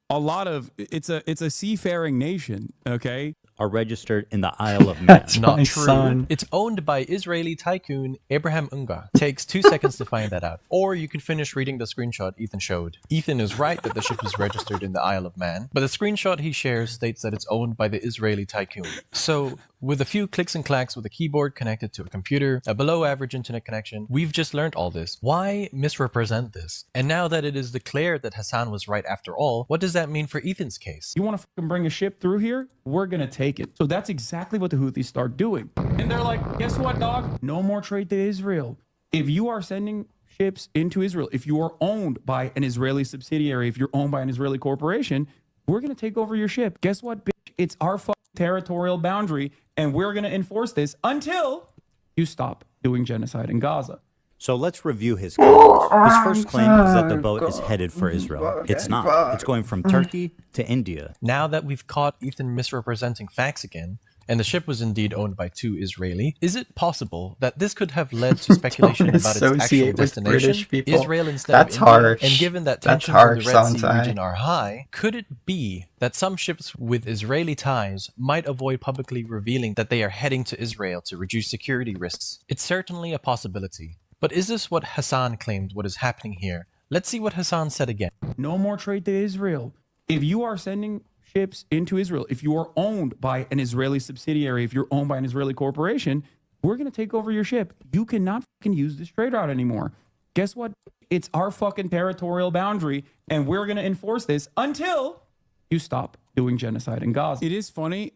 a lot of, it's a seafaring nation, okay? Are registered in the Isle of Man. Not true. It's owned by Israeli tycoon Abraham Ungar. Takes 2 seconds to find that out. Or you can finish reading the screenshot Ethan showed. Ethan is right that the ship is registered in the Isle of Man, but the screenshot he shares states that it's owned by the Israeli tycoon. So, with a few clicks and clacks with a keyboard connected to a computer, a below average internet connection, we've just learned all this. Why misrepresent this? And now that it is declared that Hassan was right after all, what does that mean for Ethan's case? You want to fucking bring a ship through here? We're going to take it. So that's exactly what the Houthis start doing. And they're like, guess what, dog? No more trade to Israel. If you are sending ships into Israel, if you are owned by an Israeli subsidiary, if you're owned by an Israeli corporation, we're going to take over your ship. Guess what, bitch? It's our fucking territorial boundary, and we're going to enforce this until you stop doing genocide in Gaza. So let's review his claims. His first claim is that the boat is headed for Israel. It's not. It's going from Turkey to India. Now that we've caught Ethan misrepresenting facts again, and the ship was indeed owned by 2 Israeli, is it possible that this could have led to speculation Don't about its actual associate with destination, British people. Israel instead That's of India? harsh. And given that That's tensions in harsh, the Red Sea Sansai. region are high, could it be that some ships with Israeli ties might avoid publicly revealing that they are heading to Israel to reduce security risks? It's certainly a possibility. But is this what Hassan claimed what is happening here? Let's see what Hassan said again. No more trade to Israel. If you are sending ships into Israel, if you are owned by an Israeli subsidiary, if you're owned by an Israeli corporation, we're going to take over your ship. You cannot fucking use this trade route anymore. guess what? It's our fucking territorial boundary, and we're going to enforce this until you stop doing genocide in Gaza. It is funny.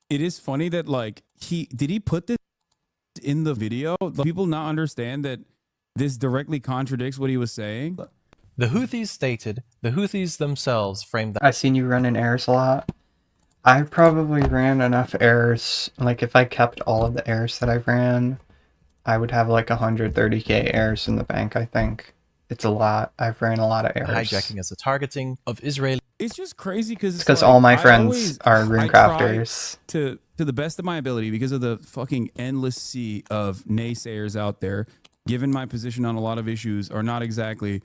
It is funny that, like, did he put this in the video? Like, people not understand that this directly contradicts what he was saying. The Houthis stated, the Houthis themselves framed that. I've seen you running errors a lot. I probably ran enough errors. Like, if I kept all of the errors that I've ran, I would have like 130k errors in the bank, I think. It's a lot. I've ran a lot of errors. Hijacking as the targeting of Israeli. It's just crazy because like, all my friends are runecrafters. To the best of my ability, because of the fucking endless sea of naysayers out there, given my position on a lot of issues are not exactly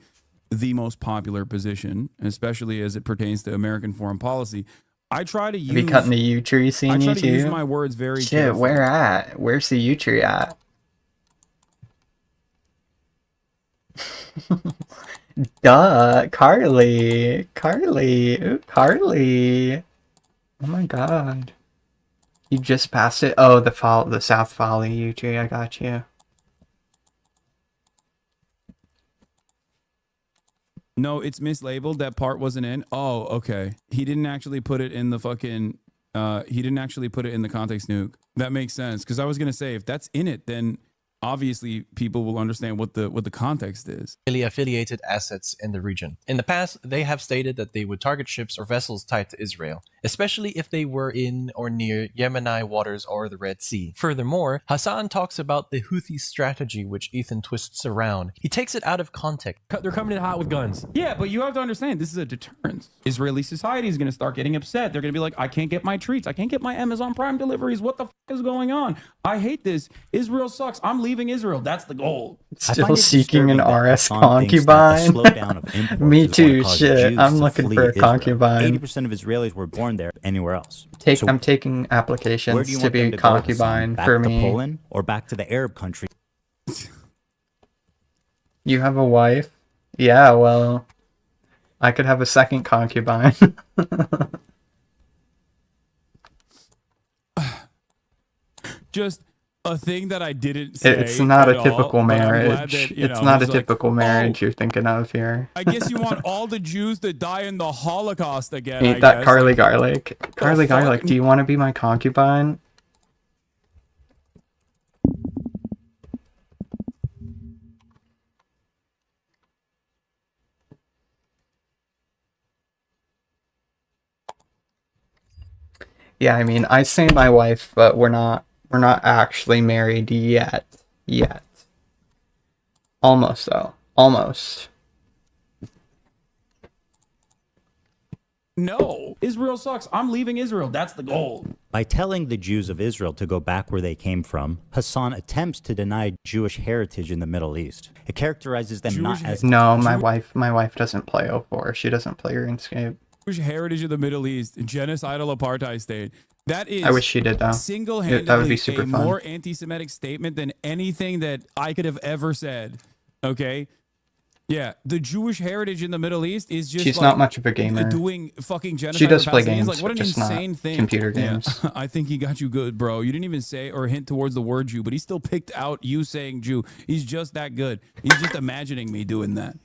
the most popular position, especially as it pertains to American foreign policy. I try to use... Have you cutting the U tree scene, I try you to too? use my words very Shit, carefully. where at? Where's the U tree at? Duh, Carly. Ooh, Carly. Oh my god. You just passed it? Oh, the South Folly U tree, I got you. No, it's mislabeled. That part wasn't in. Oh, okay. He didn't actually put it in the fucking... he didn't actually put it in the context nuke. That makes sense. Because I was going to say, if that's in it, then obviously people will understand what the context is. Affiliated assets in the region. In the past, they have stated that they would target ships or vessels tied to Israel, especially if they were in or near Yemeni waters or the Red Sea. Furthermore, Hassan talks about the Houthi strategy, which Ethan twists around. He takes it out of context. They're coming in hot with guns. Yeah, but you have to understand, this is a deterrence. Israeli society is going to start getting upset. They're going to be like, I can't get my treats. I can't get my Amazon Prime deliveries. What the fuck is going on? I hate this. Israel sucks. I'm leaving Israel. That's the goal. Still seeking an RS concubine? Me too, shit. I'm looking for a concubine. 80% of Israelis were born there anywhere else. I'm taking Where applications do you to want be them to go, concubine Hassan? for Back me. to Poland or back to the Arab country? You have a wife? Yeah, well, I could have a second concubine. Just a thing that I didn't say. It's not a at typical all, but I'm glad marriage. that, you It's know, not a it's like, typical marriage you're thinking of here. I guess you want all the Jews to die in the Holocaust again. Ain't I that guess. Carly Like, Garlic? Carly Garlic, do you want to be my concubine? Yeah, I mean, I say my wife, but we're not actually married yet. Almost though. Almost. No, Israel sucks. I'm leaving Israel. That's the goal. By telling the Jews of Israel to go back where they came from, Hassan attempts to deny Jewish heritage in the Middle East. It characterizes them not as... No, my wife doesn't play 04. She doesn't play RuneScape. Jewish heritage of the Middle East, genocidal apartheid state. That is I wish she did though. Single-handedly That would be super a fun. more anti-Semitic statement than anything that I could have ever said. Okay? Yeah, the Jewish heritage in the Middle East is just She's like not much of a gamer. doing fucking genocide. She does of play Palestinians. games, Like, what but an just not insane thing. computer Yeah, games. I think he got you good, bro. You didn't even say or hint towards the word Jew, but he still picked out you saying Jew. He's just that good. He's just imagining me doing that.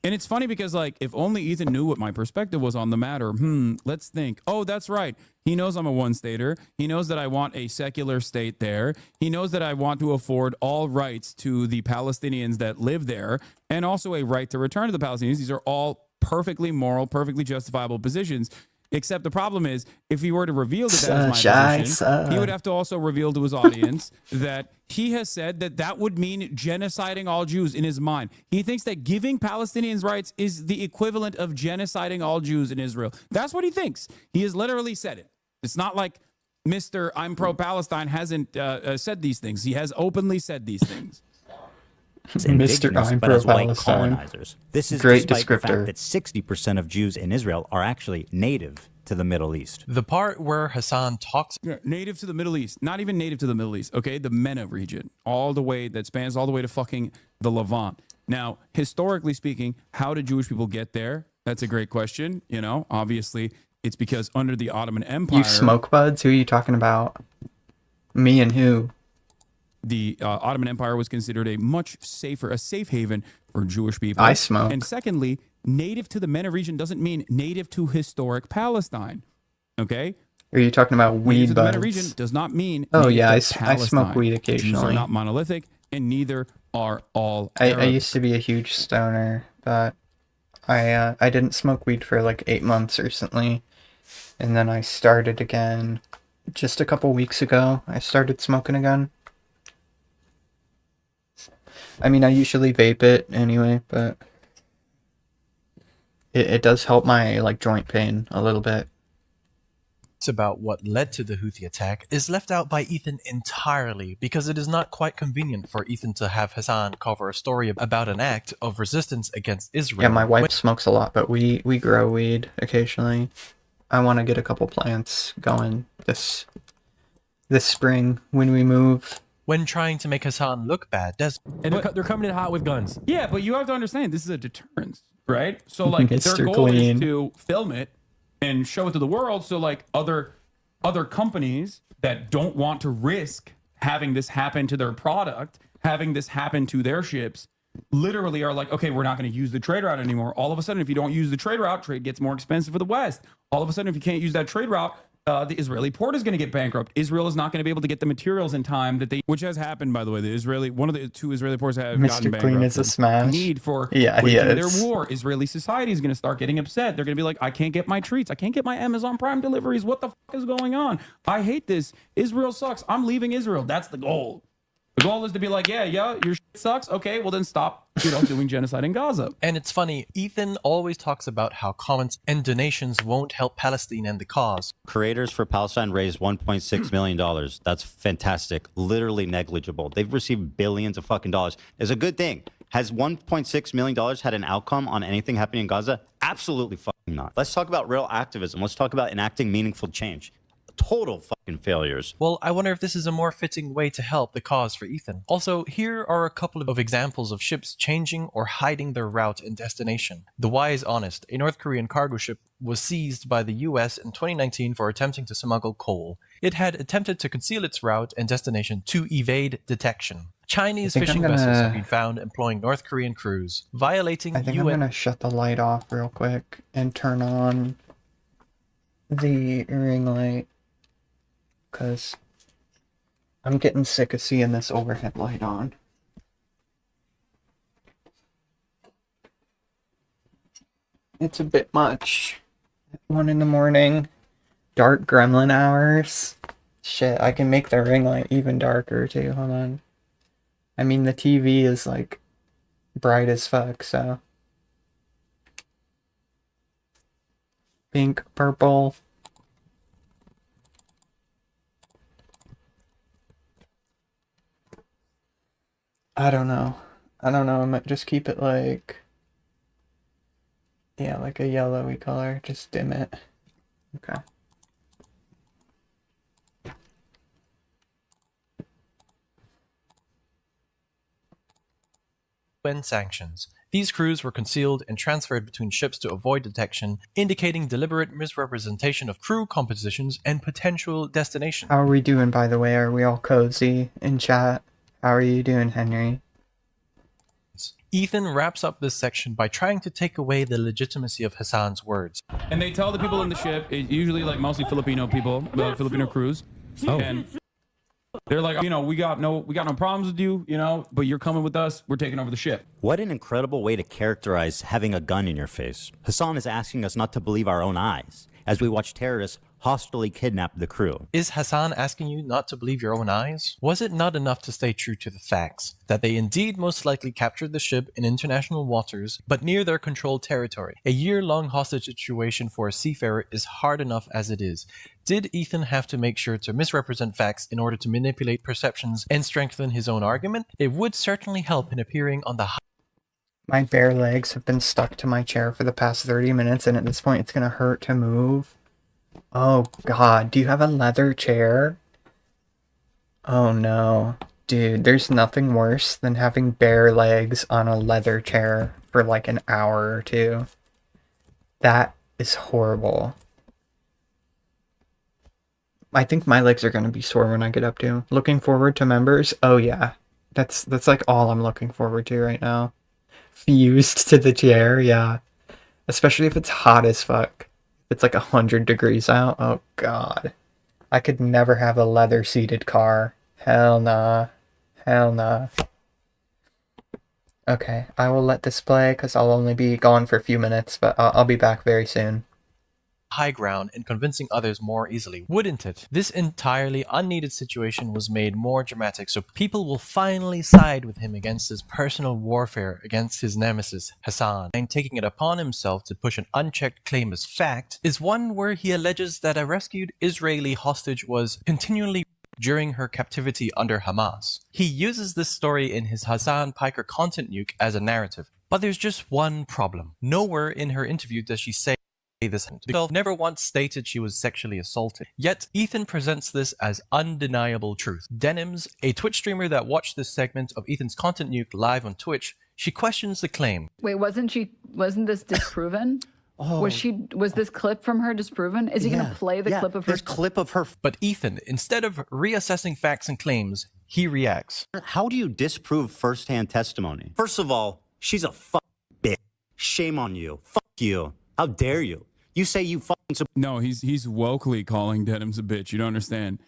And it's funny because, like, if only Ethan knew what my perspective was on the matter. Let's think. Oh, that's right. He knows I'm a one-stater. He knows that I want a secular state there. He knows that I want to afford all rights to the Palestinians that live there and also a right to return to the Palestinians. These are all perfectly moral, perfectly justifiable positions. Except the problem is, if he were to reveal that that is my position, he would have to also reveal to his audience that he has said that that would mean genociding all Jews in his mind. He thinks that giving Palestinians rights is the equivalent of genociding all Jews in Israel. That's what he thinks. He has literally said it. It's not like Mr. I'm pro-Palestine hasn't said these things. He has openly said these things. Mr. I'm but as white pro-Palestine. colonizers. This is Great despite the descriptor. fact that 60% of Jews in Israel are actually native to the Middle East. The part where Hassan talks... Yeah, native to the Middle East. Not even native to the Middle East, okay? The MENA region. All the way, that spans all the way to fucking the Levant. Now, historically speaking, how did Jewish people get there? That's a great question. You know, obviously, it's because under the Ottoman Empire... You smoke buds? Who are you talking about? Me and who? the Ottoman Empire was considered a much safer, a safe haven for Jewish people. I smoke. And secondly, native to the MENA region doesn't mean native to historic Palestine. Okay? Are you talking about Native weed to the MENA buds? region does not mean Oh native yeah, to I smoke Palestine. weed Jews are occasionally. not monolithic, and neither are all I Arabs. used to be a huge stoner, but I didn't smoke weed for like 8 months recently, and then I started again just a couple weeks ago. I started smoking again. I mean, I usually vape it anyway, but it does help my like joint pain a little bit. About what led to the Houthi attack is left out by Ethan entirely because it is not quite convenient for Ethan to have Hassan cover a story about an act of resistance against Israel. Yeah, my wife smokes a lot, but we grow weed occasionally. I want to get a couple plants going this spring when we move. When trying to make Hassan look bad, and they're coming in hot with guns. Yeah, but you have to understand this is a deterrence, right? So like their Mr. goal Clean. is to film it and show it to the world. So like other companies that don't want to risk having this happen to their product, having this happen to their ships, literally are like, okay, we're not going to use the trade route anymore. All of a sudden, if you don't use the trade route, trade gets more expensive for the West. All of a sudden, if you can't use that trade route, the Israeli port is going to get bankrupt. Israel is not going to be able to get the materials in time that they, which has happened, by the way. One of the 2 Israeli ports have gotten Mr. bankrupt. Clean is a smash. Need for Yeah, he waging is. their war. Israeli society is going to start getting upset. They're going to be like, I can't get my treats. I can't get my Amazon Prime deliveries. What the fuck is going on? I hate this. Israel sucks. I'm leaving Israel. That's the goal. The goal is to be like, yeah, your shit sucks. Okay, well then stop, doing genocide in Gaza. And it's funny, Ethan always talks about how comments and donations won't help Palestine and the cause. Creators for Palestine raised $1.6 million. That's fantastic. Literally negligible. They've received billions of fucking dollars. It's a good thing. Has $1.6 million had an outcome on anything happening in Gaza? Absolutely fucking not. Let's talk about real activism. Let's talk about enacting meaningful change. Total fucking failures. Well, I wonder if this is a more fitting way to help the cause for Ethan. Also, here are a couple of examples of ships changing or hiding their route and destination. The Why is Honest, a North Korean cargo ship, was seized by the US in 2019 for attempting to smuggle coal. It had attempted to conceal its route and destination to evade detection. Chinese fishing vessels have been found employing North Korean crews, violating I think I'm gonna shut the light off real quick and turn on the ring light, because I'm getting sick of seeing this overhead light on. It's a bit much. 1 in the morning, dark gremlin hours. Shit, I can make the ring light even darker too. Hold on. I mean, the TV is like bright as fuck, so. Pink, purple. I don't know. I might just keep it like, yeah, like a yellowy color. Just dim it. Okay. UN sanctions. These crews were concealed and transferred between ships to avoid detection, indicating deliberate misrepresentation of crew compositions and potential destinations. How are we doing, by the way? Are we all cozy in chat? How are you doing, Henry? Ethan wraps up this section by trying to take away the legitimacy of Hassan's words. And they tell the people in the ship, usually like mostly Filipino people, Filipino crews, and they're like, we got no problems with you, but you're coming with us. We're taking over the ship. What an incredible way to characterize having a gun in your face. Hassan is asking us not to believe our own eyes as we watch terrorists hostilely kidnap the crew. Is Hassan asking you not to believe your own eyes? Was it not enough to stay true to the facts, that they indeed most likely captured the ship in international waters, but near their controlled territory? A year-long hostage situation for a seafarer is hard enough as it is. Did Ethan have to make sure to misrepresent facts in order to manipulate perceptions and strengthen his own argument? It would certainly help in appearing on the My bare legs have been stuck to my chair for the past 30 minutes, and at this point it's gonna hurt to move. Oh god, do you have a leather chair? Oh no. Dude, there's nothing worse than having bare legs on a leather chair for like an hour or two. That is horrible. I think my legs are gonna be sore when I get up to. Looking forward to members? Oh yeah. That's like all I'm looking forward to right now. Fused to the chair, yeah. Especially if it's hot as fuck. It's like 100 degrees out. Oh god. I could never have a leather seated car. Hell nah. Hell nah. Okay, I will let this play because I'll only be gone for a few minutes, but I'll be back very soon. High ground and convincing others more easily, wouldn't it? This entirely unneeded situation was made more dramatic so people will finally side with him against his personal warfare against his nemesis, Hassan. And taking it upon himself to push an unchecked claim as fact is one where he alleges that a rescued Israeli hostage was continually during her captivity under Hamas. He uses this story in his Hassan Piker content nuke as a narrative. But there's just one problem. Nowhere in her interview does she say this. The girl never once stated she was sexually assaulted. Yet Ethan presents this as undeniable truth. Denims, a Twitch streamer that watched this segment of Ethan's content nuke live on Twitch, she questions the claim. Wait, wasn't this disproven? Was this clip from her disproven? Is he gonna play the clip of her? There's clip of her. But Ethan, instead of reassessing facts and claims, he reacts. How do you disprove firsthand testimony? First of all, she's a fucking bitch. Shame on you. Fuck you. How dare you? You say you fucking... No, he's wokely calling Denims a bitch. You don't understand.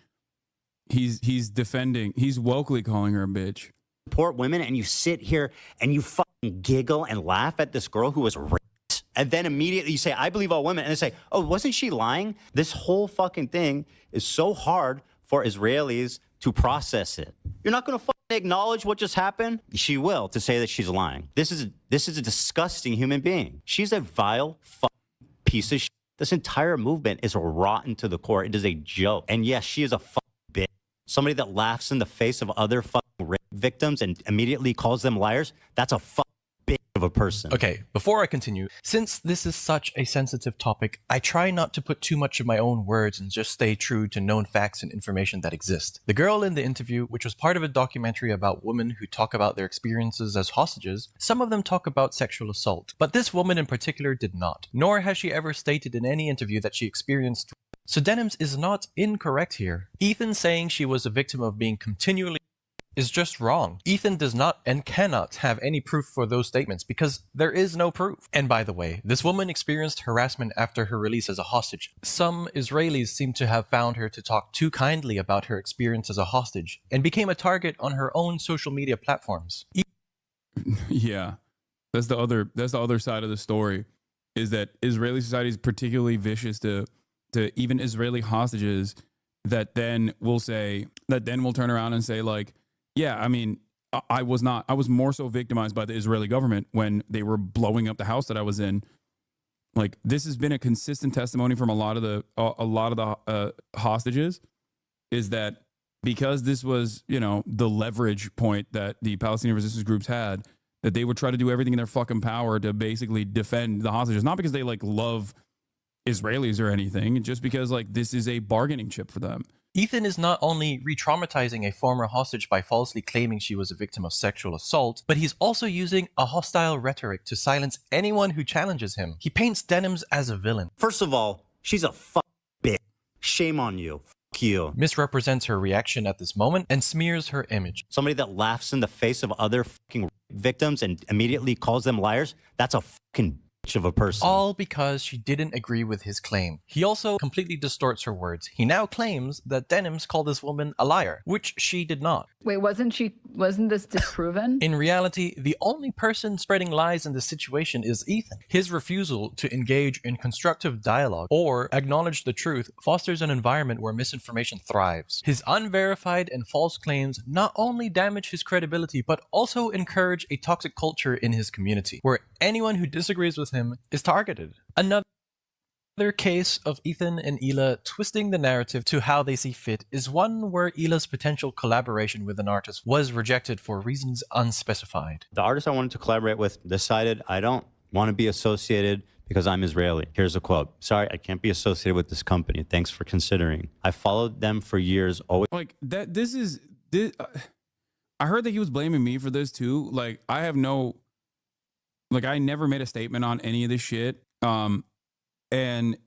He's wokely calling her a bitch. Support women, and you sit here and you fucking giggle and laugh at this girl who was raped. And then immediately you say, I believe all women. And they say, oh, wasn't she lying? This whole fucking thing is so hard for Israelis to process it. You're not going to fucking acknowledge what just happened? She will, to say that she's lying. This is a disgusting human being. She's a vile fucking piece of shit. This entire movement is rotten to the core. It is a joke. And yes, she is a fucking bitch. Somebody that laughs in the face of other fucking rape victims and immediately calls them liars, that's a fucking bitch of a person. Okay, before I continue, since this is such a sensitive topic, I try not to put too much of my own words and just stay true to known facts and information that exist. The girl in the interview, which was part of a documentary about women who talk about their experiences as hostages, some of them talk about sexual assault, but this woman in particular did not, nor has she ever stated in any interview that she experienced. So Denims is not incorrect here. Ethan saying she was a victim of being continually is just wrong. Ethan does not and cannot have any proof for those statements because there is no proof. And by the way, this woman experienced harassment after her release as a hostage. Some Israelis seem to have found her to talk too kindly about her experience as a hostage and became a target on her own social media platforms. Yeah, that's the other side of the story, is that Israeli society is particularly vicious to even Israeli hostages that then will turn around and say like, yeah, I mean, I was more so victimized by the Israeli government when they were blowing up the house that I was in. Like, this has been a consistent testimony from a lot of the hostages, is that because this was, the leverage point that the Palestinian resistance groups had, that they would try to do everything in their fucking power to basically defend the hostages, not because they like love Israelis or anything, just because like this is a bargaining chip for them. Ethan is not only re-traumatizing a former hostage by falsely claiming she was a victim of sexual assault, but he's also using a hostile rhetoric to silence anyone who challenges him. He paints Denims as a villain. First of all, she's a fucking bitch. Shame on you. Fuck you. Misrepresents her reaction at this moment and smears her image. Somebody that laughs in the face of other fucking victims and immediately calls them liars, that's a fucking bitch of a person. All because she didn't agree with his claim. He also completely distorts her words. He now claims that Denims called this woman a liar, which she did not. Wait, wasn't this disproven? In reality, the only person spreading lies in this situation is Ethan. His refusal to engage in constructive dialogue or acknowledge the truth fosters an environment where misinformation thrives. His unverified and false claims not only damage his credibility, but also encourage a toxic culture in his community, where anyone who disagrees with him is targeted. Another case of Ethan and Hila twisting the narrative to how they see fit is one where Hila's potential collaboration with an artist was rejected for reasons unspecified. The artist I wanted to collaborate with decided, I don't want to be associated because I'm Israeli. Here's a quote. Sorry, I can't be associated with this company. Thanks for considering. I followed them for years. Always. Like that. I heard that he was blaming me for this too. Like, I never made a statement on any of this shit. And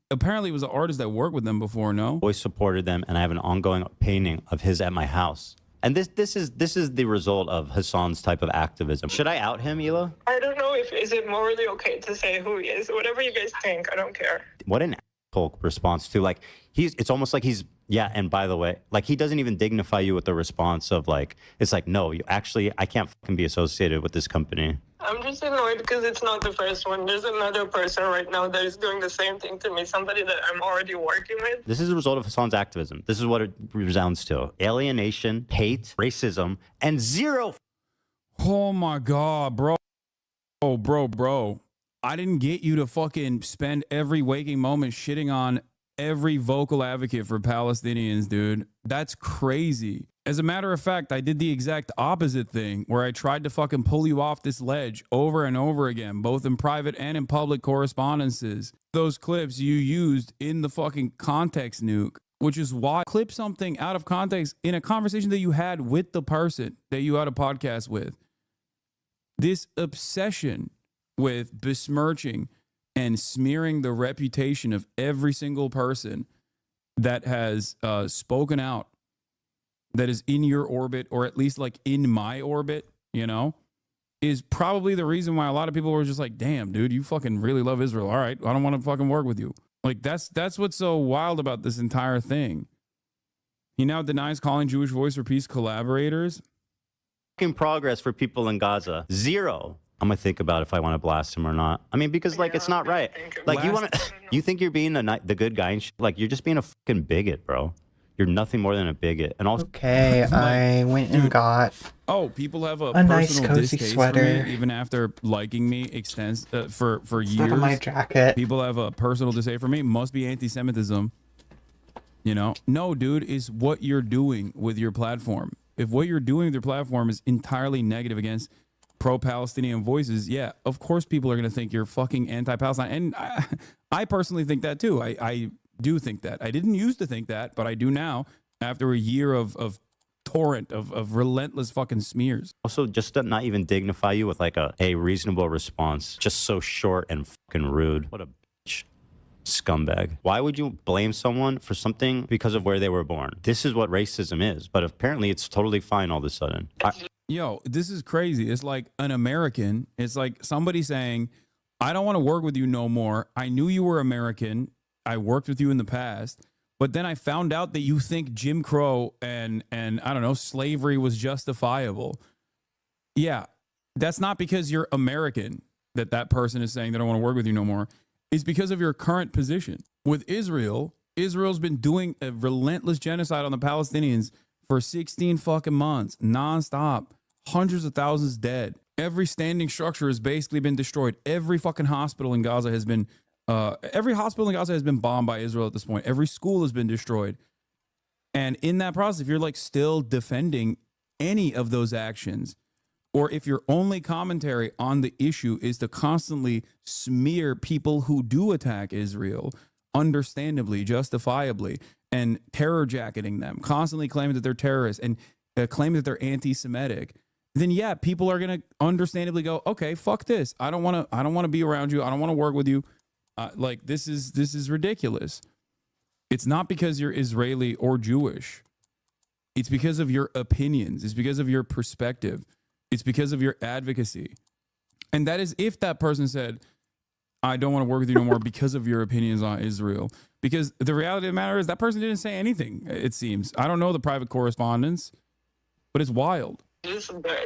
apparently it was an artist that worked with them before, no? Always supported them, and I have an ongoing painting of his at my house. And this is the result of Hassan's type of activism. Should I out him, Hila? I don't know if is it morally okay to say who he is. Whatever you guys think, I don't care. What an asshole response to, like, it's almost like he's, yeah, and by the way, like, he doesn't even dignify you with the response of, like, it's like, no, you actually, I can't fucking be associated with this company. I'm just annoyed because it's not the first one. There's another person right now that is doing the same thing to me, somebody that I'm already working with. This is the result of Hassan's activism. This is what it resounds to. Alienation, hate, racism, and zero. Oh my God, bro. Oh, bro. I didn't get you to fucking spend every waking moment shitting on every vocal advocate for Palestinians, dude. That's crazy. As a matter of fact, I did the exact opposite thing where I tried to fucking pull you off this ledge over and over again, both in private and in public correspondences. Those clips you used in the fucking context nuke, which is why clip something out of context in a conversation that you had with the person that you had a podcast with. This obsession with besmirching and smearing the reputation of every single person that has spoken out, that is in your orbit, or at least like in my orbit, you know, is probably the reason why a lot of people were just like, damn, dude, you fucking really love Israel. All right, I don't want to fucking work with you. Like, that's what's so wild about this entire thing. He now denies calling Jewish Voice for Peace collaborators. Fucking progress for people in Gaza. Zero. I'm gonna think about if I want to blast him or not. I mean, because like, it's not right. Like, you think you're being the good guy, and like, you're just being a fucking bigot, bro. You're nothing more than a bigot. And also, okay, I went and got people have a nice personal cozy distaste sweater for me, even after liking me for years. Not on my jacket. People have a personal distaste for me. Must be anti-Semitism. You know, no, dude, is what you're doing with your platform. If what you're doing with your platform is entirely negative against pro-Palestinian voices, yeah, of course people are going to think you're fucking anti-Palestine. And I personally think that too. I do think that. I didn't used to think that, but I do now after a year of torrent of relentless fucking smears. Also, just to not even dignify you with like a reasonable response. Just so short and fucking rude. What a bitch. Scumbag. Why would you blame someone for something because of where they were born? This is what racism is, but apparently it's totally fine all of a sudden. Yo, this is crazy. It's like an American. It's like somebody saying, I don't want to work with you no more. I knew you were American. I worked with you in the past, but then I found out that you think Jim Crow and I don't know, slavery was justifiable. Yeah, that's not because you're American that person is saying that I don't want to work with you no more. It's because of your current position. With Israel, Israel's been doing a relentless genocide on the Palestinians for 16 fucking months, nonstop. Hundreds of thousands dead. Every standing structure has basically been destroyed. Every fucking hospital in Gaza has been bombed by Israel at this point. Every school has been destroyed. And in that process, if you're like still defending any of those actions, or if your only commentary on the issue is to constantly smear people who do attack Israel, understandably, justifiably, and terror jacketing them, constantly claiming that they're terrorists and claiming that they're anti-Semitic, then yeah, people are gonna understandably go, okay, fuck this. I don't want to be around you. I don't want to work with you. Like, this is ridiculous. It's not because you're Israeli or Jewish. It's because of your opinions. It's because of your perspective. It's because of your advocacy. And that is if that person said, I don't want to work with you no more because of your opinions on Israel. Because the reality of the matter is that person didn't say anything, it seems. I don't know the private correspondence, but it's wild.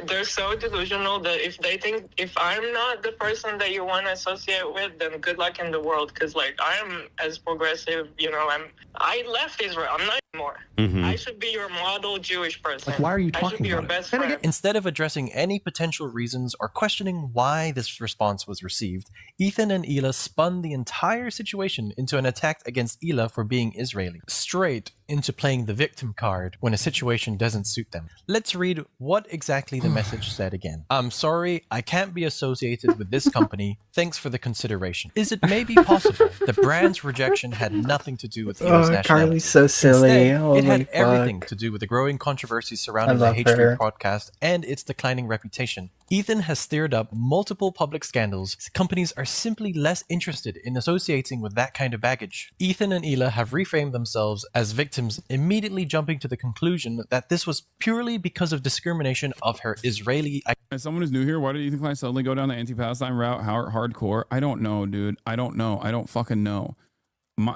They're so delusional that if they think if I'm not the person that you want to associate with, then good luck in the world. Because like I'm as progressive, you know, I left Israel. I'm not anymore. I should be your model Jewish person. Like, why are you I should be your best friend. Instead of addressing any potential reasons or questioning why this response was received, Ethan and Hila spun the entire situation into an attack against Hila for being Israeli, straight into playing the victim card when a situation doesn't suit them. Let's read what exactly the message said again. I'm sorry, I can't be associated with this company. Thanks for the consideration. Is it maybe possible the brand's rejection had nothing to do with Hila's nationality? Carly's so silly. Instead, Holy It had fuck. everything to do with the growing controversy surrounding the love H3 her. podcast and its declining reputation. Ethan has stirred up multiple public scandals. Companies are simply less interested in associating with that kind of baggage. Ethan and Hila have reframed themselves as victims, immediately jumping to the conclusion that this was purely because of discrimination of her Israeli. As someone who's new here, why did Ethan Klein suddenly go down the anti-Palestine route hardcore? I don't know, dude. I don't know. I don't fucking know.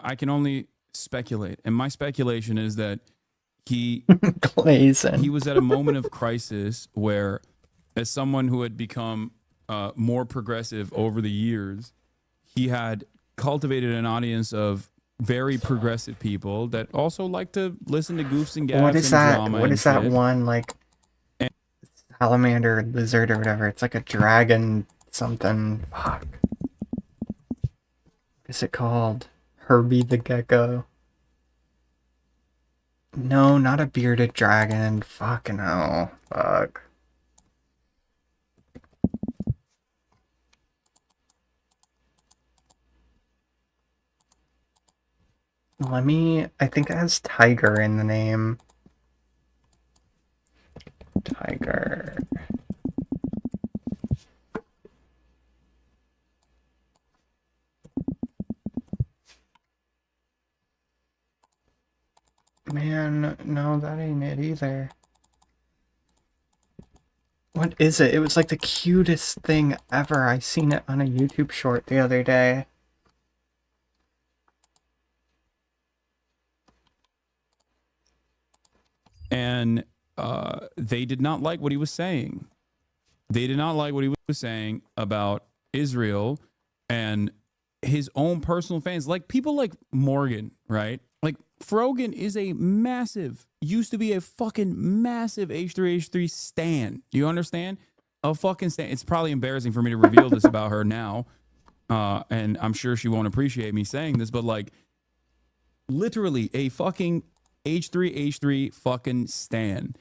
I can only speculate, and my speculation is that he was at a moment of crisis where, as someone who had become more progressive over the years, he had cultivated an audience of very progressive people that also like to listen to goofs and gaffes What is and that? drama. What and is that shit. one, like, salamander, lizard, or whatever? It's like a dragon something. Fuck. What is it called? Herbie the Gecko. No, not a bearded dragon. Fucking hell. Fuck. I think it has tiger in the name. Tiger. Man, no, that ain't it either. What is it? It was like the cutest thing ever. I seen it on a YouTube short the other day. And they did not like what he was saying. They did not like what he was saying about Israel and his own personal fans. Like people like Morgan, right? Like Frogan is a massive, used to be a fucking massive H3 stan. You understand? A fucking stan. It's probably embarrassing for me to reveal this about her now. And I'm sure she won't appreciate me saying this, but like literally a fucking H3 fucking stan.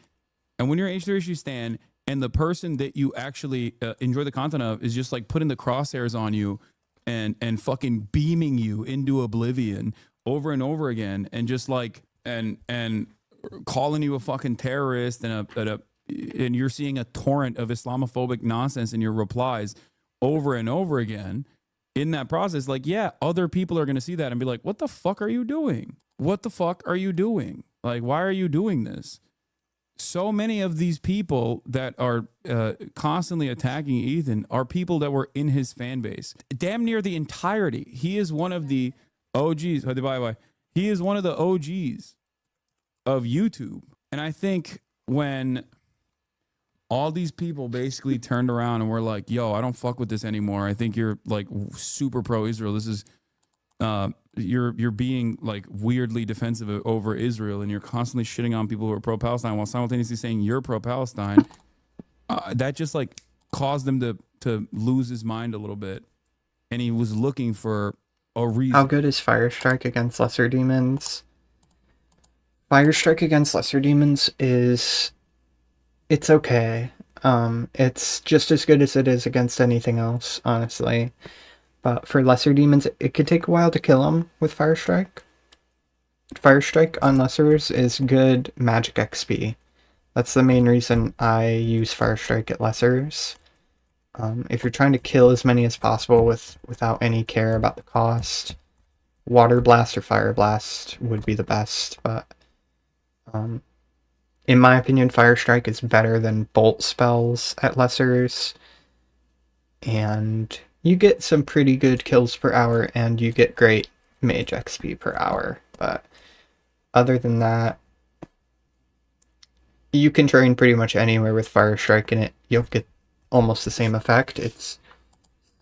And when you're an H3 stan and the person that you actually enjoy the content of is just like putting the crosshairs on you and fucking beaming you into oblivion over and over again, and just like and calling you a fucking terrorist and you're seeing a torrent of Islamophobic nonsense in your replies over and over again in that process, like, yeah, other people are going to see that and be like, what the fuck are you doing? What the fuck are you doing? Like, why are you doing this? So many of these people that are constantly attacking Ethan are people that were in his fan base. Damn near the entirety. He is one of the OGs. He is one of the OGs of YouTube. And I think when all these people basically turned around and were like, yo, I don't fuck with this anymore. I think you're like super pro-Israel. This is you're being like weirdly defensive over Israel, and you're constantly shitting on people who are pro-Palestine while simultaneously saying you're pro-Palestine. That just like caused him to lose his mind a little bit, and he was looking for a reason. How good is Firestrike against Lesser Demons? Firestrike against Lesser Demons it's okay. It's just as good as it is against anything else, honestly. But for Lesser Demons, it could take a while to kill them with Firestrike. Firestrike on Lessers is good magic XP. That's the main reason I use Firestrike at Lessers. If you're trying to kill as many as possible without any care about the cost, Water Blast or Fire Blast would be the best. But in my opinion, Firestrike is better than Bolt spells at Lessers. And you get some pretty good kills per hour, and you get great mage XP per hour. But other than that, you can train pretty much anywhere with Firestrike, and you'll get almost the same effect. It's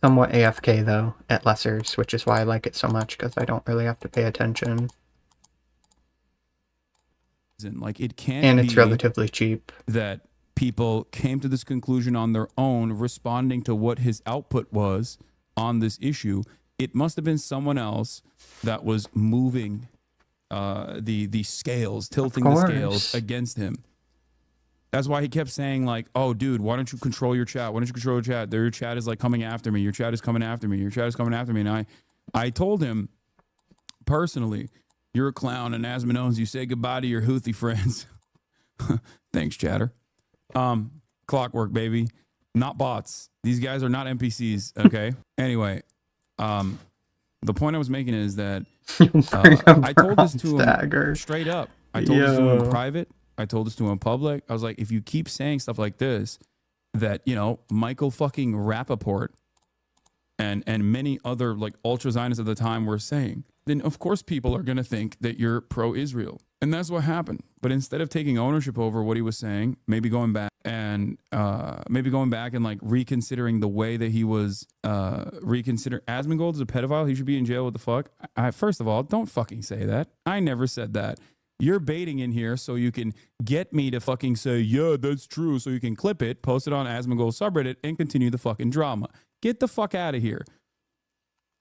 somewhat AFK though at Lessers, which is why I like it so much, because I don't really have to pay attention. Like it can't, and it's be relatively cheap. That people came to this conclusion on their own, responding to what his output was on this issue. It must have been someone else that was moving the scales, tilting the scales against him. That's why he kept saying like, oh, dude, why don't you control your chat? Why don't you control your chat? Your chat is like coming after me. Your chat is coming after me. Your chat is coming after me. And I told him personally You're a clown, and Asmon owns you. Say goodbye to your Houthi friends. Thanks, chatter. Clockwork, baby. Not bots. These guys are not NPCs, okay? Anyway, the point I was making is that I told this to him straight up. I told this to him in private. I told this to him in public. I was like, if you keep saying stuff like this, that, you know, Michael fucking Rappaport and many other like ultra Zionists at the time were saying, then of course people are going to think that you're pro-Israel. And that's what happened. But instead of taking ownership over what he was saying, maybe going back and like reconsidering the way that he was reconsider Asmongold is a pedophile. He should be in jail. What the fuck? First of all, don't fucking say that. I never said that. You're baiting in here so you can get me to fucking say, yeah, that's true. So you can clip it, post it on Asmongold subreddit, and continue the fucking drama. Get the fuck out of here.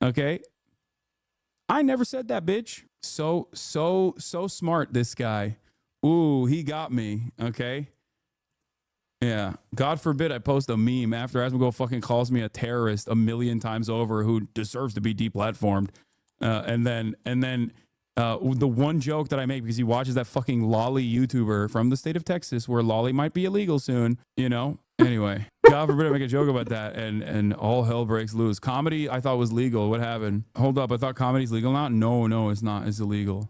Okay? I never said that, bitch. So smart, this guy. Ooh, he got me. Okay? Yeah. God forbid I post a meme after Asmongold fucking calls me a terrorist 1,000,000 times over who deserves to be deplatformed. And then the one joke that I make because he watches that fucking lolly YouTuber from the state of Texas where lolly might be illegal soon, you know? Anyway, God forbid I make a joke about that and all hell breaks loose. Comedy I thought was legal. What happened? Hold up. I thought comedy's legal now? No, it's not. It's illegal.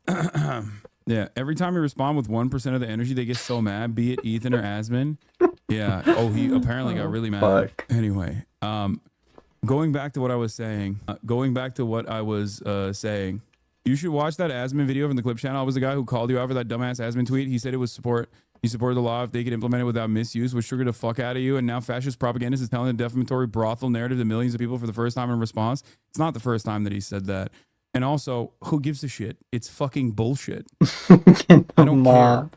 Yeah. Every time you respond with 1% of the energy, they get so mad, be it Ethan or Asmon. Yeah. Oh, he apparently got really mad. Fuck. Anyway, going back to what I was saying, you should watch that Asmon video from the clip channel. I was the guy who called you out for that dumbass Asmon tweet. He said it was he supported the law if they could implement it without misuse, which triggered the fuck out of you. And now fascist propagandist is telling the defamatory brothel narrative to millions of people for the first time in response. It's not the first time that he said that. And also, who gives a shit? It's fucking bullshit. I don't care.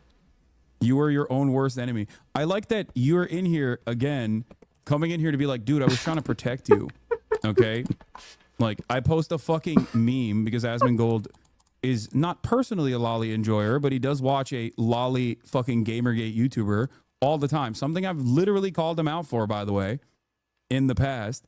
You are your own worst enemy. I like that you're in here again, coming in here to be like, dude, I was trying to protect you. Okay? Like, I post a fucking meme because Asmongold is not personally a lolly enjoyer, but he does watch a lolly fucking Gamergate YouTuber all the time. Something I've literally called him out for, by the way, in the past.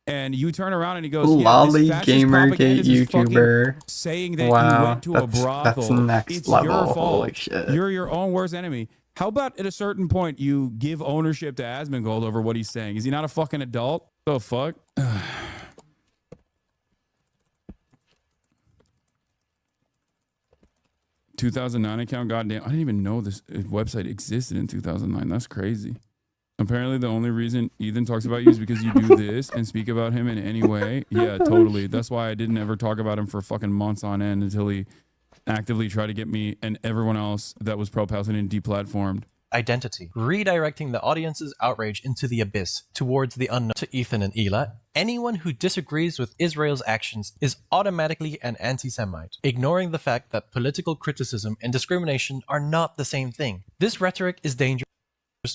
And you turn around and he goes, lolly Gamergate YouTuber saying that you went to a brothel. That's next it's level. your fault. Holy shit. You're your own worst enemy. How about at a certain point you give ownership to Asmongold over what he's saying? Is he not a fucking adult? The fuck? 2009 account, goddamn. I didn't even know this website existed in 2009. That's crazy. Apparently the only reason Ethan talks about you is because you do this and speak about him in any way. Yeah, totally. That's why I didn't ever talk about him for fucking months on end until he actively tried to get me and everyone else that was pro-Palestinian deplatformed. Identity, redirecting the audience's outrage into the abyss, towards the unknown. To Ethan and Ela, anyone who disagrees with Israel's actions is automatically an anti-Semite, ignoring the fact that political criticism and discrimination are not the same thing. This rhetoric is dangerous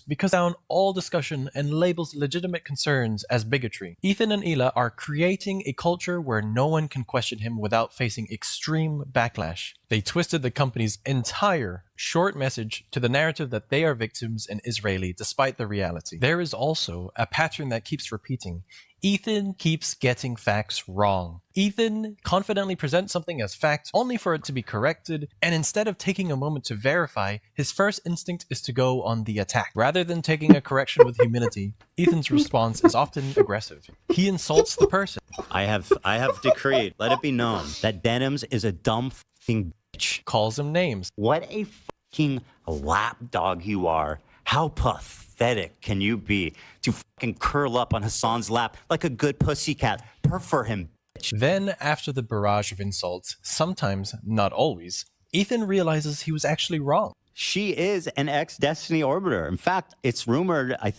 because down all discussion and labels legitimate concerns as bigotry. Ethan and Ela are creating a culture where no one can question him without facing extreme backlash. They twisted the company's entire short message to the narrative that they are victims and Israeli, despite the reality. There is also a pattern that keeps repeating. Ethan keeps getting facts wrong. Ethan confidently presents something as fact only for it to be corrected, and instead of taking a moment to verify, his first instinct is to go on the attack. Rather than taking a correction with humility, Ethan's response is often aggressive. He insults the person. I have decreed, let it be known, that Denims is a dumb fucking bitch. Calls him names. What a fucking lapdog you are. How pathetic can you be to fucking curl up on Hassan's lap like a good pussycat? Prefer him, bitch. Then, after the barrage of insults, sometimes, not always, Ethan realizes he was actually wrong. She is an ex-Destiny orbiter. In fact, it's rumored, I'm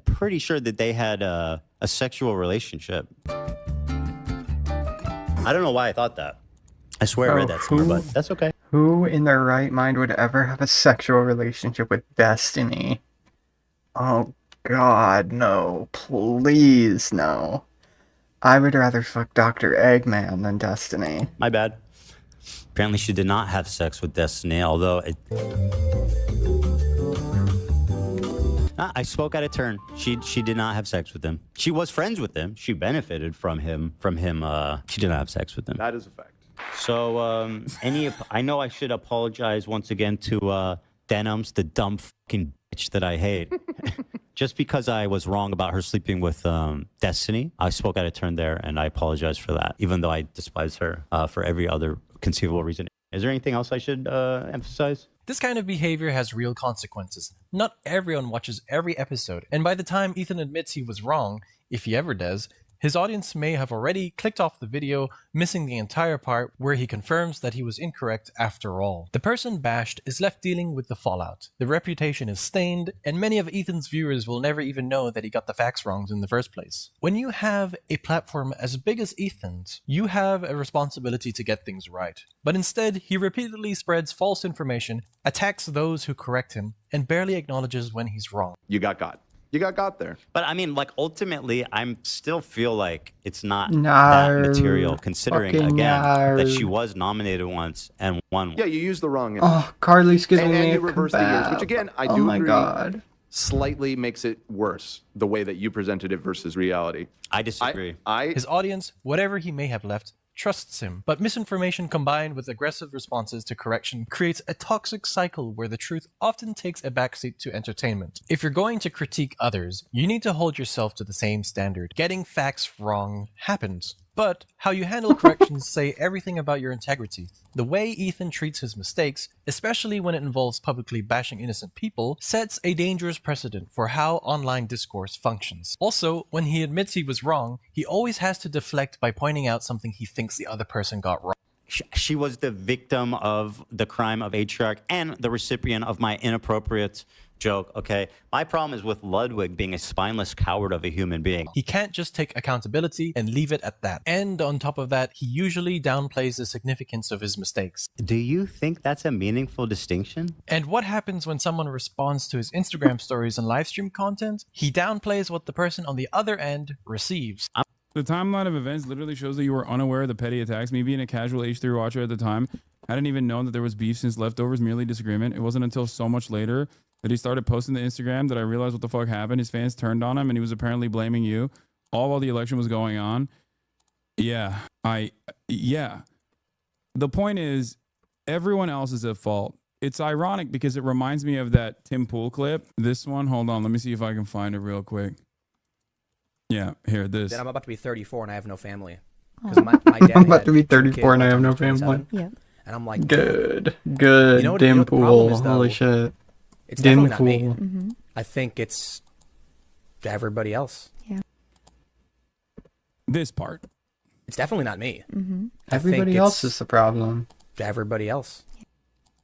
pretty sure that they had a sexual relationship. I don't know why I thought that. I swear I read that somewhere, but that's okay. Who in their right mind would ever have a sexual relationship with Destiny? Oh god, no. Please, no. I would rather fuck Dr. Eggman than Destiny. My bad. Apparently she did not have sex with Destiny, although it... I spoke out of turn. She did not have sex with him. She was friends with him. She benefited from him. She did not have sex with him. That is a fact. So, I know I should apologize once again to Denims, the dumb fucking bitch that I hate. Just because I was wrong about her sleeping with Destiny, I spoke out of turn there, and I apologize for that, even though I despise her for every other conceivable reason. Is there anything else I should emphasize? This kind of behavior has real consequences. Not everyone watches every episode, and by the time Ethan admits he was wrong, if he ever does, his audience may have already clicked off the video, missing the entire part where he confirms that he was incorrect after all. The person bashed is left dealing with the fallout. The reputation is stained, and many of Ethan's viewers will never even know that he got the facts wrong in the first place. When you have a platform as big as Ethan's, you have a responsibility to get things right. But instead, he repeatedly spreads false information, attacks those who correct him, and barely acknowledges when he's wrong. You got got. You got there. But I mean, like, ultimately, I still feel like it's not No, that material, considering, fucking again, that no. she was nominated once and won. Yeah, you used the wrong. Oh, Carly's giving me and a you reverse the years, which again, I do Oh my agree, god. slightly makes it worse the way that you presented it versus reality. I disagree. His audience, whatever he may have left, trusts him, but misinformation combined with aggressive responses to correction creates a toxic cycle where the truth often takes a backseat to entertainment. If you're going to critique others, you need to hold yourself to the same standard. Getting facts wrong happens, but how you handle corrections say everything about your integrity. The way Ethan treats his mistakes, especially when it involves publicly bashing innocent people, sets a dangerous precedent for how online discourse functions. Also, when he admits he was wrong, he always has to deflect by pointing out something he thinks the other person got wrong. She was the victim of the crime of Atriarch and the recipient of my inappropriate joke, okay? My problem is with Ludwig being a spineless coward of a human being. He can't just take accountability and leave it at that. And on top of that, he usually downplays the significance of his mistakes. Do you think that's a meaningful distinction? And what happens when someone responds to his Instagram stories and livestream content? He downplays what the person on the other end receives. The timeline of events literally shows that you were unaware of the petty attacks. Me being a casual H3 watcher at the time, I didn't even know that there was beef since leftovers merely disagreement. It wasn't until so much later that he started posting to Instagram that I realized what the fuck happened. His fans turned on him and he was apparently blaming you all while the election was going on. Yeah. The point is, everyone else is at fault. It's ironic because it reminds me of that Tim Pool clip. This one, hold on, let me see if I can find it real quick. Yeah, here, this. Then I'm about to be 34 and I have no family. Because my dad I'm about had to be 2 kids 34 and I by have no 27. family. Yep. And I'm like, Good. you know what the problem Dimpool. is, though? Holy shit. It's definitely not me. Dimpool. I think it's everybody else. Yeah. This part. It's definitely not me. Everybody else is the problem. Everybody else.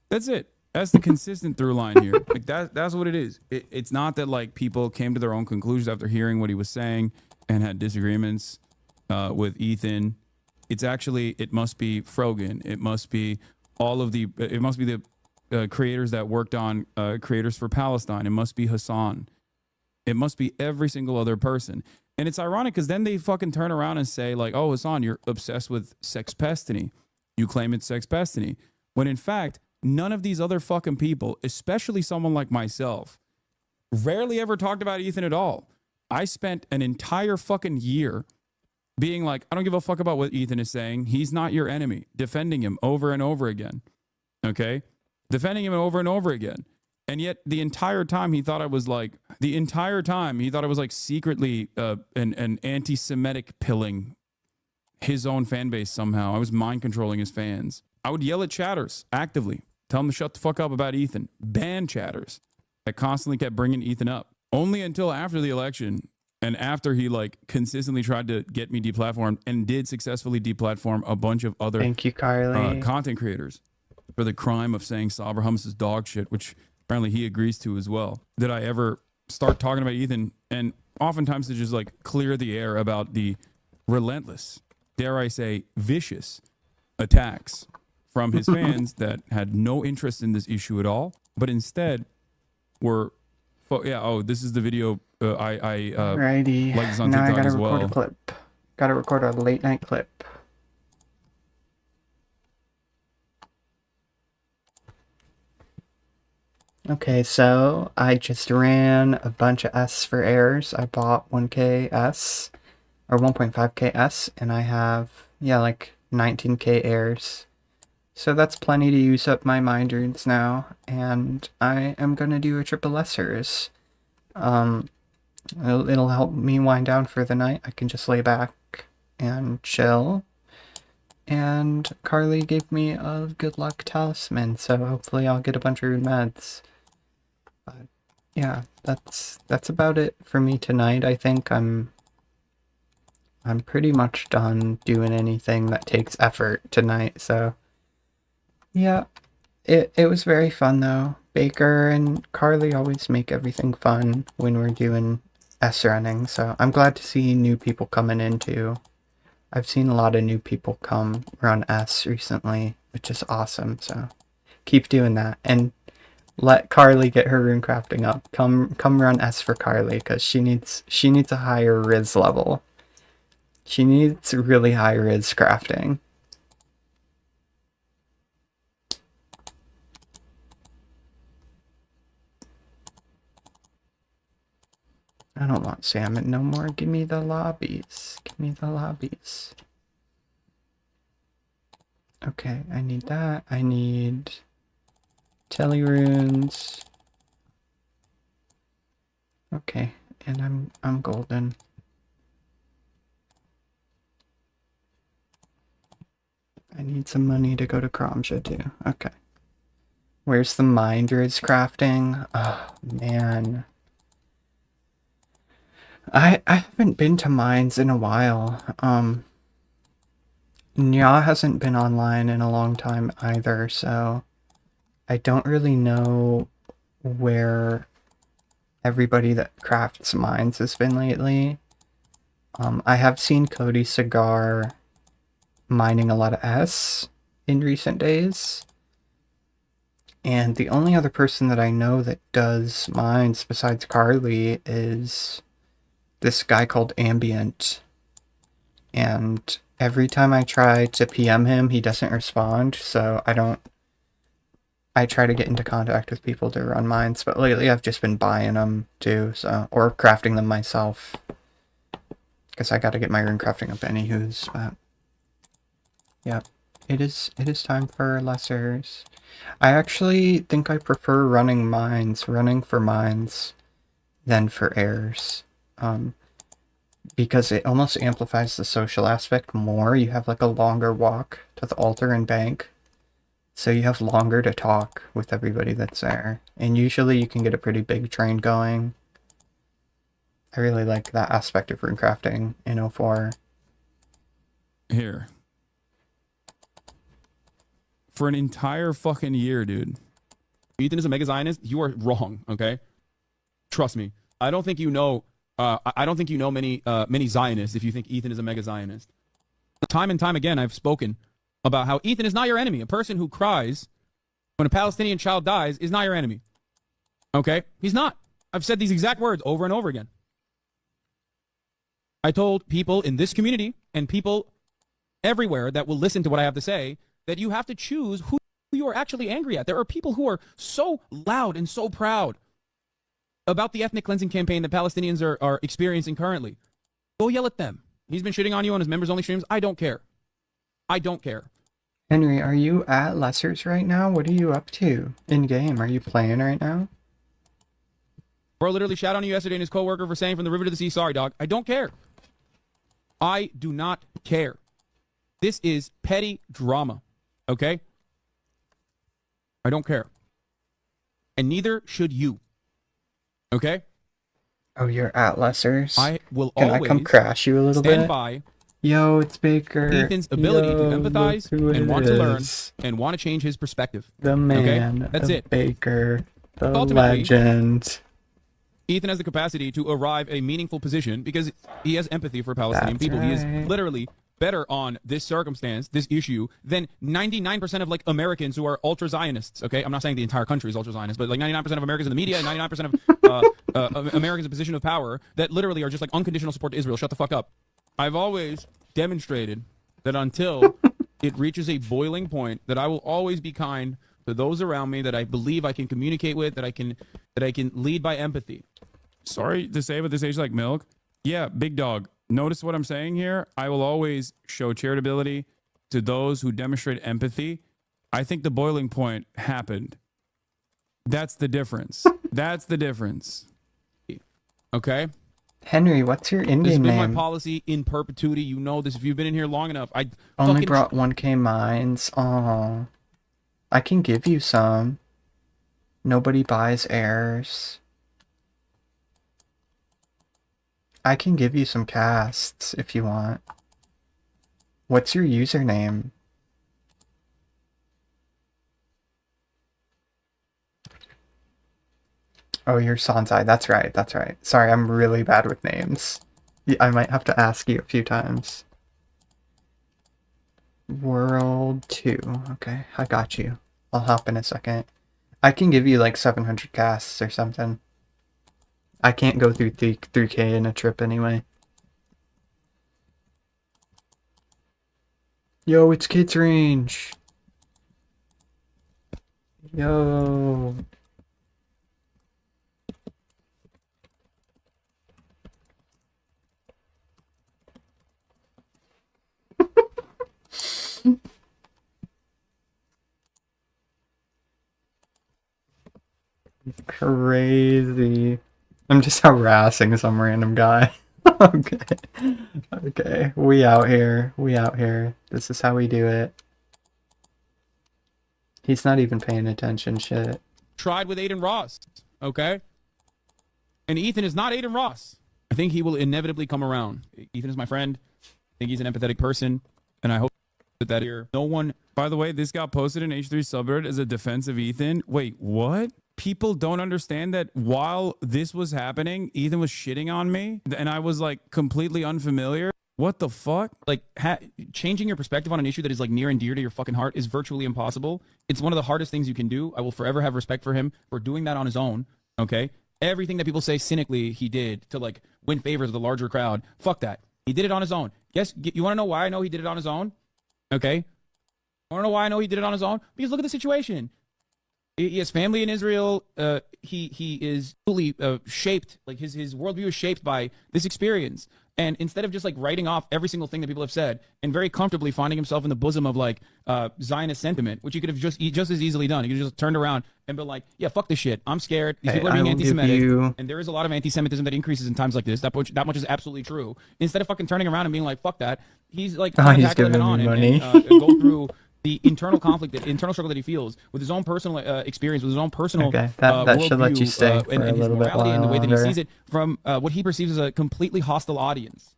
That's it. That's the consistent through line here. Like that's what it is. It's not that like people came to their own conclusions after hearing what he was saying and had disagreements with Ethan. It's actually, it must be Frogan. It must be the creators that worked on Creators for Palestine. It must be Hassan. It must be every single other person. And it's ironic because then they fucking turn around and say like, oh, Hassan, you're obsessed with sexpestiny. You claim it's sexpestiny. When in fact, none of these other fucking people, especially someone like myself, rarely ever talked about Ethan at all. I spent an entire fucking year being like, I don't give a fuck about what Ethan is saying. He's not your enemy. Defending him over and over again. Okay? Defending him over and over again. And yet the entire time he thought I was like secretly an anti-Semitic pilling his own fan base somehow. I was mind controlling his fans. I would yell at chatters actively. Tell them to shut the fuck up about Ethan. Ban chatters. I constantly kept bringing Ethan up. Only until after the election and after he like consistently tried to get me deplatformed and did successfully deplatform a bunch of other Thank you, Kylie. Content creators for the crime of saying Sabra Hummus is dog shit, which apparently he agrees to as well. Did I ever start talking about Ethan and oftentimes to just like clear the air about the relentless, dare I say, vicious attacks from his fans that had no interest in this issue at all, but instead were, this is the video Alrighty. like this on Now I TikTok gotta as record well. a clip. Gotta record a late night clip. Okay, so I just ran a bunch of S for errors. I bought 1K S or 1.5K S, and I have like 19k heirs. So that's plenty to use up my mind runes now, and I am gonna do a triple lessers. It'll help me wind down for the night. I can just lay back and chill. And Carly gave me a good luck talisman, so hopefully I'll get a bunch of rune meds. But yeah, that's about it for me tonight. I think I'm pretty much done doing anything that takes effort tonight, so yeah. It was very fun though. Baker and Carly always make everything fun when we're doing S running, so I'm glad to see new people coming in too. I've seen a lot of new people come run S recently, which is awesome, so keep doing that. And let Carly get her rune crafting up. Come run S for Carly, because she needs a higher Riz level. She needs really high Riz crafting. I don't want salmon no more. Give me the lobbies. Give me the lobbies. Okay, I need that. I need telly runes. Okay, and I'm golden. I need some money to go to Kromja too. Okay. Where's the Minders crafting? Oh man. I haven't been to mines in a while. Nya hasn't been online in a long time either, so I don't really know where everybody that crafts mines has been lately. I have seen Cody Cigar mining a lot of S in recent days. And the only other person that I know that does mines besides Carly is this guy called Ambient, and every time I try to PM him, he doesn't respond, so I try to get into contact with people to run mines, but lately I've just been buying them too, so, or crafting them myself, because I gotta get my rune crafting up anywho's, but yeah, it is time for lessers. I actually think I prefer running for mines than for heirs. Because it almost amplifies the social aspect more. You have like a longer walk to the altar and bank, so you have longer to talk with everybody that's there, and usually you can get a pretty big train going. I really like that aspect of rune crafting in 04. Here. For an entire fucking year, dude. Ethan is a mega Zionist. You are wrong, okay? Trust me. I don't think you know many Zionists if you think Ethan is a mega Zionist. Time and time again, I've spoken about how Ethan is not your enemy. A person who cries when a Palestinian child dies is not your enemy. Okay? He's not. I've said these exact words over and over again. I told people in this community and people everywhere that will listen to what I have to say that you have to choose who you are actually angry at. There are people who are so loud and so proud about the ethnic cleansing campaign that Palestinians are experiencing currently. Go yell at them. He's been shitting on you on his members-only streams. I don't care. I don't care. Henry, are you at Lessers right now? What are you up to in-game? Are you playing right now? Bro literally shot on you yesterday and his coworker for saying from the river to the sea, sorry, dog. I don't care. I do not care. This is petty drama, okay? I don't care. And neither should you. Okay? Oh, you're at Lessers? I will Can always I come crash you a little stand bit? by Yo, it's Baker. Ethan's ability to empathize look who and it want to learn is. and want to change his perspective. The man, okay? That's of it. Baker, the Ultimately, legend. Ethan has the capacity to arrive a meaningful position because he has empathy for Palestinian That's people. He is right. literally better on this circumstance, this issue, than 99% of like Americans who are ultra Zionists. Okay, I'm not saying the entire country is ultra Zionist, but like 99% of Americans in the media and 99% of Americans in position of power that literally are just like unconditional support to Israel. Shut the fuck up. I've always demonstrated that until it reaches a boiling point, that I will always be kind to those around me that I believe I can communicate with, that I can lead by empathy. Sorry to say, but this tastes like milk. Yeah, big dog. Notice what I'm saying here? I will always show charitability to those who demonstrate empathy, I think the boiling point happened. That's the difference. That's the difference. Okay? Henry, what's your This has in-game been my name? policy in perpetuity. You know this. If you've been in here long enough, I Only fucking brought 1K mines. Oh, I can give you some. Nobody buys heirs. I can give you some casts if you want. What's your username? Oh, you're Sansai. That's right. That's right. Sorry, I'm really bad with names. I might have to ask you a few times. World 2. Okay, I got you. I'll hop in a second. I can give you like 700 casts or something. I can't go through 3K in a trip anyway. Yo, it's Kids Range. Yo. Crazy. I'm just harassing some random guy. Okay. Okay. We out here. We out here. This is how we do it. He's not even paying attention, shit. tried with Aiden Ross, okay? And Ethan is not Aiden Ross. I think he will inevitably come around. Ethan is my friend. I think he's an empathetic person, and I hope that here. No one, by the way, this got posted in H3 subreddit as a defense of Ethan. Wait, what? People don't understand that while this was happening, Ethan was shitting on me, and I was like completely unfamiliar. What the fuck? Like, changing your perspective on an issue that is like near and dear to your fucking heart is virtually impossible. It's one of the hardest things you can do. I will forever have respect for him for doing that on his own. Okay? Everything that people say cynically he did to like win favors of the larger crowd. Fuck that. He did it on his own. Yes, you want to know why I know he did it on his own? Okay? Want to know why I know he did it on his own? Because look at the situation. He has family in Israel. He is fully shaped, like his worldview is shaped by this experience. And instead of just like writing off every single thing that people have said and very comfortably finding himself in the bosom of like Zionist sentiment, which he could have just as easily done. He could have just turned around and been like, yeah, fuck this shit. I'm scared. These people are being anti-Semitic. And there is a lot of anti-Semitism that increases in times like this. That much is absolutely true. Instead of fucking turning around and being like, fuck that, he's like, he's giving me money. And go through the internal conflict, the internal struggle that he feels with his own personal experience, with his own personal that should let you stay for and a his little bit morality and the way that he longer. sees it from what he perceives as a completely hostile audience.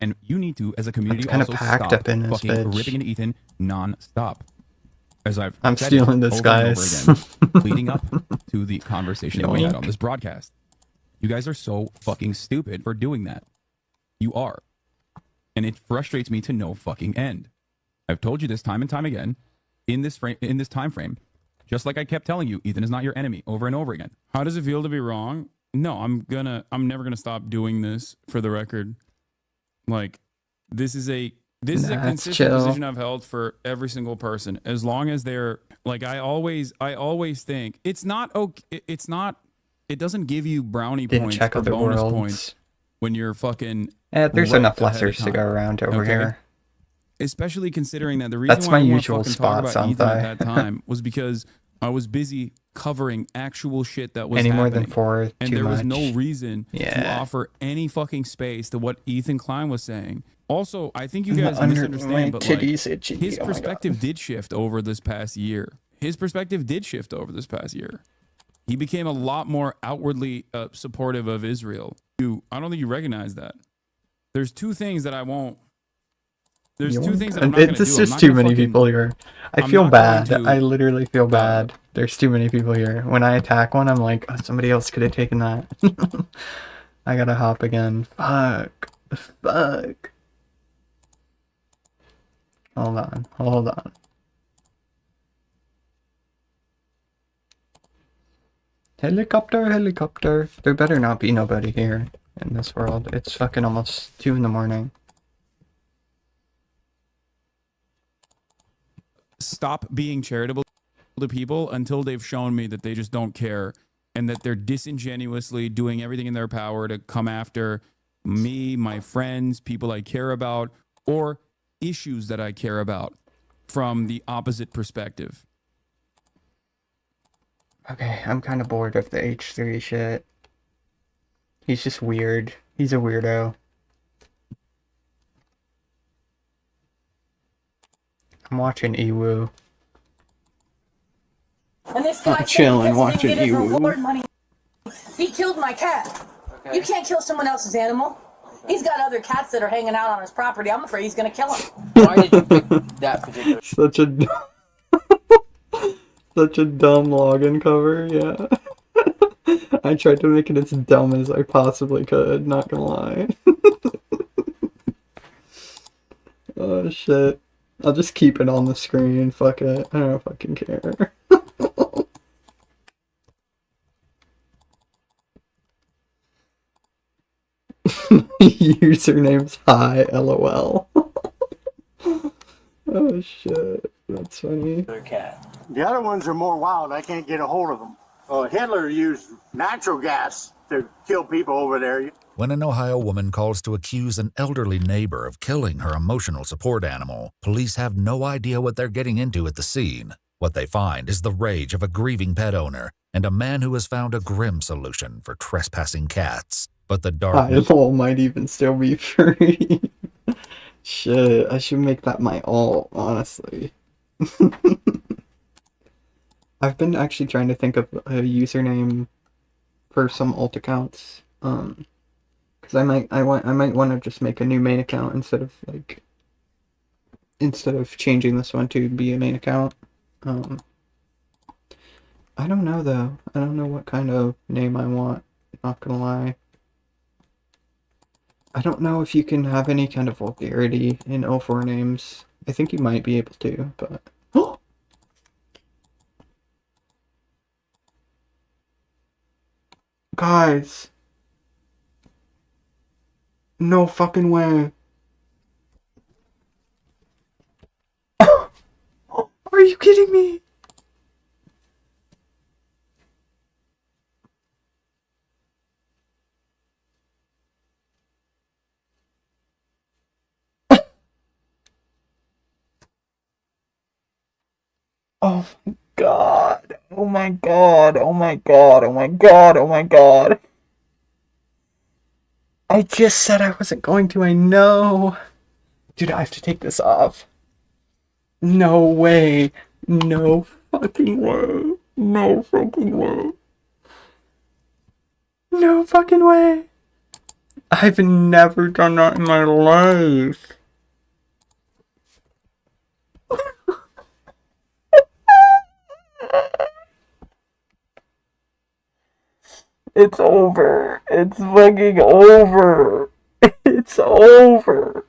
And you need to, as a community, kind of also packed stop up in this fucking bitch. ripping into Ethan non-stop. As I'm said stealing this, over and over guys. again, leading up to the conversation that we had on this broadcast. You guys are so fucking stupid for doing that. You are. And it frustrates me to no fucking end. I've told you this time and time again in this time frame. Just like I kept telling you, Ethan is not your enemy over and over again. How does it feel to be wrong? No, I'm never gonna stop doing this, for the record. Like, this is a consistent position I've held for every single person. As long as they're like, I always think it's not okay. It doesn't give you brownie points or bonus points when you're fucking. There's right enough ahead of lessers to time. go around over here. Especially considering that the reason That's why my I want to usual fucking talk spot, about Ethan Santhai. at that time was because I was busy covering actual shit that was Any happening. more than 4, and too there was much. no reason to Yeah. offer any fucking space to what Ethan Klein was saying. Also, I think you guys My misunderstand, but like, titties itchy. his Oh my God. perspective did shift over this past year. His perspective did shift over this past year. He became a lot more outwardly supportive of Israel. I don't think you recognize that. There's two things that I won't. There's two things that I'm not going to do. It's I'm just not too gonna many fucking- people here. I I'm feel not bad. going to, I literally feel bad. There's too many people here. When I attack one, I'm like, oh, somebody else could have taken that. I gotta hop again. Fuck. Hold on. Helicopter. There better not be nobody here in this world. It's fucking almost 2 in the morning. Stop being charitable to people until they've shown me that they just don't care and that they're disingenuously doing everything in their power to come after me, my friends, people I care about, or issues that I care about from the opposite perspective. Okay, I'm kind of bored of the H3 shit. He's just weird. He's a weirdo. I'm watching Ewu. And this guy I'm chilling watching get his Ewu. reward money. He killed my cat. Okay. You can't kill someone else's animal. He's got other cats that are hanging out on his property. I'm afraid he's gonna kill him. Why did you pick that particular? Such a such a dumb login cover, yeah. I tried to make it as dumb as I possibly could, not gonna lie. Oh shit. I'll just keep it on the screen, fuck it. I don't fucking care. Username's hi, lol. Oh shit, that's funny. The other ones are more wild. I can't get a hold of them. Hitler used natural gas to kill people over there. When an Ohio woman calls to accuse an elderly neighbor of killing her emotional support animal, police have no idea what they're getting into at the scene. What they find is the rage of a grieving pet owner and a man who has found a grim solution for trespassing cats. But the darkness... All might even still be free. Shit, I should make that my alt, honestly. I've been actually trying to think of a username for some alt accounts. Because I might want to just make a new main account instead of changing this one to be a main account. I don't know though. I don't know what kind of name I want. Not gonna lie. I don't know if you can have any kind of vulgarity in 04 names. I think you might be able to, but... Guys! No fucking way. Are you kidding me? Oh my god. Oh my god. Oh my god. Oh my god. Oh my god. I just said I wasn't going to. I know. Dude, I have to take this off. No way. No fucking way. No fucking way. No fucking way. I've never done that in my life. It's over. It's fucking over. It's over.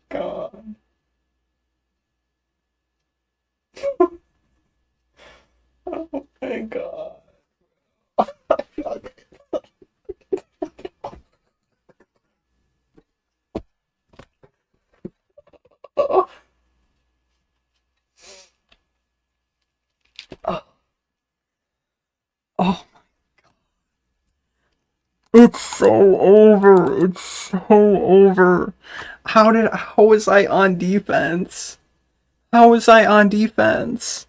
God. Oh my god. Oh. Oh. Oh my god. It's so over. It's so over. How was I on defense? How was I on defense?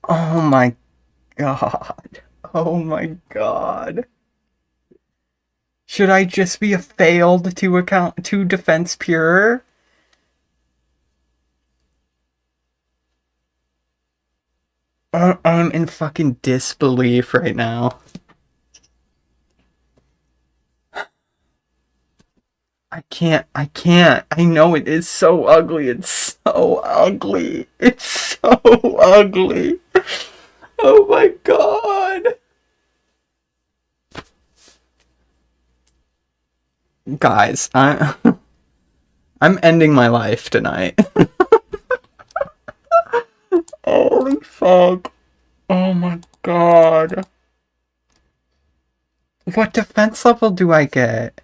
Oh my god. Oh my god. Should I just be a failed to defense pure? I'm in fucking disbelief right now. I can't. I know it is so ugly. It's so ugly. It's so ugly. Oh my god. Guys, I'm ending my life tonight. Holy fuck. Oh my god. What defense level do I get?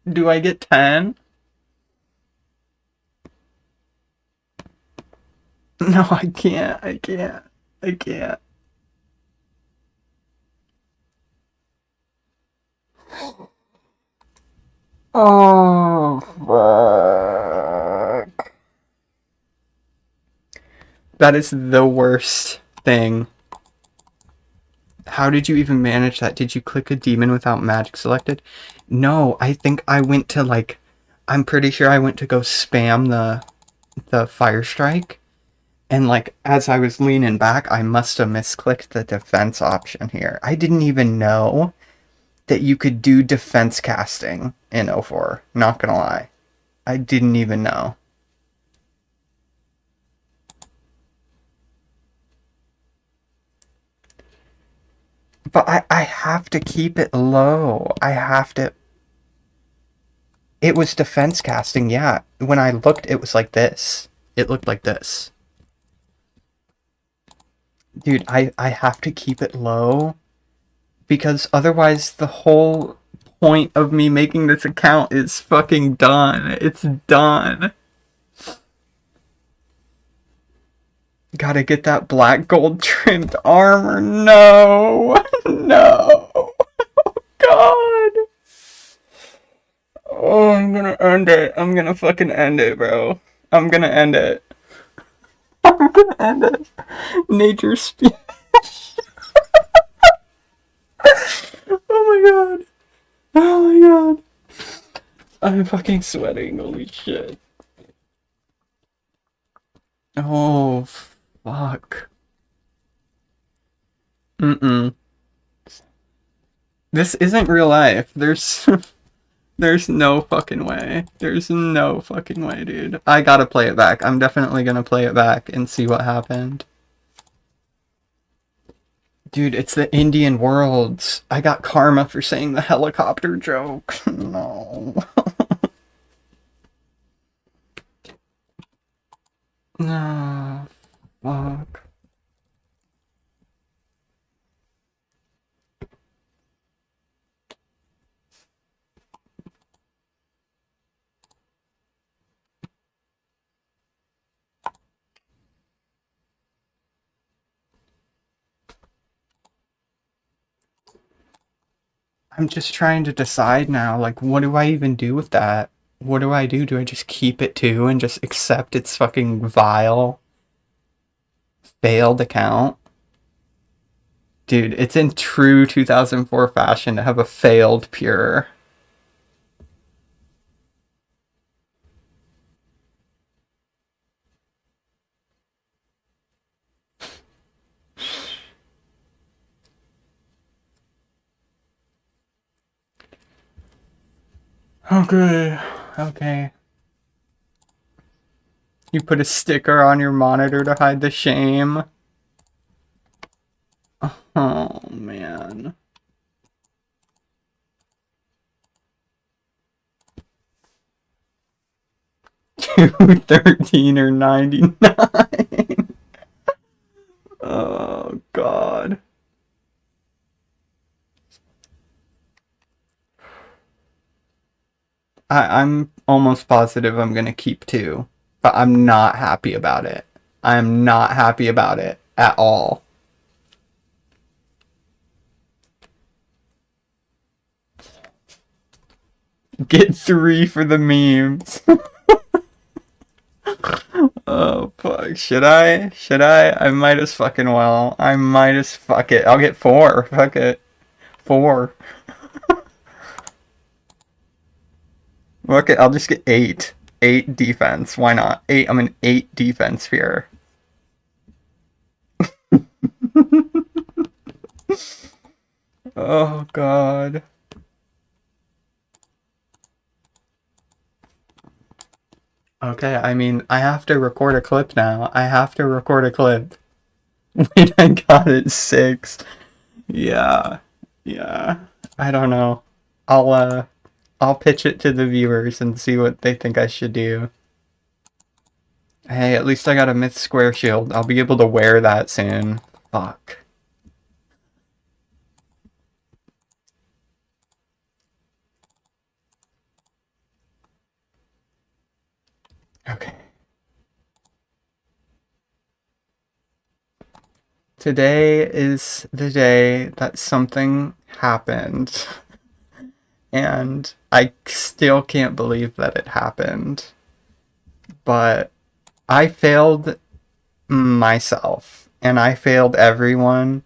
Do I get 10? No, I can't. I can't. I can't. Oh, fuck. That is the worst thing. How did you even manage that? Did you click a demon without magic selected? No, I think I went to like, I'm pretty sure I went to go spam the fire strike. And like, as I was leaning back, I must have misclicked the defense option here. I didn't even know that you could do defense casting in 04. Not gonna lie. I didn't even know. But I have to keep it low. I have to... It was defense casting, yeah. When I looked, it was like this. It looked like this. Dude, I have to keep it low. Because otherwise the whole point of me making this account is fucking done. It's done. Gotta get that black gold trimmed armor. No. No. Oh, God. Oh, I'm gonna end it. I'm gonna fucking end it, bro. I'm gonna end it. I'm gonna end it. Nature speech. Oh my God. Oh my God. I'm fucking sweating. Holy shit. Oh, fuck. This isn't real life. There's no fucking way. There's no fucking way, dude. I gotta play it back. I'm definitely gonna play it back and see what happened. Dude, it's the Indian worlds. I got karma for saying the helicopter joke. No. No. Fuck. I'm just trying to decide now, like, what do I even do with that? What do I do? Do I just keep it too and just accept its fucking vile, failed account? Dude, it's in true 2004 fashion to have a failed pure. Okay, okay. You put a sticker on your monitor to hide the shame. Oh, man. 213 or 99. Oh, God. I'm almost positive I'm gonna keep 2, but I'm not happy about it. I'm not happy about it at all. Get 3 for the memes. Oh, fuck. Should I? Should I? I might as fucking well. I might as fuck it. I'll get 4. Fuck it. 4. Fuck it. I'll just get 8. 8 defense. Why not? 8. I'm an 8 defense here. Oh, God. Okay, I mean, I have to record a clip now. I have to record a clip. Wait, I got it 6. Yeah. Yeah. I don't know. I'll pitch it to the viewers and see what they think I should do. Hey, at least I got a myth square shield. I'll be able to wear that soon. Fuck. Okay. Today is the day that something happened. And I still can't believe that it happened. But I failed myself. And I failed everyone.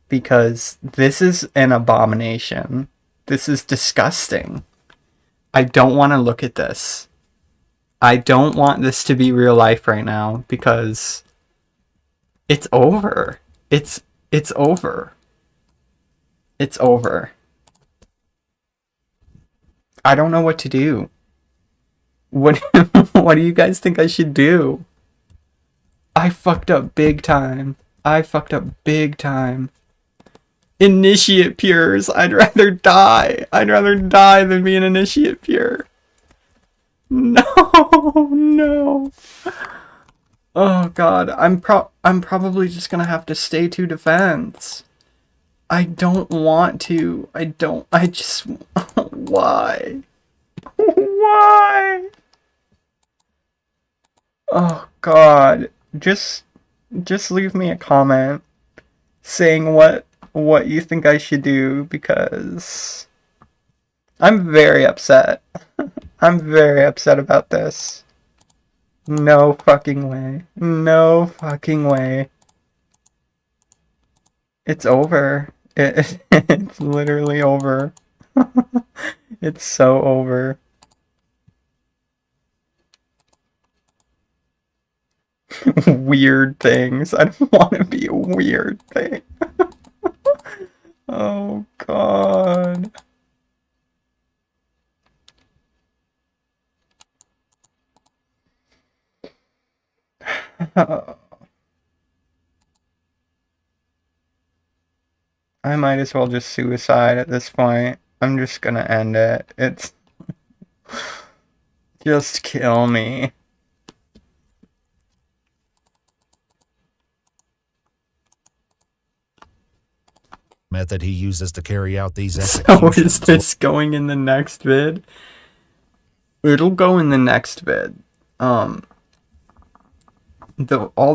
Because this is an abomination. This is disgusting. I don't want to look at this. I don't want this to be real life right now. Because it's over. It's over. It's over. I don't know what to do. What do you guys think I should do? I fucked up big time. I fucked up big time. Initiate pures. I'd rather die. I'd rather die than be an initiate pure. No, no. Oh god, I'm probably just gonna have to stay to defense. I don't want to. I just why? Why? Oh god. Just leave me a comment saying what you think I should do, because I'm very upset. I'm very upset about this. No fucking way. No fucking way. It's over. It's literally over. It's so over. Weird things. I don't want to be a weird thing. Oh god. I might as well just suicide at this point. I'm just gonna end it. It's... Just kill me. Method he uses to carry out these So executions. is this going in the next vid? It'll go in the next vid. All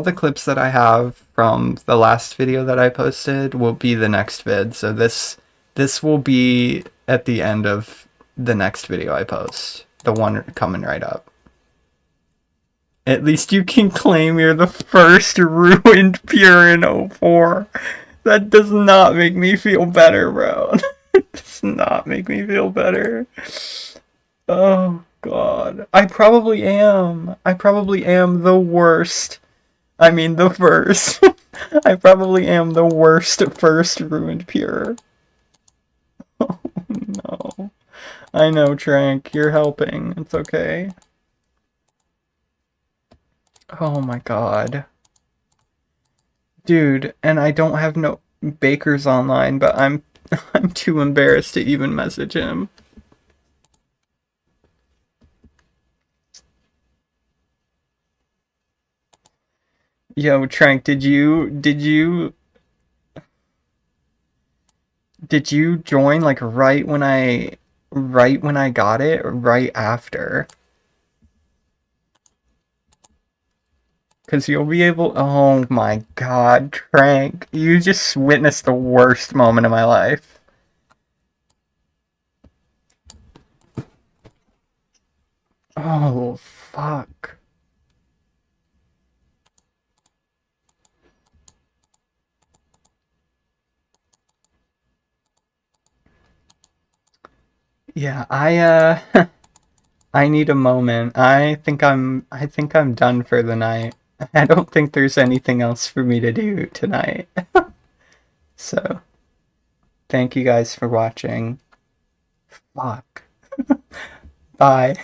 the clips that I have from the last video that I posted will be the next vid. So this will be at the end of the next video I post. The one coming right up. At least you can claim you're the first ruined pure in 04. That does not make me feel better, bro. It does not make me feel better. Oh god. I probably am. I probably am the worst. I mean the first. I probably am the worst first ruined pure. Oh no. I know, Trank. You're helping. It's okay. Oh my god. Dude, and I don't have no Baker's online, but I'm too embarrassed to even message him. Yo, Trank, did you join like right when I got it, or right after? Because you'll be able... Oh my god, Trank. You just witnessed the worst moment of my life. Oh, fuck. Yeah, I need a moment. I think I'm done for the night. I don't think there's anything else for me to do tonight. So, thank you guys for watching. Fuck. Bye.